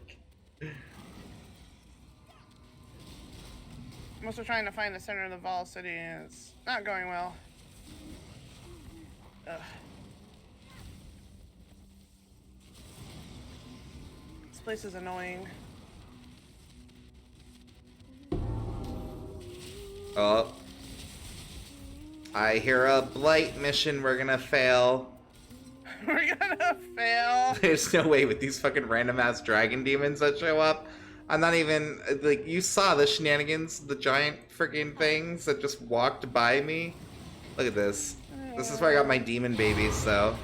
I'm also trying to find the center of the Vol City, and it's not going well. Ugh. This place is annoying. Oh. I hear a blight mission we're gonna fail. We're gonna fail. There's no way with these fucking random ass dragon demons that show up. I'm not even, like, you saw the shenanigans, the giant freaking things that just walked by me. Look at this. This is where I got my demon babies, though.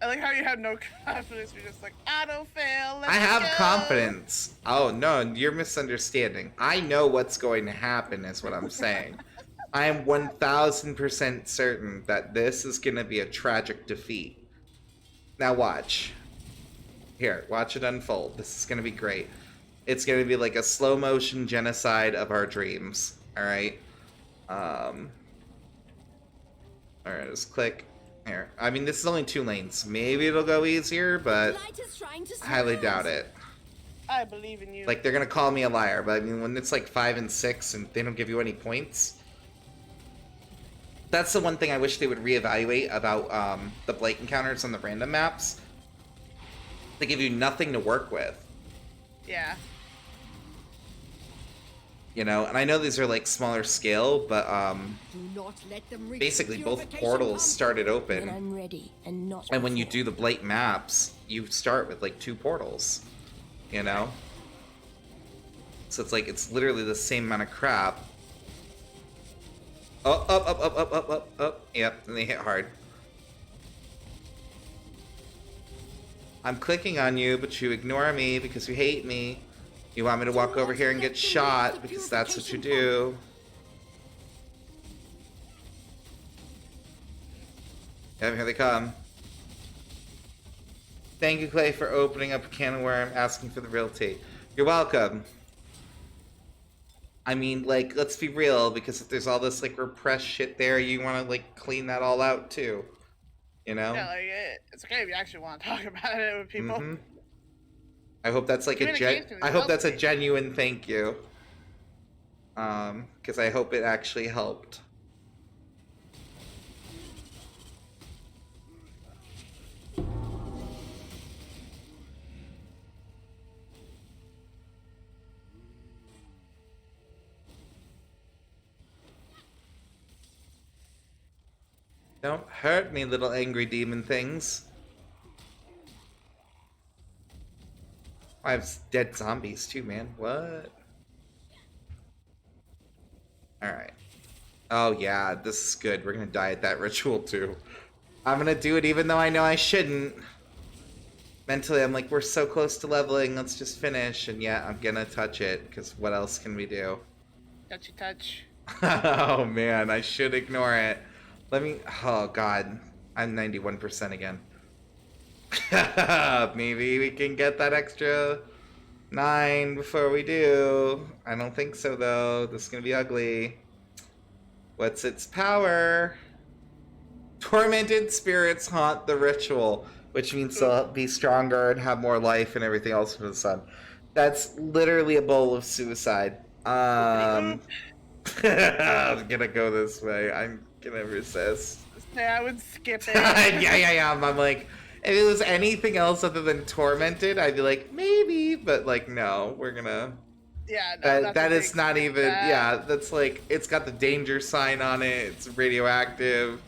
I like how you have no confidence. You're just like, auto fail. I have confidence. Oh, no, you're misunderstanding. I know what's going to happen, is what I'm saying. I am 1000% certain that this is going to be a tragic defeat. Now watch. Here, watch it unfold. This is going to be great. It's going to be like a slow motion genocide of our dreams. Alright? Alright, just click. Here. I mean, this is only 2 lanes. Maybe it'll go easier, but I highly doubt it. I believe in you. Like, they're going to call me a liar, but I mean, when it's like 5 and 6 and they don't give you any points... That's the one thing I wish they would reevaluate about the Blight encounters on the random maps. They give you nothing to work with. Yeah. You know, and I know these are like smaller scale, but basically both portals started open. When I'm ready and not and when you do the Blight maps, you start with like 2 portals. You know? So it's like, it's literally the same amount of crap. Oh, up. Yep, and they hit hard. I'm clicking on you, but you ignore me because you hate me. You want me to walk over here and get shot because that's what you do. Yep, here they come. Thank you, Clay, for opening up a can of worm, asking for the real tea. You're welcome. I mean, like, let's be real, because if there's all this, like, repressed shit there, you want to, like, clean that all out, too. You know? Yeah, like, it's okay if you actually want to talk about it with people. Mm-hmm. I hope that's, like, I hope that's a genuine thank you. Because I hope it actually helped. Don't hurt me, little angry demon things. I have dead zombies too, man. What? Alright. Oh yeah, this is good. We're gonna die at that ritual too. I'm gonna do it even though I know I shouldn't. Mentally, I'm like, we're so close to leveling, let's just finish. And yeah, I'm gonna touch it, because what else can we do? Touchy touch. Oh man, I should ignore it. Let me... Oh, God. I'm 91% again. Maybe we can get that extra 9 before we do. I don't think so, though. This is going to be ugly. What's its power? Tormented spirits haunt the ritual, which means they'll be stronger and have more life and everything else for the sun. That's literally a bowl of suicide. I'm gonna go this way. I'm gonna resist. Yeah, I would skip it. yeah. I'm like, if it was anything else other than tormented, I'd be like, maybe, but like, no, we're gonna. Yeah, no, that is not even. Yeah, that's like, it's got the danger sign on it. It's radioactive.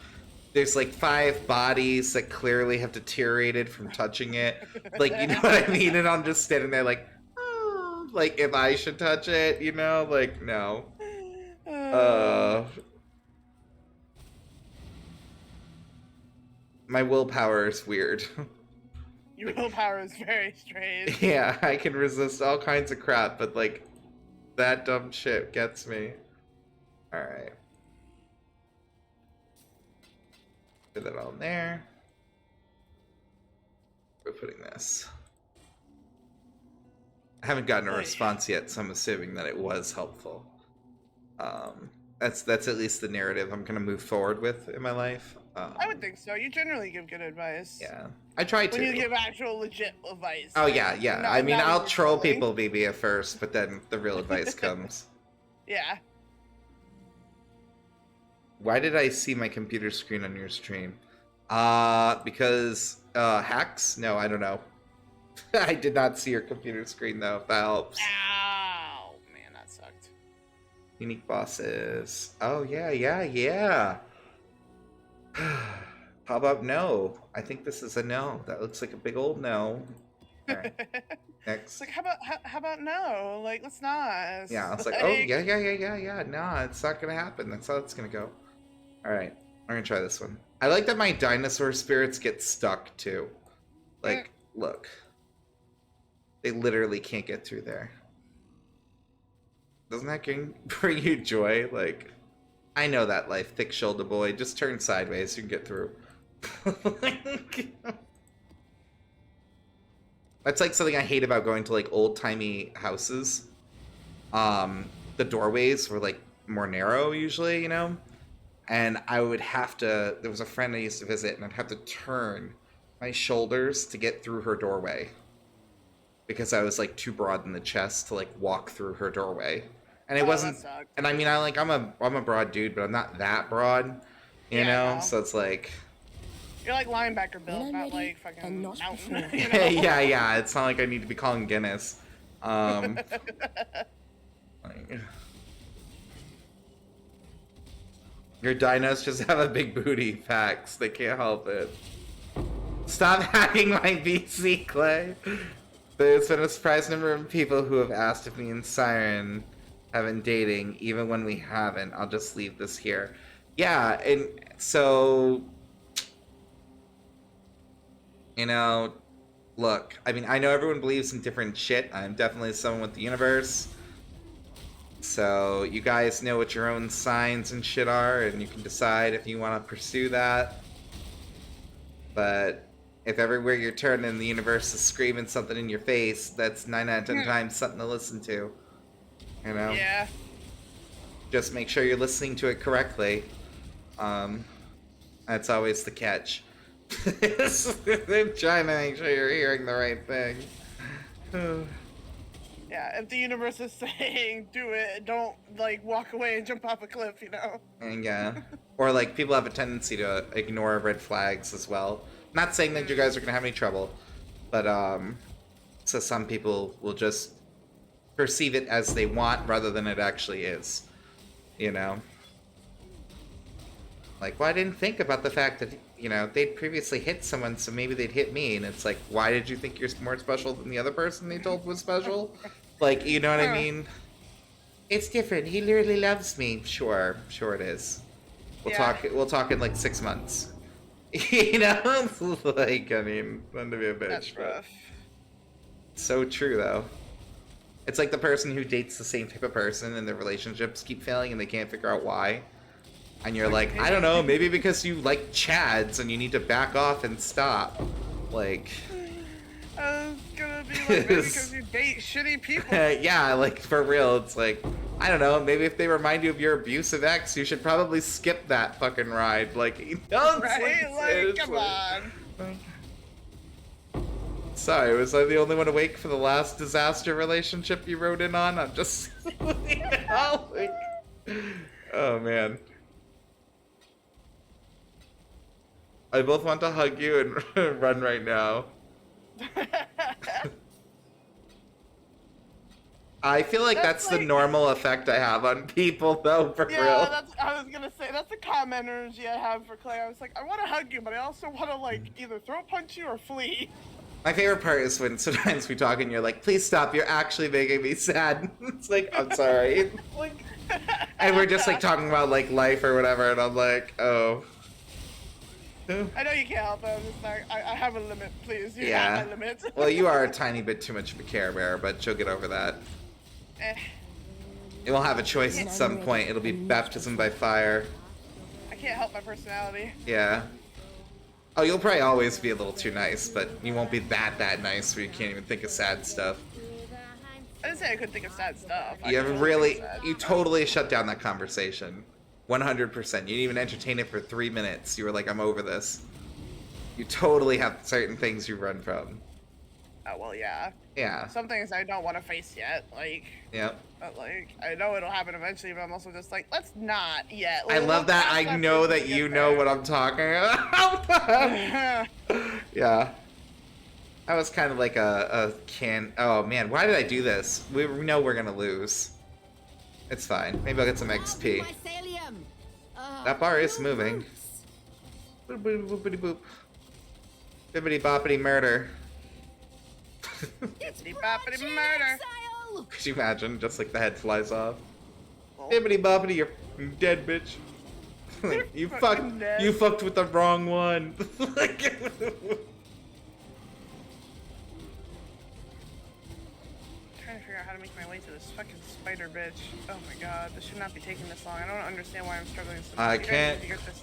There's like 5 bodies that clearly have deteriorated from touching it. Like, you know what I mean? And I'm just standing there like, oh, like if I should touch it, you know, like no. My willpower is weird. Your willpower is very strange. Yeah, I can resist all kinds of crap, but like, that dumb shit gets me. Alright. Put that all in there. We're putting this. I haven't gotten a response yet, so I'm assuming that it was helpful. That's at least the narrative I'm gonna move forward with in my life. I would think so. You generally give good advice. Yeah, I try to. When you give actual legit advice. Oh yeah. I mean, I'll troll people maybe at first, but then the real advice comes. Yeah. Why did I see my computer screen on your stream? Because hacks? No, I don't know. I did not see your computer screen though, if that helps. Ow, man, that sucked. Unique bosses. Oh yeah. How about no? I think this is a no. That looks like a big old no. Alright. Next. It's like, how about no? Like, let's not. Yeah, it's like, oh yeah. Nah, it's not gonna happen. That's how it's gonna go. Alright, I'm gonna try this one. I like that my dinosaur spirits get stuck too. Like, look. They literally can't get through there. Doesn't that bring you joy? Like, I know that life, thick shoulder boy. Just turn sideways, you can get through. That's like something I hate about going to like old-timey houses. The doorways were like more narrow usually, you know? And I would have to, there was a friend I used to visit, and I'd have to turn my shoulders to get through her doorway. Because I was like too broad in the chest to like walk through her doorway. And it wasn't, and I mean, I'm a broad dude, but I'm not that broad, you know? So it's like... You're like linebacker build, not like fucking mountain. You know? yeah, it's not like I need to be calling Guinness. Your dinos just have a big booty, facts. They can't help it. Stop hacking my BC, Clay. There's been a surprising number of people who have asked if me and Siren have been dating, even when we haven't. I'll just leave this here. Yeah, and so... You know, look, I mean, I know everyone believes in different shit. I'm definitely someone with the universe. So you guys know what your own signs and shit are, and you can decide if you want to pursue that. But if everywhere you're turning the universe is screaming something in your face, that's 9 out of 10 times something to listen to. You know? Yeah. Just make sure you're listening to it correctly. That's always the catch. They're trying to make sure you're hearing the right thing. Yeah, if the universe is saying do it, don't like walk away and jump off a cliff, you know? And yeah. Or like people have a tendency to ignore red flags as well. Not saying that you guys are gonna have any trouble, but so some people will just perceive it as they want rather than it actually is. You know? Like, well, I didn't think about the fact that, you know, they'd previously hit someone, so maybe they'd hit me. And it's like, why did you think you're more special than the other person they told was special? Like, you know what I mean? It's different. He literally loves me. Sure it is. We'll talk in like 6 months. You know? Like, I mean, fun to be a bitch. That's rough. So true, though. It's like the person who dates the same type of person and their relationships keep failing and they can't figure out why. And you're like, I don't know, maybe because you like Chads and you need to back off and stop. Like... I was gonna be like, maybe because you date shitty people. Yeah, like, for real, it's like, I don't know, maybe if they remind you of your abusive ex, you should probably skip that fucking ride. Like, don't right? Like, come on. Sorry, was I the only one awake for the last disaster relationship you wrote in on? I'm just... you know, like... Oh, man. I both want to hug you and run right now. I feel like that's the normal effect I have on people, though, for real. Yeah, I was gonna say, that's the calm energy I have for Clay. I was like, I want to hug you, but I also want to, like, either throat punch you or flee. My favorite part is when sometimes we talk and you're like, please stop, you're actually making me sad. It's like, I'm sorry. Like, and we're just, like, talking about, like, life or whatever, and I'm like, oh... I know you can't help it. I'm just like, I have a limit, please. You have my limit. Well, you are a tiny bit too much of a Care Bear, but she'll get over that. It will have a choice at some point. It'll be baptism by fire. I can't help my personality. Yeah. Oh, you'll probably always be a little too nice, but you won't be that nice where you can't even think of sad stuff. I didn't say I couldn't think of sad stuff. You totally shut down that conversation. 100%. You didn't even entertain it for 3 minutes. You were like, I'm over this. You totally have certain things you run from. Oh, well, yeah. Yeah. Some things I don't want to face yet, like... Yep. But, like, I know it'll happen eventually, but I'm also just like, let's not yet. I love that I know that you know what I'm talking about. Yeah. That was kind of like a can... Oh, man, why did I do this? We know we're gonna lose. It's fine. Maybe I'll get some XP. That bar is moving. Boop, boopity boop. Bibbity boppity murder. Bibbity boppity murder. Could you imagine? Just like the head flies off. Bibbity boppity, you're dead, bitch. Like, you fucked with the wrong one. Trying to figure out how to make my way to this fucking spider bitch. Oh my god, this should not be taking this long. I don't understand why I'm struggling so much. I You guys can't. need to get this.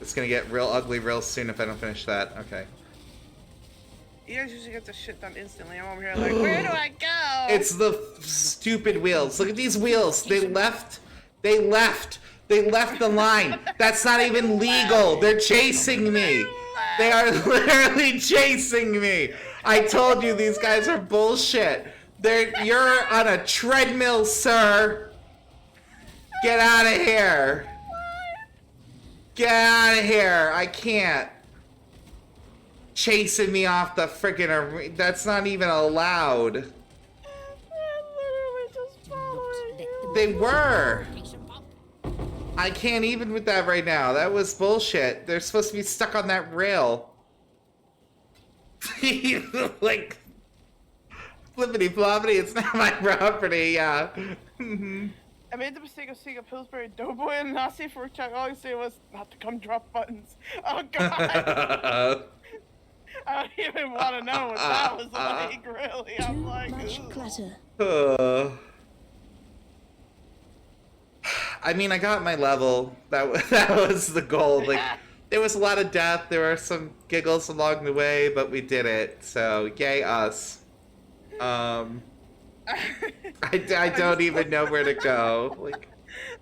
It's gonna get real ugly real soon if I don't finish that. Okay. You guys usually get this shit done instantly. I'm over here like, where do I go? It's the stupid wheels. Look at these wheels. They left the line. That's not even legal. They're chasing me. They are literally chasing me. I told you these guys are bullshit. You're on a treadmill, sir. Get out of here. Get out of here. I can't. Chasing me off the freaking arena. That's not even allowed. They were. I can't even with that right now. That was bullshit. They're supposed to be stuck on that rail. Like, flippity floppity, it's not my property, yeah. I made the mistake of seeing a Pillsbury Doughboy and Nazi for a check. All I could say was not to come drop buttons. Oh god. I don't even want to know what that was like, really. I'm like, much clutter. I mean, I got my level. That was the goal. Like, there was a lot of death. There were some giggles along the way, but we did it. So, yay us. I don't even know where to go. Like,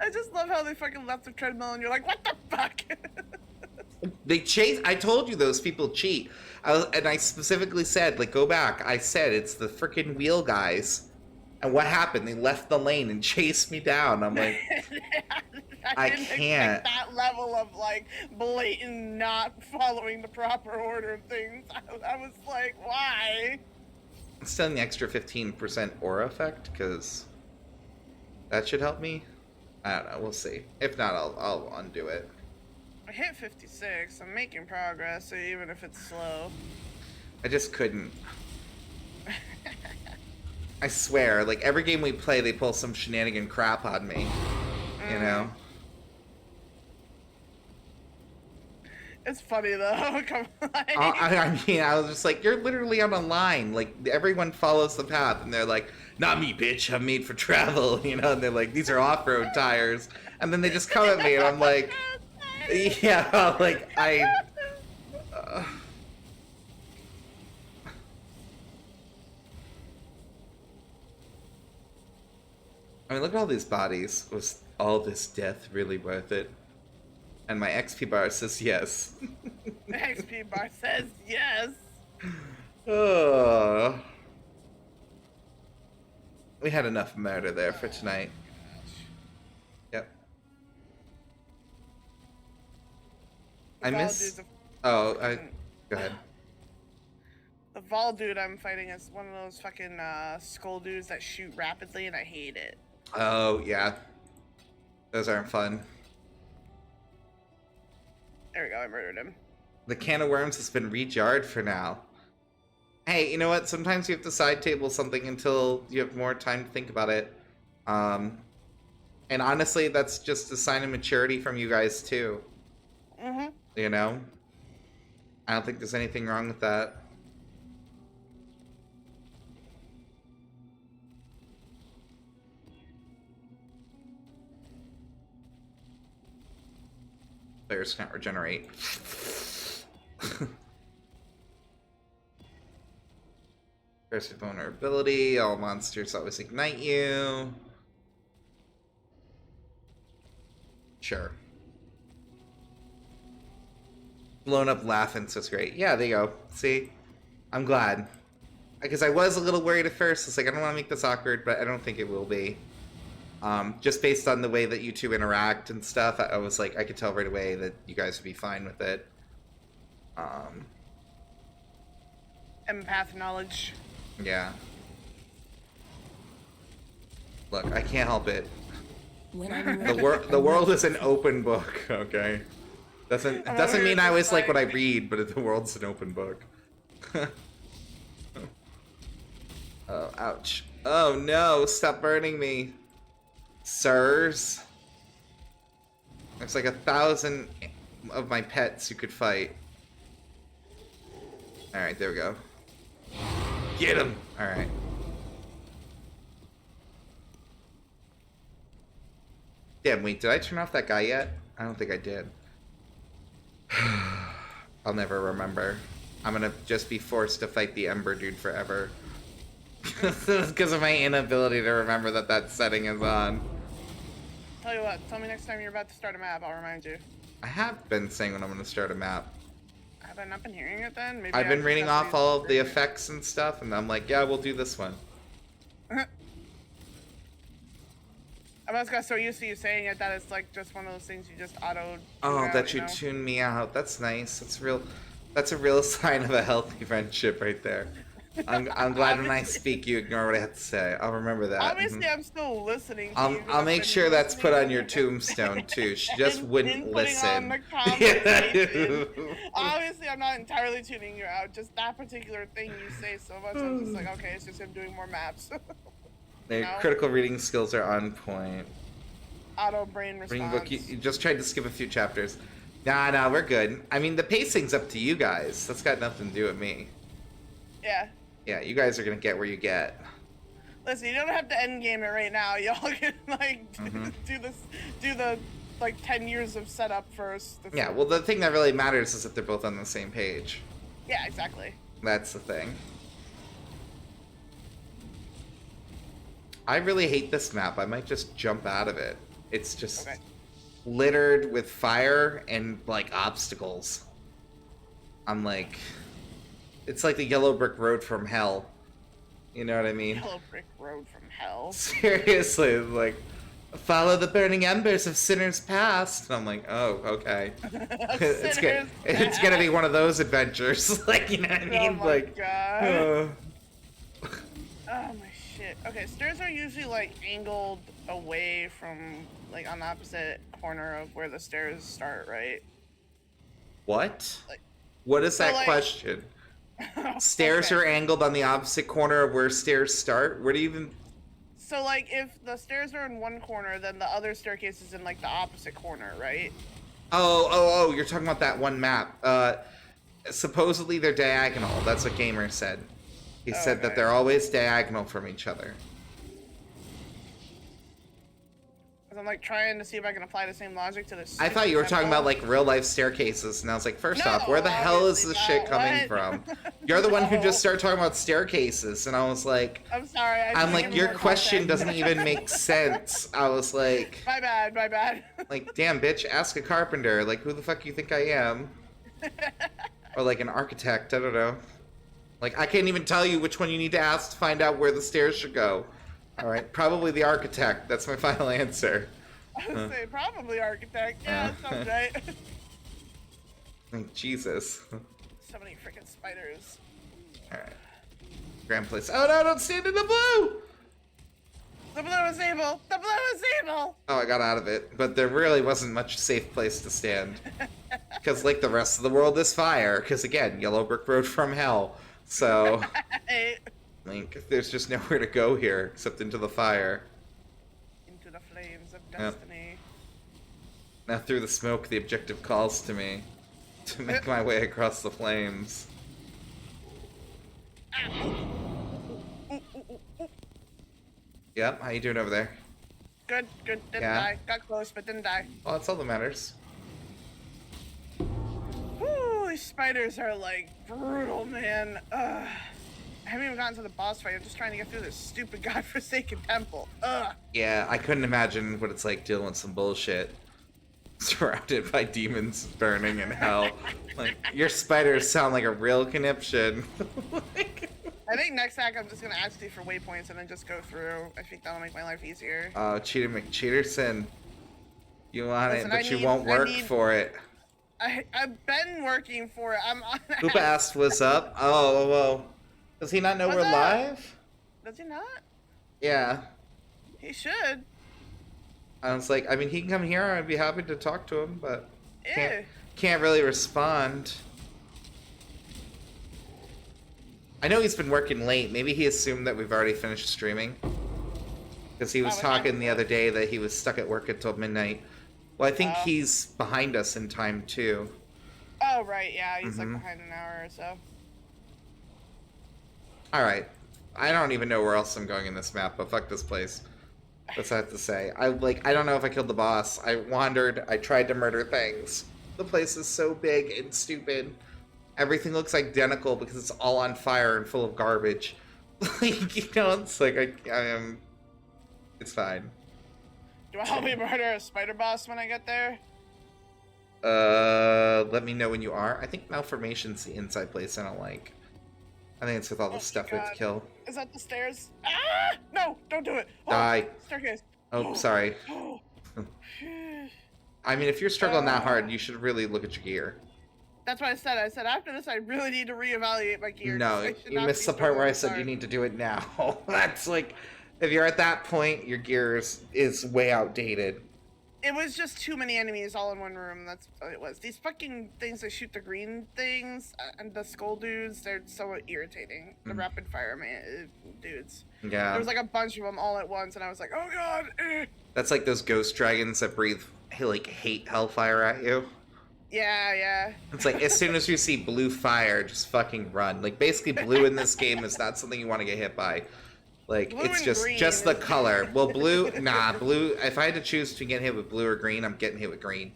I just love how they fucking left the treadmill and you're like, what the fuck? they chase. I told you those people cheat. And I specifically said, like, go back. I said it's the freaking wheel guys. And what happened? They left the lane and chased me down. I'm like, I didn't can't. expect that level of like blatant not following the proper order of things. I was like, why? I'm still in the extra 15% aura effect because that should help me. I don't know. We'll see. If not, I'll undo it. I hit 56. I'm making progress, so even if it's slow. I just couldn't. I swear, like every game we play, they pull some shenanigan crap on me. You know? It's funny though. Come on. I mean, I was just like, you're literally on a line. Like everyone follows the path, and they're like, "Not me, bitch. I'm made for travel." You know? And they're like, "These are off-road tires," and then they just come at me, and I'm like, "Yeah, like I." I mean, look at all these bodies. Was all this death really worth it? And my XP bar says yes. The XP bar says yes. We had enough murder there for tonight. Yep. I miss. Oh, go ahead. The Vol dude I'm fighting is one of those fucking skull dudes that shoot rapidly, and I hate it. Oh, yeah. Those aren't fun. There we go, I murdered him. The can of worms has been rejarred for now. Hey, you know what? Sometimes you have to side table something until you have more time to think about it. And honestly, that's just a sign of maturity from you guys, too. Mm-hmm. You know? I don't think there's anything wrong with that. Players can't regenerate. Aggressive vulnerability. All monsters always ignite you. Sure. Blown up laughing, so it's great. Yeah, there you go. See? I'm glad. Because I was a little worried at first. It's like, I don't want to make this awkward, but I don't think it will be. Just based on the way that you two interact and stuff, I was like, I could tell right away that you guys would be fine with it. Empath knowledge. Yeah. Look, I can't help it. The world is an open book, okay? Doesn't mean I always like what I read, but the world's an open book. Oh, ouch. Oh no, stop burning me. Sirs. There's like 1,000 of my pets you could fight. Alright, there we go. Get him! Alright. Damn, wait, did I turn off that guy yet? I don't think I did. I'll never remember. I'm gonna just be forced to fight the Ember dude forever. Because of my inability to remember that that setting is on. Tell you what, tell me next time you're about to start a map, I'll remind you. I have been saying when I'm gonna start a map. Have I not been hearing it then? Maybe I've been just reading have off to all of the use effects and stuff, and I'm like, yeah, we'll do this one. I just got so used to you saying it that it's like just one of those things you just auto. Oh, that you know? tune me out. That's nice. That's real. That's a real sign of a healthy friendship right there. I'm glad when I speak you ignore what I have to say. I'll remember that. Obviously, I'm still listening. To you I'll make sure that's put on your tombstone too. She just wouldn't listen. On the conversation. Obviously, I'm not entirely tuning you out. Just that particular thing you say so much, I'm just like, okay, it's just him doing more maps. Their critical reading skills are on point. Auto brain response. Reading book, you just tried to skip a few chapters. Nah, we're good. I mean, the pacing's up to you guys. That's got nothing to do with me. Yeah. Yeah, you guys are gonna get where you get. Listen, you don't have to end game it right now. Y'all can like do the like 10 years of setup first. Yeah, well, the thing that really matters is that they're both on the same page. Yeah, exactly. That's the thing. I really hate this map. I might just jump out of it. It's just littered with fire and like obstacles. I'm like, it's like the yellow brick road from hell. You know what I mean? Yellow brick road from hell. Seriously, like, follow the burning embers of sinners past. And I'm like, oh, okay. It's gonna be one of those adventures. Like, you know what I mean? Oh my god. Oh my shit. Okay, stairs are usually like angled away from like on the opposite corner of where the stairs start, right? What? Like, what is so that like, question? Stairs are angled on the opposite corner of where stairs start? Where do you even... So like if the stairs are in one corner, then the other staircase is in like the opposite corner, right? Oh, you're talking about that one map. Supposedly they're diagonal. That's what Gamer said. He said that they're always diagonal from each other. Because I'm like trying to see if I can apply the same logic to this. I thought you were talking about like real life staircases, and I was like, first off, where the hell is this shit coming from? You're the one who just started talking about staircases, and I was like, I'm sorry. I'm like, your question doesn't even make sense. I was like, my bad. Like, damn, bitch, ask a carpenter. Like, who the fuck you think I am? Or like an architect, I don't know. Like, I can't even tell you which one you need to ask to find out where the stairs should go. All right, probably the architect. That's my final answer. I would say probably architect. Yeah, that sounds right. Like, Jesus. So many freaking spiders. All right. Grand place. Oh no! Don't stand in the blue. The blue is evil. The blue is evil. Oh, I got out of it, but there really wasn't much safe place to stand. Because like the rest of the world is fire. Because again, yellow brick road from hell. So, like, there's just nowhere to go here except into the fire. Into the flames of destiny. Now through the smoke, the objective calls to me to make my way across the flames. Yep, how you doing over there? Good. Didn't die. Got close, but didn't die. Well, that's all that matters. Woo, these spiders are like brutal, man. I haven't even gotten to the boss fight. I'm just trying to get through this stupid godforsaken temple. Yeah, I couldn't imagine what it's like dealing with some bullshit. Surrounded by demons burning in hell. Like, your spiders sound like a real conniption. I think next hack I'm just gonna ask you for waypoints and then just go through. I think that'll make my life easier. Oh, Cheater McCheaterson. You want Listen, it, but you won't work for it. I've been working for it. I'm on. Hoop asked what's up. Oh. Does he not know we're live? Does he not? Yeah. He should. I was like, I mean, he can come here. I'd be happy to talk to him, but Yeah. can't really respond. I know he's been working late. Maybe he assumed that we've already finished streaming. Because he was talking the other day that he was stuck at work until midnight. Well, I think he's behind us in time, too. Oh, right, yeah. He's like behind an hour or so. Alright. I don't even know where else I'm going in this map, but fuck this place. That's what I have to say. I don't know if I killed the boss. I wandered, I tried to murder things. The place is so big and stupid. Everything looks identical because it's all on fire and full of garbage. Like, you know, it's like I am. It's fine. Do I help me murder a spider boss when I get there? Let me know when you are. I think Malformation's the inside place I don't like. I think it's with all the stuff we have to kill. Is that the stairs? Ah! No! Don't do it! Oh, Die. Staircase. Oh, sorry. I mean, if you're struggling that hard, you should really look at your gear. That's what I said. I said after this, I really need to reevaluate my gear. No, you missed the part where I said you need to do it now. That's like, if you're at that point, your gear is way outdated. It was just too many enemies all in one room. That's what it was. These fucking things that shoot the green things and the skull dudes, they're so irritating. The rapid fire dudes. Yeah. There was like a bunch of them all at once, and I was like, oh god. That's like those ghost dragons that breathe, like, hate hellfire at you. Yeah. It's like, as soon as you see blue fire, just fucking run. Like, basically, blue in this game is not something you want to get hit by. Like, blue it's and just the color. Well, blue, blue, if I had to choose to get hit with blue or green, I'm getting hit with green.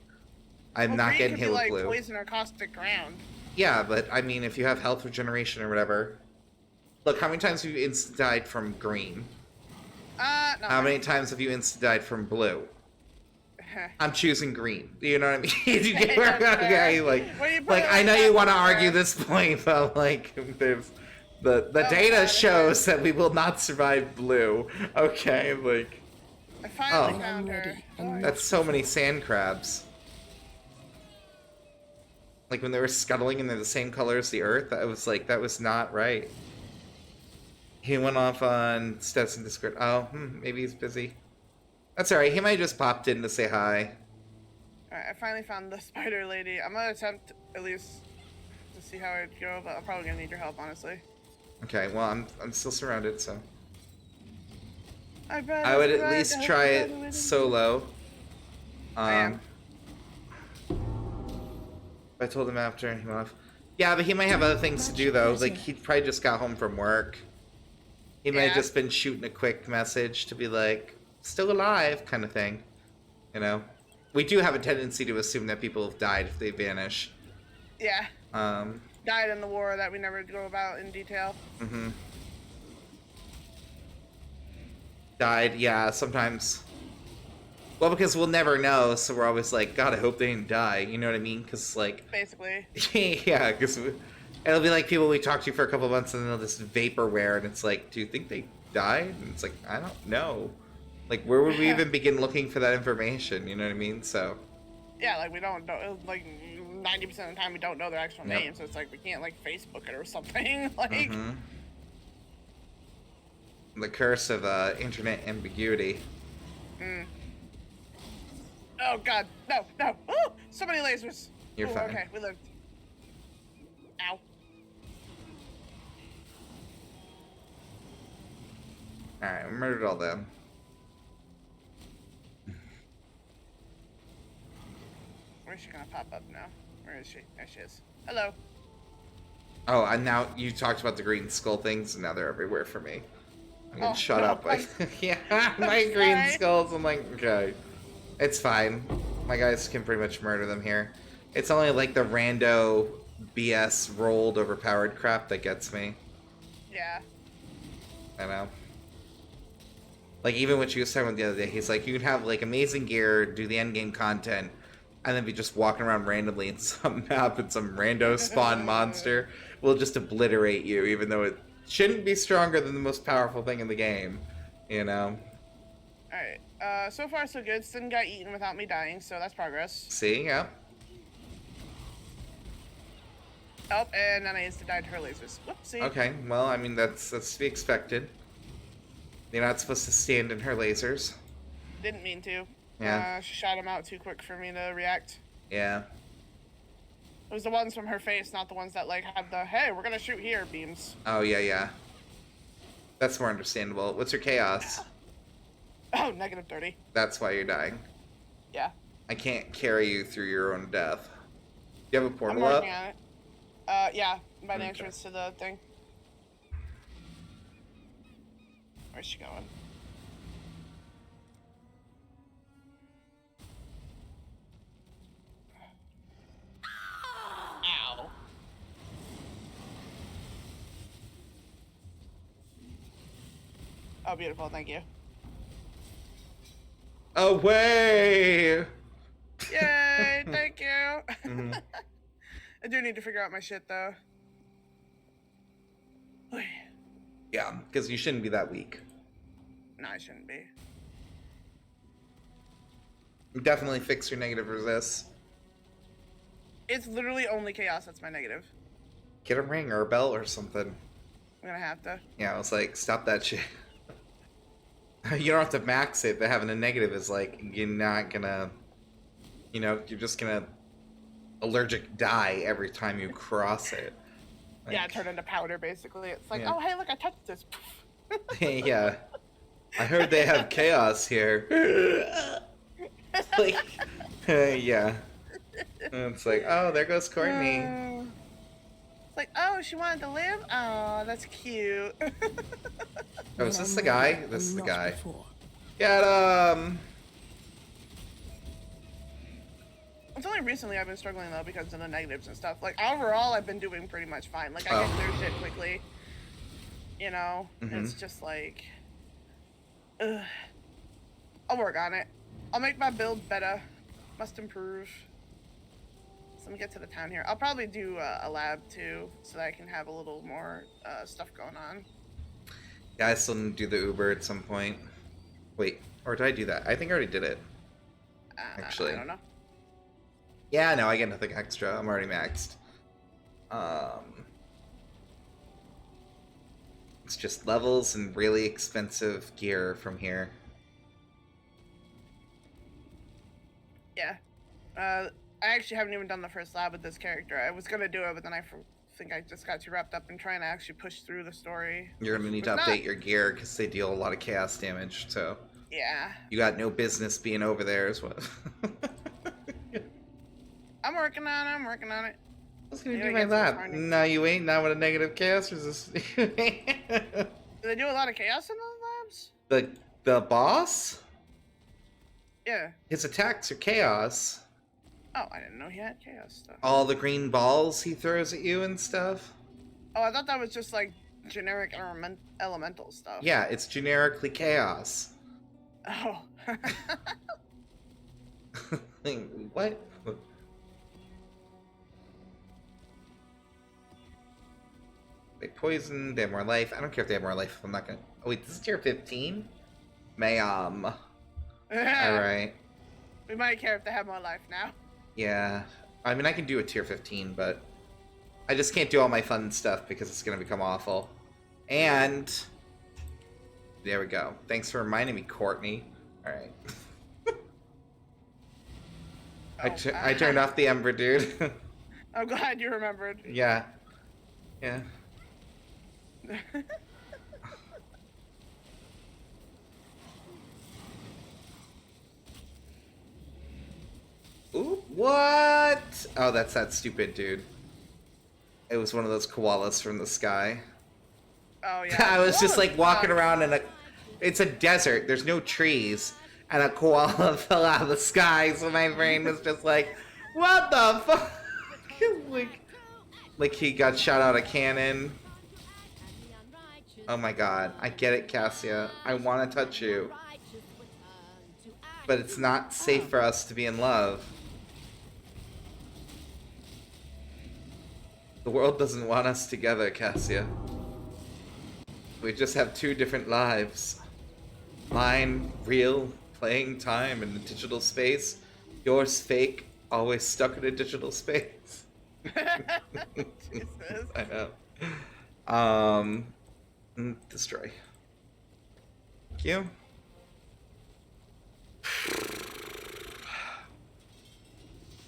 I'm not getting hit with like blue. Poison or caustic ground. Yeah, but, I mean, if you have health regeneration or whatever. Look, how many times have you insta-died from green? How many times have you insta-died from blue? I'm choosing green. You know what I mean? Okay, like I know you want to argue this point, but like there's the data shows that we will not survive blue. Okay, like I finally found her. That's so many sand crabs. Like when they were scuttling and they're the same color as the earth, I was like, that was not right. He went off on Stetson Discord. Oh, maybe he's busy. That's alright, he might have just popped in to say hi. Alright, I finally found the spider lady. I'm gonna attempt at least to see how it go, but I'm probably gonna need your help, honestly. Okay, well, I'm still surrounded, so. I would at least try it solo. I am. I told him after he went off. Yeah, but he might have other things to do, though. Like, he probably just got home from work. He might have just been shooting a quick message to be like, still alive, kind of thing. You know? We do have a tendency to assume that people have died if they vanish. Yeah. Died in the war that we never go about in detail. Died, yeah, sometimes. Well, because we'll never know, so we're always like, God, I hope they didn't die. You know what I mean? Because, like... Basically. Yeah, because it'll be like people we talk to for a couple of months and they'll just vaporware, and it's like, do you think they died? And it's like, I don't know. Like, where would we even begin looking for that information? You know what I mean? So... Yeah, like, we don't know, like, 90% of the time we don't know their actual name, so it's like, we can't, like, Facebook it or something, like... The curse of, internet ambiguity. Oh, God, no! Oh, so many lasers! You're fine. Okay, we lived. Ow. Alright, we murdered all them. Where's she gonna pop up now? Where is she? There she is. Hello. Oh, and now you talked about the green skull things, and now they're everywhere for me. I'm gonna shut up. Yeah, my green skulls. I'm like, okay. It's fine. My guys can pretty much murder them here. It's only like the rando BS rolled overpowered crap that gets me. Yeah. I know. Like, even what you was talking about the other day, he's like, you can have, like, amazing gear, do the endgame content, and then be just walking around randomly in some map and some rando spawn monster will just obliterate you, even though it shouldn't be stronger than the most powerful thing in the game, you know? Alright, so far so good. Sin got eaten without me dying, so that's progress. See, yeah. Oh, and then I used to die to her lasers. Whoopsie. Okay, well, I mean, that's to be expected. You're not supposed to stand in her lasers. Didn't mean to. Yeah. She shot him out too quick for me to react. Yeah. It was the ones from her face, not the ones that, like, have the, hey, we're gonna shoot here beams. Oh, yeah. That's more understandable. What's your chaos? Oh, -30. That's why you're dying. Yeah. I can't carry you through your own death. Do you have a portal I'm up? working on it. Yeah, by the entrance to the thing. Where's she going? Ow. Oh, beautiful. Thank you. Away! Yay! Thank you. Mhm. I do need to figure out my shit, though. Oy. Yeah, because you shouldn't be that weak. No, I shouldn't be. Definitely fix your negative resist. It's literally only chaos that's my negative. Get a ring or a belt or something. I'm gonna have to. Yeah, I was like, stop that shit. You don't have to max it, but having a negative is like, you're not gonna, you know, you're just gonna allergic die every time you cross it. Like, Yeah, turn into powder, basically. It's like, Yeah. oh, hey, look, I touched this. yeah. I heard they have chaos here. Like, yeah. And it's like, oh, there goes Courtney. It's like, oh, she wanted to live? Oh, that's cute. Oh, is this the guy? This is the guy. Before. Get him! It's only recently I've been struggling, though, because of the negatives and stuff. Like, overall, I've been doing pretty much fine. Like, I get through shit quickly. You know? It's just like... Ugh. I'll work on it. I'll make my build better. Must improve. So let me get to the town here. I'll probably do a lab, too, so that I can have a little more stuff going on. Yeah, I still need to do the Uber at some point. Wait, or did I do that? I think I already did it. Actually. I don't know. Yeah, no, I get nothing extra. I'm already maxed. It's just levels and really expensive gear from here. Yeah. I actually haven't even done the first lab with this character. I was gonna do it, but then I think I just got too wrapped up in trying to actually push through the story. You're gonna need to update your gear because they deal a lot of chaos damage, so... Yeah. You got no business being over there as well. I'm working on it, I was gonna do my lab. No, you ain't. Not with a negative chaos resist. Do they do a lot of chaos in those labs? The boss? Yeah. His attacks are chaos. Oh, I didn't know he had chaos stuff. All the green balls he throws at you and stuff. Oh, I thought that was just like generic elemental stuff. Yeah, it's generically chaos. Oh. What? They poison, they have more life. I don't care if they have more life. I'm not gonna... Oh wait, this is tier 15? Ma'am. Alright. We might care if they have more life now. Yeah. I mean, I can do a tier 15, but... I just can't do all my fun stuff because it's gonna become awful. And... There we go. Thanks for reminding me, Courtney. Alright. I turned off the Ember, dude. I'm glad you remembered. Yeah. Yeah. Ooh, what? Oh, that's that stupid dude. It was one of those koalas from the sky. Oh, yeah. I was just like walking around in a... It's a desert. There's no trees. And a koala fell out of the sky, so my brain was just like, what the fuck? like he got shot out of cannon. Oh my god. I get it, Cassia. I want to touch you. But it's not safe for us to be in love. The world doesn't want us together, Cassia. We just have two different lives. Mine, real, playing time in the digital space. Yours, fake, always stuck in a digital space. I know. Destroy. Thank you.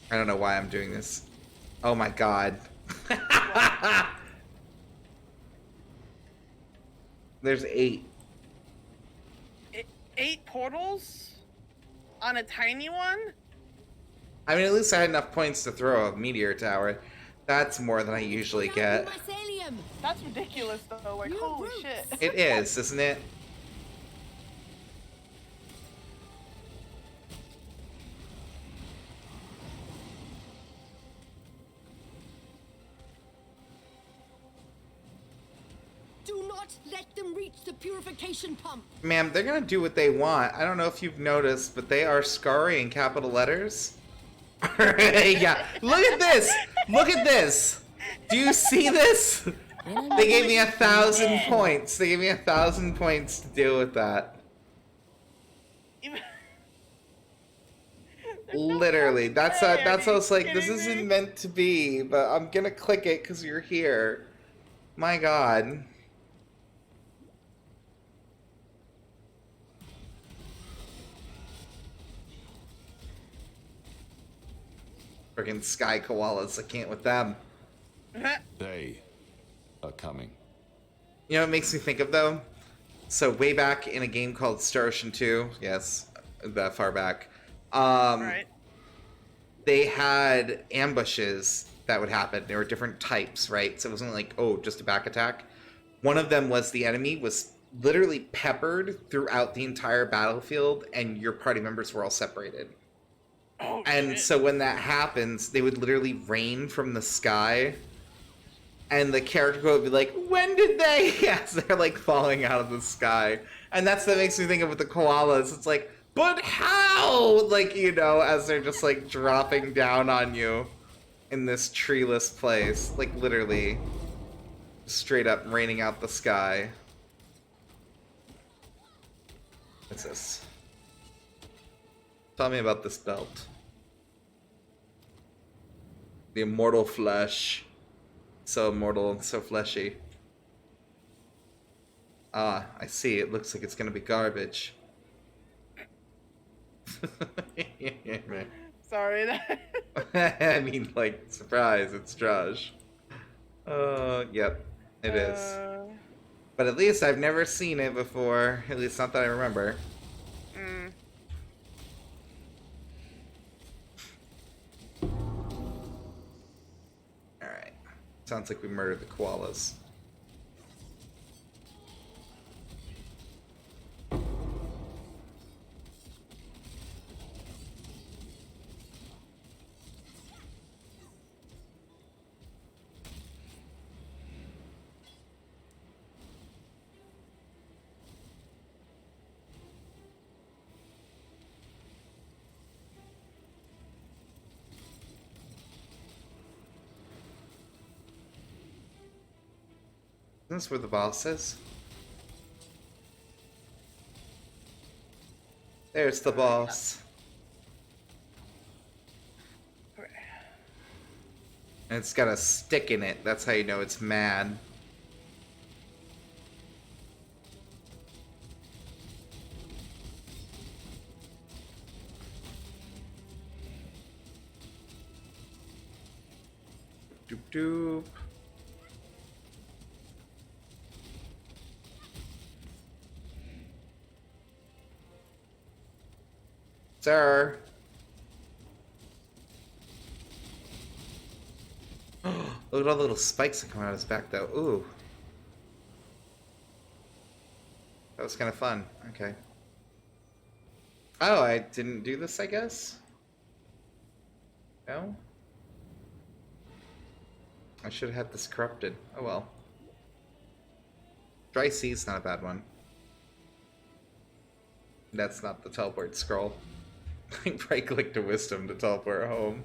I don't know why I'm doing this. Oh my god. There's 8. 8 portals? On a tiny one? I mean, at least I had enough points to throw a meteor tower. That's more than I usually get. That's ridiculous, though. Like, holy shit. It is, isn't it? Do not let them reach the purification pump. Ma'am, they're gonna do what they want. I don't know if you've noticed, but they are Scary in capital letters. Yeah, look at this! Look at this! Do you see this? They gave me 1,000 points. They gave me 1,000 points to deal with that. Literally, that's how I was like, this isn't meant to be, but I'm gonna click it because you're here. My god. Friggin' sky koalas, I can't with them. They are coming. You know what it makes me think of, though? So way back in a game called Star Ocean 2, yes, that far back, Right. they had ambushes that would happen. There were different types, right? So it wasn't like, oh, just a back attack. One of them was the enemy was literally peppered throughout the entire battlefield, and your party members were all separated. Oh, And shit. so when that happens, they would literally rain from the sky, and the character would be like, when did they? Yes, they're like falling out of the sky. And that's what makes me think of with the koalas. It's like, but how? Like, you know, as they're just like dropping down on you in this treeless place. Like literally straight up raining out the sky. What's this? Tell me about this belt. The immortal flesh. So immortal and so fleshy. Ah, I see. It looks like it's gonna be garbage. Sorry. I mean, like, surprise, it's Josh. Yep, it is. But at least I've never seen it before. At least not that I remember. Alright. Sounds like we murdered the koalas. Isn't this where the boss is? There's the boss. And it's got a stick in it. That's how you know it's mad. Doop doop. Sir. Look at all the little spikes that come out of his back, though. Ooh. That was kind of fun. Okay. Oh, I didn't do this, I guess? No? I should have had this corrupted. Oh well. Dry Sea's not a bad one. That's not the teleport scroll. Right click to wisdom to teleport home.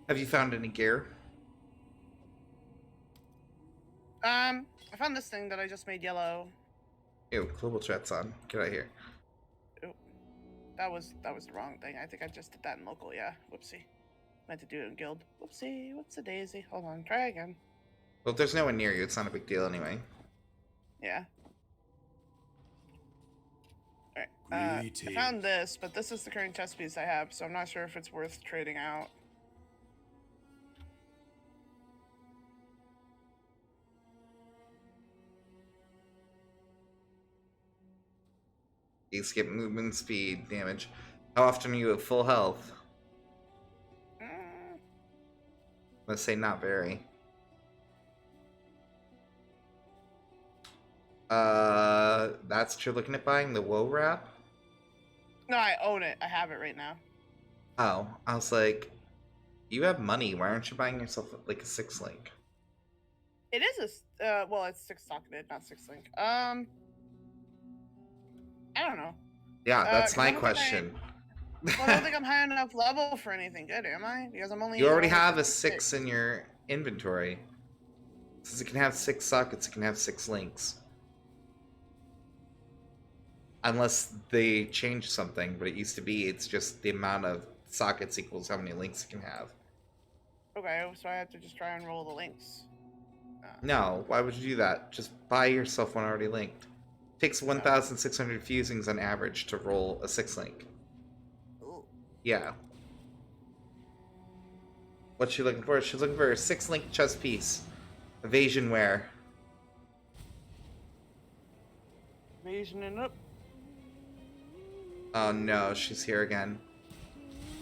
Have you found any gear? I found this thing that I just made yellow. Ew, global chat's on. Get out of here. Ooh, that was the wrong thing. I think I just did that in local. Yeah, whoopsie. Meant to do it in guild. Whoopsie. What's a daisy? Hold on. Try again. Well, if there's no one near you, it's not a big deal anyway. Yeah. Alright. I found this, but this is the current chest piece I have, so I'm not sure if it's worth trading out. You skip movement speed, damage. How often are you at full health? Let's say not very. That's what you're looking at buying? The woe wrap? No, I own it. I have it right now. Oh, I was like, you have money. Why aren't you buying yourself like a 6 link? It is well, it's 6-socketed, not 6-link. I don't know. Yeah, that's 'Cause my I don't think question. well, I don't think I'm high enough level for anything good, am I? Because I'm only You already level have a 56. 6 in your inventory. Since it can have 6 sockets, it can have 6 links. Unless they change something, but it used to be it's just the amount of sockets equals how many links it can have. Okay, so I have to just try and roll the links. No, why would you do that? Just buy yourself one already linked. Takes 1,600 fusings on average to roll a 6 link. Ooh. Yeah. What's she looking for? She's looking for a 6-link chess piece. Evasion wear. Evasioning up. Oh no, she's here again.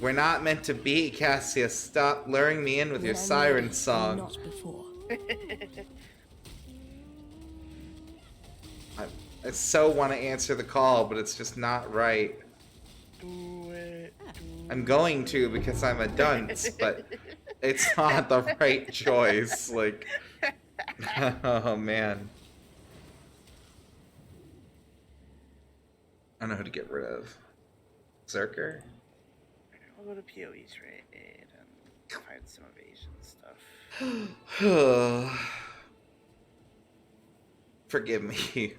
We're not meant to be, Cassius. Stop luring me in with your siren song. Not before. I so want to answer the call, but it's just not right. Do it. I'm going to because I'm a dunce, but it's not the right choice. Like, oh man. I know who to get rid of. Zerker? We'll go to PoE's raid and find some evasion stuff. Forgive me.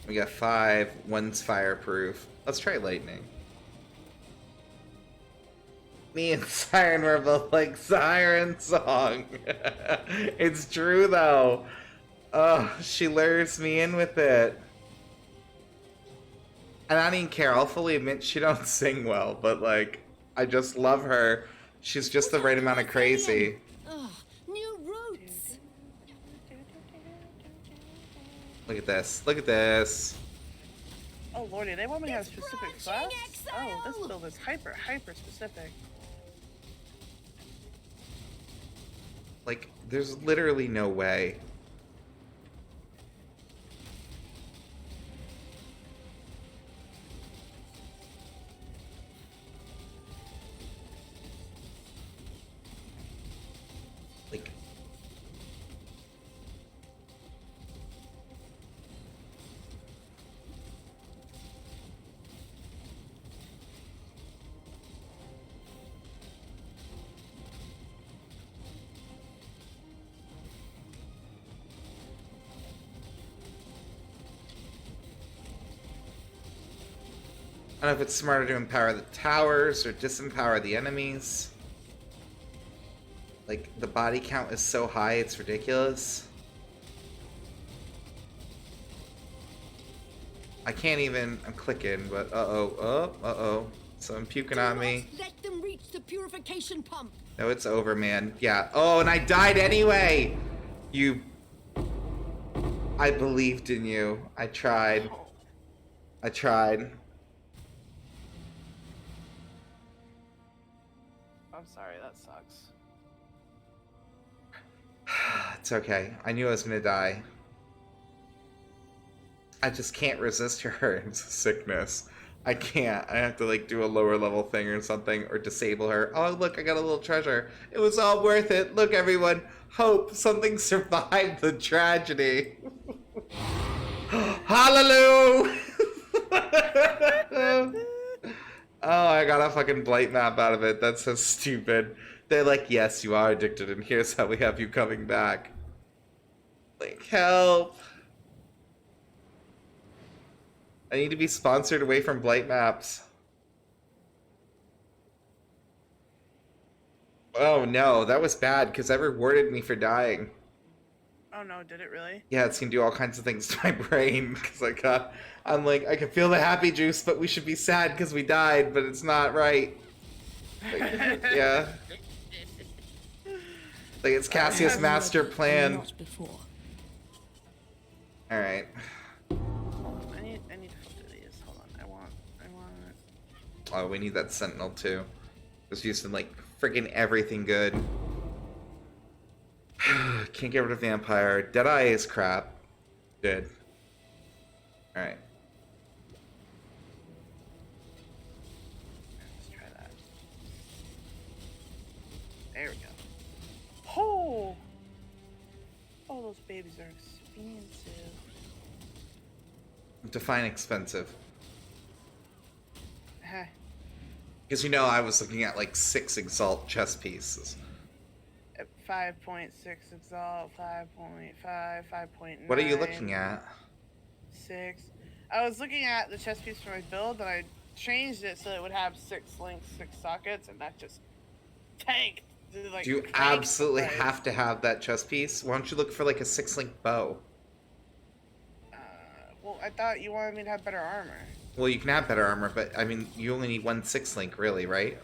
We got 5. One's fireproof. Let's try lightning. Me and Siren were both like Siren song. It's true though. Oh, she lures me in with it. And I don't even care. I'll fully admit she don't sing well, but like, I just love her. She's just the right amount of crazy. New routes. Look at this. Look at this. Oh lordy, they want me to have specific class? Oh, this build is hyper specific. Like, there's literally no way. Like, I don't know if it's smarter to empower the towers or disempower the enemies. Like, the body count is so high, it's ridiculous. I can't even... I'm clicking, but uh-oh. So I'm puking on me. Let them reach the purification pump. No, it's over, man. Yeah. Oh, and I died anyway! You... I believed in you. I tried. I tried. I'm sorry, that sucks. It's okay. I knew I was gonna die. I just can't resist her. It's a sickness. I can't. I have to like do a lower level thing or something or disable her. Oh look, I got a little treasure. It was all worth it. Look everyone. Hope something survived the tragedy. Hallelujah! Oh, I got a fucking blight map out of it. That's so stupid. They're like, yes, you are addicted, and here's how we have you coming back. Like, help. I need to be sponsored away from blight maps. Oh no, that was bad, because that rewarded me for dying. Oh no, did it really? Yeah, it's gonna do all kinds of things to my brain, because I'm like, I can feel the happy juice, but we should be sad because we died, but it's not right. Like, yeah. Like, it's Cassius' master plan. Alright. I need to filter these. Hold on. I want Oh, we need that sentinel too. Just using like freaking everything good. Can't get rid of vampire. Deadeye is crap. Good. Alright. There we go. Oh! Oh, those babies are expensive. Define expensive. Heh. Because you know I was looking at like 6 Exalt chess pieces. At 5.6 Exalt, 5.5, 5.9. What are you looking at? 6. I was looking at the chess piece for my build, and I changed it so it would have 6 links, 6 sockets, and that just tanked. Like, Do you cranked absolutely the price. have to have that chess piece? Why don't you look for like a 6-link bow? Well, I thought you wanted me to have better armor. Well, you can have better armor, but I mean, you only need one 6-link, really, right?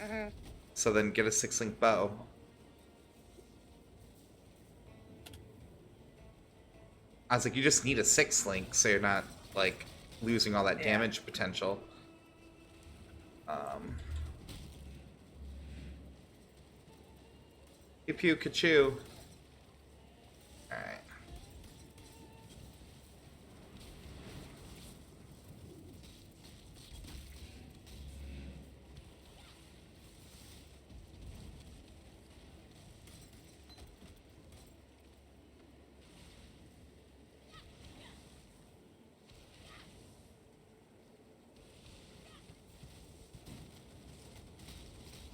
Mm-hmm. So then get a 6-link bow. I was like, you just need a 6-link, so you're not like losing all that damage potential. Pew pew ka-choo. Alright.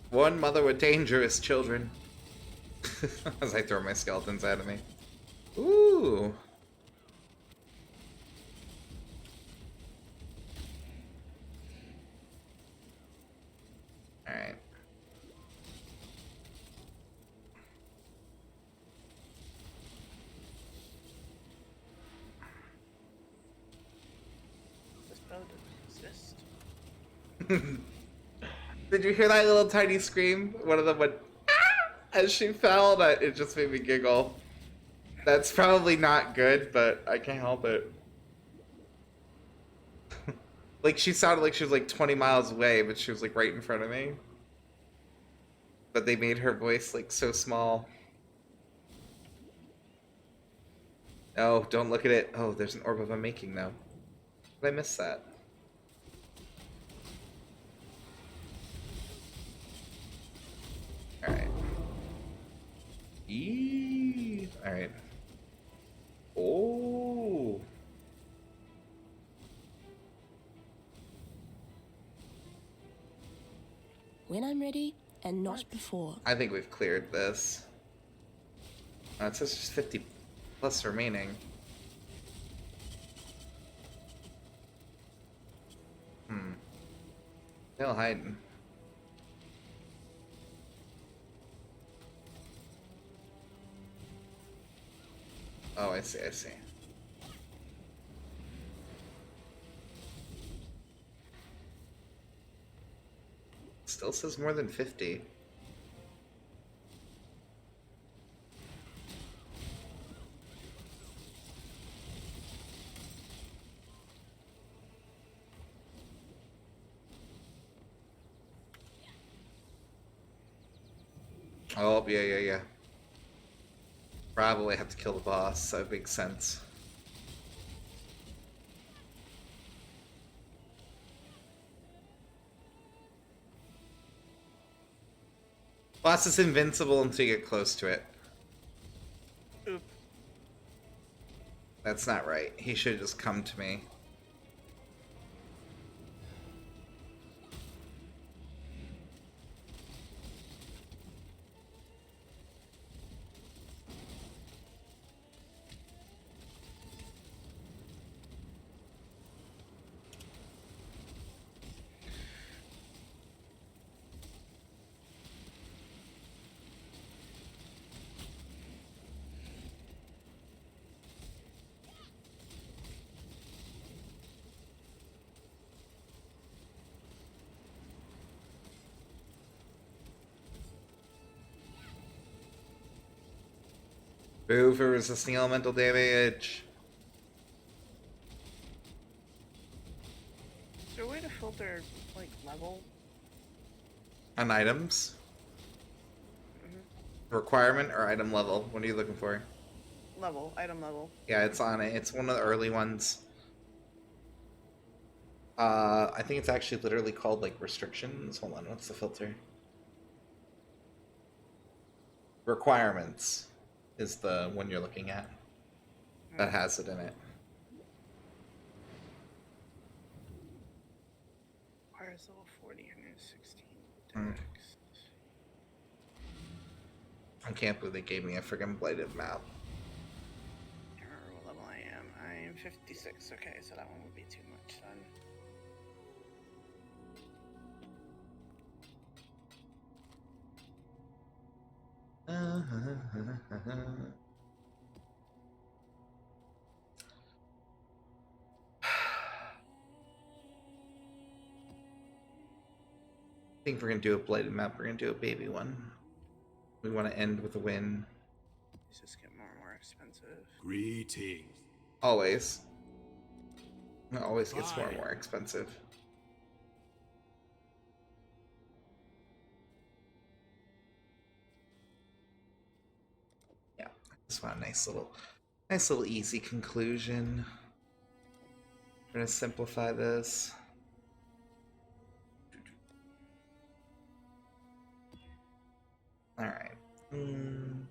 One mother with dangerous children. As I throw my skeletons at me. Ooh. Alright. This bow doesn't exist. Did you hear that little tiny scream? One of them went "Ah!" as she fell. That it just made me giggle. That's probably not good, but I can't help it. Like she sounded like she was like 20 miles away, but she was like right in front of me. But they made her voice like so small. Oh, don't look at it. Oh, there's an orb of unmaking though. Did I miss that? Alright. Eee. Alright. Oh. When I'm ready, and not before. I think we've cleared this. It says just 50 plus remaining. Still hiding. Oh, I see, I see. Still says more than 50. Oh, yeah. Probably have to kill the boss. That makes sense. Boss is invincible until you get close to it. Oop. That's not right. He should have just come to me. Boo for resisting elemental damage. Is there a way to filter, like, level? On items? Requirement or item level? What are you looking for? Level. Item level. Yeah, it's on it. It's one of the early ones. I think it's actually literally called, like, restrictions. Hold on, what's the filter? Requirements is the one you're looking at. That has it in it. Requires level 40, 116 Mm. dex. I can't believe they gave me a friggin' blighted map. I can't remember what level I am. I am 56. Okay, so that one would be too much then. I think we're gonna do a blighted map. We're gonna do a baby one. We want to end with a win. These just get more and more expensive. Greetings. Always. It always gets more and more expensive. Yeah, just want a nice little easy conclusion. We're gonna simplify this. All right. Hmm?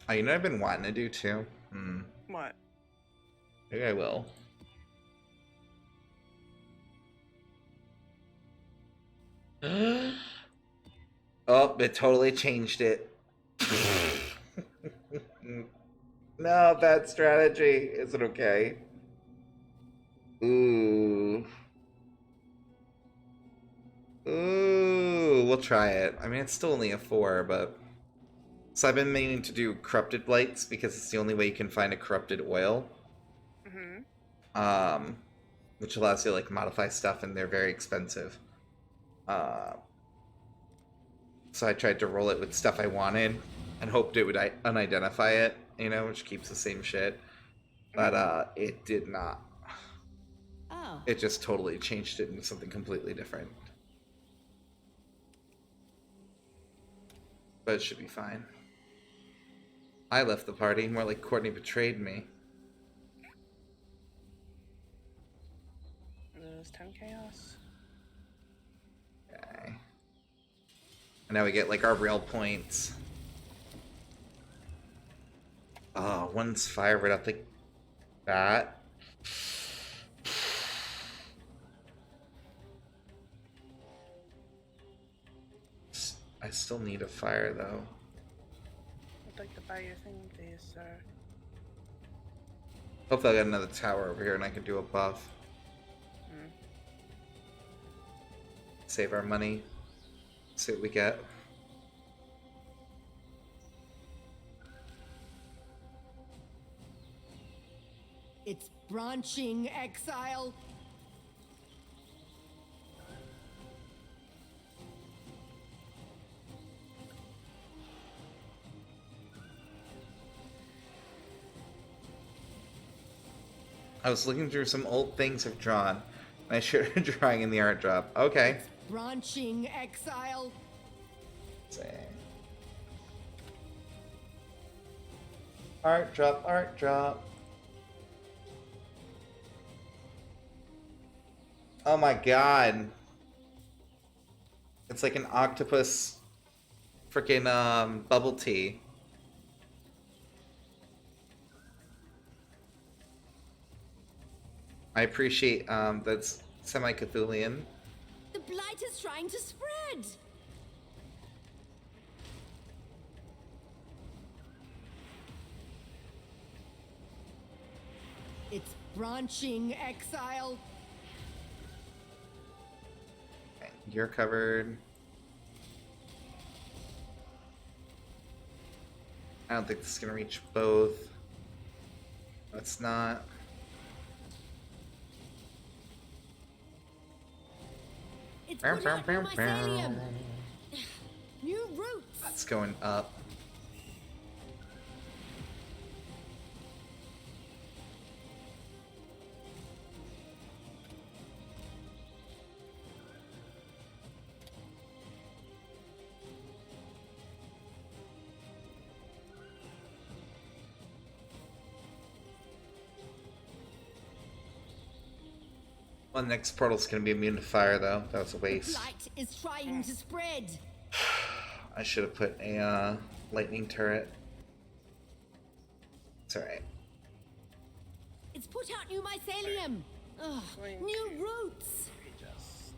Oh, you know what I've been wanting to do too? What? Maybe I will. Oh, it totally changed it. No, bad strategy. Is it okay? Ooh. Ooh, we'll try it. I mean, it's still only a 4, but... So I've been meaning to do corrupted blights because it's the only way you can find a corrupted oil. Which allows you to, like, modify stuff, and they're very expensive. So I tried to roll it with stuff I wanted and hoped it would unidentify it, you know, which keeps the same shit. But it did not. Oh. It just totally changed it into something completely different. But it should be fine. I left the party, more like Courtney betrayed me. There's 10 chaos. Okay. And now we get like our real points. Oh, one's fire right off the bat. I still need a fire though. I'd like to buy your thing, please, sir. Hopefully I got another tower over here and I can do a buff. Save our money. See what we get. It's branching, Exile. I was looking through some old things I've drawn. And I should have drawing in the art drop. Okay. Branching, Exile. Let's see. Art drop, art drop. Oh my god. It's like an octopus freaking bubble tea. I appreciate that's semi-Cthulhian. The blight is trying to spread. It's branching, Exile. Okay, you're covered. I don't think this is gonna reach both. Let's not. It's put out new mycelium. New roots. That's going up. Well, the next portal's gonna be immune to fire, though. That was a The waste. blight is trying to spread. I should have put a lightning turret. It's alright. It's put out new mycelium. Ugh, new roots. Just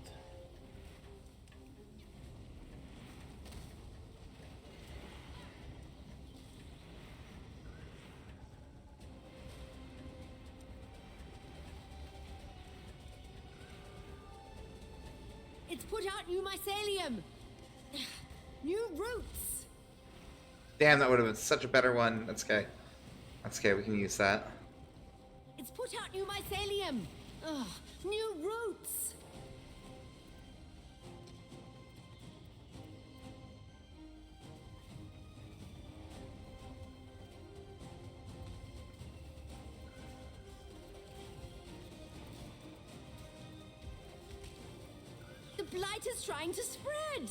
It's put out new mycelium. New roots. Damn, that would have been such a better one. That's okay. That's okay, we can use that. It's put out new mycelium. Ugh, new roots. The blight is trying to spread.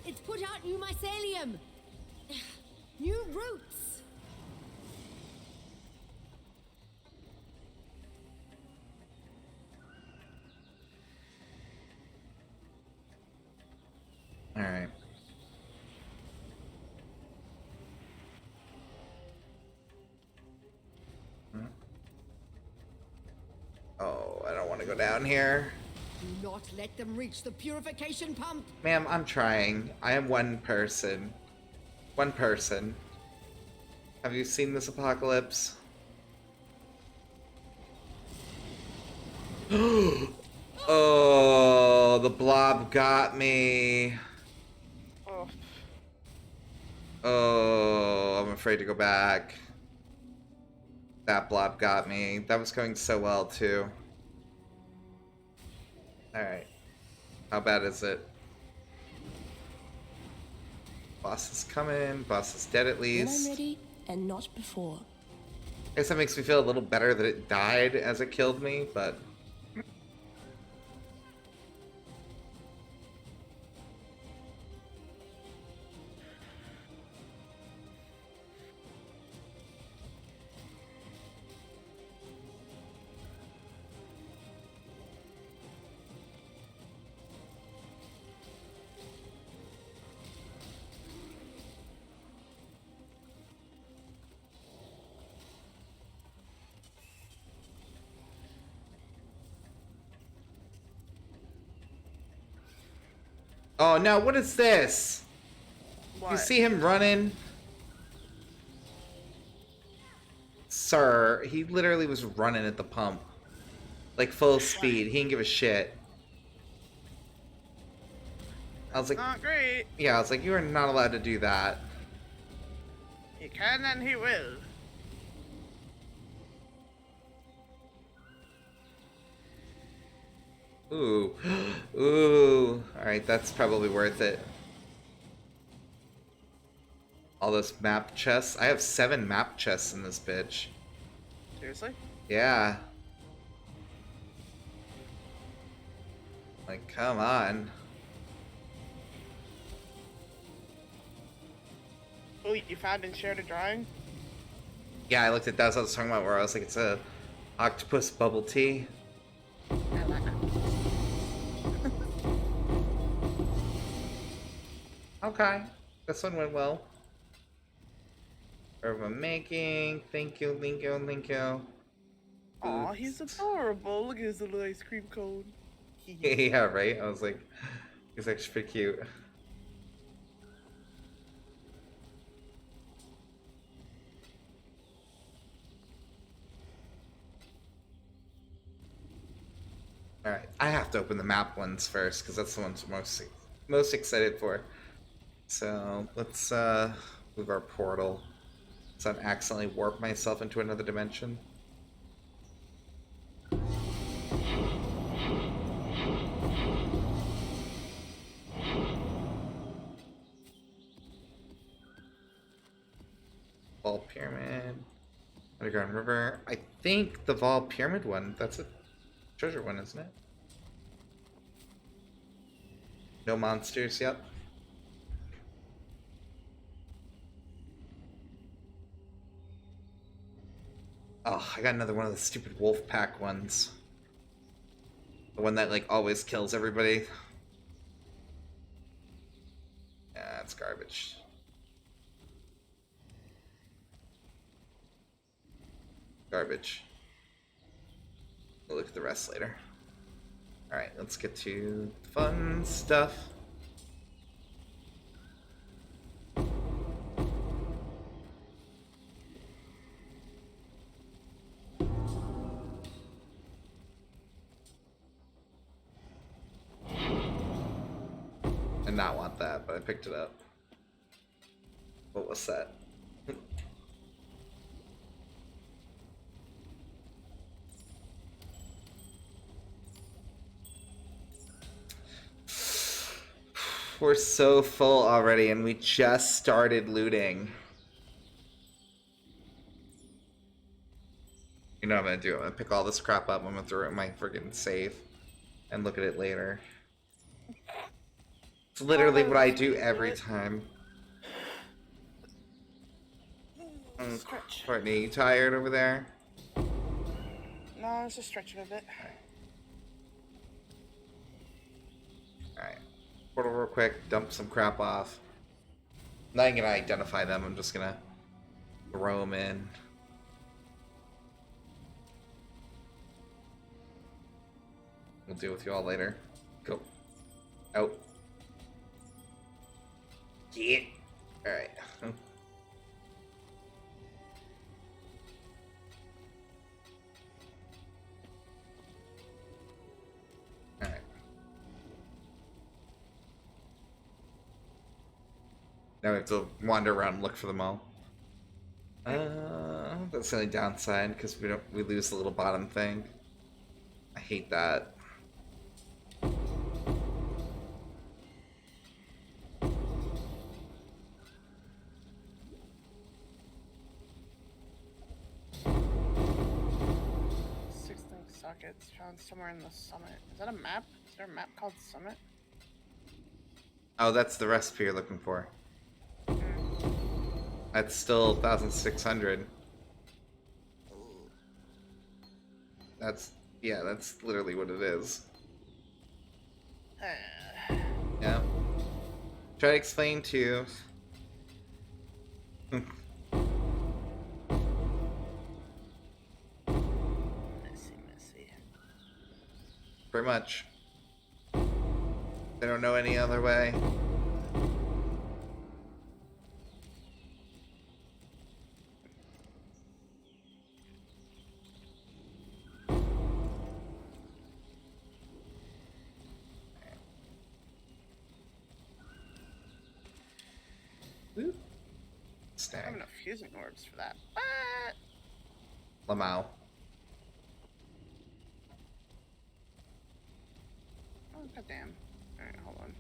It's put out new mycelium. New roots. Alright. Oh, I don't want to go down here. Do not let them reach the purification pump. Ma'am, I'm trying. I am one person. One person. Have you seen this apocalypse? Oh, the blob got me. oh, Oh, I'm afraid to go back. That blob got me. That was going so well, too. Alright. How bad is it? Boss is coming. Boss is dead at When I'm least. ready and not before. I guess that makes me feel a little better that it died as it killed me, but... Oh no, what is this? what? You see him running? Sir, he literally was running at the pump. Like full speed. He didn't give a shit. I was like, Not great. yeah, I was like, you are not allowed to do that. He can and he will. Ooh. Ooh. Alright, that's probably worth it. All those map chests. I have 7 map chests in this bitch. Seriously? Yeah. Like, come on. Oh, you found and shared a drawing? Yeah, I looked at that as I was talking about where I was like, it's a octopus bubble tea. I like it. Okay. This one went well. Herb I'm making. Thank you, thank you, thank you. Aw, he's adorable. Look at his little ice cream cone. Yeah, right? I was like, he's actually pretty cute. Alright, I have to open the map ones first, because that's the ones I'm most excited for. So, let's move our portal. So I don't accidentally warp myself into another dimension. Vol Pyramid. Underground River. I think the Vol Pyramid one, that's a treasure one, isn't it? No monsters, yep. Oh, I got another one of the stupid wolf pack ones. The one that, like, always kills everybody. Yeah, it's garbage. Garbage. We'll look at the rest later. Alright, let's get to fun stuff. I did not want that, but I picked it up. What was that? We're so full already, and we just started looting. You know what I'm gonna do? I'm gonna pick all this crap up, I'm gonna throw it in my friggin' safe, and look at it later. It's literally what I do every time. Courtney, you tired over there? No, I was just stretching a bit. Alright. Portal real quick, dump some crap off. I'm not even gonna identify them, I'm just gonna throw them in. We'll deal with you all later. Go. Out. Yeah. Alright. Alright. Now we have to wander around and look for them all. That's the only downside, because we lose the little bottom thing. I hate that. Sockets found somewhere in the summit. Is that a map? Is there a map called Summit? Oh, that's the recipe you're looking for. That's still 1,600. Yeah, that's literally what it is. Yeah. Try to explain to you. Pretty much. They don't know any other way. Woo. I have enough fusing orbs for that. What? Lamau. Oh, goddamn. Alright, hold on.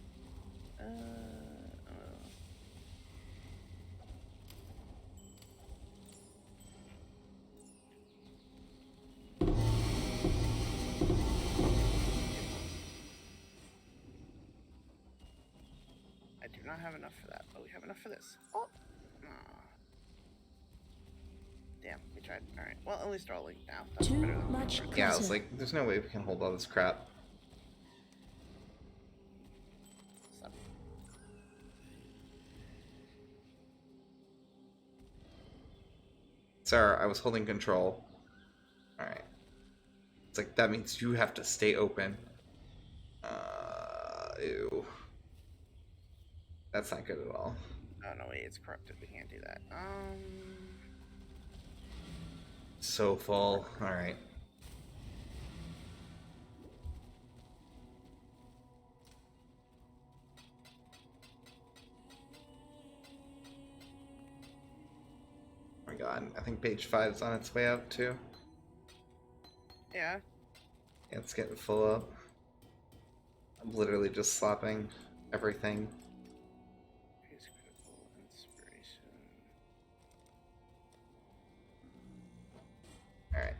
I do not have enough for that, but we have enough for this. Oh! Damn, we tried. Alright, well, at least they're all linked now. That's better than much. Yeah, I was like, there's no way we can hold all this crap. Sarah, I was holding control. Alright. It's like, that means you have to stay open. Ew. That's not good at all. Oh, no, wait, it's corrupted. We can't do that. So full. Alright. Oh my god, I think page 5 is on its way out too. Yeah. Yeah, it's getting full up. I'm literally just slapping everything. Alright.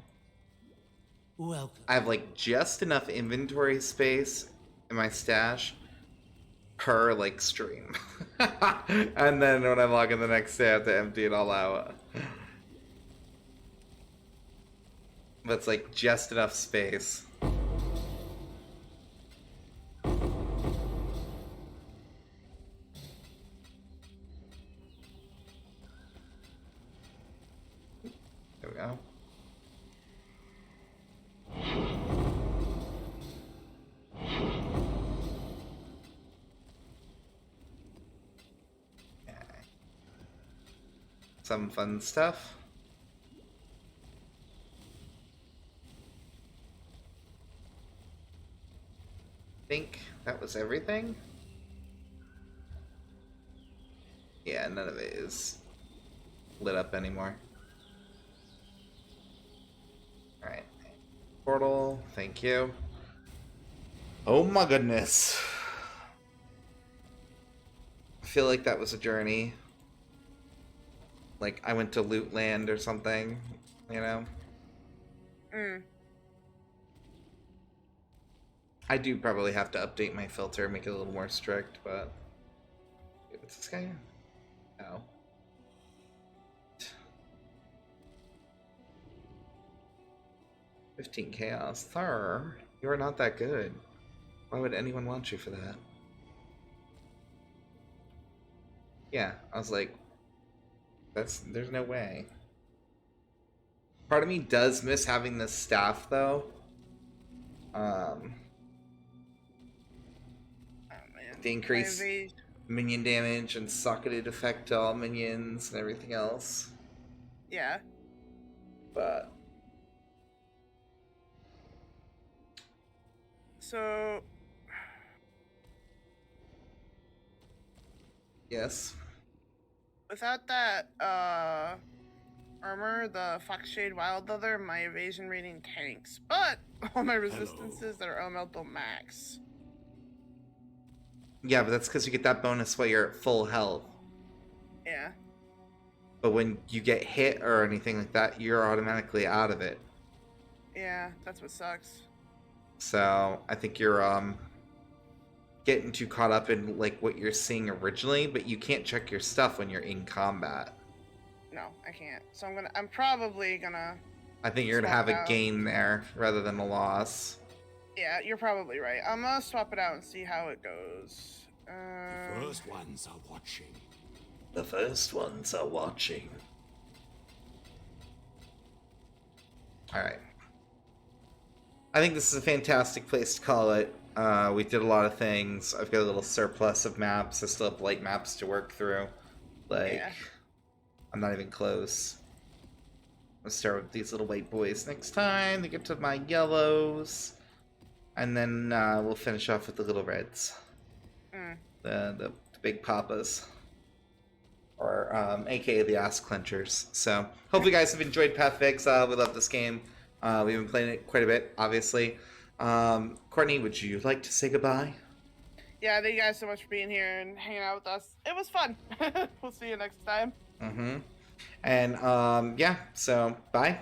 Welcome. I have like just enough inventory space in my stash per like stream. And then when I log in the next day I have to empty it all out. But it's like just enough space. There we go. Some fun stuff. I think that was everything. Yeah, none of it is lit up anymore. Alright. Portal, thank you. Oh my goodness. I feel like that was a journey. Like I went to Loot Land or something, you know? I do probably have to update my filter, make it a little more strict, but... What's this guy? Oh. 15 chaos. Thar, you are not that good. Why would anyone want you for that? Yeah, I was like, there's no way. Part of me does miss having this staff though. The increased minion damage and socketed effect to all minions and everything else. Yeah. But so yes. Without that armor, the Foxshade Wild Leather, my evasion rating tanks. But all my resistances that are OML don't max. Yeah, but that's because you get that bonus while you're at full health. Yeah. But when you get hit or anything like that, you're automatically out of it. Yeah, that's what sucks. So I think you're getting too caught up in like what you're seeing originally, but you can't check your stuff when you're in combat. No, I can't. So I'm probably gonna. I think you're gonna have a gain there rather than a loss. Yeah, you're probably right. I'm gonna swap it out and see how it goes. The first ones are watching. The first ones are watching. Alright. I think this is a fantastic place to call it. We did a lot of things. I've got a little surplus of maps. I still have light maps to work through. Like, yeah. I'm not even close. Let's start with these little white boys next time. They get to my yellows. And then we'll finish off with the little reds. The big papas. Or aka the ass clenchers. So hopefully you guys have enjoyed Path of Exile. We love this game. We've been playing it quite a bit, obviously. Courtney, would you like to say goodbye? Yeah, thank you guys so much for being here and hanging out with us. It was fun. We'll see you next time. And yeah, so bye.